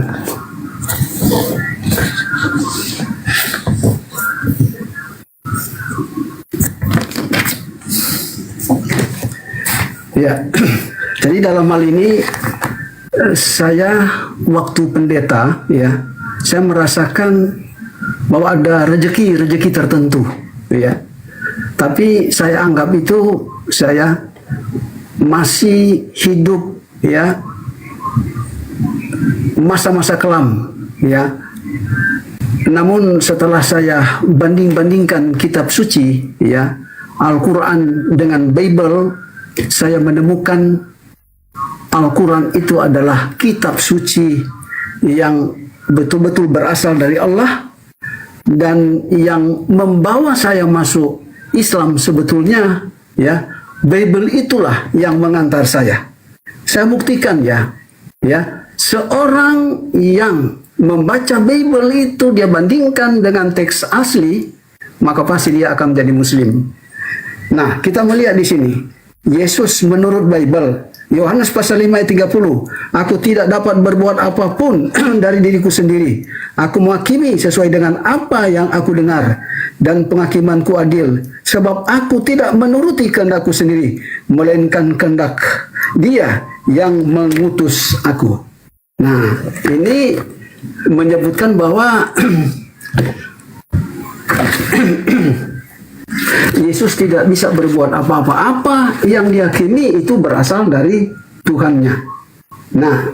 Ya, jadi dalam hal ini saya waktu pendeta ya, saya merasakan bahwa ada rezeki tertentu ya. Tapi saya anggap itu saya masih hidup ya masa-masa kelam ya. Namun setelah saya banding-bandingkan kitab suci ya, Al-Quran dengan Bible, saya menemukan Al-Quran itu adalah kitab suci yang betul-betul berasal dari Allah, dan yang membawa saya masuk Islam sebetulnya ya, Bible itulah yang mengantar saya. Saya buktikan ya, seorang yang membaca Bible itu dia bandingkan dengan teks asli, maka pasti dia akan menjadi Muslim. Nah, kita melihat di sini Yesus menurut Bible, Yohanes pasal 5 ayat 30, aku tidak dapat berbuat apapun dari diriku sendiri. Aku menghakimi sesuai dengan apa yang aku dengar, dan penghakimanku adil, sebab aku tidak menuruti kehendakku sendiri, melainkan kehendak Dia yang mengutus aku. Nah, ini menyebutkan bahwa Yesus tidak bisa berbuat apa-apa yang dihakimi itu berasal dari Tuhannya. Nah,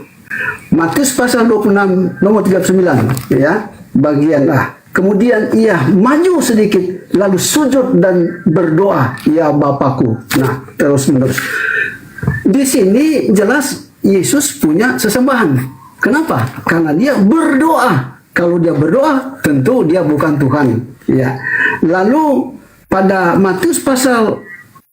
Matius pasal 26 nomor 39 ya, bagian A. Kemudian ia maju sedikit lalu sujud dan berdoa, ya Bapakku. Nah, terus menerus. Di sini jelas Yesus punya sesembahan. Kenapa? Karena dia berdoa. Kalau dia berdoa, tentu dia bukan Tuhan. Ya. Lalu pada Matius pasal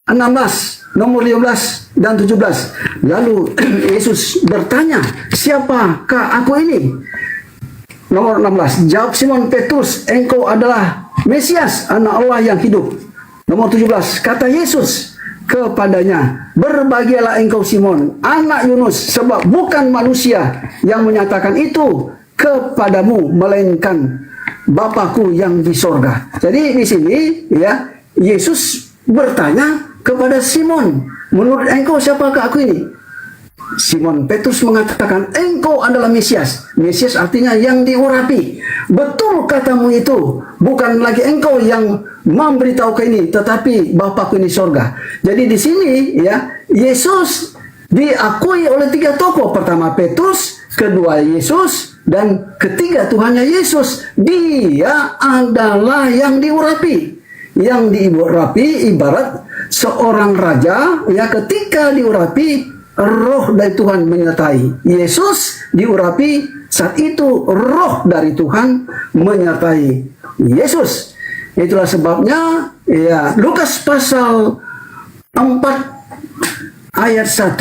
16 nomor 15 dan 17, lalu Yesus bertanya, siapakah aku ini? Nomor 16, jawab Simon Petrus, engkau adalah Mesias, anak Allah yang hidup. Nomor 17, kata Yesus kepadanya, berbahagialah engkau Simon, anak Yunus, sebab bukan manusia yang menyatakan itu kepadamu, melainkan Bapakku yang di sorga. Jadi di sini ya, Yesus bertanya kepada Simon, menurut engkau siapakah aku ini? Simon Petrus mengatakan, engkau adalah Mesias. Mesias artinya yang diurapi. Betul katamu itu, bukan lagi engkau yang memberitahu ini, tetapi Bapakku ini sorga. Jadi di sini ya, Yesus diakui oleh tiga tokoh. Pertama Petrus, kedua Yesus, dan ketiga Tuhannya Yesus. Dia adalah yang diurapi. Yang diurapi ibarat seorang raja ya, ketika diurapi roh dari Tuhan menyertai. Yesus diurapi saat itu roh dari Tuhan menyertai Yesus. Itulah sebabnya ya, Lukas pasal 4 ayat 1,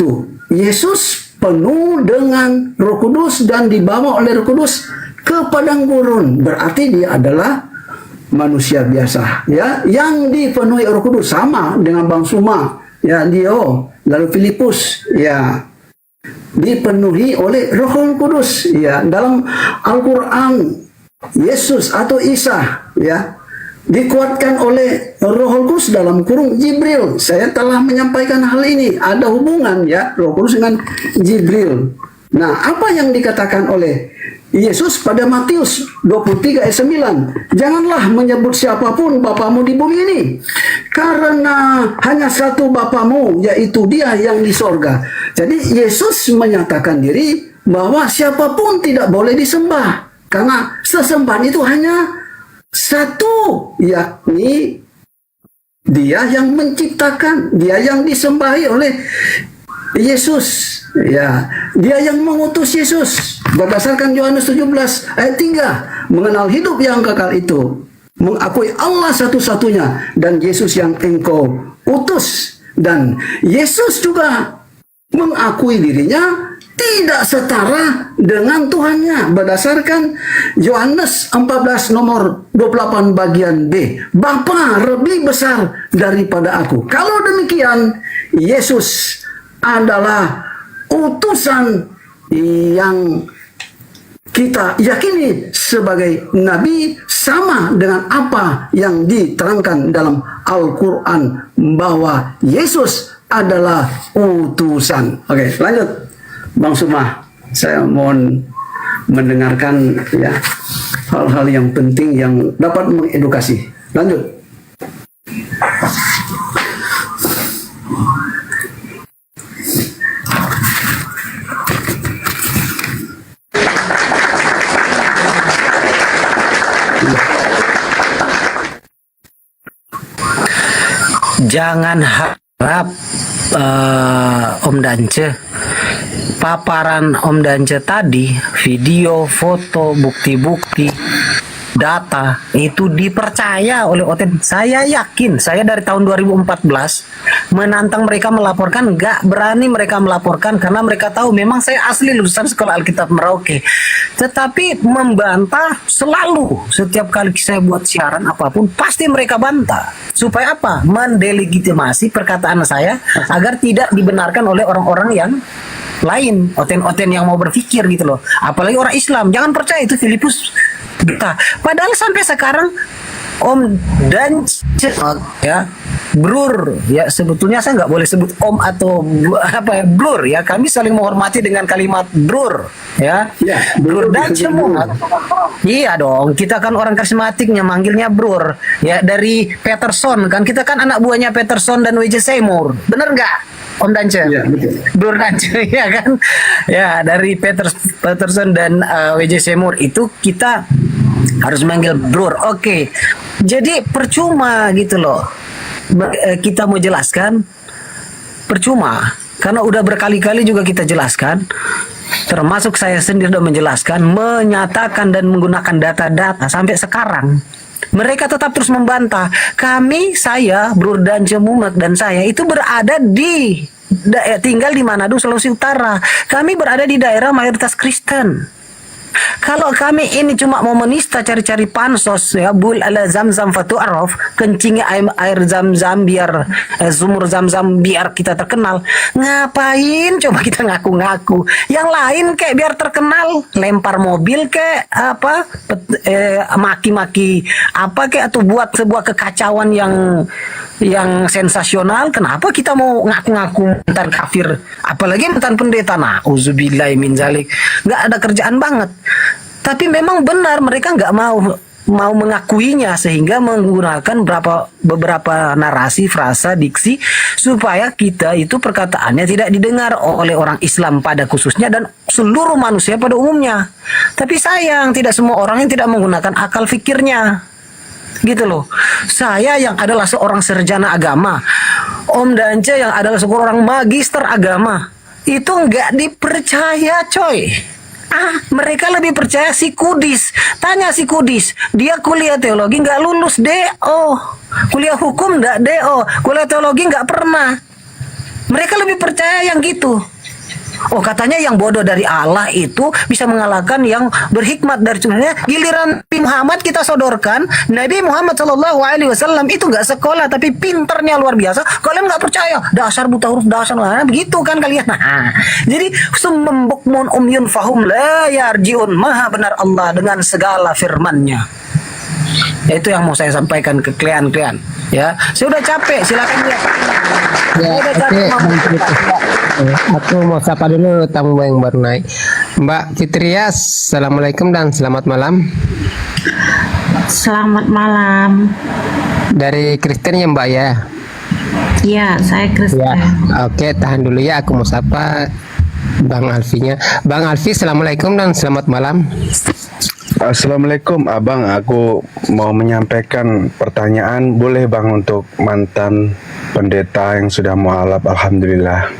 Yesus penuh dengan Roh Kudus dan dibawa oleh Roh Kudus ke padang gurun. Berarti dia adalah manusia biasa ya, yang dipenuhi Roh Kudus, sama dengan Bang Suma ya, Dio, lalu Filipus ya, dipenuhi oleh Roh Kudus ya. Dalam Al-Quran Yesus atau Isa ya dikuatkan oleh Roh Kudus dalam kurung Jibril. Saya telah menyampaikan hal ini, ada hubungan ya Roh Kudus dengan Jibril. Nah, apa yang dikatakan oleh Yesus pada Matius 23 ayat 9, janganlah menyebut siapapun Bapamu di bumi ini, karena hanya satu Bapamu, yaitu Dia yang di sorga. Jadi Yesus menyatakan diri bahwa siapapun tidak boleh disembah, karena sesembahan itu hanya satu, yakni Dia yang menciptakan, Dia yang disembahi oleh Yesus ya, Dia yang mengutus Yesus. Berdasarkan Yohanes 17 ayat 3, mengenal hidup yang kekal itu, mengakui Allah satu-satunya dan Yesus yang engkau utus. Dan Yesus juga mengakui dirinya tidak setara dengan Tuhannya. Berdasarkan Yohanes 14 nomor 28 bagian B, Bapa lebih besar daripada aku. Kalau demikian, Yesus adalah utusan yang kita yakini sebagai nabi, sama dengan apa yang diterangkan dalam Al-Quran, bahwa Yesus adalah utusan. Oke, lanjut Bang Suma. Saya mohon mendengarkan ya hal-hal yang penting yang dapat mengedukasi. Lanjut. Jangan harap Om Dance, paparan Om Dance tadi, video, foto, bukti-bukti, data itu dipercaya oleh OTN. Saya yakin, saya dari tahun 2014 menantang mereka melaporkan, nggak berani mereka melaporkan karena mereka tahu memang saya asli lulusan sekolah Alkitab Merauke. Tetapi membantah selalu, setiap kali saya buat siaran apapun pasti mereka bantah. Supaya apa? Mendelegitimasi perkataan saya agar tidak dibenarkan oleh orang-orang yang lain, oten-oten yang mau berpikir gitu loh. Apalagi orang Islam, jangan percaya itu Filipus berita. Padahal sampai sekarang Om dan ya Brur ya, sebetulnya saya nggak boleh sebut Om atau apa ya, Brur ya, kami saling menghormati dengan kalimat Brur ya, Brur dan semua. Iya dong, kita kan orang karismatiknya manggilnya Brur ya, dari Peterson kan, kita kan anak buahnya Peterson dan W.J. Seymour, bener nggak Om Dance? Iya, betul. Brur Dance ya kan, ya dari Peterson dan W.J. Seymour itu kita harus manggil Brur. Oke. Jadi percuma gitu loh. Kita mau jelaskan percuma karena udah berkali-kali juga kita jelaskan, termasuk saya sendiri sudah menjelaskan, menyatakan dan menggunakan data-data sampai sekarang. Mereka tetap terus membantah. Kami, saya, Brur dan Jemumek dan saya itu berada di tinggal di Manado, Sulawesi Utara. Kami berada di daerah mayoritas Kristen. Kalau kami ini cuma mau menista cari-cari pansos ya, bul ala zam-zam fatu'araf, kencingnya air zam-zam biar sumur zam-zam biar kita terkenal, ngapain coba kita ngaku-ngaku? Yang lain kayak biar terkenal, lempar mobil kayak apa, maki-maki apa kayak, atau buat sebuah kekacauan yang sensasional. Kenapa kita mau ngaku-ngaku mantan kafir, apalagi mantan pendeta? Nah, uzubillahi min zalik, nggak ada kerjaan banget. Tapi memang benar mereka nggak mau mengakuinya, sehingga menggunakan beberapa narasi, frasa, diksi supaya kita itu perkataannya tidak didengar oleh orang Islam pada khususnya dan seluruh manusia pada umumnya. Tapi sayang, tidak semua orang yang tidak menggunakan akal fikirnya. Gitu loh. Saya yang adalah seorang sarjana agama, Om Dance yang adalah seorang magister agama, itu nggak dipercaya coy. Mereka lebih percaya si Kudis. Tanya si Kudis, dia kuliah teologi nggak lulus DO, kuliah hukum nggak DO, kuliah teologi nggak pernah. Mereka lebih percaya yang gitu. Oh, katanya yang bodoh dari Allah itu bisa mengalahkan yang berhikmat dari Tuhannya. Giliran Nabi Muhammad kita sodorkan, Nabi Muhammad SAW itu nggak sekolah tapi pinternya luar biasa. Kalian nggak percaya, dasar buta huruf, dasar lah, begitu kan kalian. Nah, jadi sumembukmun umyun fahum la yarjiun, maha benar Allah dengan segala firman-Nya. Ya, itu yang mau saya sampaikan ke klien-klien. Ya, saya udah capek, silakan lihat. Ya, aku mau sapa dulu tamu yang baru naik. Mbak Fitrias, assalamualaikum dan selamat malam. Selamat malam. Dari Kristen ya Mbak ya? Iya, saya Kristen. Ya, oke, tahan dulu ya, aku mau sapa Bang Alfinya. Bang Alfi, assalamualaikum dan selamat malam. Assalamualaikum Abang, aku mau menyampaikan pertanyaan, boleh Bang, untuk mantan pendeta yang sudah mualaf, alhamdulillah.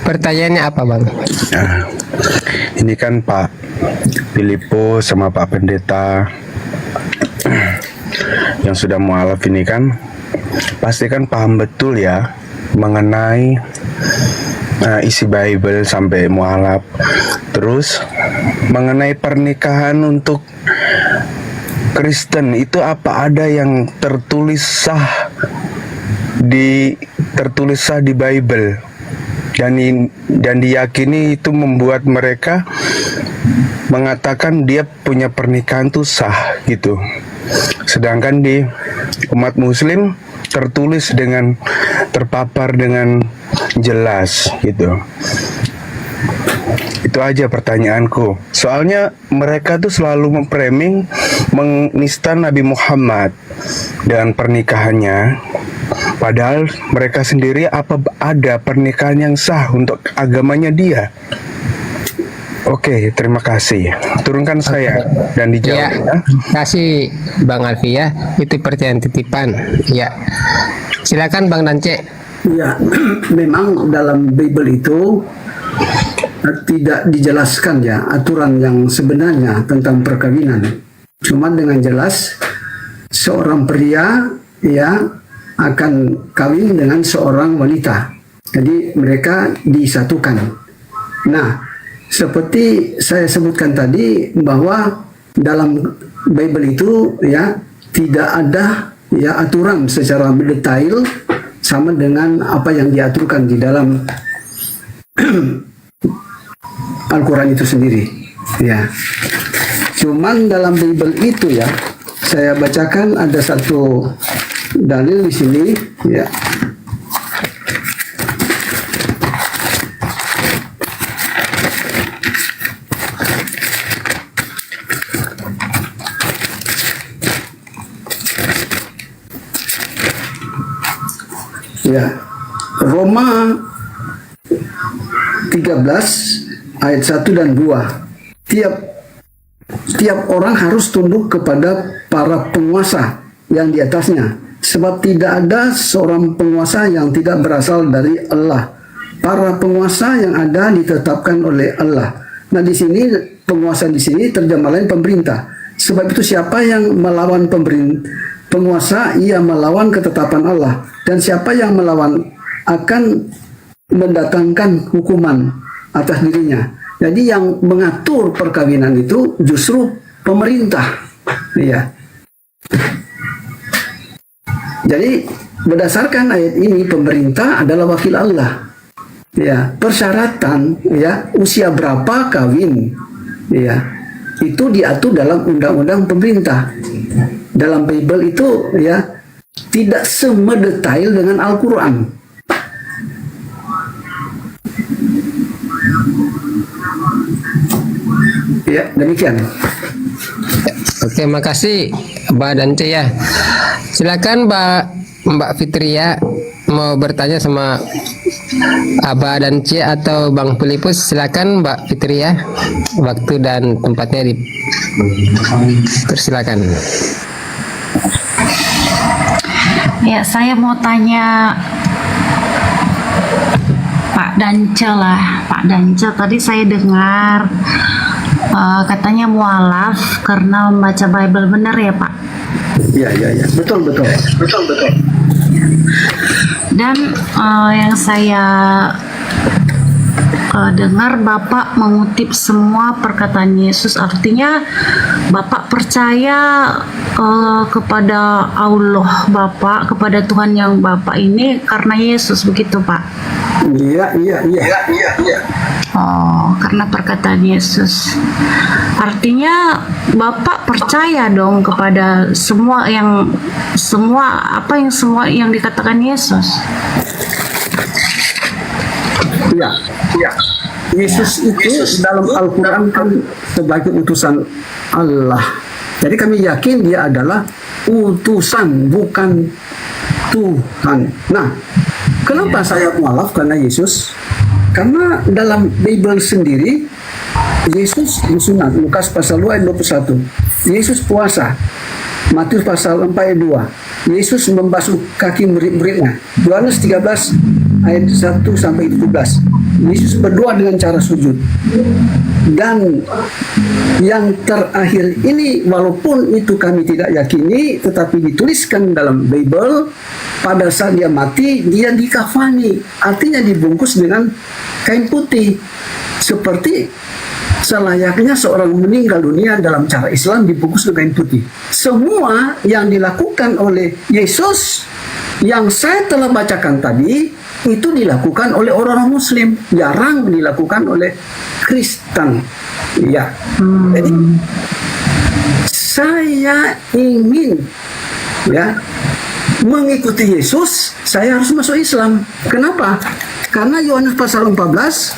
Pertanyaannya apa Bang? Nah, ini kan Pak Filipus sama Pak Pendeta yang sudah mualaf ini kan pasti kan paham betul ya mengenai isi Bible sampai mualaf. Terus mengenai pernikahan untuk Kristen itu apa ada yang tertulis sah di Bible dan diyakini itu membuat mereka mengatakan dia punya pernikahan itu sah gitu. Sedangkan di umat Muslim tertulis dengan terpapar dengan jelas gitu. Itu aja pertanyaanku. Soalnya mereka tuh selalu memframing, menista Nabi Muhammad dengan pernikahannya. Padahal mereka sendiri apa ada pernikahan yang sah untuk agamanya dia. Oke, terima kasih. Turunkan saya dan dijawab. Ya, kasih Bang Alfi ya. Itu pertanyaan titipan. Ya, silakan Bang Dance. Ya, memang dalam Bible itu tidak dijelaskan ya aturan yang sebenarnya tentang perkawinan. Cuma dengan jelas seorang pria ya akan kawin dengan seorang wanita. Jadi mereka disatukan. Nah, seperti saya sebutkan tadi bahwa dalam Bible itu ya tidak ada ya aturan secara detail sama dengan apa yang diaturkan di dalam Al-Quran itu sendiri ya. Cuman dalam Bible itu ya saya bacakan ada satu dalil di sini ya. Ya, Roma 13 ayat 1 dan 2. Tiap orang harus tunduk kepada para penguasa yang di atasnya, sebab tidak ada seorang penguasa yang tidak berasal dari Allah. Para penguasa yang ada ditetapkan oleh Allah. Nah, di sini penguasa di sini terjemah lain pemerintah. Sebab itu siapa yang melawan penguasa, ia melawan ketetapan Allah. Dan siapa yang melawan akan mendatangkan hukuman atas dirinya. Jadi yang mengatur perkawinan itu justru pemerintah. Ya. Jadi berdasarkan ayat ini pemerintah adalah wakil Allah. Ya, persyaratan ya usia berapa kawin ya itu diatur dalam undang-undang pemerintah. Dalam Bible itu ya tidak semedetail dengan Al-Quran. Ya, demikian. Oke, makasih Mbak Dance ya. Silakan Mbak Fitria mau bertanya sama Abah Dance atau Bang Filipus. Silakan Mbak Fitria. Waktu dan tempatnya persilakan. Ya, saya mau tanya Pak Dance lah. Pak Dance, tadi saya dengar katanya mualaf karena membaca Bible, benar ya Pak? Ya, betul. Dan yang saya dengar Bapak mengutip semua perkataan Yesus, artinya Bapak percaya kepada Allah Bapak, kepada Tuhan yang Bapak ini karena Yesus, begitu Pak? Iya. Oh, karena perkataan Yesus. Artinya Bapak percaya dong kepada semua yang dikatakan Yesus. Iya. Yesus itu dalam Al-Quran kan sebagai utusan Allah. Jadi kami yakin dia adalah utusan, bukan Tuhan. Nah, kenapa saya mualaf karena Yesus? Karena dalam Bible sendiri Yesus disunat. Lukas pasal 2 ayat 21. Yesus puasa. Matius pasal 4 ayat 2. Yesus membasuh kaki murid-muridnya. Yohanes 13 ayat 1 sampai 17. Yesus berdoa dengan cara sujud. Dan yang terakhir ini, walaupun itu kami tidak yakini, tetapi dituliskan dalam Bible, pada saat dia mati, dia dikafani. Artinya dibungkus dengan kain putih. Seperti selayaknya seorang meninggal dunia dalam cara Islam dibungkus dengan kain putih. Semua yang dilakukan oleh Yesus yang saya telah bacakan tadi itu dilakukan oleh orang-orang Muslim, jarang dilakukan oleh Kristen. Ya, jadi saya ingin ya mengikuti Yesus, saya harus masuk Islam. Kenapa? Karena Yohanes pasal 14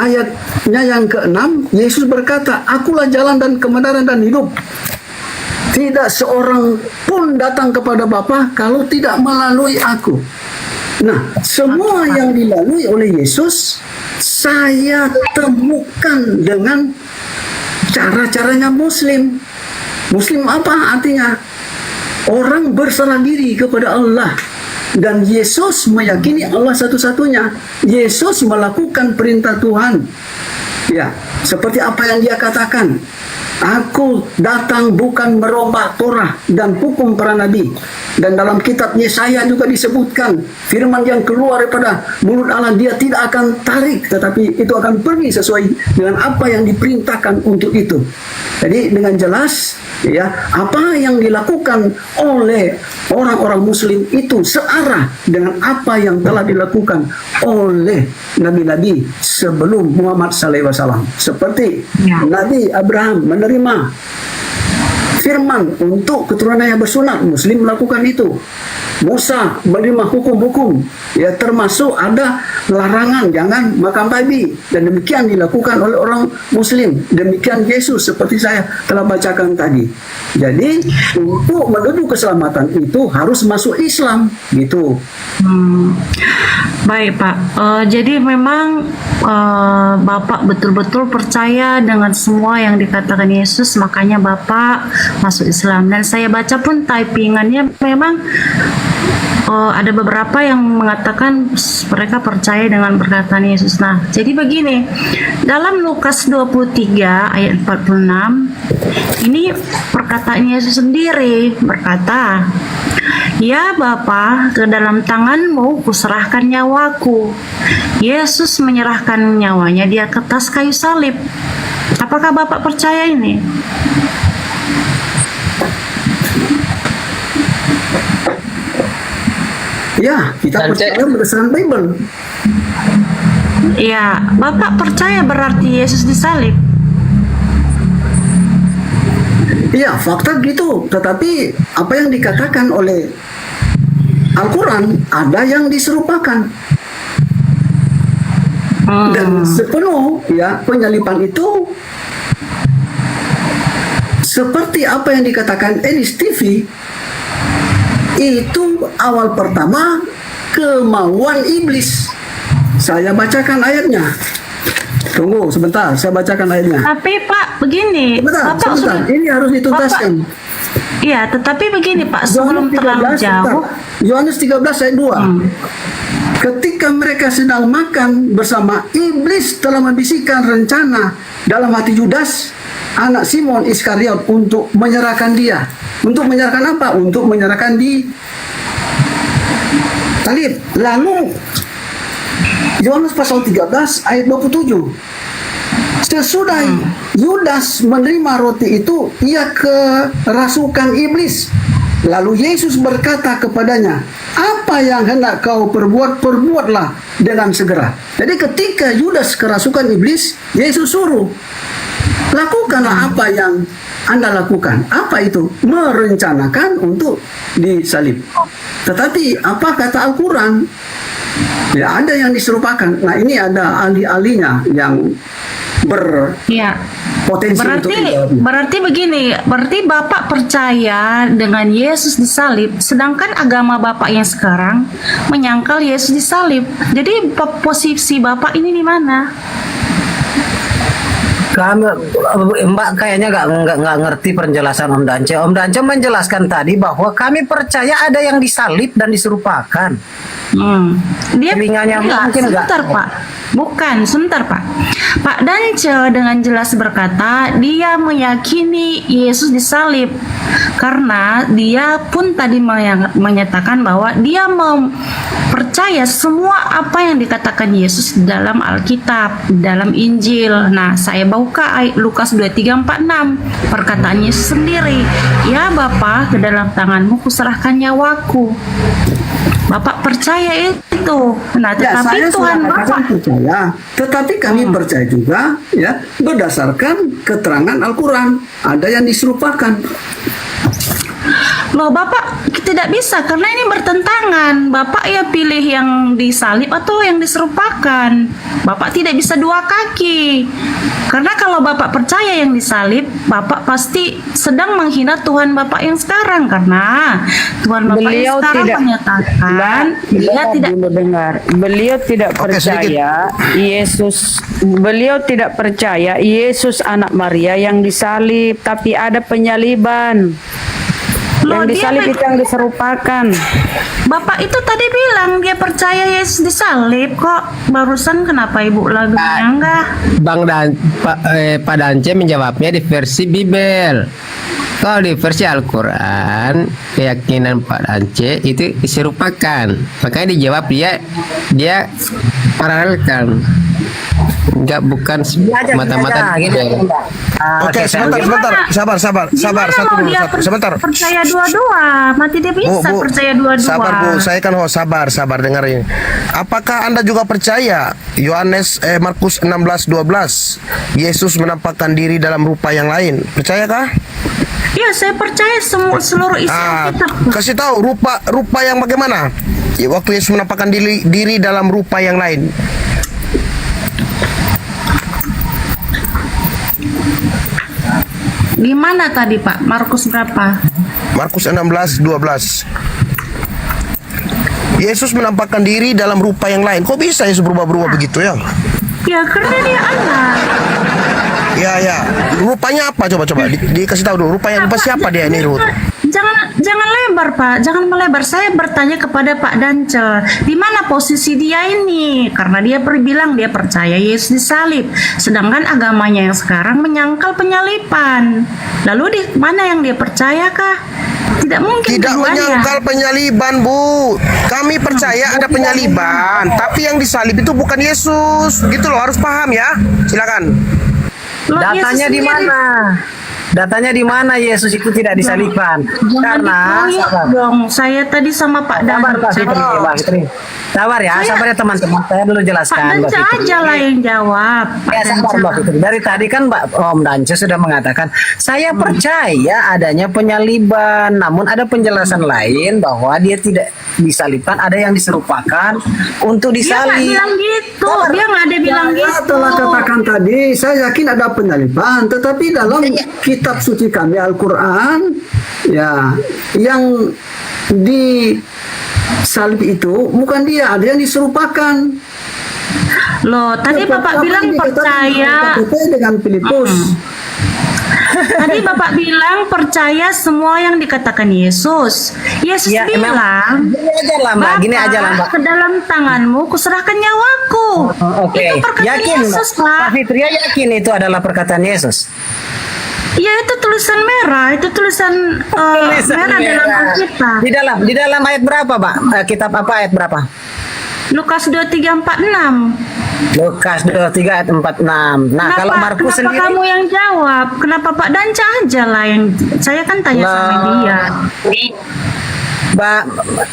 ayatnya yang ke-6, Yesus berkata, "Akulah jalan dan kebenaran dan hidup. Tidak seorang pun datang kepada Bapa kalau tidak melalui aku." Nah, semua yang dilalui oleh Yesus saya temukan dengan cara-caranya Muslim. Muslim apa artinya? Orang berserah diri kepada Allah. Dan Yesus meyakini Allah satu-satunya. Yesus melakukan perintah Tuhan. Ya, seperti apa yang dia katakan. Aku datang bukan merubah Torah dan hukum para nabi. Dan dalam kitab Yesaya juga disebutkan, firman yang keluar daripada mulut Allah dia tidak akan tarik, tetapi itu akan pergi sesuai dengan apa yang diperintahkan untuk itu. Jadi dengan jelas, ya, apa yang dilakukan oleh orang-orang Muslim itu searah dengan apa yang telah dilakukan oleh nabi-nabi sebelum Muhammad SAW. Seperti Nabi Abraham menerima firman untuk keturunan yang bersunat, Muslim melakukan itu. Musa menerima hukum-hukum, ya, termasuk ada larangan jangan makan babi, dan demikian dilakukan oleh orang Muslim. Demikian Yesus seperti saya telah bacakan tadi. Jadi untuk menuju keselamatan itu harus masuk Islam, gitu. Baik Pak, jadi memang Bapak betul-betul percaya dengan semua yang dikatakan Yesus, makanya Bapak masuk Islam. Dan saya baca pun typingannya memang ada beberapa yang mengatakan mereka percaya dengan perkataan Yesus. Nah, jadi begini, dalam Lukas 23 ayat 46, ini perkataan Yesus sendiri berkata, "Ya Bapa, ke dalam tanganmu kuserahkan nyawaku." Yesus menyerahkan nyawanya di atas kayu salib. Apakah Bapak percaya ini? Ya, kita percaya berdasarkan Bible. Ya, Bapak percaya berarti Yesus disalib? Iya, fakta gitu. Tetapi apa yang dikatakan oleh Al-Quran ada yang diserupakan. Dan sepenuh ya penyalipan itu seperti apa yang dikatakan Elis TV, itu awal pertama kemauan iblis. Saya bacakan ayatnya. Tunggu sebentar, saya bacakan ayatnya. Tapi Pak, begini. Sebentar. Ini harus dituntaskan. Iya, tetapi begini Pak, sebelum terlalu jauh. Yohanes 13 ayat 2. Ketika mereka sedang makan bersama, iblis telah membisikkan rencana dalam hati Yudas, anak Simon Iskariot, untuk menyerahkan dia. Untuk menyerahkan apa? Untuk menyerahkan di salib. Lalu Yohanes pasal 13 ayat 27. Sesudah Yudas menerima roti itu, ia kerasukan iblis. Lalu Yesus berkata kepadanya, "Apa yang hendak kau perbuat, perbuatlah dengan segera." Jadi ketika Yudas kerasukan iblis, Yesus suruh, lakukanlah apa yang Anda lakukan. Apa itu? Merencanakan untuk disalib. Tetapi apa kata Al-Quran? Ya, ada yang diserupakan. Nah, ini ada ahli-ahlinya yang berpotensi untuk berarti begini, berarti Bapak percaya dengan Yesus disalib, sedangkan agama Bapak yang sekarang menyangkal Yesus disalib. Jadi posisi Bapak ini di mana? Kami, Mbak kayaknya nggak ngerti penjelasan Om Dance. Om Dance menjelaskan tadi bahwa kami percaya ada yang disalib dan diserupakan. Dia mungkin sebentar Pak. Bukan, sebentar Pak. Pak Dance dengan jelas berkata dia meyakini Yesus disalib karena dia pun tadi menyatakan bahwa dia percaya semua apa yang dikatakan Yesus dalam Alkitab, dalam Injil. Nah, saya buka ayat Lukas 23:46, perkataan Yesus sendiri, "Ya Bapa, ke dalam tanganmu kuserahkan nyawaku." Bapak percaya itu. Nah, tetapi Tuhan Bapak percaya, tetapi kami percaya juga ya berdasarkan keterangan Al-Quran. Ada yang diserupakan. Loh Bapak tidak bisa karena ini bertentangan. Bapak ya pilih yang disalib atau yang diserupakan. Bapak tidak bisa dua kaki. Karena kalau Bapak percaya yang disalib, Bapak pasti sedang menghina Tuhan Bapak yang sekarang. Karena Tuhan Bapak yang sekarang menyatakan dia tidak dengar. Beliau tidak percaya Yesus. Beliau tidak percaya Yesus anak Maria yang disalib, tapi ada penyaliban. Yang disalib itu yang diserupakan. Bapak itu tadi bilang dia percaya Yesus disalib kok. Barusan kenapa Ibu lagunya enggak? Bang Pak Dance menjawabnya di versi Bible. Kalau di versi Al-Quran, keyakinan Pak Dance itu diserupakan. Makanya dijawab dia paralelkan. Enggak, bukan mata-mata gitu. Oke, sebentar. Sabar. Satu dulu, sebentar. Percaya dua-dua, mati dia bisa percaya dua-dua. Sabar Bu, saya kan sabar dengar ini. Apakah Anda juga percaya Markus 16:12 Yesus menampakkan diri dalam rupa yang lain? Percayakah? Ya, saya percaya seluruh isi Alkitab. Kasih tahu rupa yang bagaimana? Ya, waktu Yesus menampakkan diri dalam rupa yang lain. Gimana tadi Pak? Markus berapa? Markus 16:12. Yesus menampakkan diri dalam rupa yang lain. Kok bisa Yesus berubah-ubah begitu ya? Ya karena dia anak. Ya. Rupanya apa? Coba dikasih tahu dulu. Rupa siapa dia ini, Ruth? Jangan lebar Pak, jangan melebar. Saya bertanya kepada Pak Dance, di mana posisi dia ini? Karena dia bilang dia percaya Yesus disalib, sedangkan agamanya yang sekarang menyangkal penyaliban. Lalu di mana yang dia percayakah? Tidak mungkin. Tidak menyangkal penyaliban, Bu. Kami percaya ada penyaliban, tapi yang disalib itu bukan Yesus. Gitu loh, harus paham ya. Silakan. Datanya di mana? Datanya di mana Yesus itu tidak disalibkan? Karena dong, saya tadi sama Pak Fitri. Sabar ya teman-teman. Saya dulu jelaskan. Pak Dance aja lah yang jawab. Ya sabar Mbak Fitri. Dari tadi kan Om Dance sudah mengatakan, saya percaya adanya penyaliban. Namun ada penjelasan lain bahwa dia tidak disalibkan, ada yang diserupakan untuk disalib. Dia nggak bilang gitu. Dia nggak ada bilang gitu. Setelah katakan tadi, saya yakin ada penyaliban, tetapi dalam kitab suci kami Al-Quran, ya, yang disalib itu bukan dia, ada yang diserupakan. Loh, tadi Bapak bilang percaya dengan Filipus. Tadi Bapak bilang percaya semua yang dikatakan Yesus. Yesus bilang, gini aja lah Mbak. Ke dalam tanganmu kuserahkan nyawaku. Oke. Itu perkataan Yakin Yesus, Pak Pak. Fitria yakin itu adalah perkataan Yesus? Ya, itu tulisan merah, itu tulisan merah dalam Alkitab. Di dalam ayat berapa, Pak? Kitab apa ayat berapa? Lukas 23:46. Lukas 23 ayat 46. Nah, kalau Markus sendiri, kenapa kamu yang jawab? Kenapa Pak Dance aja lah yang saya kan tanya sama dia.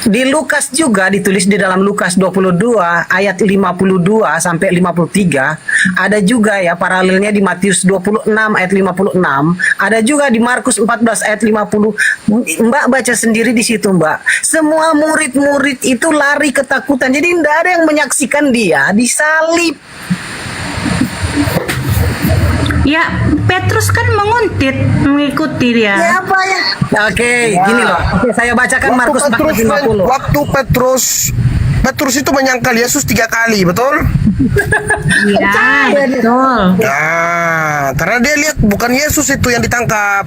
Di Lukas juga ditulis di dalam Lukas 22 ayat 52 sampai 53, ada juga ya paralelnya di Matius 26 ayat 56, ada juga di Markus 14 ayat 50. Mbak baca sendiri di situ, Mbak. Semua murid-murid itu lari ketakutan. Jadi tidak ada yang menyaksikan dia disalib. Ya, Petrus kan menguntit mengikuti dia. Ya apa ya? Oke, gini loh. Oke, saya bacakan Markus 14:50. Waktu Petrus itu menyangkal Yesus 3 kali, betul? Iya, betul. Nah, karena dia lihat bukan Yesus itu yang ditangkap.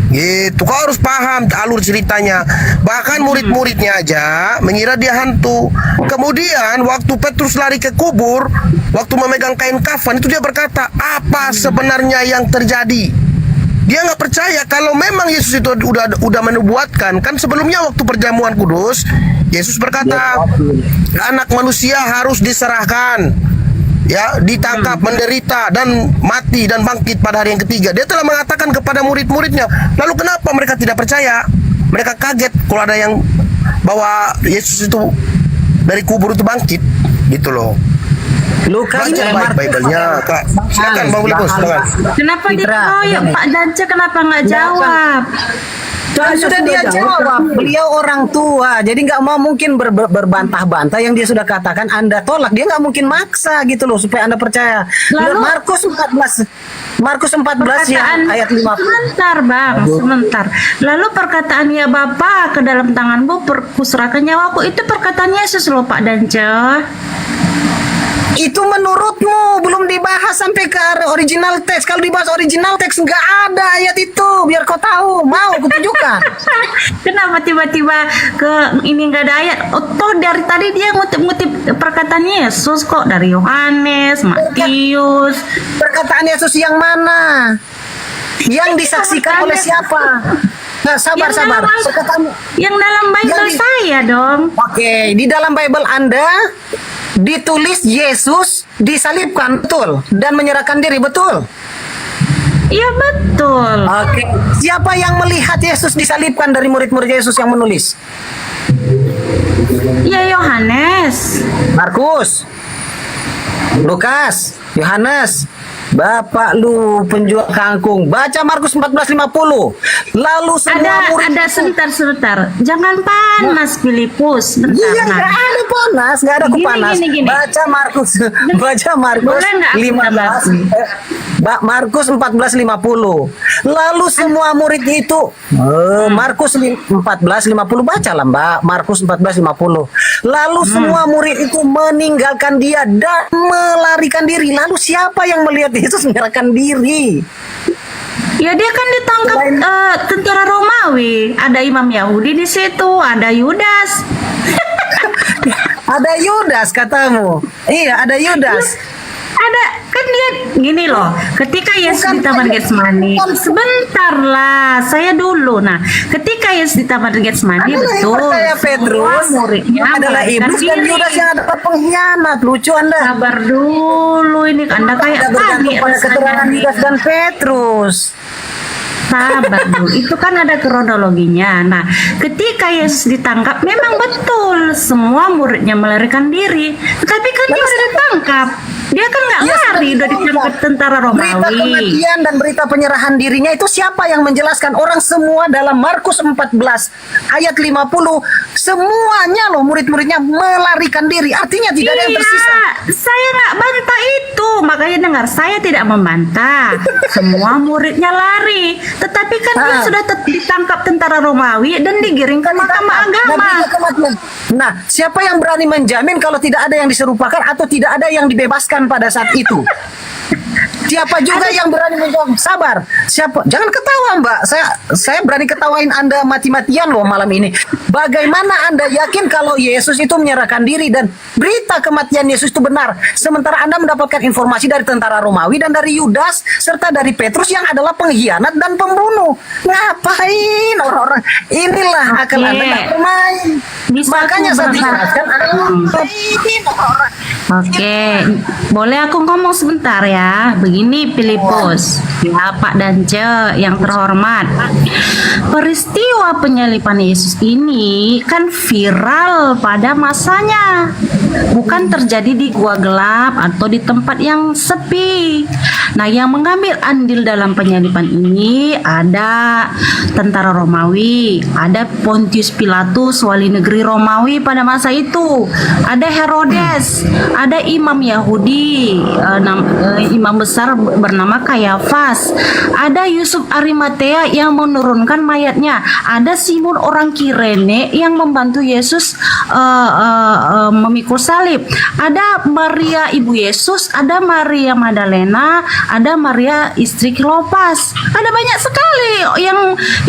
Gitu, kau harus paham alur ceritanya. Bahkan murid-muridnya aja mengira dia hantu. Kemudian waktu Petrus lari ke kubur, waktu memegang kain kafan itu dia berkata, apa sebenarnya yang terjadi? Dia nggak percaya kalau memang Yesus itu udah menubuatkan. Kan sebelumnya waktu perjamuan kudus, Yesus berkata, anak manusia harus diserahkan, ya, ditangkap, menderita dan mati dan bangkit pada hari yang ketiga. Dia telah mengatakan kepada murid-muridnya. Lalu kenapa mereka tidak percaya? Mereka kaget kalau ada yang bawa Yesus itu dari kubur itu bangkit, gitu loh. Lukas Baca Bible-nya, Kak. Silakan Bang Filipus, silakan. Kenapa dikeroyok Pak Dance? Kenapa nggak jawab? Sudah dia jawab, beliau orang tua, jadi nggak mau mungkin berbantah-bantah yang dia sudah katakan Anda tolak, dia nggak mungkin maksa gitu loh supaya Anda percaya. Lalu- Markus 14 yang ayat 50. Sebentar Bang, sebentar. Lalu perkataan ya Bapa ke dalam tanganmu kuserahkan nyawaku, itu perkataan Yesus loh Pak Dance. Itu menurutmu, belum dibahas sampai ke original teks. Kalau dibahas original teks nggak ada ayat itu, biar kau tahu. Mau aku tunjukkan. Kenapa tiba-tiba ke ini nggak ada ayat? Oh, toh dari tadi dia ngutip-ngutip perkataan Yesus kok, dari Yohanes, Matius. Perkataan Yesus yang mana? Yang disaksikan oleh siapa? Nah, sabar. Yang dalam Bible saya dong. Oke, di dalam Bible Anda ditulis Yesus disalibkan, betul, dan menyerahkan diri, betul. Iya betul. Oke, siapa yang melihat Yesus disalibkan dari murid-murid Yesus yang menulis? Ya Yohanes, Markus, Lukas, Yohanes. Bapak lu penjual kangkung, baca Markus 14:50. Lalu semua murid ada sebentar. Jangan panas Filipus. Bentar. Iya, nggak ada panas, nggak ada panas. Gini. Baca Markus 14:50. Lalu semua murid itu Markus 14:50, bacalah Mbak, Markus 14:50. Lalu semua murid itu meninggalkan dia dan melarikan diri. Lalu siapa yang melihat Yesus menyerahkan diri? Ya dia kan ditangkap tentara Romawi. Ada imam Yahudi di situ, ada Yudas. Ada Yudas katamu. Iya, ada Yudas. Ada kan dia gini loh. Ketika Yesus di Taman Getsemani, sebentar lah, saya dulu. Nah, ketika Yesus di Taman Getsemani, betul. Percaya Petrus muridnya adalah iblis dan Yudas yang adalah pengkhianat. Lucu Anda. Sabar dulu, ini Anda kayak bergantung pada keterangan Yudas dan Petrus. Sabar dulu, itu kan ada kronologinya. Nah, ketika Yesus ditangkap, memang betul semua muridnya melarikan diri. Tetapi kan dia udah ditangkap. Dia kan nggak lari, udah ditangkap tentara Berita Romawi. kematian dan berita penyerahan dirinya itu siapa yang menjelaskan? Orang semua dalam Markus 14 ayat 50, semuanya loh murid-muridnya melarikan diri. Artinya tidak ada yang tersisa. Saya nggak bantah itu, makanya dengar, saya tidak membantah. Semua muridnya lari, tetapi kan dia sudah ditangkap tentara Romawi dan digiring ke Mahkamah Agama. Nah, siapa yang berani menjamin kalau tidak ada yang diserupakan atau tidak ada yang dibebaskan pada saat itu? Siapa juga yang berani menjawab? Sabar. Siapa? Jangan ketawa, Mbak. Saya berani ketawain Anda mati-matian loh malam ini. Bagaimana Anda yakin kalau Yesus itu menyerahkan diri dan berita kematian Yesus itu benar, sementara Anda mendapatkan informasi dari tentara Romawi dan dari Yudas serta dari Petrus yang adalah pengkhianat dan pembunuh? Ngapain orang-orang? Inilah akal Anda nggak bermain. Makanya saya jelaskan Oke, boleh aku ngomong sebentar ya. Begini Filipus, ya Pak Dance yang terhormat. Peristiwa penyaliban Yesus ini kan viral pada masanya. Bukan terjadi di gua gelap atau di tempat yang sepi. Nah, yang mengambil andil dalam penyaliban ini ada tentara Romawi, ada Pontius Pilatus, wali negeri Romawi pada masa itu, ada Herodes, ada imam Yahudi, imam besar bernama Kayafas, ada Yusuf Arimatea yang menurunkan mayatnya, ada Simon orang Kirene yang membantu Yesus memikul salib, ada Maria ibu Yesus, ada Maria Magdalena, ada Maria istri Klopas. Ada banyak sekali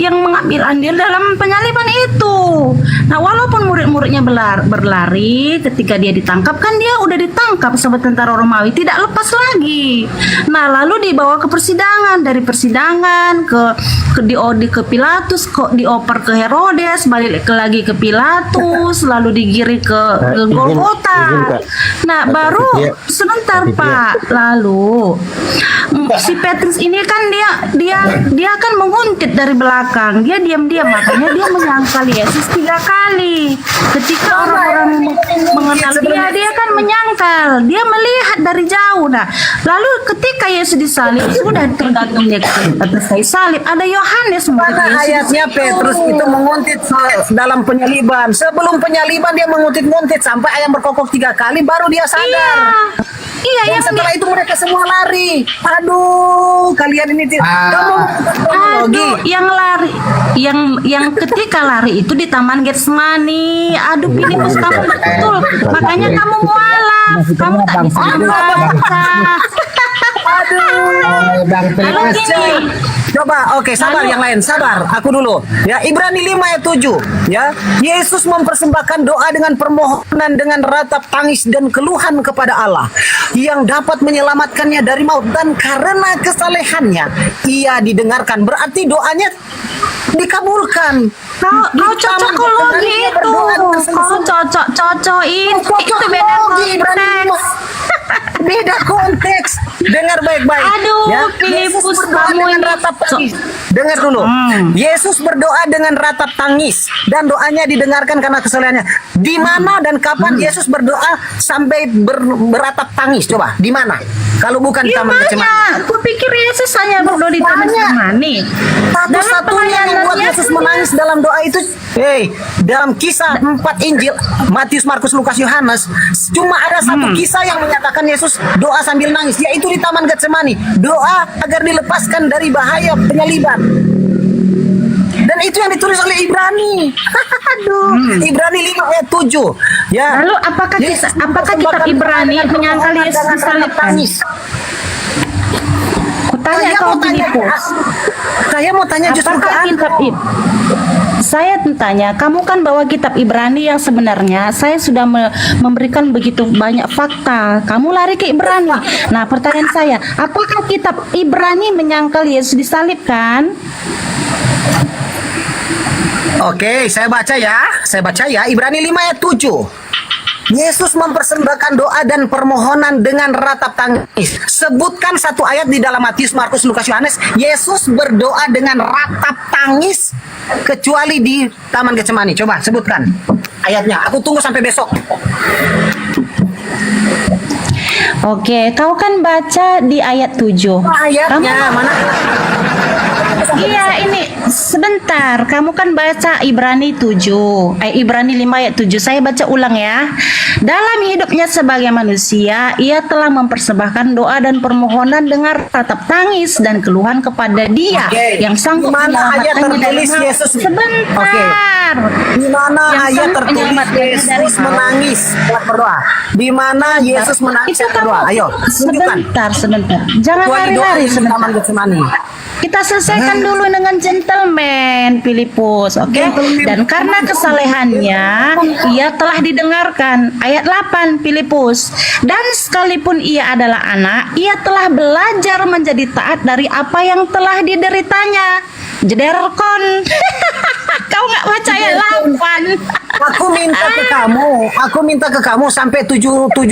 yang mengambil andil dalam penyaliban itu. Nah, walaupun murid-muridnya berlari ketika dia ditangkap, kan dia udah ditangkap sama tentara Romawi, tidak lepas lagi. Nah, lalu dibawa ke persidangan, dari persidangan ke Pilatus, kok dioper ke Herodes, balik lagi ke Pilatus, lalu digiring ke Golgota. Nah, baru sebentar Pak, lalu si Petrus ini kan dia kan menguntit dari belakang, dia diam-diam, makanya dia menyangkal Yesus 3 kali. ketika orang-orang mengenal dia kan menyangkal, dia melihat dari jauh. Nah, lalu ketika Yesus disalib, sudah tergantung dia ke atas kayu salib. Ada Yohanes murid Mana Yesus. ayatnya Petrus itu menguntit dalam penyaliban. Sebelum penyaliban dia menguntit-nguntit sampai ayam berkokok 3 kali baru dia sadar. Iya, Dan yang setelah itu mereka semua lari. Aduh, kalian ini Aduh, yang lari, yang ketika lari itu di Taman Getsemani. Aduh, Filipus kamu betul. Makanya kamu mualaf. Kamu tak bisa membaca. Aduh, Bang Kalau gini, coba, oke, sabar yang lain, sabar. Aku dulu. Ya, Ibrani 5 ayat 7. Ya, Yesus mempersembahkan doa dengan permohonan dengan ratap tangis dan keluhan kepada Allah yang dapat menyelamatkannya dari maut, dan karena kesalehannya ia didengarkan. Berarti doanya dikabulkan. Kau cocokologi itu. Kau cocok-cocokin. Itu beda konteks. Beda konteks. Dengar baik-baik. Aduh, Yesus Filipus, berdoa kamu dengan ini. ratap tangis. Dengar dulu. Yesus berdoa dengan ratap tangis dan doanya didengarkan karena kesalehannya. Di mana dan kapan Yesus berdoa sampai beratap tangis? Coba, di mana? Kalau bukan di Taman Getsemani. Aku pikir Yesus hanya berdoa di Taman Getsemani. Satu-satunya yang buat Yesus menangis dalam doa itu, dalam kisah 4 Injil, Matius, Markus, Lukas, Yohanes, cuma ada satu kisah yang menyatakan Yesus doa sambil nangis, yaitu di Taman Getsemani. Doa agar dilepaskan dari bahaya penyaliban. Dan itu yang ditulis oleh Ibrani. Aduh, Ibrani 5 ayat 7. Ya. Lalu apakah kitab Ibrani menyangkal Yesus disalibkan? Tanya kau Filipus. Saya mau tanya justru ke kitab saya tanya, kamu kan bawa kitab Ibrani yang sebenarnya saya sudah memberikan begitu banyak fakta. Kamu lari ke Ibrani. Nah, pertanyaan saya, apakah kitab Ibrani menyangkal Yesus disalibkan? Oke, saya baca ya. Ibrani 5 ayat 7. Yesus mempersembahkan doa dan permohonan dengan ratap tangis. Sebutkan satu ayat di dalam Matius, Markus, Lukas, Yohanes. Yesus berdoa dengan ratap tangis kecuali di Taman Getsemani. Coba sebutkan ayatnya. Aku tunggu sampai besok. Oke, kau kan baca di ayat 7. Ayatnya mana? Iya, ini sebentar. Kamu kan baca Ibrani 7. Ibrani 5 ayat 7. Saya baca ulang ya. Dalam hidupnya sebagai manusia, ia telah mempersembahkan doa dan permohonan dengan ratap tangis dan keluhan kepada Dia yang sanggup menyelamatkannya dari maut. Sebentar. Di mana ayat tertulis Yesus menangis berdoa? Di mana Yesus menangis berdoa? Ayo, sebentar. Jangan lari-lari sebentar. Kita selesaikan dulu dengan gentleman, Filipus, oke? Dan karena kesalehannya, ia telah didengarkan. Ayat 8, Filipus. Dan sekalipun ia adalah anak, ia telah belajar menjadi taat dari apa yang telah dideritanya. Jederkon. Kau nggak baca ayat 8. Aku minta ke kamu sampai 7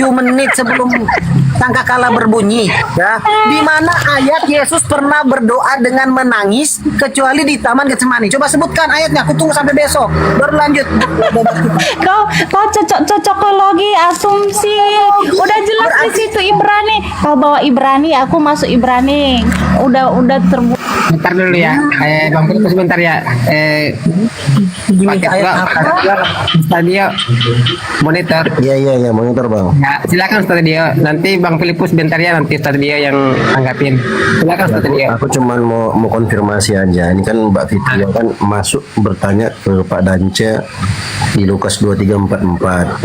menit sebelum sangkakala berbunyi, ya. Di mana ayat Yesus pernah berdoa dengan menangis kecuali di Taman Getsemani? Coba sebutkan ayatnya. Aku tunggu sampai besok. Berlanjut. Kau cocokologi, asumsi. Udah jelas di situ Ibrani. Kau bawa Ibrani, aku masuk Ibrani. Udah terbuka. Bentar dulu ya, Bang Filipus sebentar ya. Pakai Ustaz Dio monitor. Iya monitor Bang. Ya, silakan Ustaz Dio. Nanti Bang Filipus bentar ya, nanti Ustaz Dio yang anggapin. Silakan Ustaz Dio. Aku cuman mau konfirmasi aja. Ini kan Mbak Fitri kan masuk bertanya ke Pak Dance di Lukas 23:44.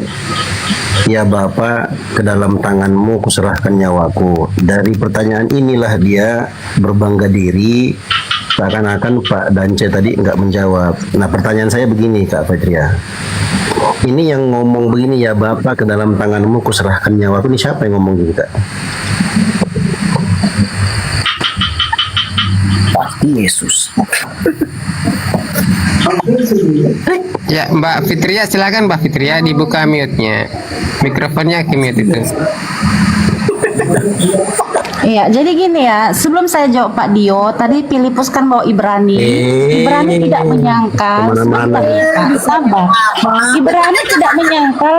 Ya Bapak, ke dalam tanganmu kuserahkan nyawaku. Dari pertanyaan inilah dia berbangga diri, seakan-akan Pak Dance tadi nggak menjawab. Nah pertanyaan saya begini Kak Fitria, ini yang ngomong begini, ya Bapak ke dalam tanganmu kuserahkan nyawaku, ini siapa yang ngomong gitu Kak? Pasti Yesus. Ya Mbak Fitria, silakan Mbak Fitria dibuka mute-nya. Mikrofonnya ke mute itu. Iya, jadi gini ya, sebelum saya jawab Pak Dio, tadi Filipus kan bawa Ibrani. Ibrani tidak menyangkal, sebentar Kak, sabar. Ibrani tidak menyangkal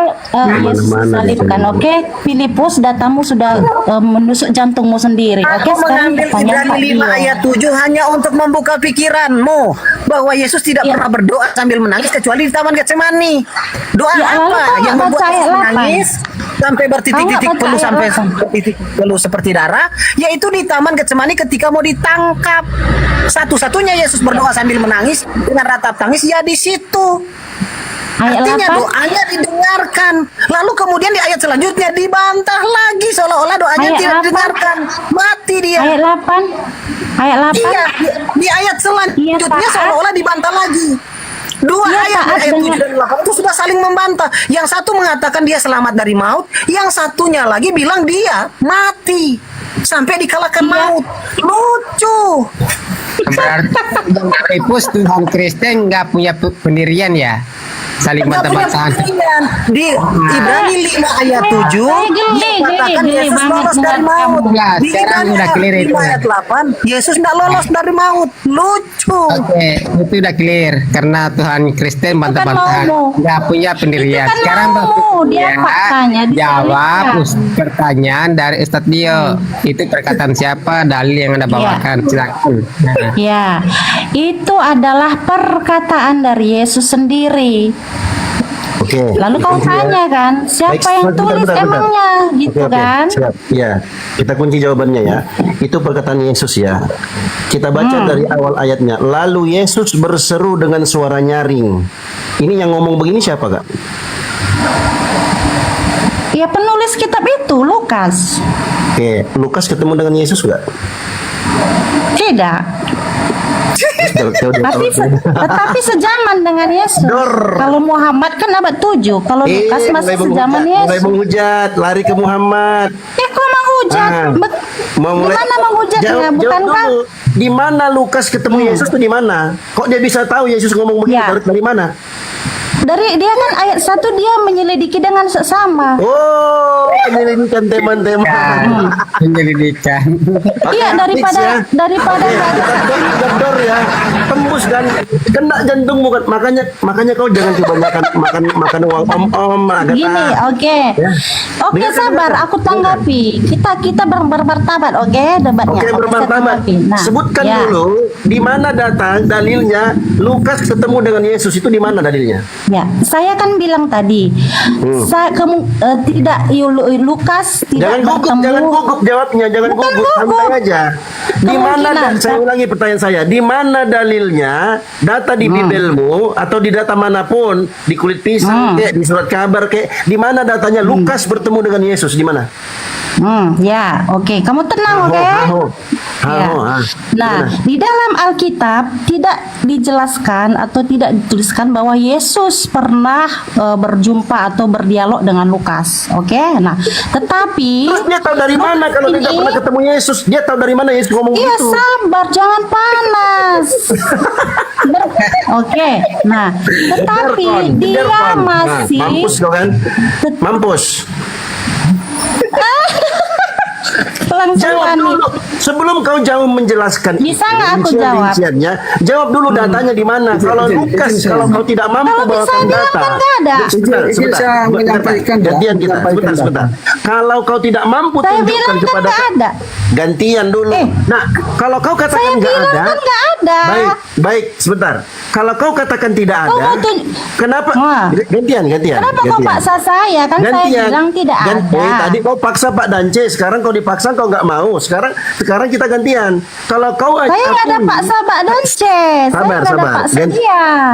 Yesus disalibkan, oke? Filipus, datamu sudah menusuk jantungmu sendiri, oke? Aku Sekarang mengambil pertanyaan Pak Ibrani 5 Dio. ayat 7 hanya untuk membuka pikiranmu bahwa Yesus tidak pernah berdoa sambil menangis kecuali di Taman Getsemani. Doa Ya, lalu apa kau yang nggak membuat baca ayat Yesus 8? menangis sampai bertitik-titik Kau nggak baca peluh ayat sampai 8? bertitik peluh seperti darah, yaitu di Taman Getsemani ketika mau ditangkap. Satu-satunya Yesus berdoa sambil menangis dengan ratap tangis ya di situ. Artinya 8? doanya didengarkan. Lalu kemudian di ayat selanjutnya dibantah lagi seolah-olah doanya Ayat tidak 8? didengarkan. Mati dia. Ayat 8? Ayat 8? Iya, di ayat selanjutnya taat. seolah-olah dibantah lagi. Dua Dia ayat taat ayat 7 dengan- dan 8 itu sudah saling membantah. Yang satu mengatakan dia selamat dari maut, yang satunya lagi bilang dia mati sampai dikalahkan maut. Lucu. Berarti Filipus Tuhan Kristen nggak punya pendirian ya? Saling Nggak punya bantah-bantahan. pendirian. Di Ibrani 5 ayat 7 dikatakan geli Yesus banget lolos dari dengan maut. kamu. Ya, Di sekarang Ibrani udah clear 5 itu. ayat 8 Yesus tidak lolos dari maut. Lucu. Oke, itu udah clear karena Tuhan Kristen bantah-bantahan maumu. nggak punya pendirian. Itu kan Sekarang maumu, dia faktanya jawab disalibkan. pertanyaan dari Ustadz Dio. Itu perkataan siapa? Dalil yang Anda bawakan. Silakan. Nah. Ya, itu adalah perkataan dari Yesus sendiri. Oke. Lalu kau tanya kan, siapa yang tulis emangnya, gitu kan? Siap. Ya, kita kunci jawabannya ya. Itu perkataan Yesus ya. Kita baca dari awal ayatnya. Lalu Yesus berseru dengan suara nyaring. Ini yang ngomong begini siapa, Kak? Ya penulis kitab itu, Lukas. Oke, Lukas ketemu dengan Yesus nggak? Tidak. Tetapi sejaman dengan Yesus. Kalau Muhammad kan abad 7, kalau Lukas masih sejaman mulai Yesus. menghujat, lari ke Muhammad. Kok menghujat? Gimana menghujatnya? Bukankah dulu. Di mana Lukas ketemu Yesus tuh di mana? Kok dia bisa tahu Yesus ngomong begitu? Dari mana? dari dia kan ayat 1 dia menyelidiki dengan seksama. Oh, penyelidikan teman-teman. Penyelidikan. Iya, daripada Gedor ya, tembus kan, kena jantungmu kan. Makanya kau jangan kebanyakan makan uang om agak. Gini, oke. Oke, sabar, aku tanggapi. Kita bermartabat, oke, debatnya. Oke, bermartabat. Nah, Sebutkan ya. dulu di mana datang dalilnya Lukas ketemu dengan Yesus itu di mana dalilnya? Ya, saya kan bilang tadi, tidak Lukas tidak Jangan gugup jawabnya, jangan gugup, santai aja. Di mana saya ulangi pertanyaan saya, di mana dalilnya data di Bibelmu atau di data manapun, di kulit pisang kayak di surat kabar kayak di mana datanya Lukas bertemu dengan Yesus di mana? Ya, oke. Kamu tenang, oke? Ya. Nah, di dalam Alkitab tidak dijelaskan atau tidak dituliskan bahwa Yesus pernah berjumpa atau berdialog dengan Lukas, oke? Nah, tetapi terus dia tahu dari mana kalau tidak pernah ketemu Yesus? Dia tahu dari mana Yesus ngomong iya, begitu? sabar, jangan panas. Oke, nah, tetapi dia masih mampus kau kan? Mampus. Jawab dulu sebelum kau jauh menjelaskan. Bisa nggak aku jawab? Jawab dulu datanya di mana. Kalau Lukas, kalau kau tidak mampu bawakan data. Sebentar. Gantian kita. Sebentar. Kalau kau tidak mampu tunjukkan kepada gantian dulu. Nah, kalau kau katakan nggak ada. Nggak ada. Baik, sebentar. Kalau kau katakan tidak ada, kenapa? Gantian. Kenapa kau paksa saya? Kan saya bilang tidak ada. Tadi kau paksa Pak Dance, sekarang kau dipaksa kau nggak mau. Sekarang kita gantian. Kalau kau saya nggak ada paksa Pak Dance. Sabar.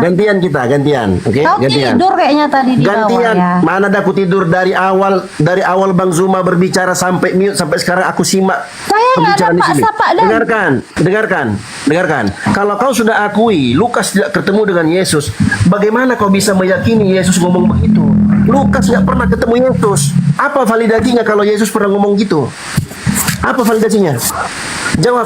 Gantian kita, Oke, kau gantian. tidur kayaknya tadi di Gantian. bawah ya. Mana ada aku tidur dari awal Bang Zuma berbicara sampai mute sampai sekarang aku simak. Saya nggak ada pembicaraan di sini. paksa Pak Dance. Dengarkan. Kalau kau sudah akui Lukas tidak ketemu dengan Yesus, bagaimana kau bisa meyakini Yesus ngomong begitu? Lukas nggak pernah ketemu Yesus. Apa validasinya kalau Yesus pernah ngomong gitu? Apa validasinya? Jawab.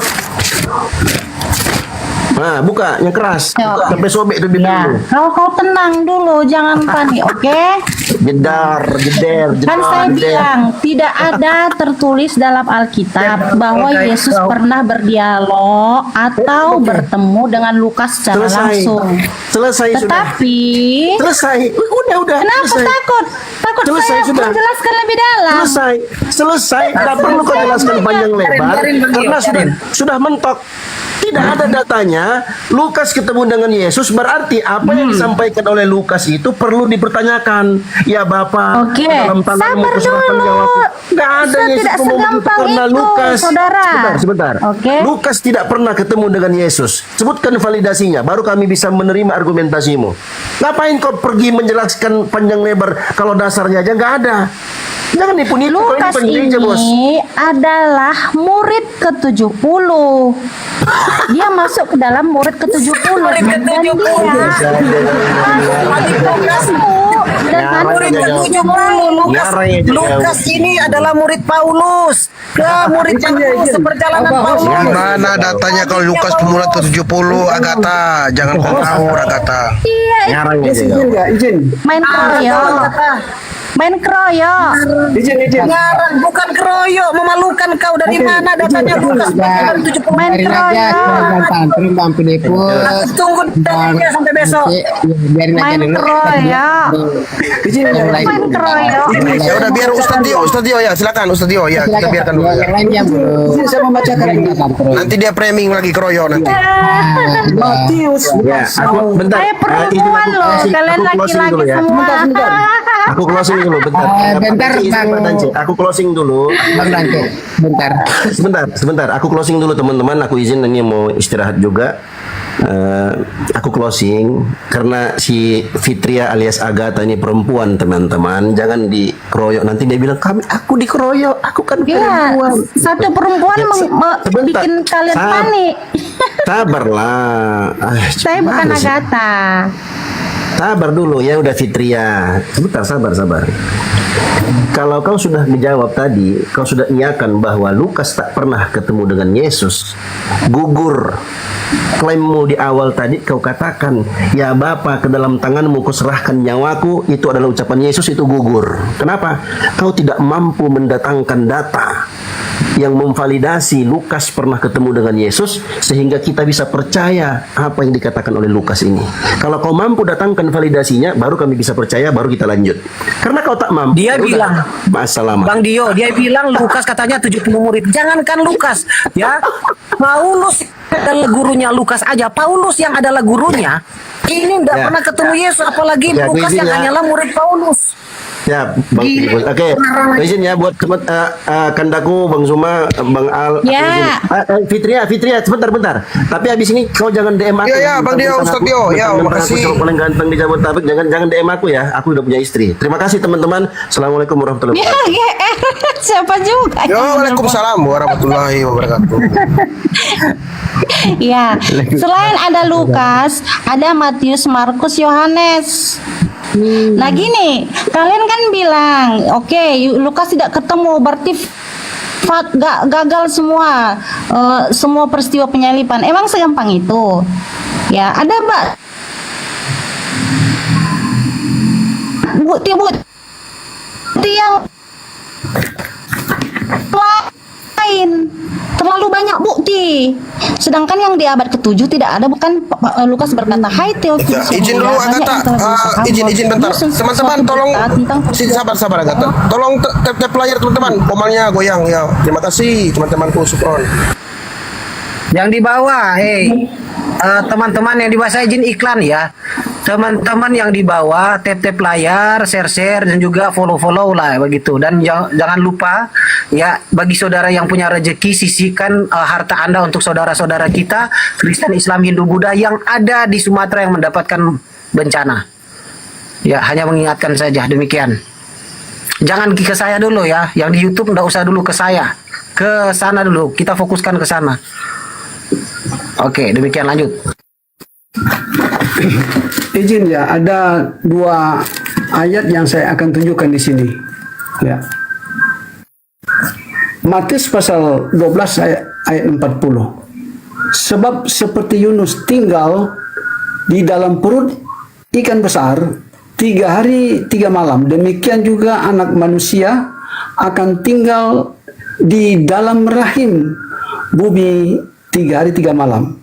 Nah, buka yang keras. Sampai sobek itu bibirmu. Kau tenang dulu, jangan panik, oke? jeder. Kan saya bilang tidak ada tertulis dalam Alkitab bahwa Yesus pernah berdialog atau bertemu dengan Lukas secara langsung. Selesai sudah. Tetapi Selesai. Udah. kenapa selesai. takut? Takut Selesai saya sudah. menjelaskan lebih dalam. Selesai. Tidak perlu kau jelaskan panjang lebar karena sudah mentok. Tidak ada datanya. Lukas ketemu dengan Yesus berarti apa yang disampaikan oleh Lukas itu perlu dipertanyakan. Ya Bapak, Oke, dalam tanganmu sabar kuserahkan dulu. nyawaku. Nggak ada Tidak Yesus ngomong begitu segampang karena itu, Lukas. saudara. Sebentar. Oke. Lukas tidak pernah ketemu dengan Yesus. Sebutkan validasinya, baru kami bisa menerima argumentasimu. Ngapain kau pergi menjelaskan panjang lebar kalau dasarnya aja nggak ada? Jangan nipu-nipu. Kalau Lukas pengereja, Bos. ini adalah murid ke-70. Dia masuk ke dalam murid ke-70. Murid ke-70. Dan murid ke-70. Lukas ini adalah murid Paulus. Murid Paulus seperjalanan Paulus. Yang mana datanya kalau Lukas pemula ke-70, Agatha? Jangan kau ngawur, Agatha. Iya, Izin. main kroyok. Main kroyok. Izin. Ngarang bukan keroyok, memalukan kau. Dari mana datanya Lukas berjalan 70 Main kroyok. Terus Bang Filipus. Tunggu datanya sampai besok. Biarin aja Main dulu. kroyok. Main kroyok. Ya udah biar Ustaz Dio ya, silakan Ustaz Dio ya, kita biarkan dulu. Yang lain diam dulu. Izin saya membacakan ini. Nanti dia framing lagi keroyo nanti. Matius. Ya, aku bentar. Saya perempuan loh, kalian laki-laki semua. Aku closing dulu bentar. Bentar, Izin, Bang. Pak Dance. Aku closing dulu. Bang Dante, bentar. Sebentar. Aku closing dulu teman-teman. Aku izin ini mau istirahat juga. Aku closing karena si Fitria alias Agatha ini perempuan teman-teman. Jangan dikeroyok. Nanti dia bilang aku dikeroyok. Aku kan Iya, perempuan. satu perempuan Sebentar. bikin kalian panik. Sabarlah. Saya bukan gimana sih? Agatha. Sabar dulu ya udah Fitria. Sebentar sabar. Kalau kau sudah menjawab tadi, kau sudah iakan bahwa Lukas tak pernah ketemu dengan Yesus, gugur. Klaimmu di awal tadi kau katakan, ya Bapa ke dalam tanganmu kuserahkan nyawaku, itu adalah ucapan Yesus, itu gugur. Kenapa? Kau tidak mampu mendatangkan data yang memvalidasi Lukas pernah ketemu dengan Yesus sehingga kita bisa percaya apa yang dikatakan oleh Lukas ini. Kalau kau mampu datangkan validasinya, baru kami bisa percaya, baru kita lanjut. Karena kau tak mampu. Dia bilang, Assalamualaikum. Bang Dio, dia bilang Lukas katanya 70 murid. Jangankan Lukas, ya. Paulus adalah gurunya Lukas aja. Paulus yang adalah gurunya, ini tidak Ya. pernah ketemu Yesus, apalagi Ya, Lukas yang izinnya. hanyalah murid Paulus. Ya, Bang Filipus. Oke, izin ya buat kandaku, Bang Suma, Bang Al. Ya. Fitria, sebentar. Tapi habis ini kau jangan DM aku. Ya, Bang Dio, Ustaz Dio. Ya, makasih. Aku paling ganteng di Jabodetabek. Jangan DM aku ya. Aku udah punya istri. Terima kasih teman-teman. Assalamualaikum warahmatullahi Ya, wabarakatuh. siapa juga? Yo, waalaikumsalam warahmatullahi wabarakatuh. Ya, selain ada Lukas, ada Matius, Markus, Yohanes. Nah gini, kalian kan bilang, oke, Lukas tidak ketemu, berarti gagal semua peristiwa penyalipan. Emang segampang itu? Ya, ada bukti yang lain. Terlalu banyak bukti. Sedangkan yang di abad ke-7 tidak ada, bukan Lukas berkata, "Hai Theophilus." Izin dulu Agatha, izin bentar. Teman-teman tolong sabar Agatha. Tolong tap layar teman-teman. Komalnya goyang ya. Terima kasih teman-temanku Supron. Yang di bawah, teman-teman yang di bawah, saya izin iklan ya. Teman-teman yang di bawah, tap layar, share dan juga follow lah begitu. Dan jangan lupa ya, bagi saudara yang punya rezeki, sisihkan harta Anda untuk saudara-saudara kita Kristen, Islam, Hindu, Buddha yang ada di Sumatera yang mendapatkan bencana. Ya, hanya mengingatkan saja demikian. Jangan ke saya dulu ya, yang di YouTube enggak usah dulu ke saya. Ke sana dulu, kita fokuskan ke sana. Oke, demikian lanjut. Izin ya, ada 2 ayat yang saya akan tunjukkan di sini. Ya. Matius pasal 12 ayat 40. Sebab seperti Yunus tinggal di dalam perut ikan besar, 3 hari 3 malam. Demikian juga anak manusia akan tinggal di dalam rahim bumi 3 hari 3 malam.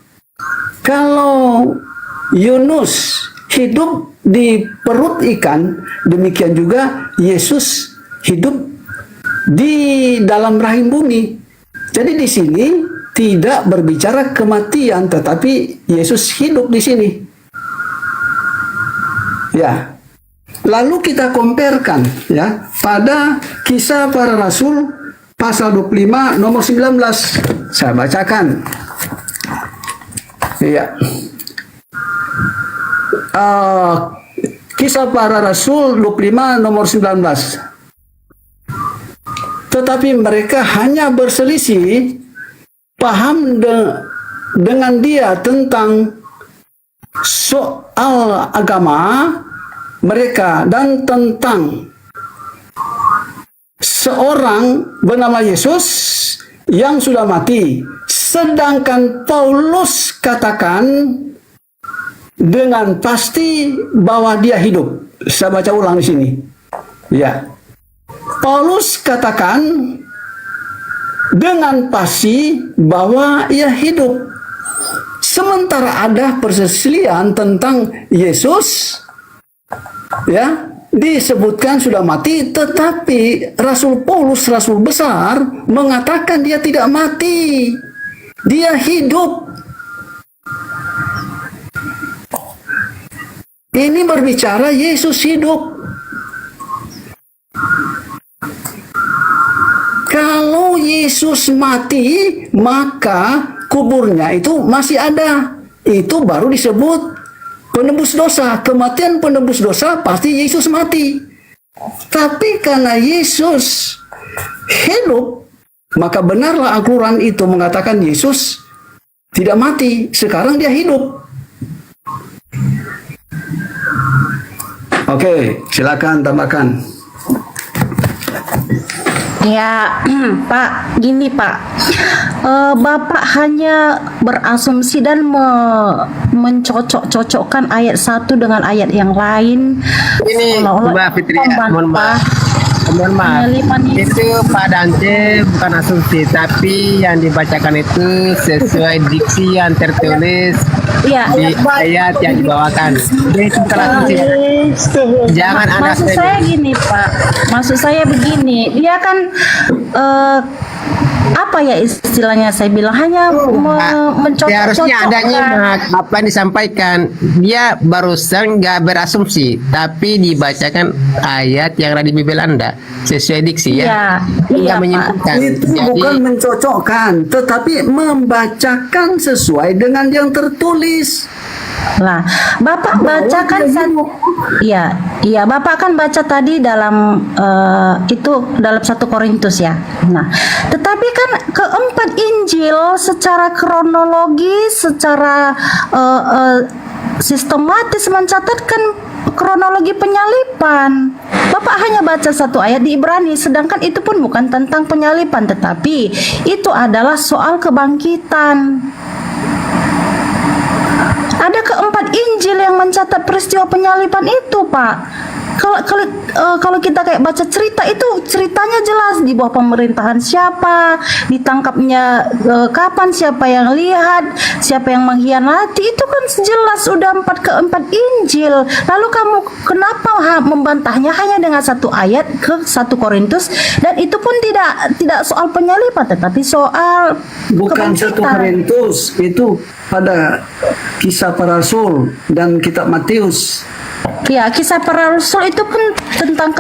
Kalau Yunus hidup di perut ikan, demikian juga Yesus hidup di dalam rahim bumi. Jadi di sini tidak berbicara kematian, tetapi Yesus hidup di sini. Ya. Lalu kita comparekan ya pada Kisah Para Rasul pasal 25 nomor 19. Saya bacakan. Iya. Kisah Para Rasul 25 nomor 19. Tetapi mereka hanya berselisih paham dengan dia tentang soal agama mereka dan tentang seorang bernama Yesus yang sudah mati. Sedangkan Paulus katakan dengan pasti bahwa dia hidup. Saya baca ulang di sini. Ya. Paulus katakan dengan pasti bahwa ia hidup. Sementara ada perselisihan tentang Yesus, ya, disebutkan sudah mati, tetapi Rasul Paulus, Rasul besar, mengatakan dia tidak mati. Dia hidup. Ini berbicara Yesus hidup. Kalau Yesus mati, maka kuburnya itu masih ada. Itu baru disebut penebus dosa. Kematian penebus dosa pasti Yesus mati. Tapi karena Yesus hidup, maka benarlah Al-Quran itu mengatakan Yesus tidak mati. Sekarang dia hidup. Oke, silakan tambahkan. Ya, Pak, gini Pak, Bapak hanya berasumsi dan mencocok-cocokkan ayat satu dengan ayat yang lain. Ini Mbak Fitri, mohon maaf, itu Pak Dance bukan asumsi, tapi yang dibacakan itu sesuai diksi yang tertulis di ayat yang dibawakan. Jadi itu bukan asumsi. Jangan Anda maksud saya gini Pak, maksud saya begini, dia kan apa ya istilahnya, saya bilang hanya mencocok-cocokkan. Harusnya Anda nyimak apa yang disampaikan. Dia barusan nggak berasumsi, tapi dibacakan ayat yang ada di Bible Anda sesuai diksi ya. Iya, menyimpulkan. Itu bukan mencocokkan, tetapi membacakan sesuai dengan yang tertulis. Lah, Bapak bacakan iya, Bapak kan baca tadi dalam itu dalam 1 Korintus ya. Nah, tetapi kan keempat Injil secara kronologis, secara sistematis mencatatkan kronologi penyalipan. Bapak hanya baca 1 ayat di Ibrani, sedangkan itu pun bukan tentang penyalipan, tetapi itu adalah soal kebangkitan. Ada keempat Injil yang mencatat peristiwa penyalipan itu, Pak. Kalau kita kayak baca cerita itu, ceritanya jelas di bawah pemerintahan siapa, ditangkapnya kapan, siapa yang lihat, siapa yang mengkhianati, itu kan jelas sudah keempat Injil. Lalu kamu kenapa membantahnya hanya dengan 1 ayat ke 1 Korintus, dan itu pun tidak soal penyalipan, tetapi soal bukan 1 Korintus, itu pada Kisah Para Rasul dan Kitab Matius. Ya, Kisah Para Rasul itu pun tentang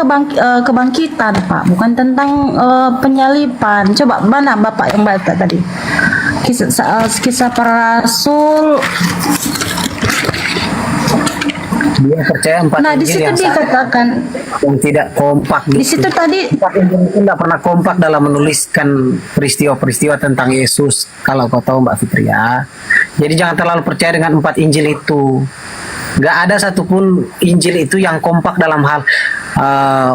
kebangkitan, Pak, bukan tentang penyalipan. Coba mana Bapak yang baca tadi? Kisah Para Rasul. Dia percaya 4 Nah, di situ dikatakan yang tidak kompak. Di situ tadi tidak pernah kompak dalam menuliskan peristiwa-peristiwa tentang Yesus. Kalau kau tahu Mbak Fitri ya. Jadi jangan terlalu percaya dengan 4 Injil itu. Nggak ada satupun Injil itu yang kompak dalam hal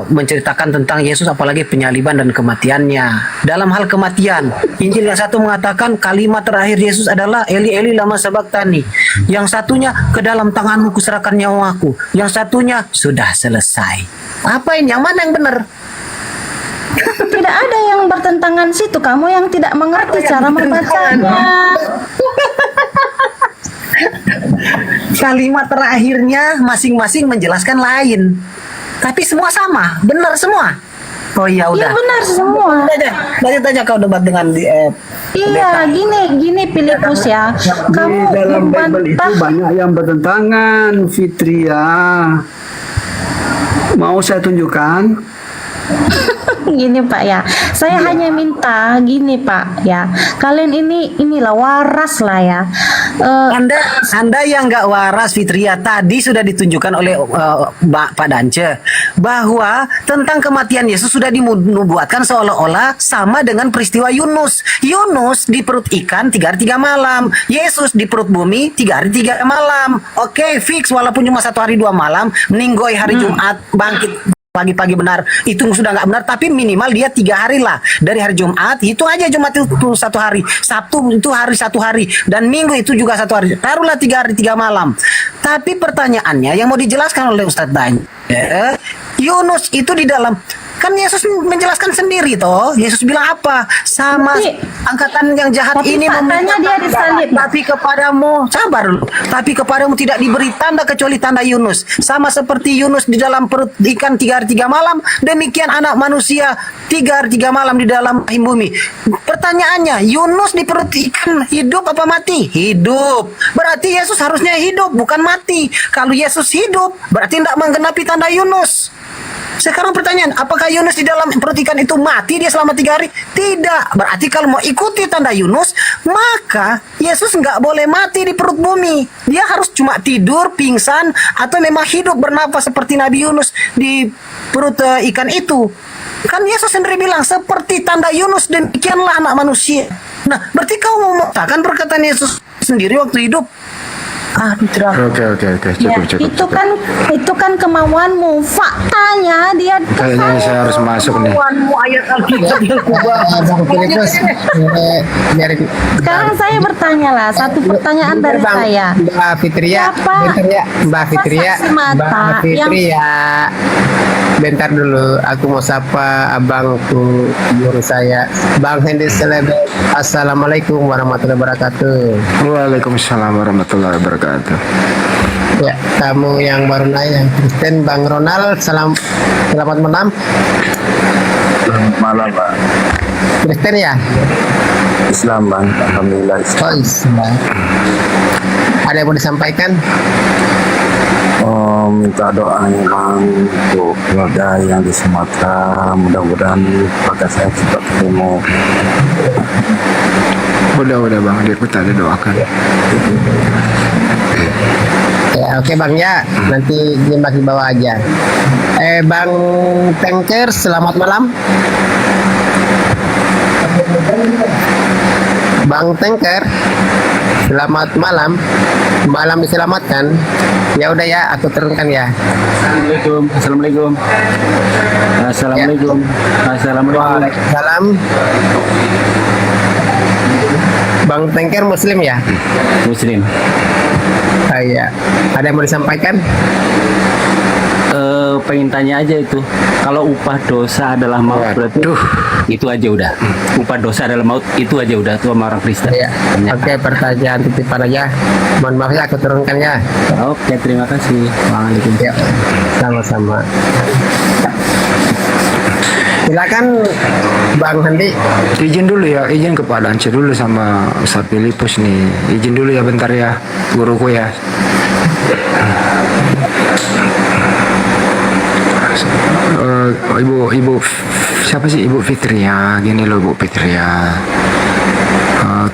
menceritakan tentang Yesus, apalagi penyaliban dan kematiannya. Dalam hal kematian, Injil yang satu mengatakan kalimat terakhir Yesus adalah Eli Eli lama sabaktani. Yang satunya, ke dalam tanganmu kuserahkan nyawaku. Yang satunya, sudah selesai. Apa ini? Yang mana yang benar? Tidak ada yang bertentangan situ. Kamu yang tidak mengerti cara membacanya. Kalimat terakhirnya masing-masing menjelaskan lain, tapi semua sama, benar semua. Oh iya udah. Iya benar semua. Lanjut aja kau debat dengan Iya, gini Filipus ya. Kamu dalam Bible itu membantah. banyak yang bertentangan, Fitria. Mau saya tunjukkan? Gini Pak ya, saya hanya minta gini Pak ya, kalian inilah waras lah ya. Anda yang nggak waras, Fitria, tadi sudah ditunjukkan oleh Pak Dance bahwa tentang kematian Yesus sudah dinubuatkan seolah-olah sama dengan peristiwa Yunus. Yunus di perut ikan 3 hari 3 malam, Yesus di perut bumi 3 hari 3 malam. Oke, fix, walaupun cuma 1 hari 2 malam, meninggoy hari Jumat, bangkit pagi-pagi benar, itu sudah nggak benar, tapi minimal dia 3 hari lah dari hari Jumat, itu aja Jumat itu 1 hari, Sabtu itu hari 1 hari, dan Minggu itu juga 1 hari, taruhlah 3 hari 3 malam. Tapi pertanyaannya yang mau dijelaskan oleh Ustadz Dance, Yunus itu di dalam, kan Yesus menjelaskan sendiri toh. Yesus bilang apa? Sama angkatan yang jahat Tapi ini faktanya dia disalib. tapi kepadamu, sabar dulu. Tapi kepadamu tidak diberi tanda kecuali tanda Yunus. Sama seperti Yunus di dalam perut ikan 3 hari 3 malam, demikian anak manusia 3 hari 3 malam di dalam rahim bumi. Pertanyaannya, Yunus di perut ikan hidup apa mati? Hidup. Berarti Yesus harusnya hidup, bukan mati. Kalau Yesus hidup, berarti tidak menggenapi tanda Yunus. Sekarang pertanyaan, apakah Yunus di dalam perut ikan itu mati dia selama 3 hari? Tidak. Berarti kalau mau ikuti tanda Yunus, maka Yesus nggak boleh mati di perut bumi. Dia harus cuma tidur, pingsan, atau memang hidup bernafas seperti Nabi Yunus di perut ikan itu. Kan Yesus sendiri bilang, seperti tanda Yunus demikianlah anak manusia. Nah, berarti kau mau mengatakan perkataan Yesus sendiri waktu hidup? Oke, Ya, itu kan kemauanmu. Faktanya dia Kayaknya saya harus masuk nih. Kemauanmu ayat Alkitab yang kubah. Sekarang saya bertanya lah, satu pertanyaan dari saya. Mbak Fitria, Siapa? bentar ya, Mbak Fitria, saksi mata Mbak Fitria. Bentar dulu, aku mau sapa abangku, guru saya, Bang Hendy Selebe. Assalamualaikum warahmatullahi wabarakatuh. Waalaikumsalam warahmatullahi wabarakatuh. Ya, kamu yang baru naik, yang Kristen, Bang Ronald, selamat malam. Selamat malam, Pak. Kristen ya? Islam, Bang. Alhamdulillah. Oh, Islam. Ada yang mau disampaikan? Oh, minta doanya, Bang, untuk keluarga yang di Sumatera. Mudah-mudahan keluarga saya cepat ketemu. Udah, Bang. Dia kita ada doakan. Ya, oke Bang ya, nanti nyimak di bawah aja. Bang Tanker, selamat malam. Bang Tanker, selamat malam. Malam diselamatkan. Ya udah ya, aku turunkan ya. Assalamualaikum. Assalamualaikum. Salam. Bang Tanker Muslim ya? Muslim. Iya. Ada yang mau disampaikan? Pengen tanya aja itu, kalau upah dosa adalah maut, berarti itu aja udah. Upah dosa adalah maut, itu aja udah, itu sama orang Kristen. Iya. Oke, pertanyaan titipan aja. Mohon maaf ya, aku turunkan ya. Oke, terima kasih. Waalaikumsalam. Ya, sama-sama. Silakan Bang Handi. Izin dulu ya, izin ke Pak Dance dulu sama Ustadz Filipus nih. Izin dulu ya bentar ya, guruku ya. Ibu siapa sih Ibu Fitria? Gini loh Ibu Fitria.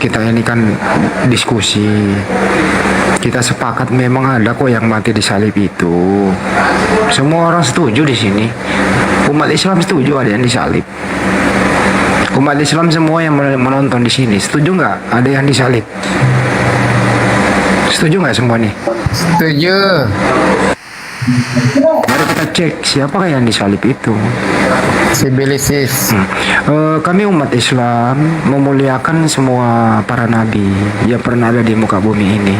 Kita ini kan diskusi. Kita sepakat memang ada kok yang mati di salib itu. Semua orang setuju di sini. Umat Islam setuju ada yang disalib. Umat Islam semua yang menonton di sini setuju nggak ada yang disalib? Setuju nggak semua nih? Setuju. Mari kita cek siapakah yang disalib itu. Sibilisis. Kami umat Islam memuliakan semua para nabi yang pernah ada di muka bumi ini,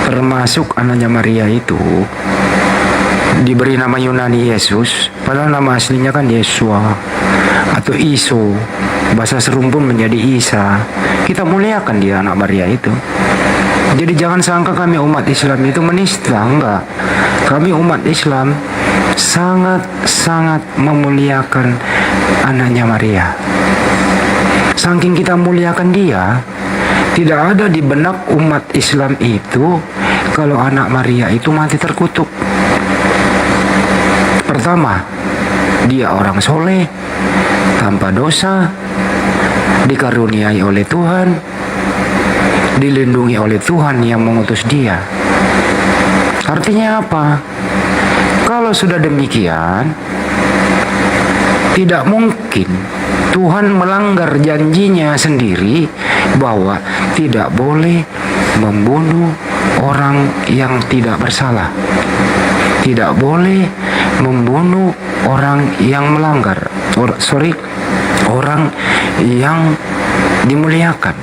termasuk anaknya Maria itu diberi nama Yunani Yesus, padahal nama aslinya kan Yesua atau Iso, bahasa serumpun menjadi Isa. Kita muliakan dia, anak Maria itu. Jadi jangan sangka kami umat Islam itu menista, enggak. Kami umat Islam sangat-sangat memuliakan anaknya Maria. Saking kita muliakan dia, tidak ada di benak umat Islam itu kalau anak Maria itu mati terkutuk. Pertama, dia orang soleh, tanpa dosa, dikaruniai oleh Tuhan, dilindungi oleh Tuhan yang mengutus dia. Artinya apa? Kalau sudah demikian, tidak mungkin Tuhan melanggar janjinya sendiri bahwa tidak boleh membunuh orang yang tidak bersalah. Tidak boleh membunuh orang yang melanggar. Orang yang dimuliakan.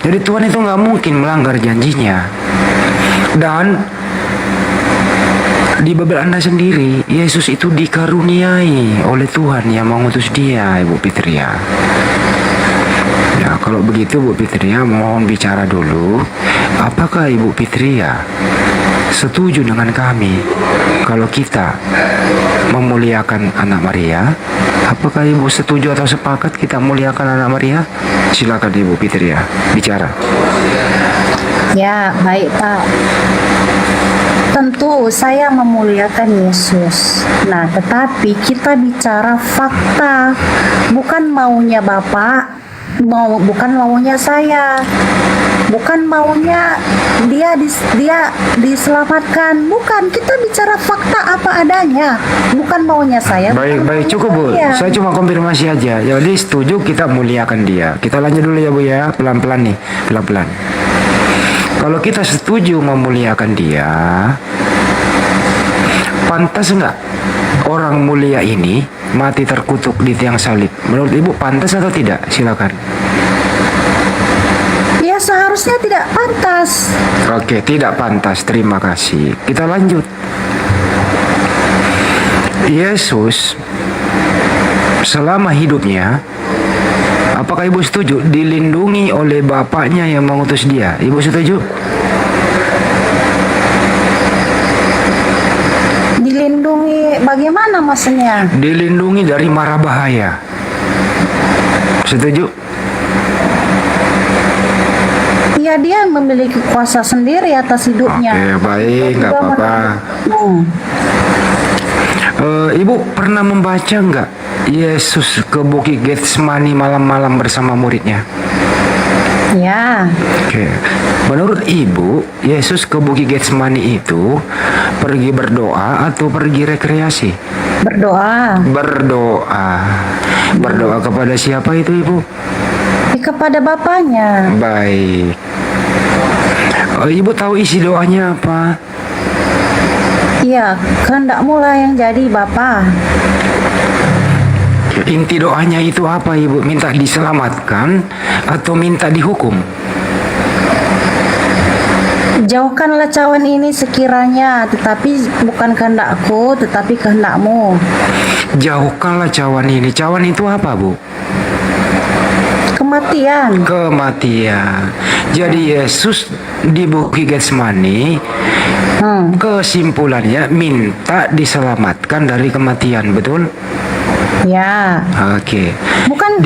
Jadi Tuhan itu nggak mungkin melanggar janjinya. Dan di Bible Anda sendiri, Yesus itu dikaruniai oleh Tuhan yang mengutus dia, Ibu Fitria. Ya, kalau begitu Bu Fitria mohon bicara dulu. Apakah Ibu Fitria setuju dengan kami kalau kita memuliakan anak Maria? Apakah Ibu setuju atau sepakat kita muliakan anak Maria? Silakan Ibu Fitria bicara. Ya, baik Pak. Tentu saya memuliakan Yesus. Nah, tetapi kita bicara fakta, bukan maunya Bapak, bukan maunya saya, bukan maunya dia diselamatkan. Bukan, kita bicara fakta apa adanya, bukan maunya saya. Baik, cukup Bu. Saya cuma konfirmasi aja. Jadi setuju kita muliakan dia. Kita lanjut dulu ya Bu ya, pelan-pelan nih, pelan-pelan. Kalau kita setuju memuliakan dia, pantas nggak orang mulia ini mati terkutuk di tiang salib? Menurut Ibu pantas atau tidak? Silakan. Ya, seharusnya tidak pantas. Oke, tidak pantas. Terima kasih. Kita lanjut. Yesus selama hidupnya, apakah Ibu setuju dilindungi oleh Bapaknya yang mengutus dia? Ibu setuju? Dilindungi bagaimana maksudnya? Dilindungi dari mara bahaya. Setuju? Ya, dia memiliki kuasa sendiri atas hidupnya. Oke, baik, nggak apa-apa. Ibu pernah membaca nggak Yesus ke Bukit Getsemani malam-malam bersama muridnya? Ya. Oke. Menurut Ibu, Yesus ke Bukit Getsemani itu pergi berdoa atau pergi rekreasi? Berdoa. Berdoa kepada siapa itu Ibu? Kepada Bapaknya. Baik. Ibu tahu isi doanya apa? Iya, kehendakmu lah yang jadi Bapa. Inti doanya itu apa Ibu? Minta diselamatkan atau minta dihukum? Jauhkanlah cawan ini sekiranya, tetapi bukan kehendakku, tetapi kehendakmu. Jauhkanlah cawan ini. Cawan itu apa Bu? Kematian. Jadi Yesus di Bukit Getsemani, kesimpulannya minta diselamatkan dari kematian, betul? Ya. Oke. Bukan.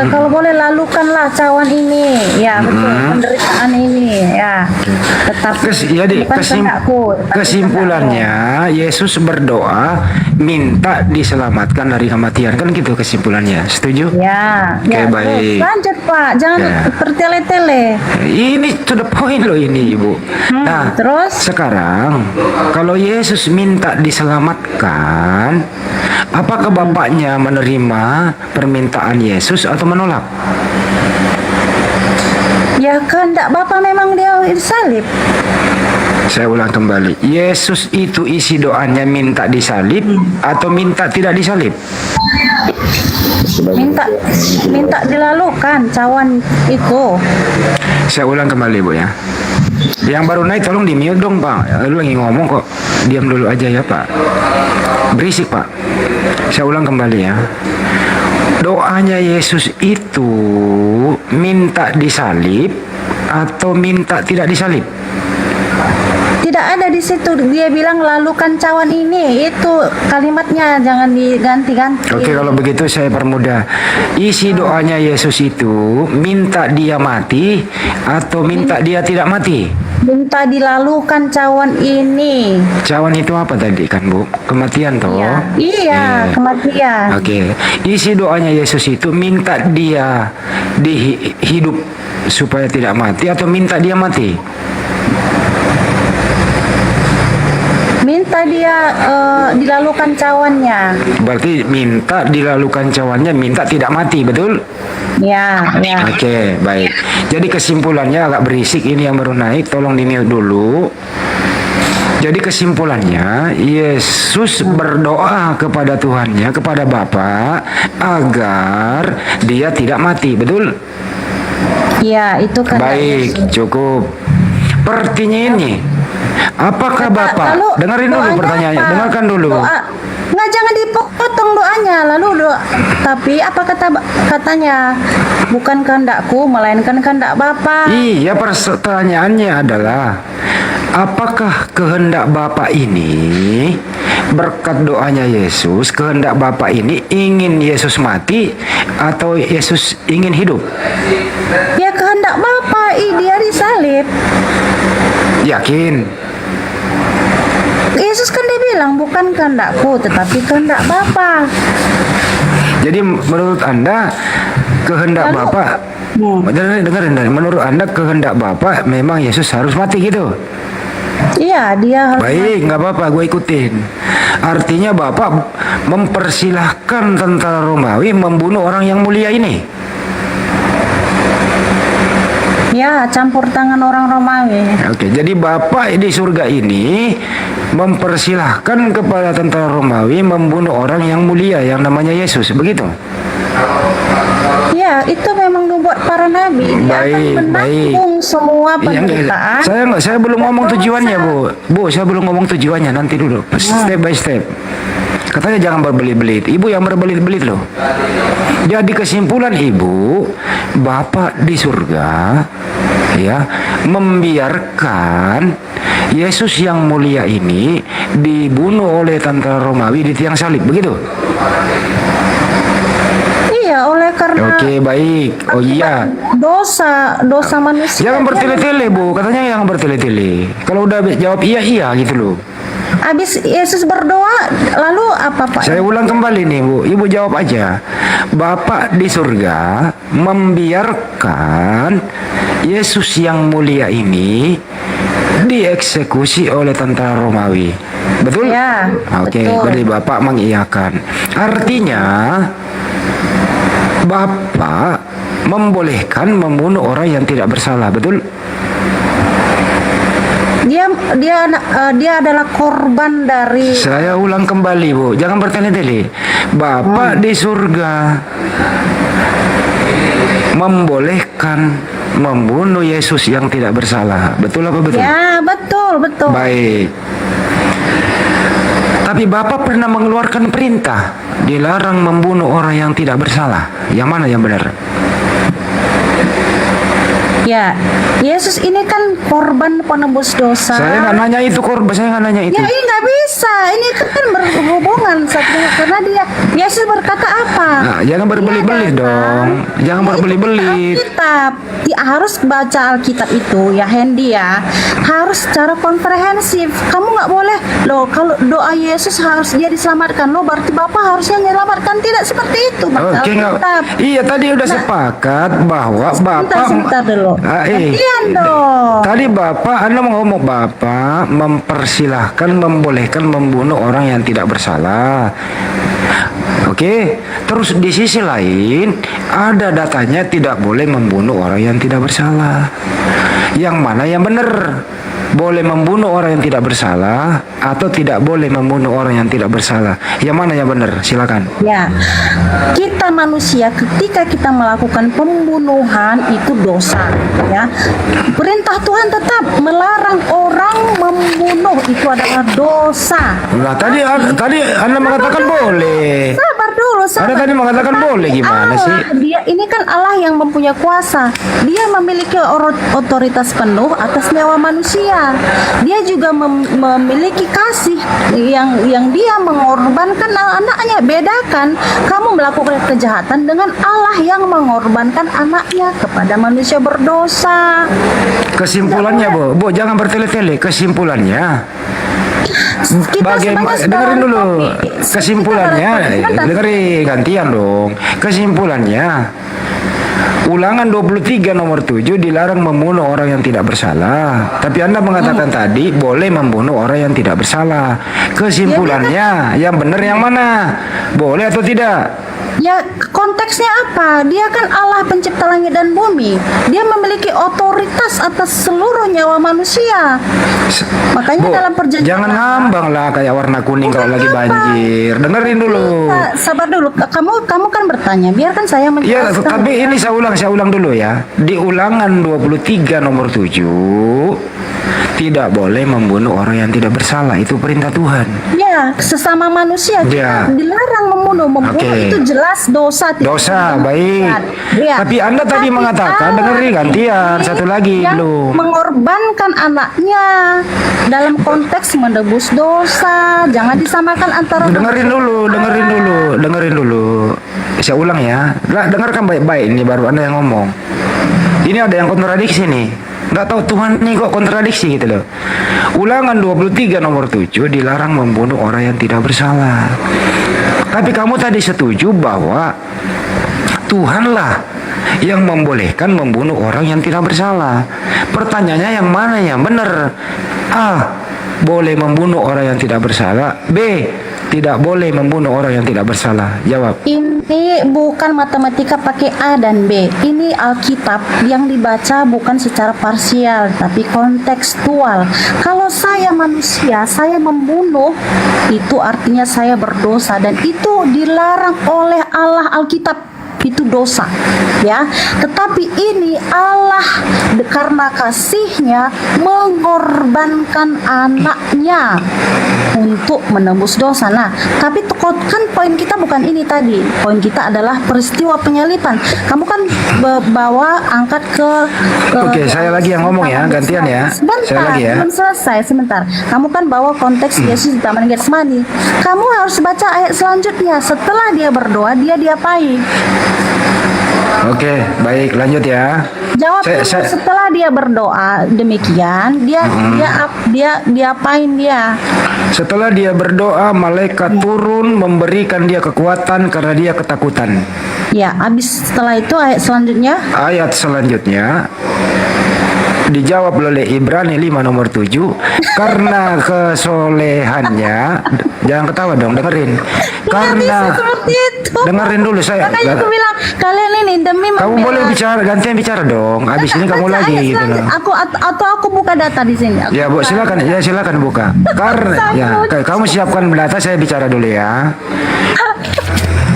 Kalau boleh lalukanlah cawan ini. Ya, betul. Penderitaan ini. Ya. Tetap. Kesimpulannya Yesus berdoa minta diselamatkan dari kematian, kan gitu kesimpulannya. Setuju? Ya. Oke, baik. Lanjut Pak, jangan bertele-tele. Ini to the point loh ini Ibu. Nah, terus sekarang kalau Yesus minta diselamatkan, apakah Bapaknya menerima permintaan Yesus atau menolak? Ya kehendak Bapa memang dia disalib. Saya ulang kembali. Yesus itu isi doanya minta disalib atau minta tidak disalib? Minta dilalukan cawan itu. Saya ulang kembali Bu ya. Yang baru naik tolong di mute dong Pak. Lu lagi ngomong kok. Diam dulu aja ya Pak. Berisik Pak. Saya ulang kembali ya. Doanya Yesus itu minta disalib atau minta tidak disalib? Tidak ada di situ. Dia bilang lalukan cawan ini. Itu kalimatnya, jangan diganti-ganti. Oke, kalau begitu saya permudah. Isi doanya Yesus itu minta dia mati atau minta dia tidak mati? Minta dilalukan cawan ini. Cawan itu apa tadi kan Bu? Kematian toh? Iya, kematian. Oke. Isi doanya Yesus itu minta dia hidup supaya tidak mati atau minta dia mati? Minta dia dilalukan cawannya. Berarti minta dilalukan cawannya, minta tidak mati, betul? Ya. Oke, baik. Jadi kesimpulannya agak berisik ini yang baru naik, tolong di-mute dulu. Jadi kesimpulannya, Yesus berdoa kepada Tuhannya, kepada Bapa, agar dia tidak mati, betul? Iya, itu kan. Baik, cukup. Pertanyaan ini, apakah Bapak, dengerin dulu pertanyaannya, dengarkan dulu. Nggak, jangan dipotong doanya. Lalu tapi apa katanya? Bukan kehendakku, melainkan kehendak Bapa. Iya, pertanyaannya adalah, apakah kehendak Bapa ini berkat doanya Yesus, kehendak Bapa ini ingin Yesus mati atau Yesus ingin hidup? Ya kehendak Bapa, dia disalib. Yakin? Yesus kan dia bilang bukan kehendakku tetapi kehendak Bapa. Jadi menurut Anda kehendak Bapa, dengerin, menurut Anda kehendak Bapa memang Yesus harus mati gitu? Iya, dia harus. Baik, nggak apa-apa, gue ikutin. Artinya Bapak mempersilahkan tentara Romawi membunuh orang yang mulia ini. Ya, campur tangan orang Romawi. Oke, jadi Bapak di surga ini mempersilahkan kepada tentara Romawi membunuh orang yang mulia yang namanya Yesus, begitu? Ya, itu memang dibuat para nabi. Dia akan menanggung semua penderitaan. Saya belum ngomong tujuannya, Bu, saya belum ngomong tujuannya, nanti dulu, step by step. Katanya jangan berbelit-belit. Ibu yang berbelit-belit loh. Jadi kesimpulan Ibu, Bapak di surga ya membiarkan Yesus yang mulia ini dibunuh oleh tentara Romawi di tiang salib, begitu? Iya, oleh karena. Oke, baik. Oh iya. Dosa manusia. Jangan bertele-tele, Bu. Katanya jangan bertele-tele. Kalau udah jawab iya gitu loh. Habis Yesus berdoa, lalu apa Pak? Saya ulang kembali nih Bu, Ibu jawab aja. Bapak di surga membiarkan Yesus yang mulia ini dieksekusi oleh tentara Romawi. Betul? Ya. Oke, berarti Bapak mengiyakan. Artinya Bapak membolehkan membunuh orang yang tidak bersalah, betul? Dia adalah korban dari. Saya ulang kembali Bu, jangan bertele-tele. Bapak di surga membolehkan membunuh Yesus yang tidak bersalah, betul apa betul? Ya, betul. Baik. Tapi Bapak pernah mengeluarkan perintah dilarang membunuh orang yang tidak bersalah. Yang mana yang benar? Ya, Yesus ini kan korban penebus dosa. Saya nggak nanya itu korban, saya nggak nanya itu. Ya, ini nggak bisa. Ini kan berhubungan karena Yesus berkata apa? Nah, jangan berbelit-belit dong. Jangan berbelit-belit. Alkitab, harus baca Alkitab itu ya, Hendy ya. Harus secara komprehensif. Kamu nggak boleh loh. Kalau doa Yesus harus dia diselamatkan, loh berarti Bapak harusnya menyelamatkan, tidak seperti itu. Oke, iya tadi udah sepakat bahwa Bapak. Sebentar dulu. Iya, gantian dong. Tadi Bapak, Anda mau ngomong Bapak mempersilahkan, membolehkan membunuh orang yang tidak bersalah. Oke, terus di sisi lain ada datanya tidak boleh membunuh orang yang tidak bersalah. Yang mana yang benar? Boleh membunuh orang yang tidak bersalah atau tidak boleh membunuh orang yang tidak bersalah? Yang mana yang benar? Silakan. Ya, kita manusia ketika kita melakukan pembunuhan itu dosa, ya. Perintah Tuhan tetap melarang orang membunuh, itu adalah dosa. Nah, tadi Anda mengatakan boleh. Sabar dulu, sabar. Anda tadi mengatakan boleh, gimana Allah, sih? Dia ini kan Allah yang mempunyai kuasa. Dia memiliki otoritas penuh atas nyawa manusia. Dia juga memiliki kasih yang dia mengorbankan anaknya. Bedakan kamu melakukan kejahatan dengan Allah yang mengorbankan anaknya kepada manusia berdosa. Kesimpulannya, Bu, jangan bertele-tele. Kesimpulannya, dengerin dulu. Kesimpulannya, dengerin gantian dong. Kesimpulannya, Ulangan 23 nomor 7 dilarang membunuh orang yang tidak bersalah. Tapi Anda mengatakan tadi boleh membunuh orang yang tidak bersalah. Kesimpulannya, yang benar yang mana? Boleh atau tidak? Ya, konteksnya apa? Dia kan Allah pencipta langit dan bumi. Dia memiliki otoritas atas seluruh nyawa manusia. Makanya dalam perjanjian, jangan ngambang lah kayak warna kuning kalau lagi banjir. Dengerin dulu. Sabar dulu. Kamu kan bertanya. Biarkan saya Ya, menjelaskan. tapi ini saya ulang dulu ya. Di Ulangan 23 nomor 7 tidak boleh membunuh orang yang tidak bersalah. Itu perintah Tuhan. Ya, sesama manusia kita Ya. dilarang membunuh. Membunuh Oke. itu jelas dosa. Dosa, baik. Ya. Tapi Anda tadi mengatakan, dengerin gantian, satu lagi yang belum. mengorbankan anaknya dalam konteks menebus dosa. Jangan disamakan antara Dengerin dulu. Saya ulang ya. Dengarkan baik-baik, ini baru Anda yang ngomong. Ini ada yang kontradiksi nih. Nggak tahu Tuhan nih kok kontradiksi gitu loh. Ulangan 23 nomor 7 dilarang membunuh orang yang tidak bersalah. Tapi kamu tadi setuju bahwa Tuhanlah yang membolehkan membunuh orang yang tidak bersalah. Pertanyaannya yang mana yang benar? A. Boleh membunuh orang yang tidak bersalah. B. Tidak boleh membunuh orang yang tidak bersalah. Jawab. Ini bukan matematika pakai A dan B. Ini Alkitab yang dibaca bukan secara parsial, tapi kontekstual. Kalau saya manusia, saya membunuh, itu artinya saya berdosa dan itu dilarang oleh Allah. Alkitab itu dosa, ya. Tetapi ini Allah karena kasihnya mengorbankan anaknya untuk menembus dosa. Nah, tapi kan poin kita bukan ini tadi. Poin kita adalah peristiwa penyalipan. Kamu kan bawa angkat ke Oke, saya lagi yang ngomong ya, gantian ya. Sebentar, Saya lagi ya. belum selesai, sebentar. Kamu kan bawa konteks Yesus di Taman Getsemani. Kamu harus baca ayat selanjutnya. Setelah dia berdoa, dia diapai? Oke, baik, lanjut ya. Jawab dulu, setelah dia berdoa demikian, dia diapain dia? Setelah dia berdoa, malaikat turun memberikan dia kekuatan karena dia ketakutan. Ya, habis setelah itu ayat selanjutnya? Ayat selanjutnya dijawab oleh Ibrani 5 nomor 7 karena kesolehannya. Jangan ketawa dong, dengerin. Karena dengerin dulu saya. Makanya aku bilang kalian ini demi Kamu boleh bicara, gantian bicara dong. Habis ini kamu lagi gitu loh. Aku buka data di sini. Ya, Bu, silakan buka. Karena ya, kamu siapkan data, saya bicara dulu ya.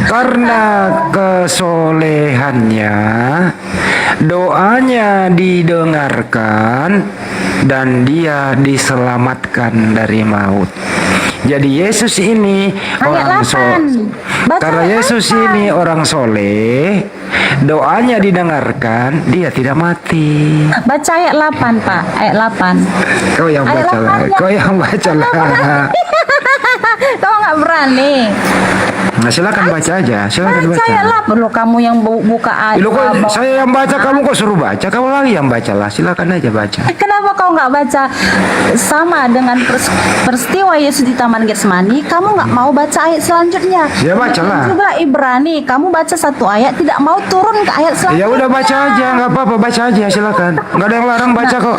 Karena kesolehannya, doanya didengarkan dan dia diselamatkan dari maut. Jadi Yesus ini orang karena Yesus ini orang soleh, doanya didengarkan, dia tidak mati. Baca ayat 8, Pak. Ayat 8. Kau yang baca lah. Kau nggak berani. Nah, silakan baca aja, silakan baca. Baca lah, perlu kamu yang buka ayat. Loh, kok saya yang baca, kamu kok suruh baca? Kamu lagi yang baca lah, silakan aja baca. Kenapa kau nggak baca sama dengan peristiwa Yesus di Taman Getsemani? Kamu nggak mau baca ayat selanjutnya? Ya, bacalah. Juga Ibrani, kamu baca satu ayat tidak mau turun ke ayat selanjutnya. Ya udah baca aja, nggak apa-apa, baca aja silakan. Nggak ada yang larang baca kok.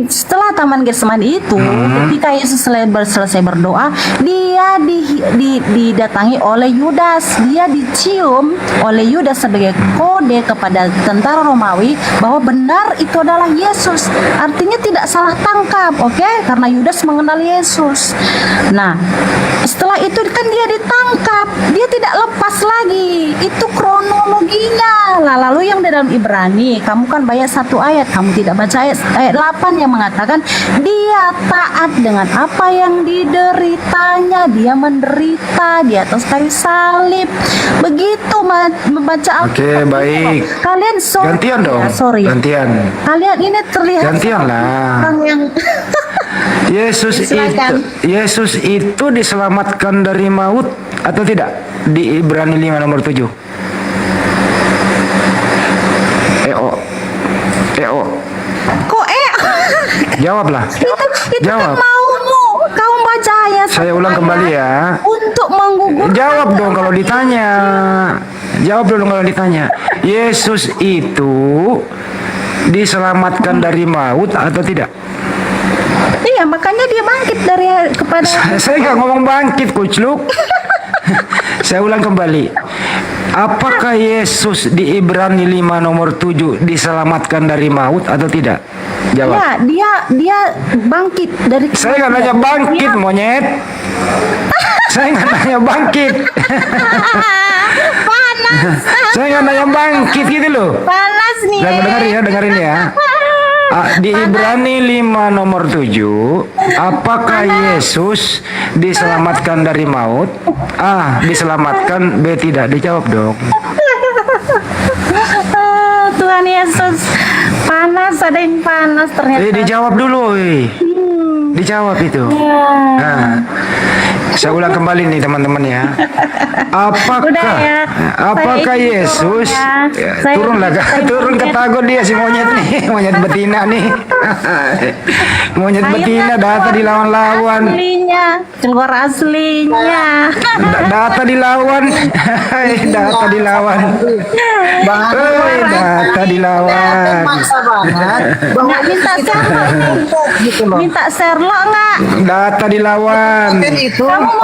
Setelah Taman Getsemani itu, ketika Yesus selesai berdoa, dia didatangi oleh Yudas. Dia dicium oleh Yudas sebagai kode kepada tentara Romawi bahwa benar itu adalah Yesus. Artinya tidak salah tangkap, oke? Karena Yudas mengenal Yesus. Nah, setelah itu kan dia ditangkap, dia tidak lepas lagi. Itu kronologinya. Lah, lalu yang di dalam Ibrani, kamu kan baca satu ayat, kamu tidak baca ayat 8 yang mengatakan dia taat dengan apa yang dideritanya, dia menderita di atas kayu salib. Begitu membaca Alkitab. Oke, baik. Kalian gantian dong. Sorry. Gantian. Kalian ini terlihat gantian lah. orang yang Yesus itu diselamatkan dari maut atau tidak? Di Ibrani 5 nomor 7. Kok Jawablah. Itu Jawab. kan maumu. Kamu baca ayat. Saya ulang kembali ya. Untuk menggugurkan. Jawab dong kalau ditanya. Jawab dong kalau ditanya. Yesus itu diselamatkan dari maut atau tidak? Iya, makanya dia bangkit dari kepada. Saya nggak ngomong bangkit, kucluk. Saya ulang kembali. Apakah Yesus di Ibrani 5 nomor 7 diselamatkan dari maut atau tidak? Jawab. Ya, dia bangkit dari. Saya nggak nanya bangkit, monyet. Saya nggak nanya bangkit. Panas. Saya nggak nanya bangkit gitu loh. Panas nih. Dengerin ya. Di Ibrani 5 nomor 7, apakah Yesus diselamatkan dari maut? A. Diselamatkan. B. Tidak. Dijawab dong. Tuhan Yesus, panas, ada yang panas ternyata. Dijawab dulu, dijawab itu. Nah, saya ulang kembali nih teman-teman ya. Apakah Yesus turun ke tagot dia si monyet nih, monyet betina nih. Monyet betina data dilawan-lawan. Keluar aslinya. Data dilawan. Data dilawan. Data dilawan. Nggak minta Sherlock. Minta Sherlock nggak? Data dilawan.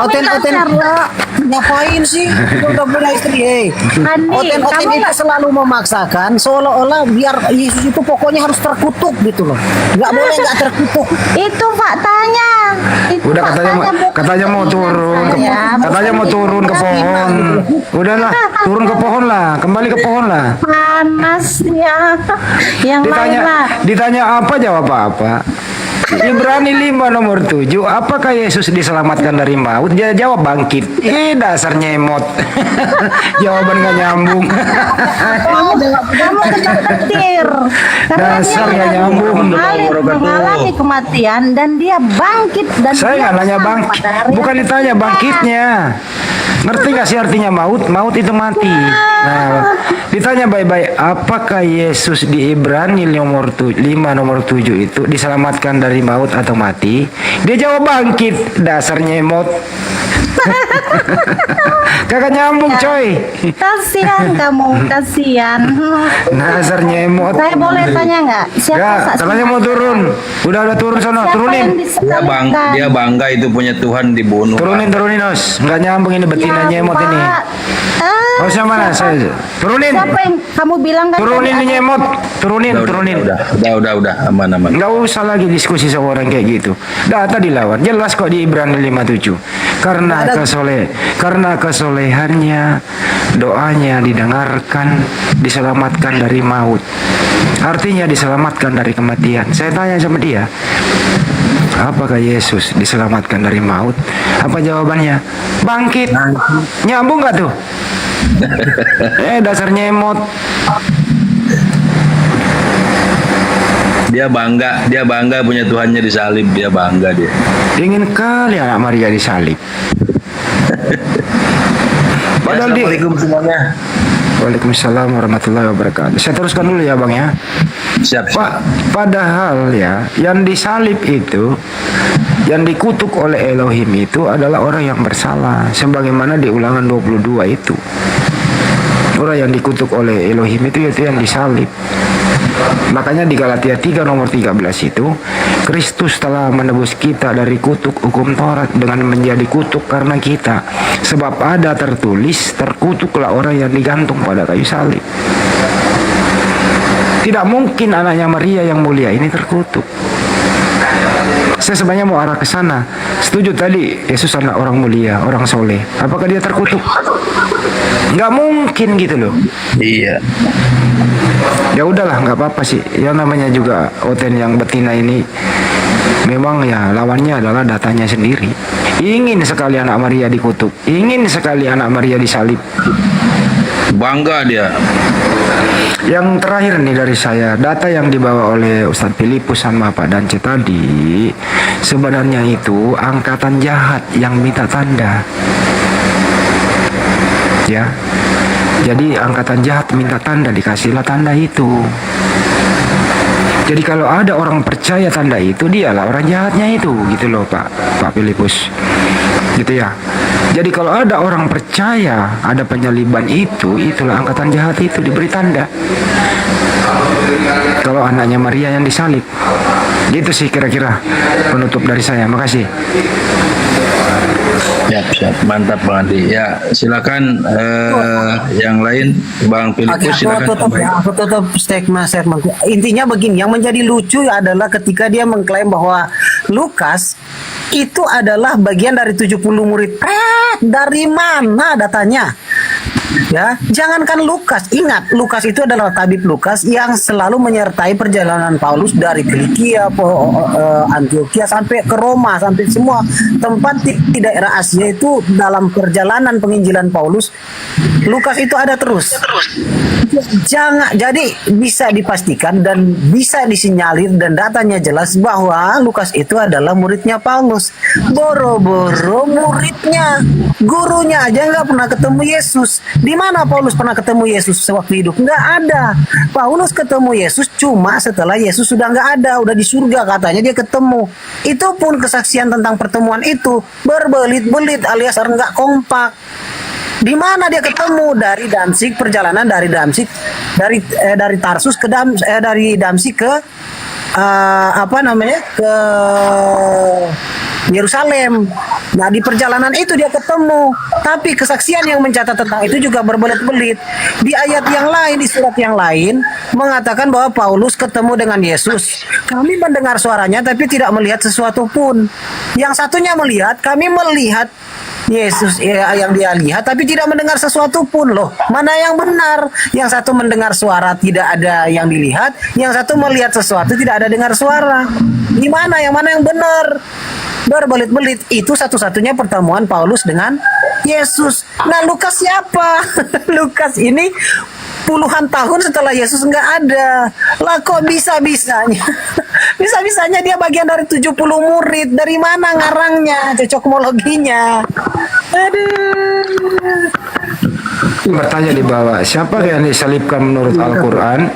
Oten ngapain sih? Udah punya istri, Oten itu selalu memaksakan seolah-olah biar Yesus itu pokoknya harus terkutuk gitu loh. Nggak boleh nggak terkutuk. Itu faktanya. Udah katanya mau turun ke pohon. Udahlah, turun ke pohon lah, kembali ke pohon lah. Panas ya. Yang lain lah. Ditanya apa jawab apa. Ibrani 5 nomor 7, apakah Yesus diselamatkan dari maut? Dia jawab bangkit. Dasar nyemot. Jawaban gak nyambung. Kamu ketar-ketir. Dasar gak nyambung. Mengalami kematian dan dia bangkit dan saya nggak nanya bangkit, bukan ditanya bangkitnya. Ngerti gak sih artinya maut? Maut itu mati. Nah, ditanya baik-baik, apakah Yesus di Ibrani 5 nomor 7 itu diselamatkan dari maut atau mati? Dia jawab bangkit. Dasar nyemot. Kagak nyambung coy. Kasihan kamu, kasihan. Dasar nyemot. Saya boleh tanya nggak? Siapa katanya mau turun? Udah turun sono, turunin. Dia bangga itu punya Tuhan dibunuh. Turunin Os. Nggak nyambung ini betina nyemot ini. Harusnya mana? Saya turunin. Siapa yang kamu bilang kan? Turunin ini nyemot. Turunin. Udah, aman. Nggak usah lagi diskusi sama orang kayak gitu. Data dilawan. Jelas kok di Ibrani 5:7. Karena kesolehannya, doanya didengarkan, diselamatkan dari maut. Artinya diselamatkan dari kematian. Saya tanya sama dia, apakah Yesus diselamatkan dari maut? Apa jawabannya? Bangkit. Nyambung nggak tuh? Dasar nyemot. Dia bangga punya Tuhannya disalib, dia bangga dia. Ingin kali anak Maria disalib. Padahal Assalamualaikum semuanya. Waalaikumsalam warahmatullahi wabarakatuh. Saya teruskan dulu ya Bang ya. Siap. Padahal ya, yang disalib itu, yang dikutuk oleh Elohim itu adalah orang yang bersalah. Sebagaimana di Ulangan 22 itu. Orang yang dikutuk oleh Elohim itu yang disalib. Makanya di Galatia 3 nomor 13 itu, Kristus telah menebus kita dari kutuk hukum Taurat dengan menjadi kutuk karena kita. Sebab ada tertulis, terkutuklah orang yang digantung pada kayu salib. Tidak mungkin anaknya Maria yang mulia ini terkutuk. Saya sebenarnya mau arah ke sana. Setuju tadi Yesus anak orang mulia, orang soleh. Apakah dia terkutuk? Nggak mungkin gitu loh. Iya. Ya udahlah, nggak apa-apa sih. Yang namanya juga Oten yang betina ini, memang ya lawannya adalah datanya sendiri. Ingin sekali anak Maria dikutuk, ingin sekali anak Maria disalib. Bangga dia. Yang terakhir nih dari saya, data yang dibawa oleh Ustadz Filipus sama Pak Dance tadi, sebenarnya itu angkatan jahat yang minta tanda. Ya, jadi angkatan jahat minta tanda, dikasihlah tanda itu. Jadi kalau ada orang percaya tanda itu, dialah orang jahatnya itu, gitu loh Pak Filipus, gitu ya. Jadi kalau ada orang percaya ada penyaliban itu, itulah angkatan jahat itu diberi tanda. Kalau anaknya Maria yang disalib, gitu sih kira-kira penutup dari saya. Makasih. Siap, mantap Bang Andi. Ya, silakan yang lain, Bang Filipus, silakan. Aku tutup statement. Intinya begini, yang menjadi lucu adalah ketika dia mengklaim bahwa Lukas itu adalah bagian dari 70 murid. Dari mana datanya? Ya, jangankan Lukas, ingat Lukas itu adalah tabib Lukas yang selalu menyertai perjalanan Paulus dari Kilikia, Antioquia sampai ke Roma, sampai semua tempat di daerah Asia itu dalam perjalanan penginjilan Paulus. Lukas itu ada terus. Jangan, jadi bisa dipastikan dan bisa disinyalir dan datanya jelas bahwa Lukas itu adalah muridnya Paulus. Boro-boro muridnya, gurunya aja nggak pernah ketemu Yesus. Di mana Paulus pernah ketemu Yesus sewaktu hidup? Nggak ada. Paulus ketemu Yesus cuma setelah Yesus sudah nggak ada, udah di surga katanya dia ketemu. Itu pun kesaksian tentang pertemuan itu berbelit-belit alias nggak kompak. Di mana dia ketemu? Dari Damsik, perjalanan dari Damsik, dari Tarsus ke dari Damsik ke ke Yerusalem. Nah, di perjalanan itu dia ketemu. Tapi kesaksian yang mencatat tentang itu juga berbelit-belit. Di ayat yang lain, di surat yang lain mengatakan bahwa Paulus ketemu dengan Yesus. Kami mendengar suaranya tapi tidak melihat sesuatu pun. Yang satunya melihat, kami melihat Yesus yang dia lihat tapi tidak mendengar sesuatu pun loh. Mana yang benar? Yang satu mendengar suara tidak ada yang dilihat, yang satu melihat sesuatu tidak ada dengar suara. Gimana? Yang mana yang benar? Berbelit-belit. Itu satu-satunya pertemuan Paulus dengan Yesus. Nah, Lukas siapa? Lukas ini puluhan tahun setelah Yesus nggak ada. Lah kok bisa-bisanya? Bisa-bisanya dia bagian dari 70 murid. Dari mana ngarangnya? Cocokmologinya. Aduh. Bertanya di bawah, siapa yang disalibkan menurut Al-Quran?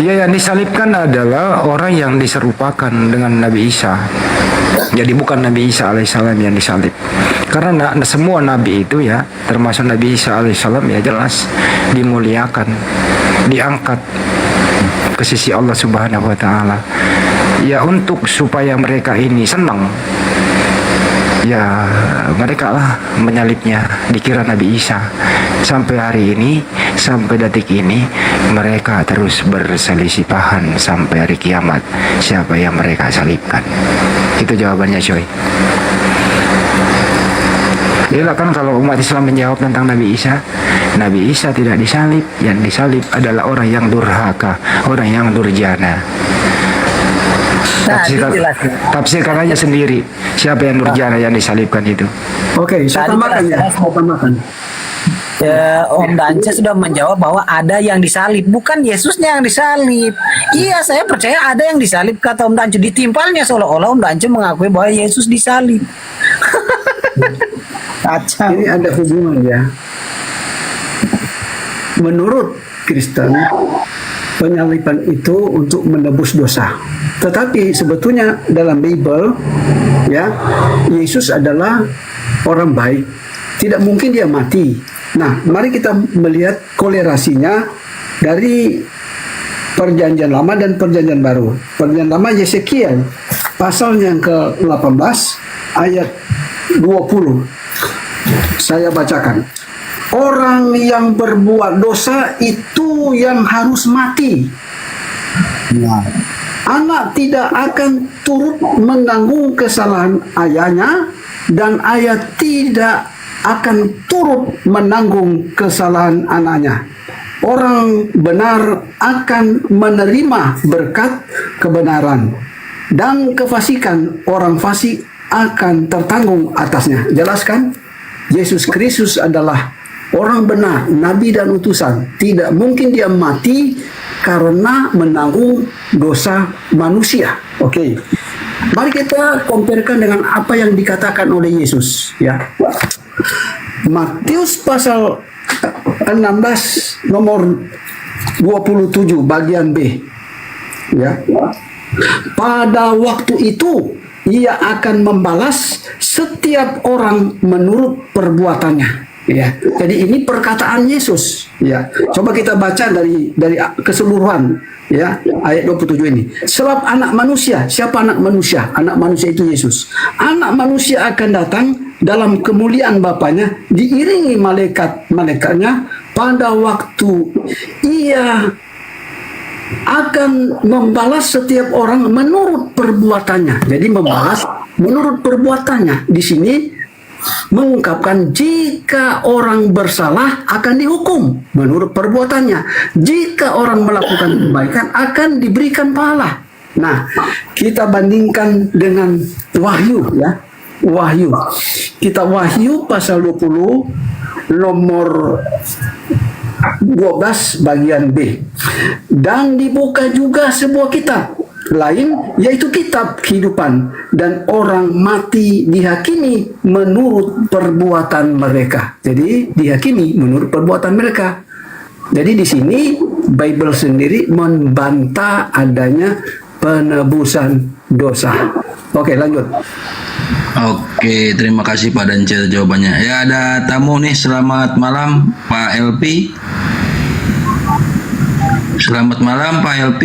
Ya, yang disalibkan adalah orang yang diserupakan dengan Nabi Isa. Jadi bukan Nabi Isa alaihissalam yang disalib. Karena semua Nabi itu ya, termasuk Nabi Isa alaihissalam ya jelas dimuliakan, diangkat ke sisi Allah Subhanahu wa Ta'ala. Ya untuk supaya mereka ini senang, ya mereka lah menyalibnya, dikira Nabi Isa. Sampai hari ini, sampai detik ini mereka terus berselisipahan sampai hari kiamat siapa yang mereka salibkan. Itu jawabannya coy. Itulah kan kalau umat Islam menjawab tentang Nabi Isa tidak disalib, yang disalib adalah orang yang durhaka, orang yang durjana. Tafsirkan aja sendiri siapa yang durjana yang disalibkan itu. Oke, saya tambahkan ya. Om Dance sudah menjawab bahwa ada yang disalib, bukan Yesusnya yang disalib. Iya, saya percaya ada yang disalib, kata Om Dance. Ditimpalnya seolah-olah Om Dance mengakui bahwa Yesus disalib. Ini ada hubungan ya. menurut Kristen penyaliban itu untuk menebus dosa. Tetapi sebetulnya dalam Bible ya, Yesus adalah orang baik. Tidak mungkin dia mati. Nah, mari kita melihat kolerasinya dari Perjanjian Lama dan Perjanjian Baru. Perjanjian Lama Yesekiel pasal yang ke-18 ayat 20. Saya bacakan. Orang yang berbuat dosa itu yang harus mati. Anak tidak akan turut menanggung kesalahan ayahnya, dan ayah tidak akan turut menanggung kesalahan anaknya. Orang benar akan menerima berkat kebenaran, dan kefasikan orang fasik akan tertanggung atasnya. Jelaskan, Yesus Kristus adalah orang benar, nabi dan utusan. Tidak mungkin dia mati karena menanggung dosa manusia. Oke. Mari kita comparekan dengan apa yang dikatakan oleh Yesus, ya. Matius pasal 16 nomor 27 bagian B. Ya. Pada waktu itu ia akan membalas setiap orang menurut perbuatannya. Ya, jadi ini perkataan Yesus. Ya, coba kita baca dari keseluruhan. Ya, ayat 27 ini. Sebab anak manusia, siapa anak manusia? Anak manusia itu Yesus. Anak manusia akan datang dalam kemuliaan Bapanya, diiringi malaikat-malaikatnya. Pada waktu ia akan membalas setiap orang menurut perbuatannya. Jadi membalas menurut perbuatannya. Di sini mengungkapkan jika orang bersalah akan dihukum menurut perbuatannya. Jika orang melakukan kebaikan akan diberikan pahala. Nah, kita bandingkan dengan Wahyu, ya. Wahyu. Kita Wahyu pasal 20 nomor 12 bagian B. Dan dibuka juga sebuah kitab lain, yaitu kitab kehidupan, dan orang mati dihakimi menurut perbuatan mereka. Jadi dihakimi menurut perbuatan mereka. Jadi di sini Bible sendiri membantah adanya penebusan dosa. Oke, lanjut. Oke, terima kasih Pak Dance jawabannya. Ya, ada tamu nih. Selamat malam Pak LP. Selamat malam Pak LP.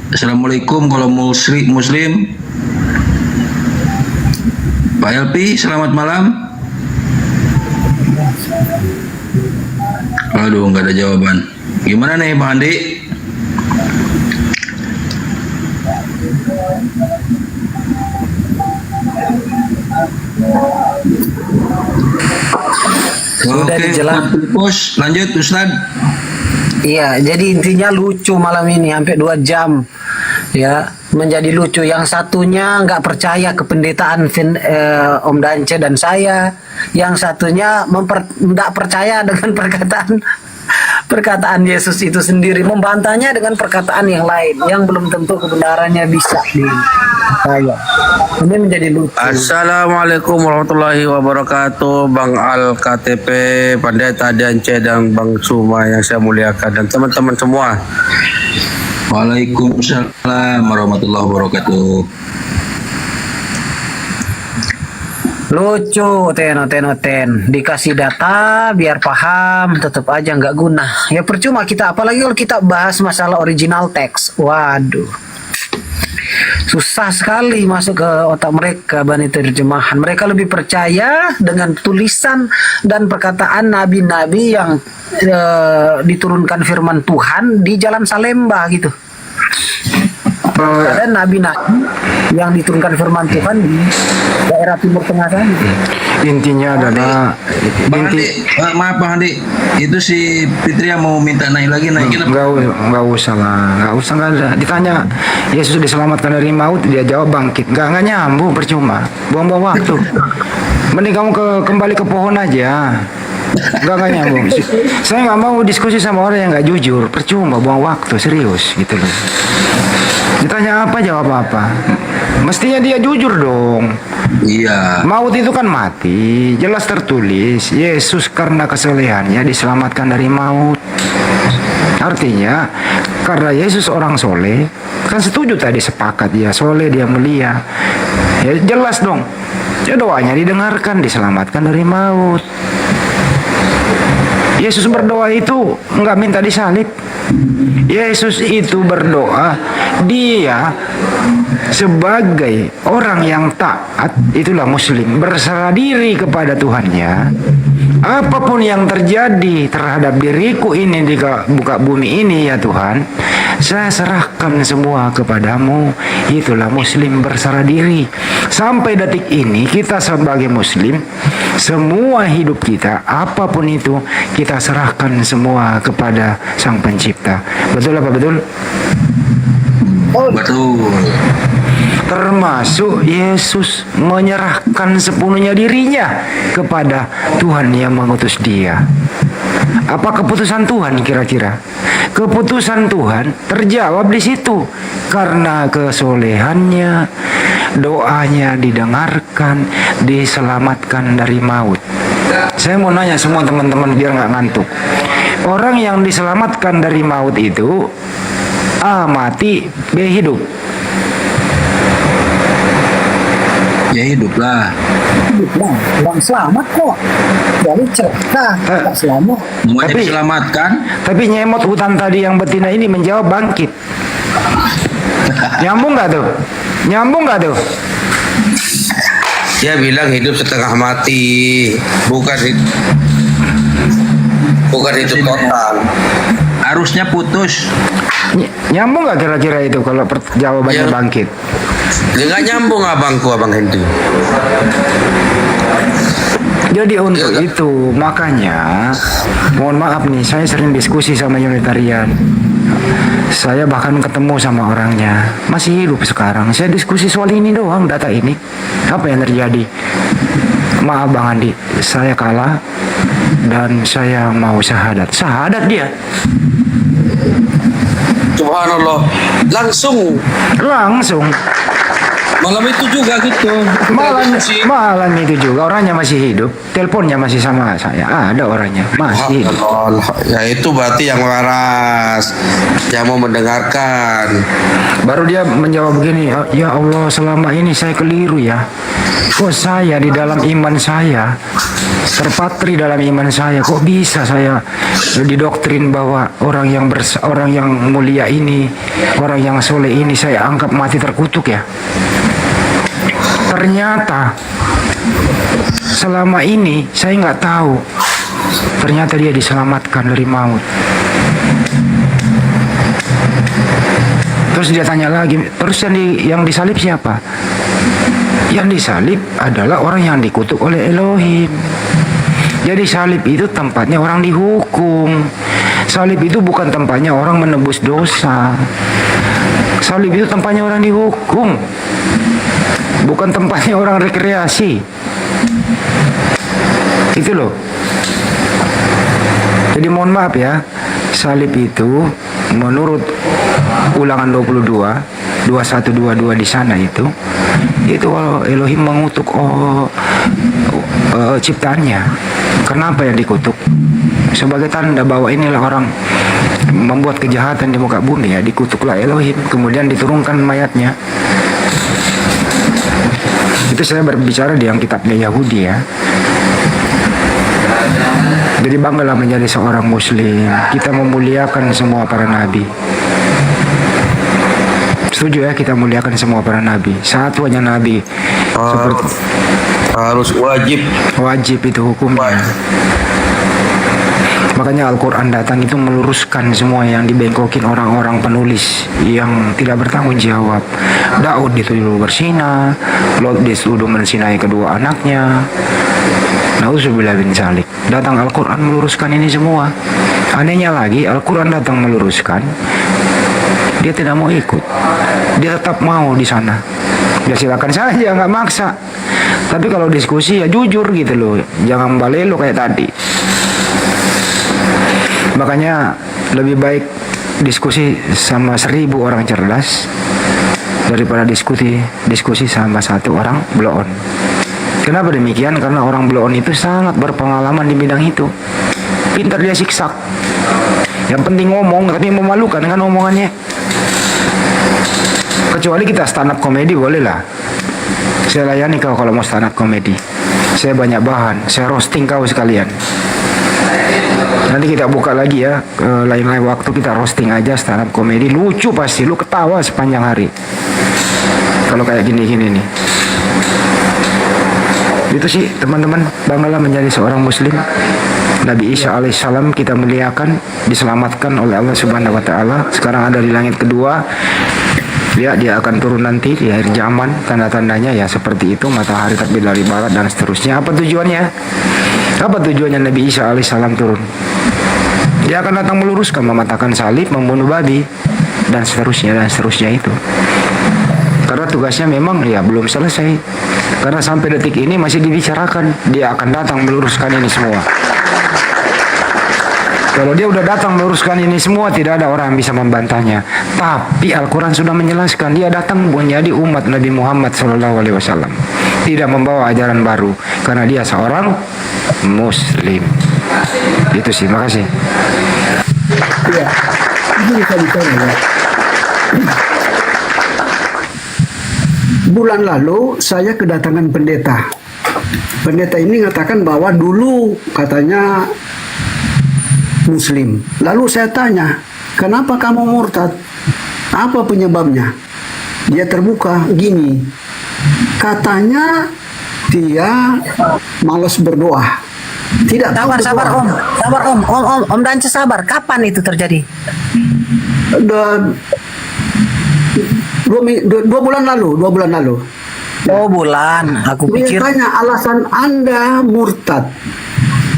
Assalamualaikum kalau muslim. Pak LP, selamat malam. Aduh, nggak ada jawaban. Gimana nih Pak Andi? Sudah dijelaskan. Lanjut Ustad. Iya, jadi intinya lucu malam ini sampai 2 jam. Ya, menjadi lucu. Yang satunya nggak percaya kependetaan Om Dance dan saya. Yang satunya nggak percaya dengan perkataan Yesus itu sendiri, membantahnya dengan perkataan yang lain yang belum tentu kebenarannya bisa dipercaya. Ini menjadi lucu. Assalamualaikum warahmatullahi wabarakatuh, Bang Al KTP, Pendeta Dance dan Bang Suma yang saya muliakan, dan teman-teman semua. Waalaikumsalam warahmatullahi wabarakatuh. Lucu, ten dikasih data biar paham, tetap aja nggak guna. Ya percuma kita, apalagi kalau kita bahas masalah original teks. Waduh, susah sekali masuk ke otak mereka bani terjemahan. Mereka lebih percaya dengan tulisan dan perkataan nabi-nabi yang diturunkan firman Tuhan di Jalan Salemba gitu. Ada nabi-nabi yang diturunkan firman Tuhan di daerah Timur Tengah sana. Intinya adalah maaf Bang Andi, itu si Fitria mau minta naik lagi, naikin apa? Nggak usah lah, nggak ada. Ditanya Yesus diselamatkan dari maut, dia jawab bangkit. Nggak nyambung, percuma, buang-buang waktu. Mending kamu kembali ke pohon aja. Nggak nyambung. Saya nggak mau diskusi sama orang yang nggak jujur, percuma, buang waktu, serius gitu loh. Ditanya apa jawab apa. Mestinya dia jujur dong. Iya. Maut itu kan mati, jelas tertulis. Yesus karena kesalehannya diselamatkan dari maut. Artinya karena Yesus orang soleh, kan setuju tadi sepakat dia soleh, dia mulia. Ya jelas dong. Ya doanya didengarkan, diselamatkan dari maut. Yesus berdoa itu nggak minta disalib. Yesus itu berdoa, dia sebagai orang yang taat, itulah muslim, berserah diri kepada Tuhannya. Apapun yang terjadi terhadap diriku ini di muka bumi ini ya Tuhan, saya serahkan semua kepadamu. Itulah muslim, berserah diri. Sampai detik ini kita sebagai muslim, semua hidup kita apapun itu kita serahkan semua kepada Sang Pencipta. Betul apa betul? Betul. Termasuk Yesus menyerahkan sepenuhnya dirinya kepada Tuhan yang mengutus dia. Apa keputusan Tuhan kira-kira? Keputusan Tuhan terjawab di situ karena kesolehannya, doanya didengarkan, diselamatkan dari maut. Saya mau nanya semua teman-teman biar nggak ngantuk. Orang yang diselamatkan dari maut itu A. mati, B. hidup. Ya hiduplah. Orang selamat kok dari celaka, tidak selamat. Semuanya diselamatkan. Tapi nyemot hutan tadi yang betina ini menjawab bangkit. Nyambung nggak tuh? Nyambung nggak tuh? Dia bilang hidup setengah mati, bukan hidup total. Harusnya putus. Nyambung nggak kira-kira itu kalau jawabannya Ya. bangkit? Dia nggak nyambung abangku, Abang Hendy. Jadi untuk itu makanya mohon maaf nih, saya sering diskusi sama Unitarian. Saya bahkan ketemu sama orangnya, masih hidup sekarang. Saya diskusi soal ini doang, data ini. Apa yang terjadi? Maaf Bang Andi, saya kalah dan saya mau syahadat. Syahadat dia. Subhanallah. Langsung. Malam itu juga gitu. Malam itu juga orangnya masih hidup, teleponnya masih sama saya. Ada orangnya masih hidup. Ya itu berarti yang waras, yang mau mendengarkan. Baru dia menjawab begini, ya Allah selama ini saya keliru ya. Kok saya di dalam iman saya, terpatri dalam iman saya, kok bisa saya didoktrin bahwa orang yang mulia ini, orang yang soleh ini saya anggap mati terkutuk ya. Ternyata selama ini saya nggak tahu. Ternyata dia diselamatkan dari maut. Terus dia tanya lagi, terus yang disalib siapa? Yang disalib adalah orang yang dikutuk oleh Elohim. Jadi salib itu tempatnya orang dihukum. Salib itu bukan tempatnya orang menebus dosa. Salib itu tempatnya orang dihukum, bukan tempatnya orang rekreasi. Itu loh. Jadi mohon maaf ya, salib itu menurut Ulangan 2122 di sana itu kalau Elohim mengutuk ciptaannya. Kenapa yang dikutuk? Sebagai tanda bahwa inilah orang membuat kejahatan di muka bumi ya, dikutuklah Elohim, kemudian diturunkan mayatnya. Itu saya berbicara di yang kitabnya Yahudi ya. Jadi banggalah menjadi seorang muslim. Kita memuliakan semua para nabi. Setuju ya, kita muliakan semua para nabi. Satu hanya nabi harus wajib itu hukumnya. Makanya Al-Quran datang itu meluruskan semua yang dibengkokin orang-orang penulis yang tidak bertanggung jawab. Daud dituduh berzina, Lot dituduh menzinai kedua anaknya. Nauzubillah bin zalik. Datang Al-Quran meluruskan ini semua. Anehnya lagi, Al-Quran datang meluruskan, dia tidak mau ikut. Dia tetap mau di sana. Ya silakan saja, nggak maksa. Tapi kalau diskusi ya jujur gitu loh. Jangan balelo kayak tadi. Makanya lebih baik diskusi sama 1000 orang cerdas daripada diskusi sama satu orang blow on. Kenapa demikian? Karena orang blow on itu sangat berpengalaman di bidang itu. Pintar dia siksak. Yang penting ngomong, tapi memalukan dengan omongannya. Kecuali kita stand up komedi boleh lah. Saya layani kau kalau mau stand up komedi. Saya banyak bahan, saya roasting kau sekalian. Nanti kita buka lagi ya, lain-lain waktu kita roasting aja stand up komedi. Lucu pasti, lu ketawa sepanjang hari. Kalau kayak gini-gini nih. Itu sih teman-teman, banggalah menjadi seorang muslim. Nabi Isa alaihissalam kita muliakan, diselamatkan oleh Allah Subhanahu wa taala. Sekarang ada di langit kedua. Dia akan turun nanti di akhir zaman, tanda-tandanya ya seperti itu, matahari terbit dari barat dan seterusnya. Apa tujuannya? Apa tujuannya Nabi Isa alaihissalam turun? Dia akan datang meluruskan, mematahkan salib, membunuh babi dan seterusnya itu. Karena tugasnya memang ya belum selesai. Karena sampai detik ini masih dibicarakan. Dia akan datang meluruskan ini semua. Kalau dia udah datang meluruskan ini semua, tidak ada orang yang bisa membantahnya. Tapi Al-Quran sudah menjelaskan, dia datang menjadi umat Nabi Muhammad SAW. Tidak membawa ajaran baru, karena dia seorang muslim. Itu sih, makasih. Ya, itu bisa bicara ya. Bulan lalu saya kedatangan pendeta. Pendeta ini mengatakan bahwa dulu katanya Muslim. Lalu saya tanya, kenapa kamu murtad? Apa penyebabnya? Dia terbuka gini, katanya dia malas berdoa. Tidak tahu Sabar berdoa. sabar Om Dance sabar. Kapan itu terjadi? Dua bulan lalu. Oh bulan, aku pikir. Dia tanya alasan Anda murtad.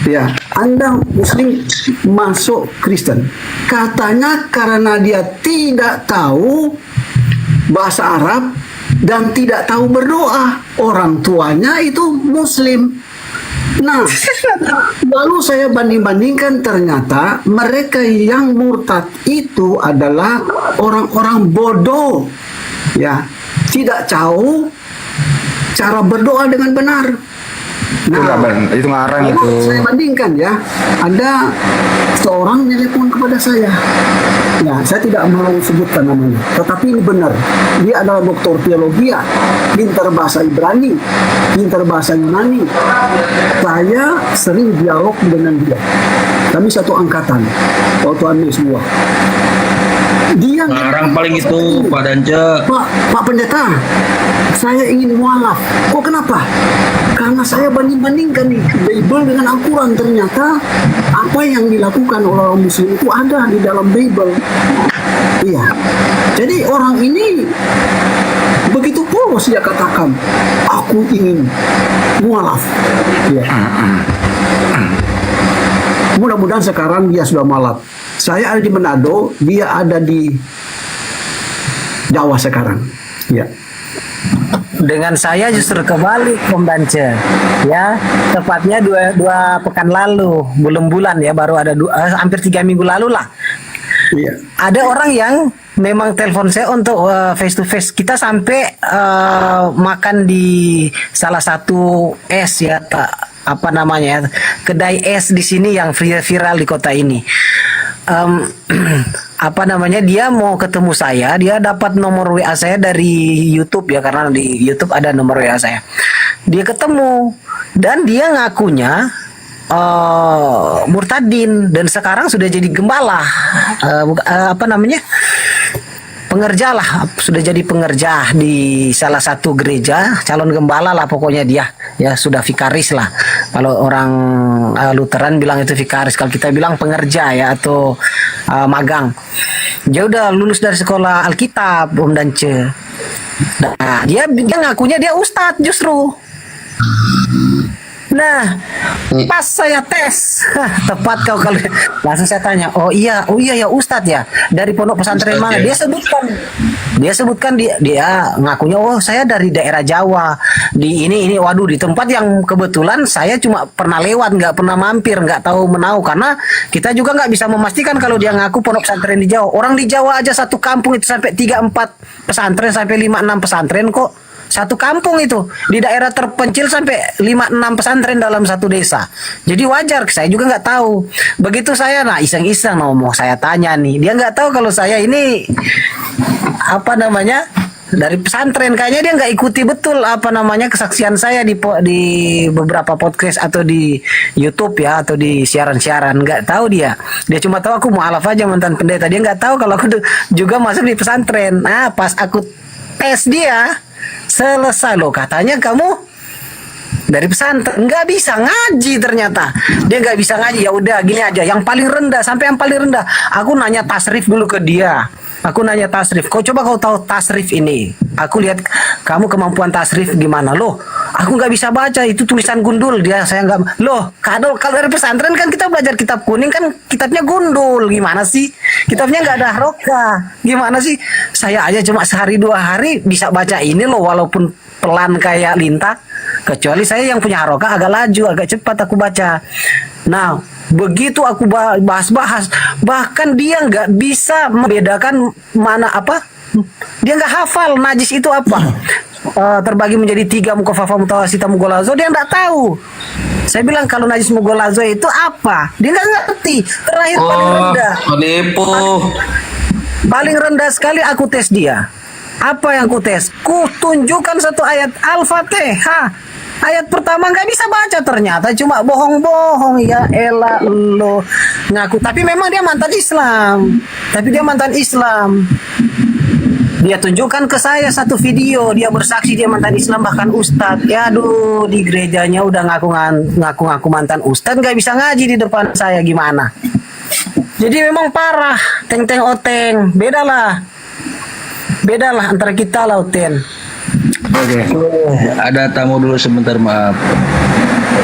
Ya, Anda Muslim masuk Kristen. Katanya karena dia tidak tahu bahasa Arab dan tidak tahu berdoa. Orang tuanya itu Muslim. Nah, lalu saya banding-bandingkan, ternyata mereka yang murtad itu adalah orang-orang bodoh. Ya, tidak tahu cara berdoa dengan benar. Itu ngarang itu. Saya bandingkan ya, ada seorang telepon kepada saya. Ya, saya tidak mau sebutkan namanya, tetapi ini benar. Dia adalah doktor teologi, pintar bahasa Ibrani, pintar bahasa Yunani. Saya sering dialog dengan dia. Kami satu angkatan, waktu ambil semua. Dia Larang paling itu Pak Dance. Pak Pendeta, saya ingin mualaf. Kok kenapa? Karena saya banding-bandingkan nih Bible dengan Al-Quran. Ternyata apa yang dilakukan oleh orang Muslim itu ada di dalam Bible. Iya. Jadi orang ini begitu polos dia katakan, aku ingin mualaf. Iya. Mudah-mudahan sekarang dia sudah malap. Saya ada di Manado, dia ada di Jawa sekarang. Ya. Dengan saya justru kebalik Om Dance. Ya, tepatnya dua pekan lalu, belum bulan ya, baru ada hampir 3 minggu lalu lah. Iya. Ada orang yang memang telepon saya untuk face to face. Kita sampai makan di salah satu es ya, apa namanya, kedai es di sini yang viral di kota ini. Apa namanya, dia mau ketemu saya, dia dapat nomor WA saya dari YouTube ya, karena di YouTube ada nomor WA saya. Dia ketemu dan dia ngakunya murtadin dan sekarang sudah jadi gembala, apa namanya, pengerja lah, sudah jadi pengerja di salah satu gereja, calon gembala lah pokoknya dia, ya sudah vikaris lah. Kalau orang Lutheran bilang itu vikaris, kalau kita bilang pengerja ya, atau magang. Dia udah lulus dari sekolah Alkitab, Om Dance. Nah, dia ngakunya dia ustadz justru. Nah, pas saya tes, tepat kau kalau langsung saya tanya, oh iya ya Ustadz ya, dari pondok pesantren Ustadz, mana? ya. Dia sebutkan dia ngakunya, oh saya dari daerah Jawa, di ini waduh, di tempat yang kebetulan saya cuma pernah lewat, nggak pernah mampir, nggak tahu menau, karena kita juga nggak bisa memastikan kalau dia ngaku pondok pesantren di Jawa. Orang di Jawa aja satu kampung itu sampai 3-4 pesantren, sampai 5-6 pesantren kok. Satu kampung itu di daerah terpencil sampai 5-6 pesantren dalam satu desa. Jadi wajar, saya juga nggak tahu. Begitu saya iseng-iseng mau saya tanya nih, dia nggak tahu kalau saya ini apa namanya dari pesantren. Kayaknya dia nggak ikuti betul apa namanya kesaksian saya di beberapa podcast atau di YouTube ya, atau di siaran-siaran. Nggak tahu dia cuma tahu aku mualaf aja mantan pendeta. Dia nggak tahu kalau aku juga masuk di pesantren. Nah pas aku tes dia selesai, loh katanya kamu dari pesantren, nggak bisa ngaji. Ternyata dia nggak bisa ngaji. Ya udah gini aja, yang paling rendah, sampai yang paling rendah aku nanya tasrif dulu ke dia. Aku nanya tasrif, kau tahu tasrif ini? Aku lihat kamu kemampuan tasrif gimana. Loh, aku nggak bisa baca, itu tulisan gundul. Saya nggak. Loh, kalau dari pesantren kan kita belajar kitab kuning kan kitabnya gundul. Gimana sih? Kitabnya nggak ada harokah. Gimana sih? Saya aja cuma sehari 2 hari bisa baca ini loh, walaupun pelan kayak lintah. Kecuali saya yang punya harokah agak laju, agak cepat aku baca. Nah, begitu aku bahas-bahas, bahkan dia nggak bisa membedakan mana apa. Dia nggak hafal najis itu apa. Terbagi menjadi 3, mukhaffafah, mutawasita, mughalazo. Dia nggak tahu. Saya bilang kalau najis mughalazo itu apa? Dia nggak ngerti. Terakhir paling rendah. Penipu. Paling rendah sekali aku tes dia. Apa yang ku tes? Ku tunjukkan satu ayat Al-Fatihah. Ayat pertama nggak bisa baca, ternyata cuma bohong-bohong. Ya elah lo ngaku, tapi memang dia mantan Islam. Dia tunjukkan ke saya satu video, dia bersaksi dia mantan Islam, bahkan ustadz. Ya aduh, di gerejanya udah ngaku mantan ustadz, nggak bisa ngaji di depan saya, gimana? Jadi memang parah, teng-teng oteng, bedalah antara kita lauten. Oke. Ada tamu dulu sebentar, maaf.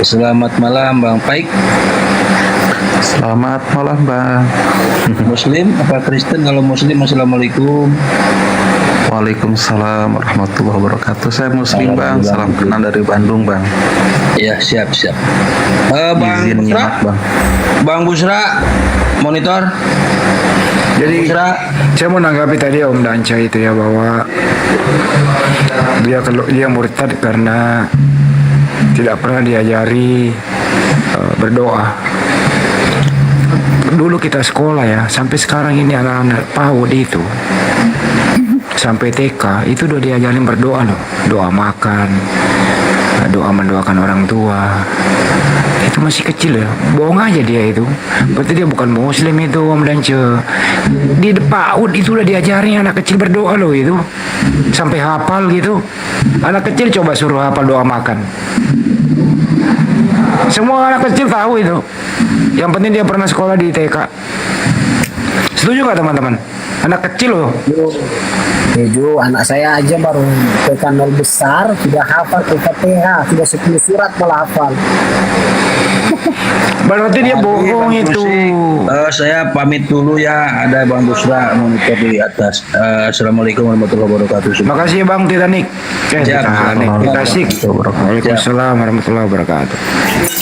Selamat malam Bang Paik. Selamat malam Bang. Muslim apa Kristen? Kalau Muslim, assalamualaikum. Waalaikumsalam warahmatullahi wabarakatuh. Saya Muslim Bang. Salam kenal dari Bandung Bang. Ya siap. Bang Izin Busra, nyimak, Bang. Bang Busra, monitor. Jadi saya mau nanggapi tadi Om Danca itu ya, bahwa dia murtad karena tidak pernah diajari berdoa. Dulu kita sekolah ya, sampai sekarang ini anak-anak PAUD itu sampai TK itu udah diajarin berdoa loh, doa makan, doa mendoakan orang tua. Itu masih kecil ya, bohong aja dia itu. Berarti dia bukan Muslim itu Om Dance. Di PAUD itu udah diajarin anak kecil berdoa loh itu, sampai hafal gitu. Anak kecil coba suruh hafal doa makan, semua anak kecil tahu itu. Yang penting dia pernah sekolah di TK. Setuju nggak teman-teman? Anak kecil loh. Setuju, anak saya aja baru TK 0 besar sudah hafal Al-Fatihah, sudah 10 surat malah hafal. Berarti dia bohong itu. Saya pamit dulu ya, ada Bang Busra monitor di atas. Assalamualaikum warahmatullahi wabarakatuh. Makasih ya Bang Titanic. Titanic. Waalaikumsalam warahmatullahi wabarakatuh.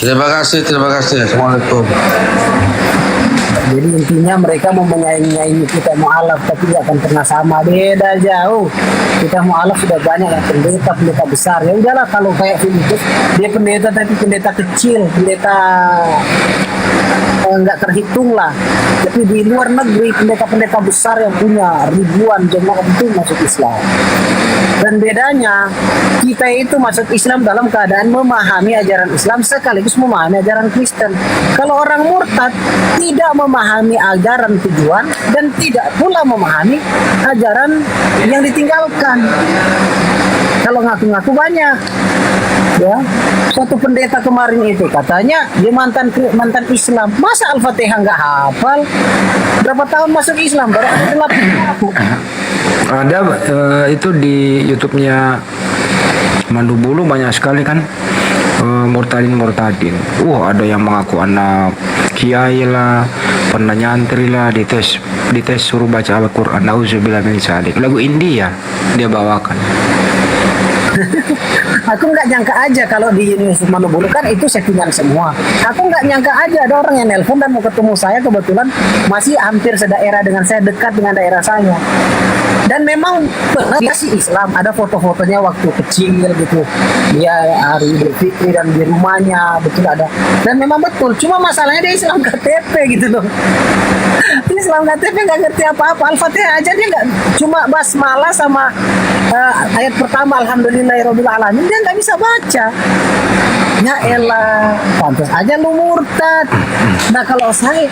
Terima kasih. Assalamualaikum. Jadi intinya mereka mau menyaingi kita mualaf, tapi tidak akan pernah sama, beda jauh. Kita mualaf sudah banyak yang pendeta besar. Ya udahlah, kalau kayak Filipus dia pendeta tapi pendeta kecil, pendeta nggak terhitung lah. Tapi di luar negeri pendeta-pendeta besar yang punya ribuan jemaat itu masuk Islam. Dan bedanya kita itu masuk Islam dalam keadaan memahami ajaran Islam sekaligus memahami ajaran Kristen. Kalau orang murtad tidak memahami ajaran tujuan dan tidak pula memahami ajaran yang ditinggalkan. Kalau ngaku-ngaku banyak, ya. Suatu pendeta kemarin itu katanya dia mantan Islam. Masa Al-Fatihah nggak hafal? Berapa tahun masuk Islam? Baru ngaku. Ada itu di YouTube-nya Mandu Bulu banyak sekali kan murtadin. Ada yang mengaku anak kiai lah, pernah nyantri lah, dites suruh baca Al-Quran. Nauzubillah min dzalik. Lagu India dia bawakan. Aku nggak nyangka aja kalau di Universitas Manobulu kan itu settingan semua. Aku nggak nyangka aja ada orang yang nelpon dan mau ketemu saya, kebetulan masih hampir sedaerah dengan saya, dekat dengan daerah saya. Dan memang dia sih Islam, ada foto-fotonya waktu kecil gitu. Dia hari Idul Fitri dan di rumahnya betul ada. Dan memang betul, cuma masalahnya dia Islam KTP gitu loh. Islam KTP nggak ngerti apa-apa. Al-Fatihah aja dia nggak, cuma basmalah sama ayat pertama Alhamdulillahirabbil alamin dia nggak bisa baca. Ya elah, pantas aja lu murtad. Nah kalau saya,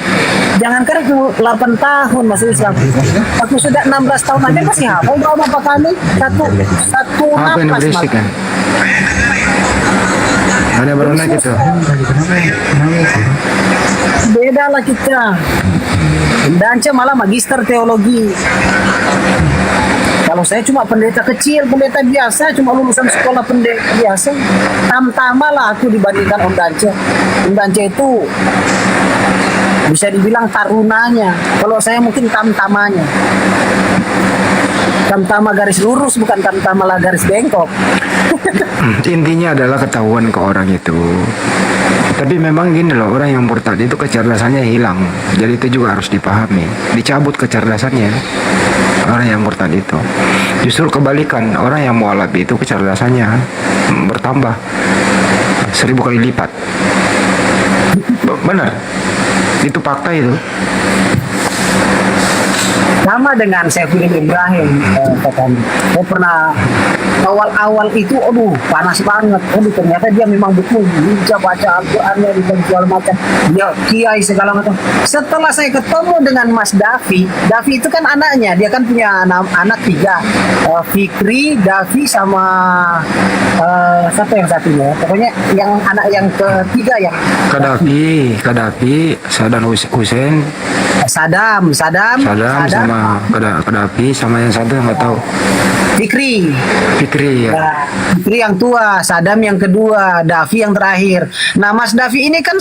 jangankan aku 8 tahun masih Islam, aku sudah 16 tahun aja masih hafal berapa apa kami satu Apa yang nafas berisik kan? Ada baru naik itu. Beda lah kita. Dance malah magister teologi. Kalau saya cuma pendeta kecil, pendeta biasa, cuma lulusan sekolah pendeta biasa. Tamtama lah aku dibandingkan Om Dance. Om Dance itu bisa dibilang tarunanya. Kalau saya mungkin tamtamanya. Tamtama garis lurus, bukan tamtama lah garis bengkok. Intinya adalah ketahuan ke orang itu. Tapi memang gini loh, orang yang murtad itu kecerdasannya hilang. Jadi itu juga harus dipahami. Dicabut kecerdasannya orang yang murtad itu. Justru kebalikan, orang yang mualaf itu kecerdasannya bertambah 1000 kali lipat. Benar, itu fakta itu. Sama dengan Saifuddin Ibrahim, katanya. Saya pernah awal-awal itu, aduh panas banget. Aduh ternyata dia memang betul bisa baca Al-Qurannya dan segala macam. Dia kiai segala macam. Setelah saya ketemu dengan Mas Davi, Davi itu kan anaknya, dia kan punya anak 3, Fikri, Davi sama siapa yang satunya? Pokoknya yang anak yang ketiga yang Kadafi, Saddam Hussein. Sadam sama Kadafi sama yang satu yang nggak tahu. Fikri ya. Fikri yang tua, Sadam yang kedua, Davi yang terakhir. Nah Mas Davi ini kan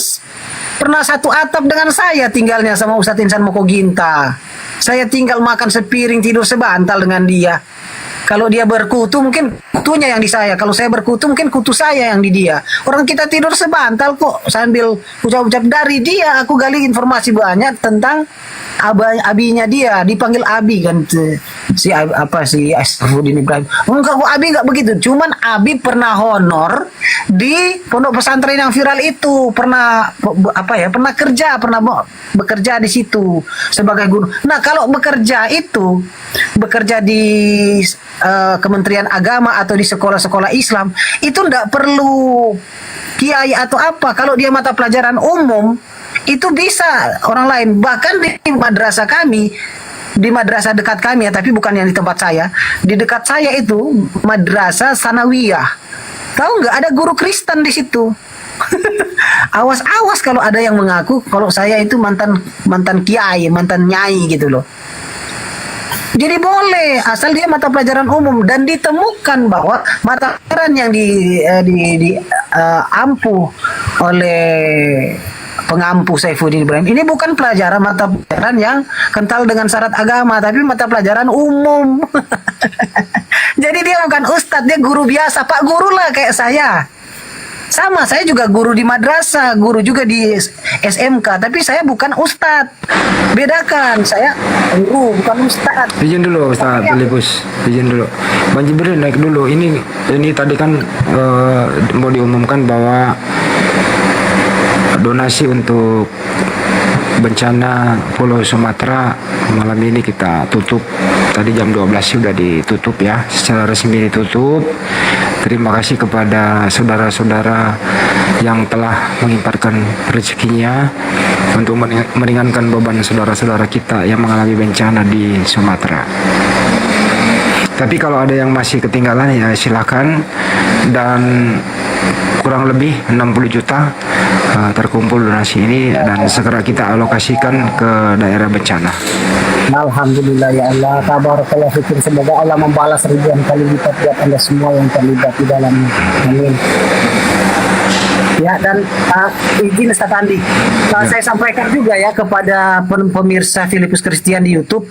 pernah satu atap dengan saya tinggalnya sama Ustadz Insan Moko Ginta. Saya tinggal makan sepiring, tidur sebantal dengan dia. Kalau dia berkutu mungkin kutunya yang di saya. Kalau saya berkutu mungkin kutu saya yang di dia. Orang kita tidur sebantal kok sambil ucap-ucap dari dia. Aku gali informasi banyak tentang abinya dia. Dipanggil Abi kan si Saifuddin Ibrahim. Enggak kok Abi enggak begitu. Cuman Abi pernah honor di pondok pesantren yang viral itu. Pernah bekerja di situ sebagai guru. Nah kalau bekerja di Kementerian Agama atau di sekolah-sekolah Islam itu tidak perlu kiai atau apa. Kalau dia mata pelajaran umum itu bisa orang lain. Bahkan di madrasah kami, di madrasah dekat kami ya, tapi bukan yang di tempat saya. Di dekat saya itu madrasah sanawiyah. Tahu nggak ada guru Kristen di situ? Awas-awas kalau ada yang mengaku kalau saya itu mantan kiai, mantan nyai gitu loh. Jadi boleh asal dia mata pelajaran umum dan ditemukan bahwa mata pelajaran yang ampuh oleh pengampu Saifuddin Ibrahim ini bukan pelajaran mata pelajaran yang kental dengan syarat agama, tapi mata pelajaran umum. Jadi dia bukan ustadz, dia guru biasa, Pak Guru lah kayak saya. Sama, saya juga guru di madrasah, guru juga di SMK, tapi saya bukan ustadz. Bedakan, saya guru, bukan ustadz. Izin dulu Ustaz Filipus, izin dulu. Bang Jibril naik dulu. Ini tadi kan mau diumumkan bahwa donasi untuk bencana Pulau Sumatera malam ini kita tutup. Tadi jam 12 sudah ditutup ya, secara resmi ditutup. Terima kasih kepada saudara-saudara yang telah mengimpatkan rezekinya untuk meringankan beban saudara-saudara kita yang mengalami bencana di Sumatera. Tapi kalau ada yang masih ketinggalan ya silakan. Dan kurang lebih 60 juta terkumpul donasi ini dan segera kita alokasikan ke daerah bencana. Alhamdulillah ya Allah, tabarakallah fikum. Semoga Allah membalas ribuan kali lipat buat Anda semua yang terlibat di dalamnya. Amin. Ya, dan izin Ustaz Andi, saya sampaikan juga ya kepada pemirsa Filipus Christian di YouTube,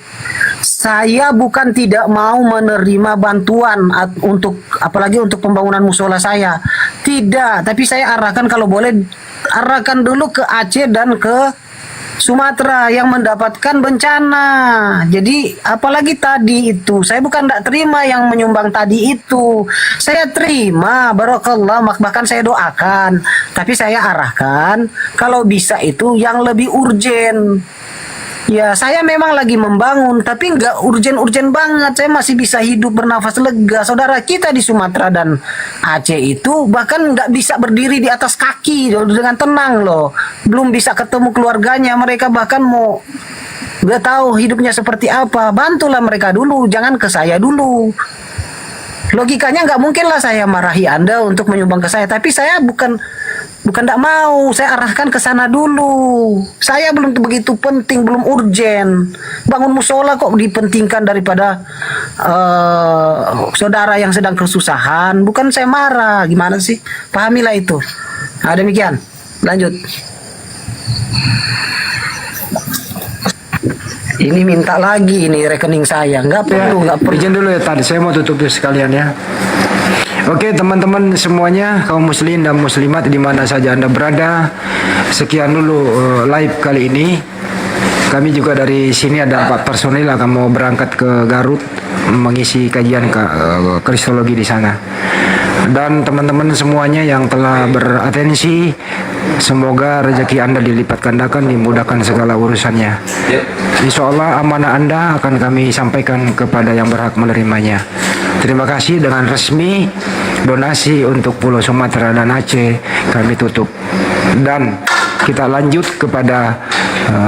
saya bukan tidak mau menerima bantuan untuk apalagi untuk pembangunan musola saya. Tidak, tapi saya arahkan kalau boleh arahkan dulu ke Aceh dan ke Sumatera yang mendapatkan bencana. Jadi apalagi tadi itu, saya bukan tidak terima yang menyumbang tadi itu. Saya terima, barakallah, bahkan saya doakan. Tapi saya arahkan kalau bisa itu yang lebih urgen. Ya, saya memang lagi membangun, tapi nggak urgen-urgen banget. Saya masih bisa hidup bernafas lega. Saudara kita di Sumatera dan Aceh itu bahkan nggak bisa berdiri di atas kaki dengan tenang loh. Belum bisa ketemu keluarganya. Mereka bahkan mau nggak tahu hidupnya seperti apa. Bantulah mereka dulu, jangan ke saya dulu. Logikanya nggak mungkin lah saya marahi Anda untuk menyumbang ke saya. Tapi saya bukan tidak mau, saya arahkan ke sana dulu. Saya belum begitu penting, belum urgen. Bangun musola kok dipentingkan daripada saudara yang sedang kesusahan. Bukan saya marah, gimana sih? Pahamilah itu. Nah, demikian. Lanjut. Ini minta lagi ini rekening saya. Nggak perlu, nggak perlu. Izin dulu ya tadi, saya mau tutup sekalian ya. Oke teman-teman semuanya, kaum muslim dan muslimat di mana saja Anda berada, sekian dulu live kali ini. Kami juga dari sini ada 4 personil akan mau berangkat ke Garut mengisi kajian kristologi di sana. Dan teman-teman semuanya yang telah beratensi, semoga rezeki Anda dilipat gandakan, dimudahkan segala urusannya. Insya Allah amanah Anda akan kami sampaikan kepada yang berhak menerimanya. Terima kasih. Dengan resmi donasi untuk Pulau Sumatera dan Aceh kami tutup. Dan kita lanjut kepada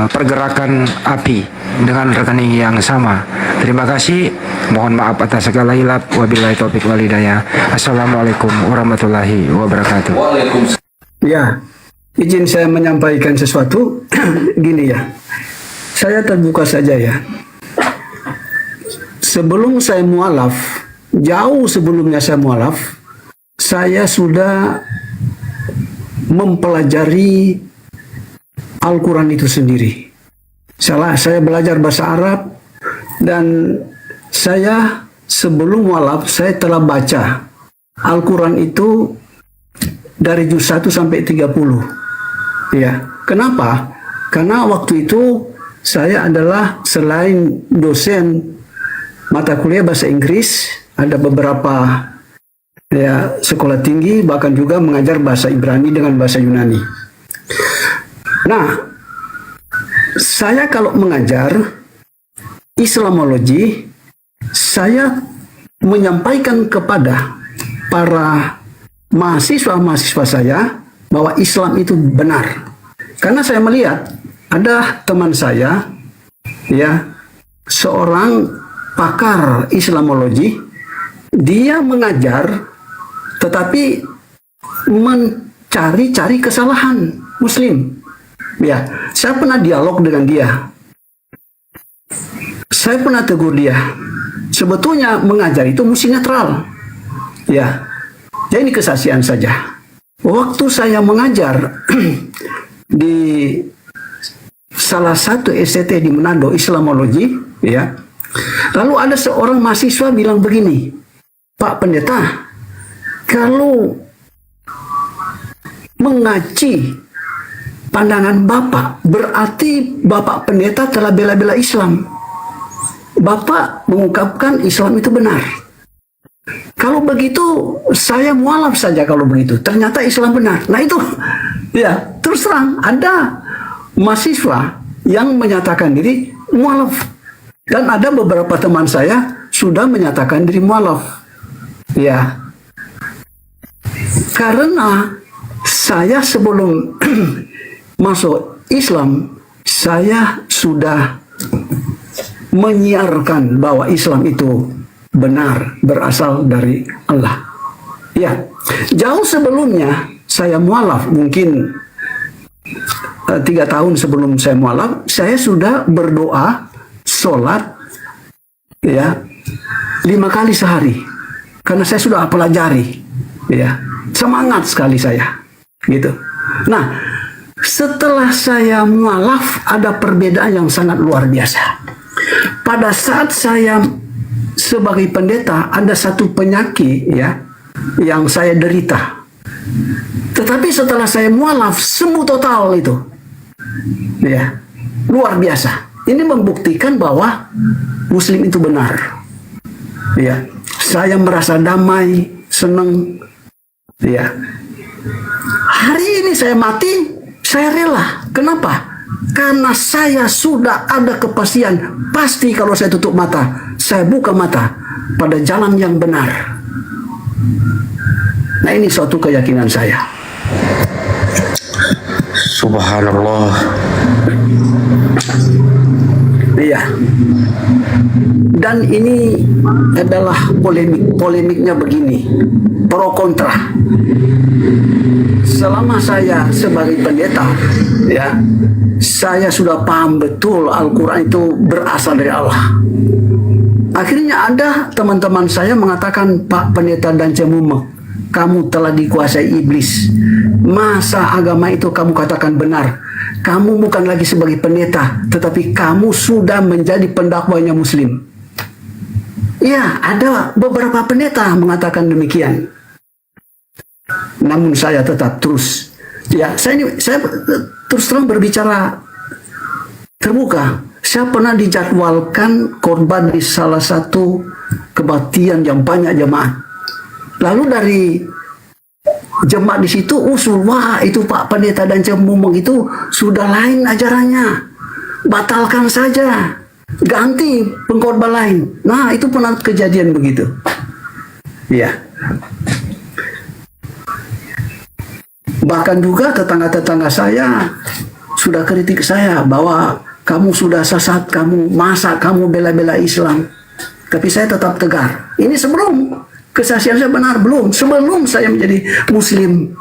pergerakan api dengan rekening yang sama. Terima kasih. Mohon maaf atas segala hilap. Wabillahi taufiq wal hidayah. Assalamualaikum warahmatullahi wabarakatuh. Ya, izin saya menyampaikan sesuatu. Gini ya, saya terbuka saja ya. Sebelum saya mualaf, jauh sebelumnya saya mualaf, saya sudah mempelajari Al-Quran itu sendiri. Saya belajar bahasa Arab, dan saya sebelum mualaf saya telah baca Al-Quran itu dari juz 1 sampai 30. Ya, kenapa? Karena waktu itu saya adalah selain dosen mata kuliah bahasa Inggris, ada beberapa ya sekolah tinggi, bahkan juga mengajar bahasa Ibrani dengan bahasa Yunani. Nah, saya kalau mengajar Islamologi, saya menyampaikan kepada para mahasiswa-mahasiswa saya bahwa Islam itu benar. Karena saya melihat ada teman saya, ya, seorang pakar Islamologi, dia mengajar tetapi mencari-cari kesalahan Muslim. Ya, saya pernah dialog dengan dia. Saya pernah tegur dia. Sebetulnya mengajar itu mesti netral. Ya, ini kesaksian saja. Waktu saya mengajar di salah satu STT di Manado, Islamologi, ya. Lalu ada seorang mahasiswa bilang begini, Pak Pendeta, kalau mengaji pandangan Bapak, berarti Bapak Pendeta telah bela-bela Islam. Bapak mengungkapkan Islam itu benar. Kalau begitu, saya mualaf saja kalau begitu. Ternyata Islam benar. Nah itu, ya terus terang, ada mahasiswa yang menyatakan diri mualaf. Dan ada beberapa teman saya sudah menyatakan diri mualaf. Ya, karena saya sebelum masuk Islam, saya sudah menyiarkan bahwa Islam itu benar, berasal dari Allah. Ya, jauh sebelumnya saya mualaf, mungkin 3 tahun sebelum saya mualaf, saya sudah berdoa, sholat, ya, 5 kali sehari. Karena saya sudah pelajari, ya, semangat sekali saya. Gitu. Nah, setelah saya mualaf ada perbedaan yang sangat luar biasa. Pada saat saya sebagai pendeta ada satu penyakit ya yang saya derita. Tetapi setelah saya mualaf sembuh total itu. Ya. Luar biasa. Ini membuktikan bahwa Muslim itu benar. Ya, saya merasa damai, senang. Ya, hari ini saya mati, saya rela. Kenapa? Karena saya sudah ada kepastian. Pasti kalau saya tutup mata, saya buka mata pada jalan yang benar. Nah, ini suatu keyakinan saya. Subhanallah. Iya. Dan ini adalah polemiknya begini, pro kontra. Selama saya sebagai pendeta, ya, saya sudah paham betul Al-Quran itu berasal dari Allah. Akhirnya ada teman-teman saya mengatakan, Pak Pendeta Dance Mumek, kamu telah dikuasai iblis. Masa agama itu kamu katakan benar? Kamu bukan lagi sebagai pendeta, tetapi kamu sudah menjadi pendakwahnya Muslim. Ya, ada beberapa pendeta mengatakan demikian. Namun saya tetap terus. Ya, saya terus terang berbicara terbuka. Saya pernah dijadwalkan korban di salah satu kebaktian yang banyak jemaat. Lalu dari jemaat di situ usul, wah itu Pak Pendeta dan Cemumeng itu sudah lain ajarannya, batalkan saja, ganti pengkhotbah lain. Nah, itu pernah kejadian begitu. Ya. Bahkan juga tetangga-tetangga saya sudah kritik saya bahwa kamu sudah sesat, masa kamu bela-bela Islam. Tapi saya tetap tegar. Ini sebelum kesaksian saya benar, belum. Sebelum saya menjadi Muslim,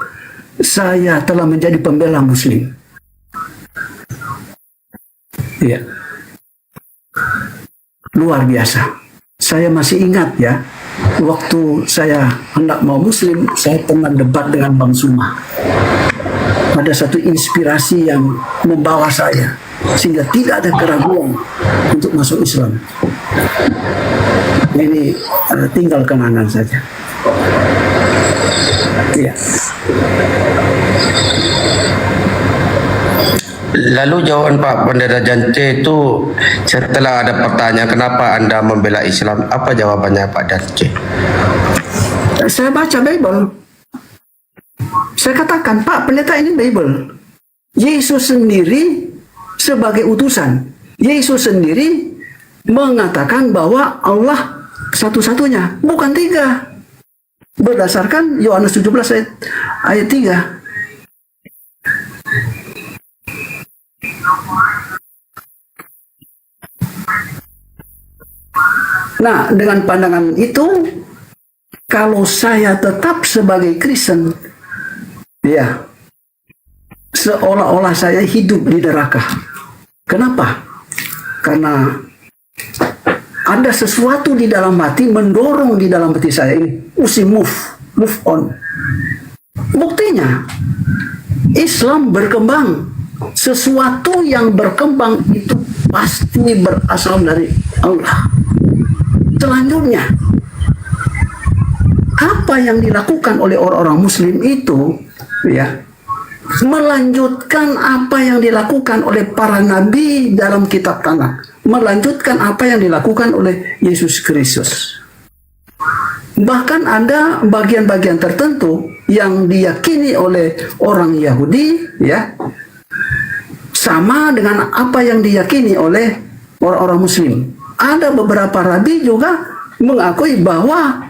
saya telah menjadi pembela Muslim. Ya. Luar biasa. Saya masih ingat ya, waktu saya hendak mau Muslim, saya pernah debat dengan Bang Suma. Ada satu inspirasi yang membawa saya, sehingga tidak ada keraguan untuk masuk Islam. Ini tinggal kenangan saja. Ya. Lalu jawaban Pak Pendeta Dance itu setelah ada pertanyaan kenapa Anda membela Islam, apa jawabannya Pak Dance? Saya baca Bible. Saya katakan, Pak Pendeta, ini Bible. Yesus sendiri sebagai utusan. Yesus sendiri mengatakan bahwa Allah satu-satunya, bukan tiga. Berdasarkan Yohanes 17 ayat 3. Nah, dengan pandangan itu, kalau saya tetap sebagai Kristen, ya, seolah-olah saya hidup di neraka. Kenapa? Karena ada sesuatu di dalam hati mendorong di dalam hati saya ini, mesti move on. Buktinya, Islam berkembang. Sesuatu yang berkembang itu pasti berasal dari Allah. Selanjutnya, apa yang dilakukan oleh orang-orang Muslim itu, ya, melanjutkan apa yang dilakukan oleh para nabi dalam kitab Tanakh, melanjutkan apa yang dilakukan oleh Yesus Kristus. Bahkan ada bagian-bagian tertentu yang diyakini oleh orang Yahudi, ya, sama dengan apa yang diyakini oleh orang-orang Muslim. Ada beberapa rabi juga mengakui bahwa,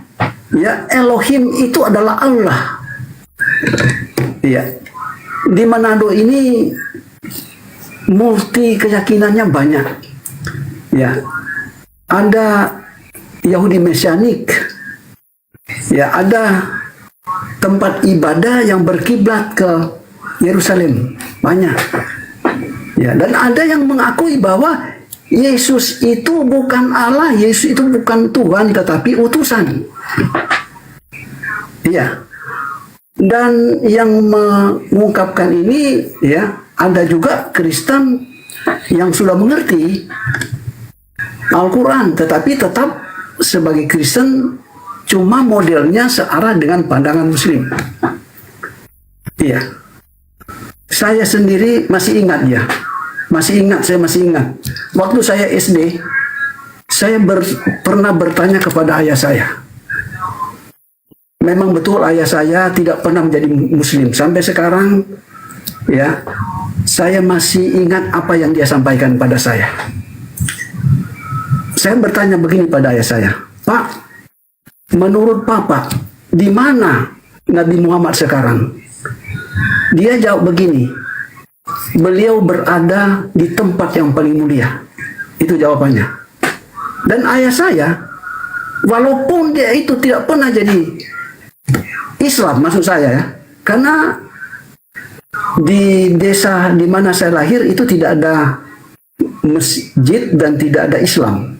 ya, Elohim itu adalah Allah. Ya, di Manado ini multi keyakinannya banyak. Ya, ada Yahudi Mesianik. Ya, ada tempat ibadah yang berkiblat ke Yerusalem, banyak. Ya, dan ada yang mengakui bahwa Yesus itu bukan Allah, Yesus itu bukan Tuhan, tetapi utusan. Iya. Dan yang mengungkapkan ini ya, ada juga Kristen yang sudah mengerti Al-Quran, tetapi tetap sebagai Kristen cuma modelnya searah dengan pandangan Muslim. Iya. Saya sendiri masih ingat ya. Saya masih ingat. Waktu saya SD, saya pernah bertanya kepada ayah saya. Memang betul ayah saya tidak pernah menjadi Muslim. Sampai sekarang, ya, saya masih ingat apa yang dia sampaikan pada saya. Saya bertanya begini pada ayah saya, Pak, menurut Papa, di mana Nabi Muhammad sekarang? Dia jawab begini, beliau berada di tempat yang paling mulia. Itu jawabannya. Dan ayah saya, walaupun dia itu tidak pernah jadi Islam, maksud saya ya, karena di desa di mana saya lahir itu tidak ada masjid dan tidak ada Islam.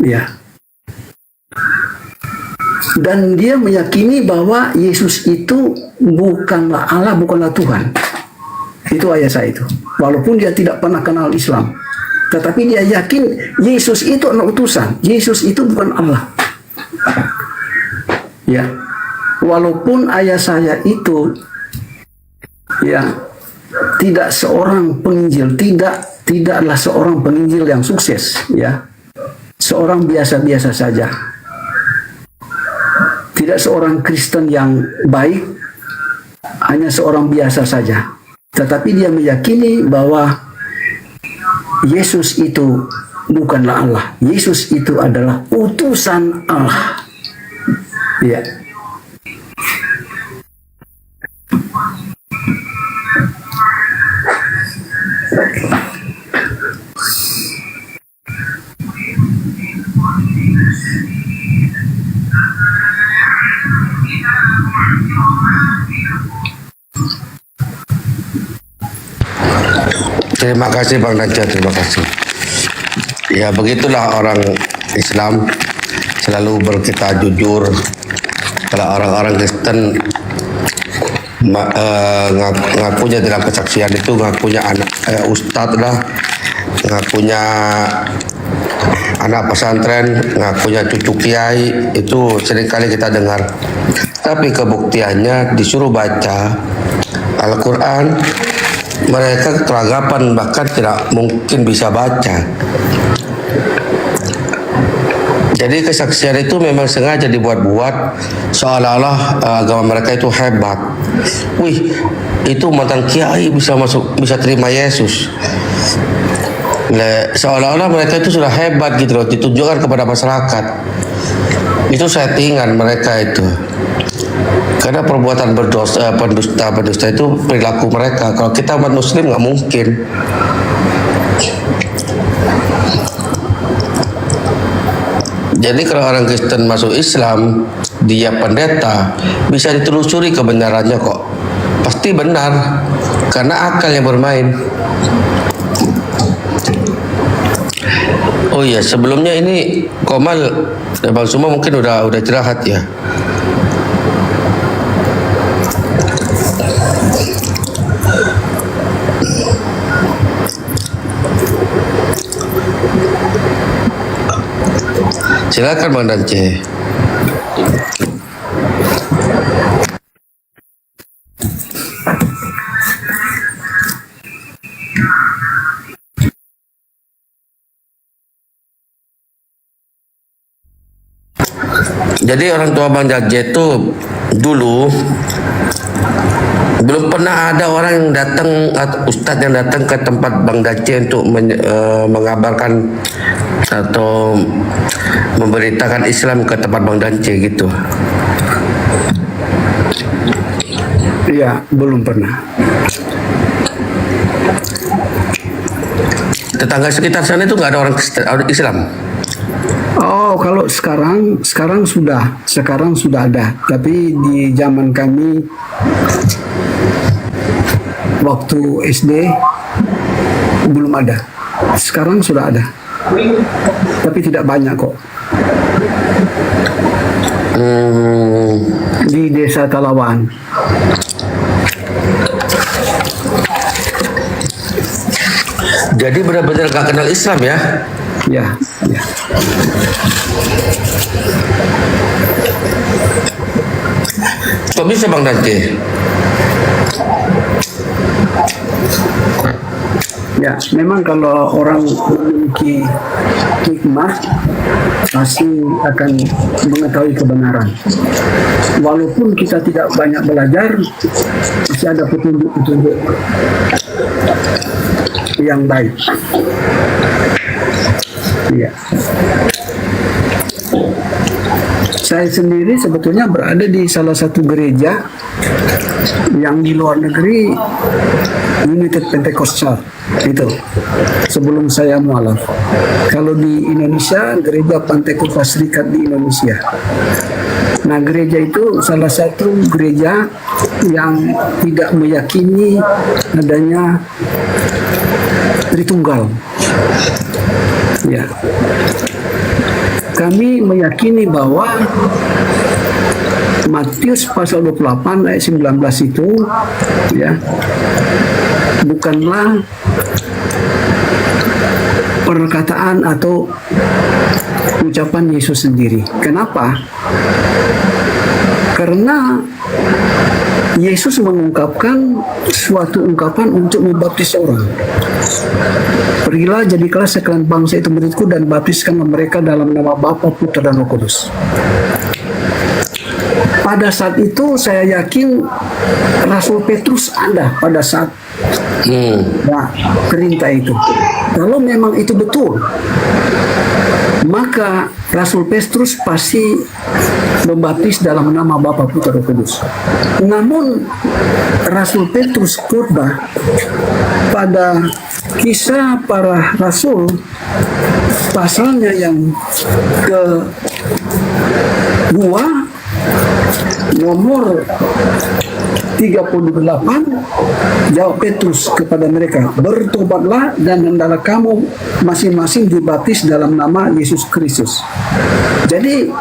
Ya. Dan dia meyakini bahwa Yesus itu bukanlah Allah, bukanlah Tuhan. Itu ayah saya itu. Walaupun dia tidak pernah kenal Islam, tetapi dia yakin Yesus itu anak utusan. Yesus itu bukan Allah. Ya. Walaupun ayah saya itu ya tidak seorang penginjil, tidaklah seorang penginjil yang sukses, ya. Seorang biasa-biasa saja. Tidak seorang Kristen yang baik, hanya seorang biasa saja. Tetapi dia meyakini bahwa Yesus itu bukanlah Allah. Yesus itu adalah utusan Allah. Ya. Terima kasih Bang Dance, terima kasih. Ya begitulah orang Islam, selalu berkata jujur. Kalau orang-orang Kristen ngakunya dalam kesaksian itu ngakunya anak ustadz lah, ngakunya anak pesantren, ngakunya cucu kiai, itu seringkali kita dengar. Tapi kebuktiannya disuruh baca Al-Quran, mereka kelagapan, bahkan tidak mungkin bisa baca. Jadi kesaksian itu memang sengaja dibuat-buat seolah-olah agama mereka itu hebat. Wih, itu mantan kiai bisa bisa terima Yesus. Seolah-olah mereka itu sudah hebat gitu loh, ditunjukkan kepada masyarakat. Itu settingan mereka itu. Karena perbuatan pendusta itu perilaku mereka. Kalau kita umat Muslim nggak mungkin. Jadi kalau orang Kristen masuk Islam, dia pendeta, bisa ditelusuri kebenarannya kok. Pasti benar, karena akal yang bermain. Oh iya, sebelumnya ini Komal, Bang Suma mungkin udah istirahat ya. Silakan Bang Dance. Jadi orang tua Bang Dance itu dulu belum pernah ada orang yang datang atau ustadz yang datang ke tempat Bang Dance untuk mengabarkan atau memberitakan Islam ke tempat Bang Dance gitu. Iya, belum pernah. Tetangga sekitar sana itu nggak ada orang Islam. Oh, kalau sekarang sudah ada. Tapi di zaman kami waktu SD belum ada. Sekarang sudah ada. Tapi tidak banyak kok. di desa Talawan. Jadi benar-benar gak kenal Islam ya? Ya. Kok bisa Bang Dante? Ya, memang kalau orang memiliki hikmah pasti akan mengetahui kebenaran. Walaupun kita tidak banyak belajar, masih ada petunjuk-petunjuk yang baik. Iya. Saya sendiri sebetulnya berada di salah satu gereja yang di luar negeri, United Pentecostal itu sebelum saya mualaf. Kalau di Indonesia, gereja Pantekosta Serikat di Indonesia. Nah, gereja itu salah satu gereja yang tidak meyakini adanya Tritunggal. Ya. Kami meyakini bahwa Matius pasal 28 ayat 19 itu ya bukanlah perkataan atau ucapan Yesus sendiri. Kenapa? Karena Yesus mengungkapkan suatu ungkapan untuk membaptis orang. Pergilah jadikanlah sekalian bangsa itu muridku dan baptiskanlah mereka dalam nama Bapa, Putra dan Roh Kudus. Pada saat itu saya yakin Rasul Petrus ada pada saat perintah itu. Kalau memang itu betul, maka Rasul Petrus pasti membaptis dalam nama Bapa, Putra, Roh Kudus. Namun Rasul Petrus khotbah pada Kisah Para Rasul pasalnya yang ke-2 nomor 38, jawab Petrus kepada mereka, bertobatlah dan hendaklah kamu masing-masing dibaptis dalam nama Yesus Kristus. Jadi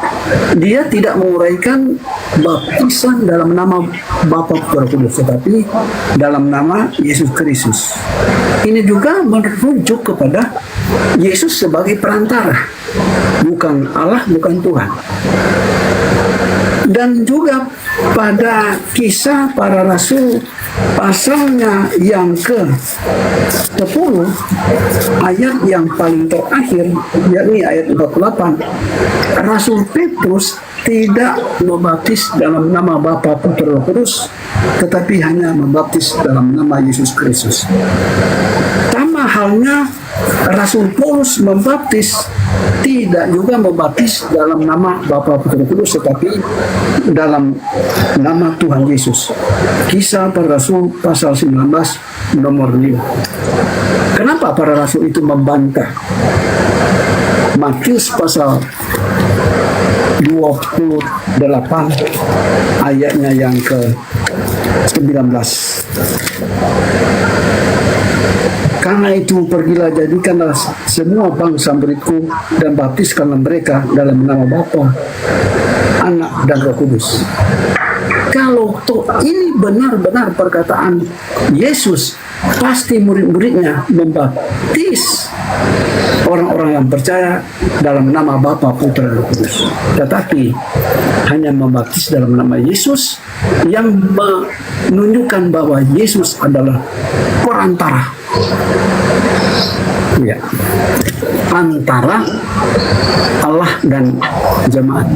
dia tidak menguraikan baptisan dalam nama Bapa, Putra, Kudus, tetapi dalam nama Yesus Kristus. Ini juga merujuk kepada Yesus sebagai perantara, bukan Allah, bukan Tuhan. Dan juga pada Kisah Para Rasul pasalnya yang ke-10 ayat yang paling terakhir, yakni ayat 48, Rasul Petrus tidak membaptis dalam nama Bapa, Putra, Roh Kudus, tetapi hanya membaptis dalam nama Yesus Kristus. Sama halnya Rasul Paulus membaptis tidak juga membaptis dalam nama Bapa, Putra, Roh Kudus, tetapi dalam nama Tuhan Yesus. Kisah Para Rasul pasal 19 nomor 5. Kenapa para rasul itu membantah? Matius pasal 28 ayatnya yang ke-19. Karena itu pergilah jadikanlah semua bangsa muridku dan baptiskanlah mereka dalam nama Bapa, Anak dan Roh Kudus. Kalau ini benar-benar perkataan Yesus, pasti murid-muridnya membaptis orang-orang yang percaya dalam nama Bapa, Putra dan Roh Kudus. Tetapi hanya membaptis dalam nama Yesus yang menunjukkan bahwa Yesus adalah perantara. Ya, antara Allah dan jemaat.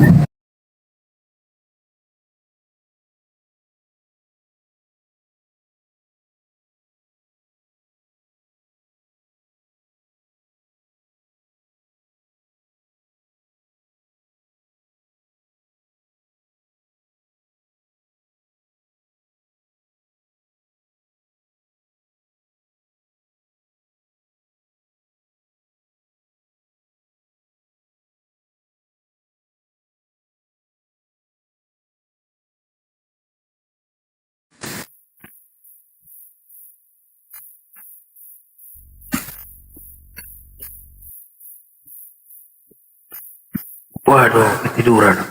Waduh, ketiduran.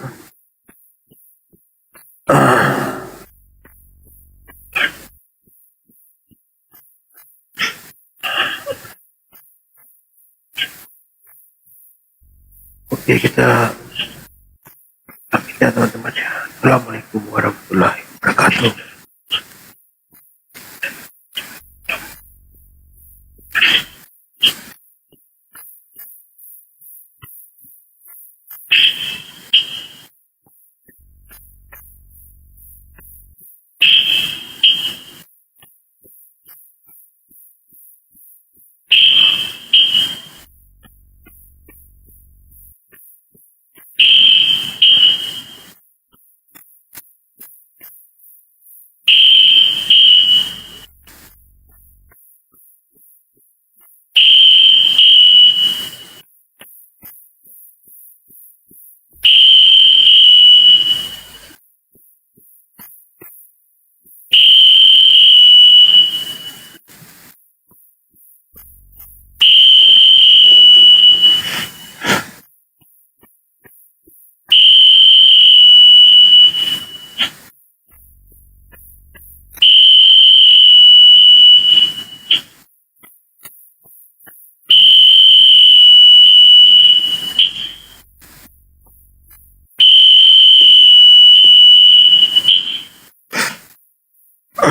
Ya kita pamit ya teman-teman ya. Assalamualaikum warahmatullahi wabarakatuh.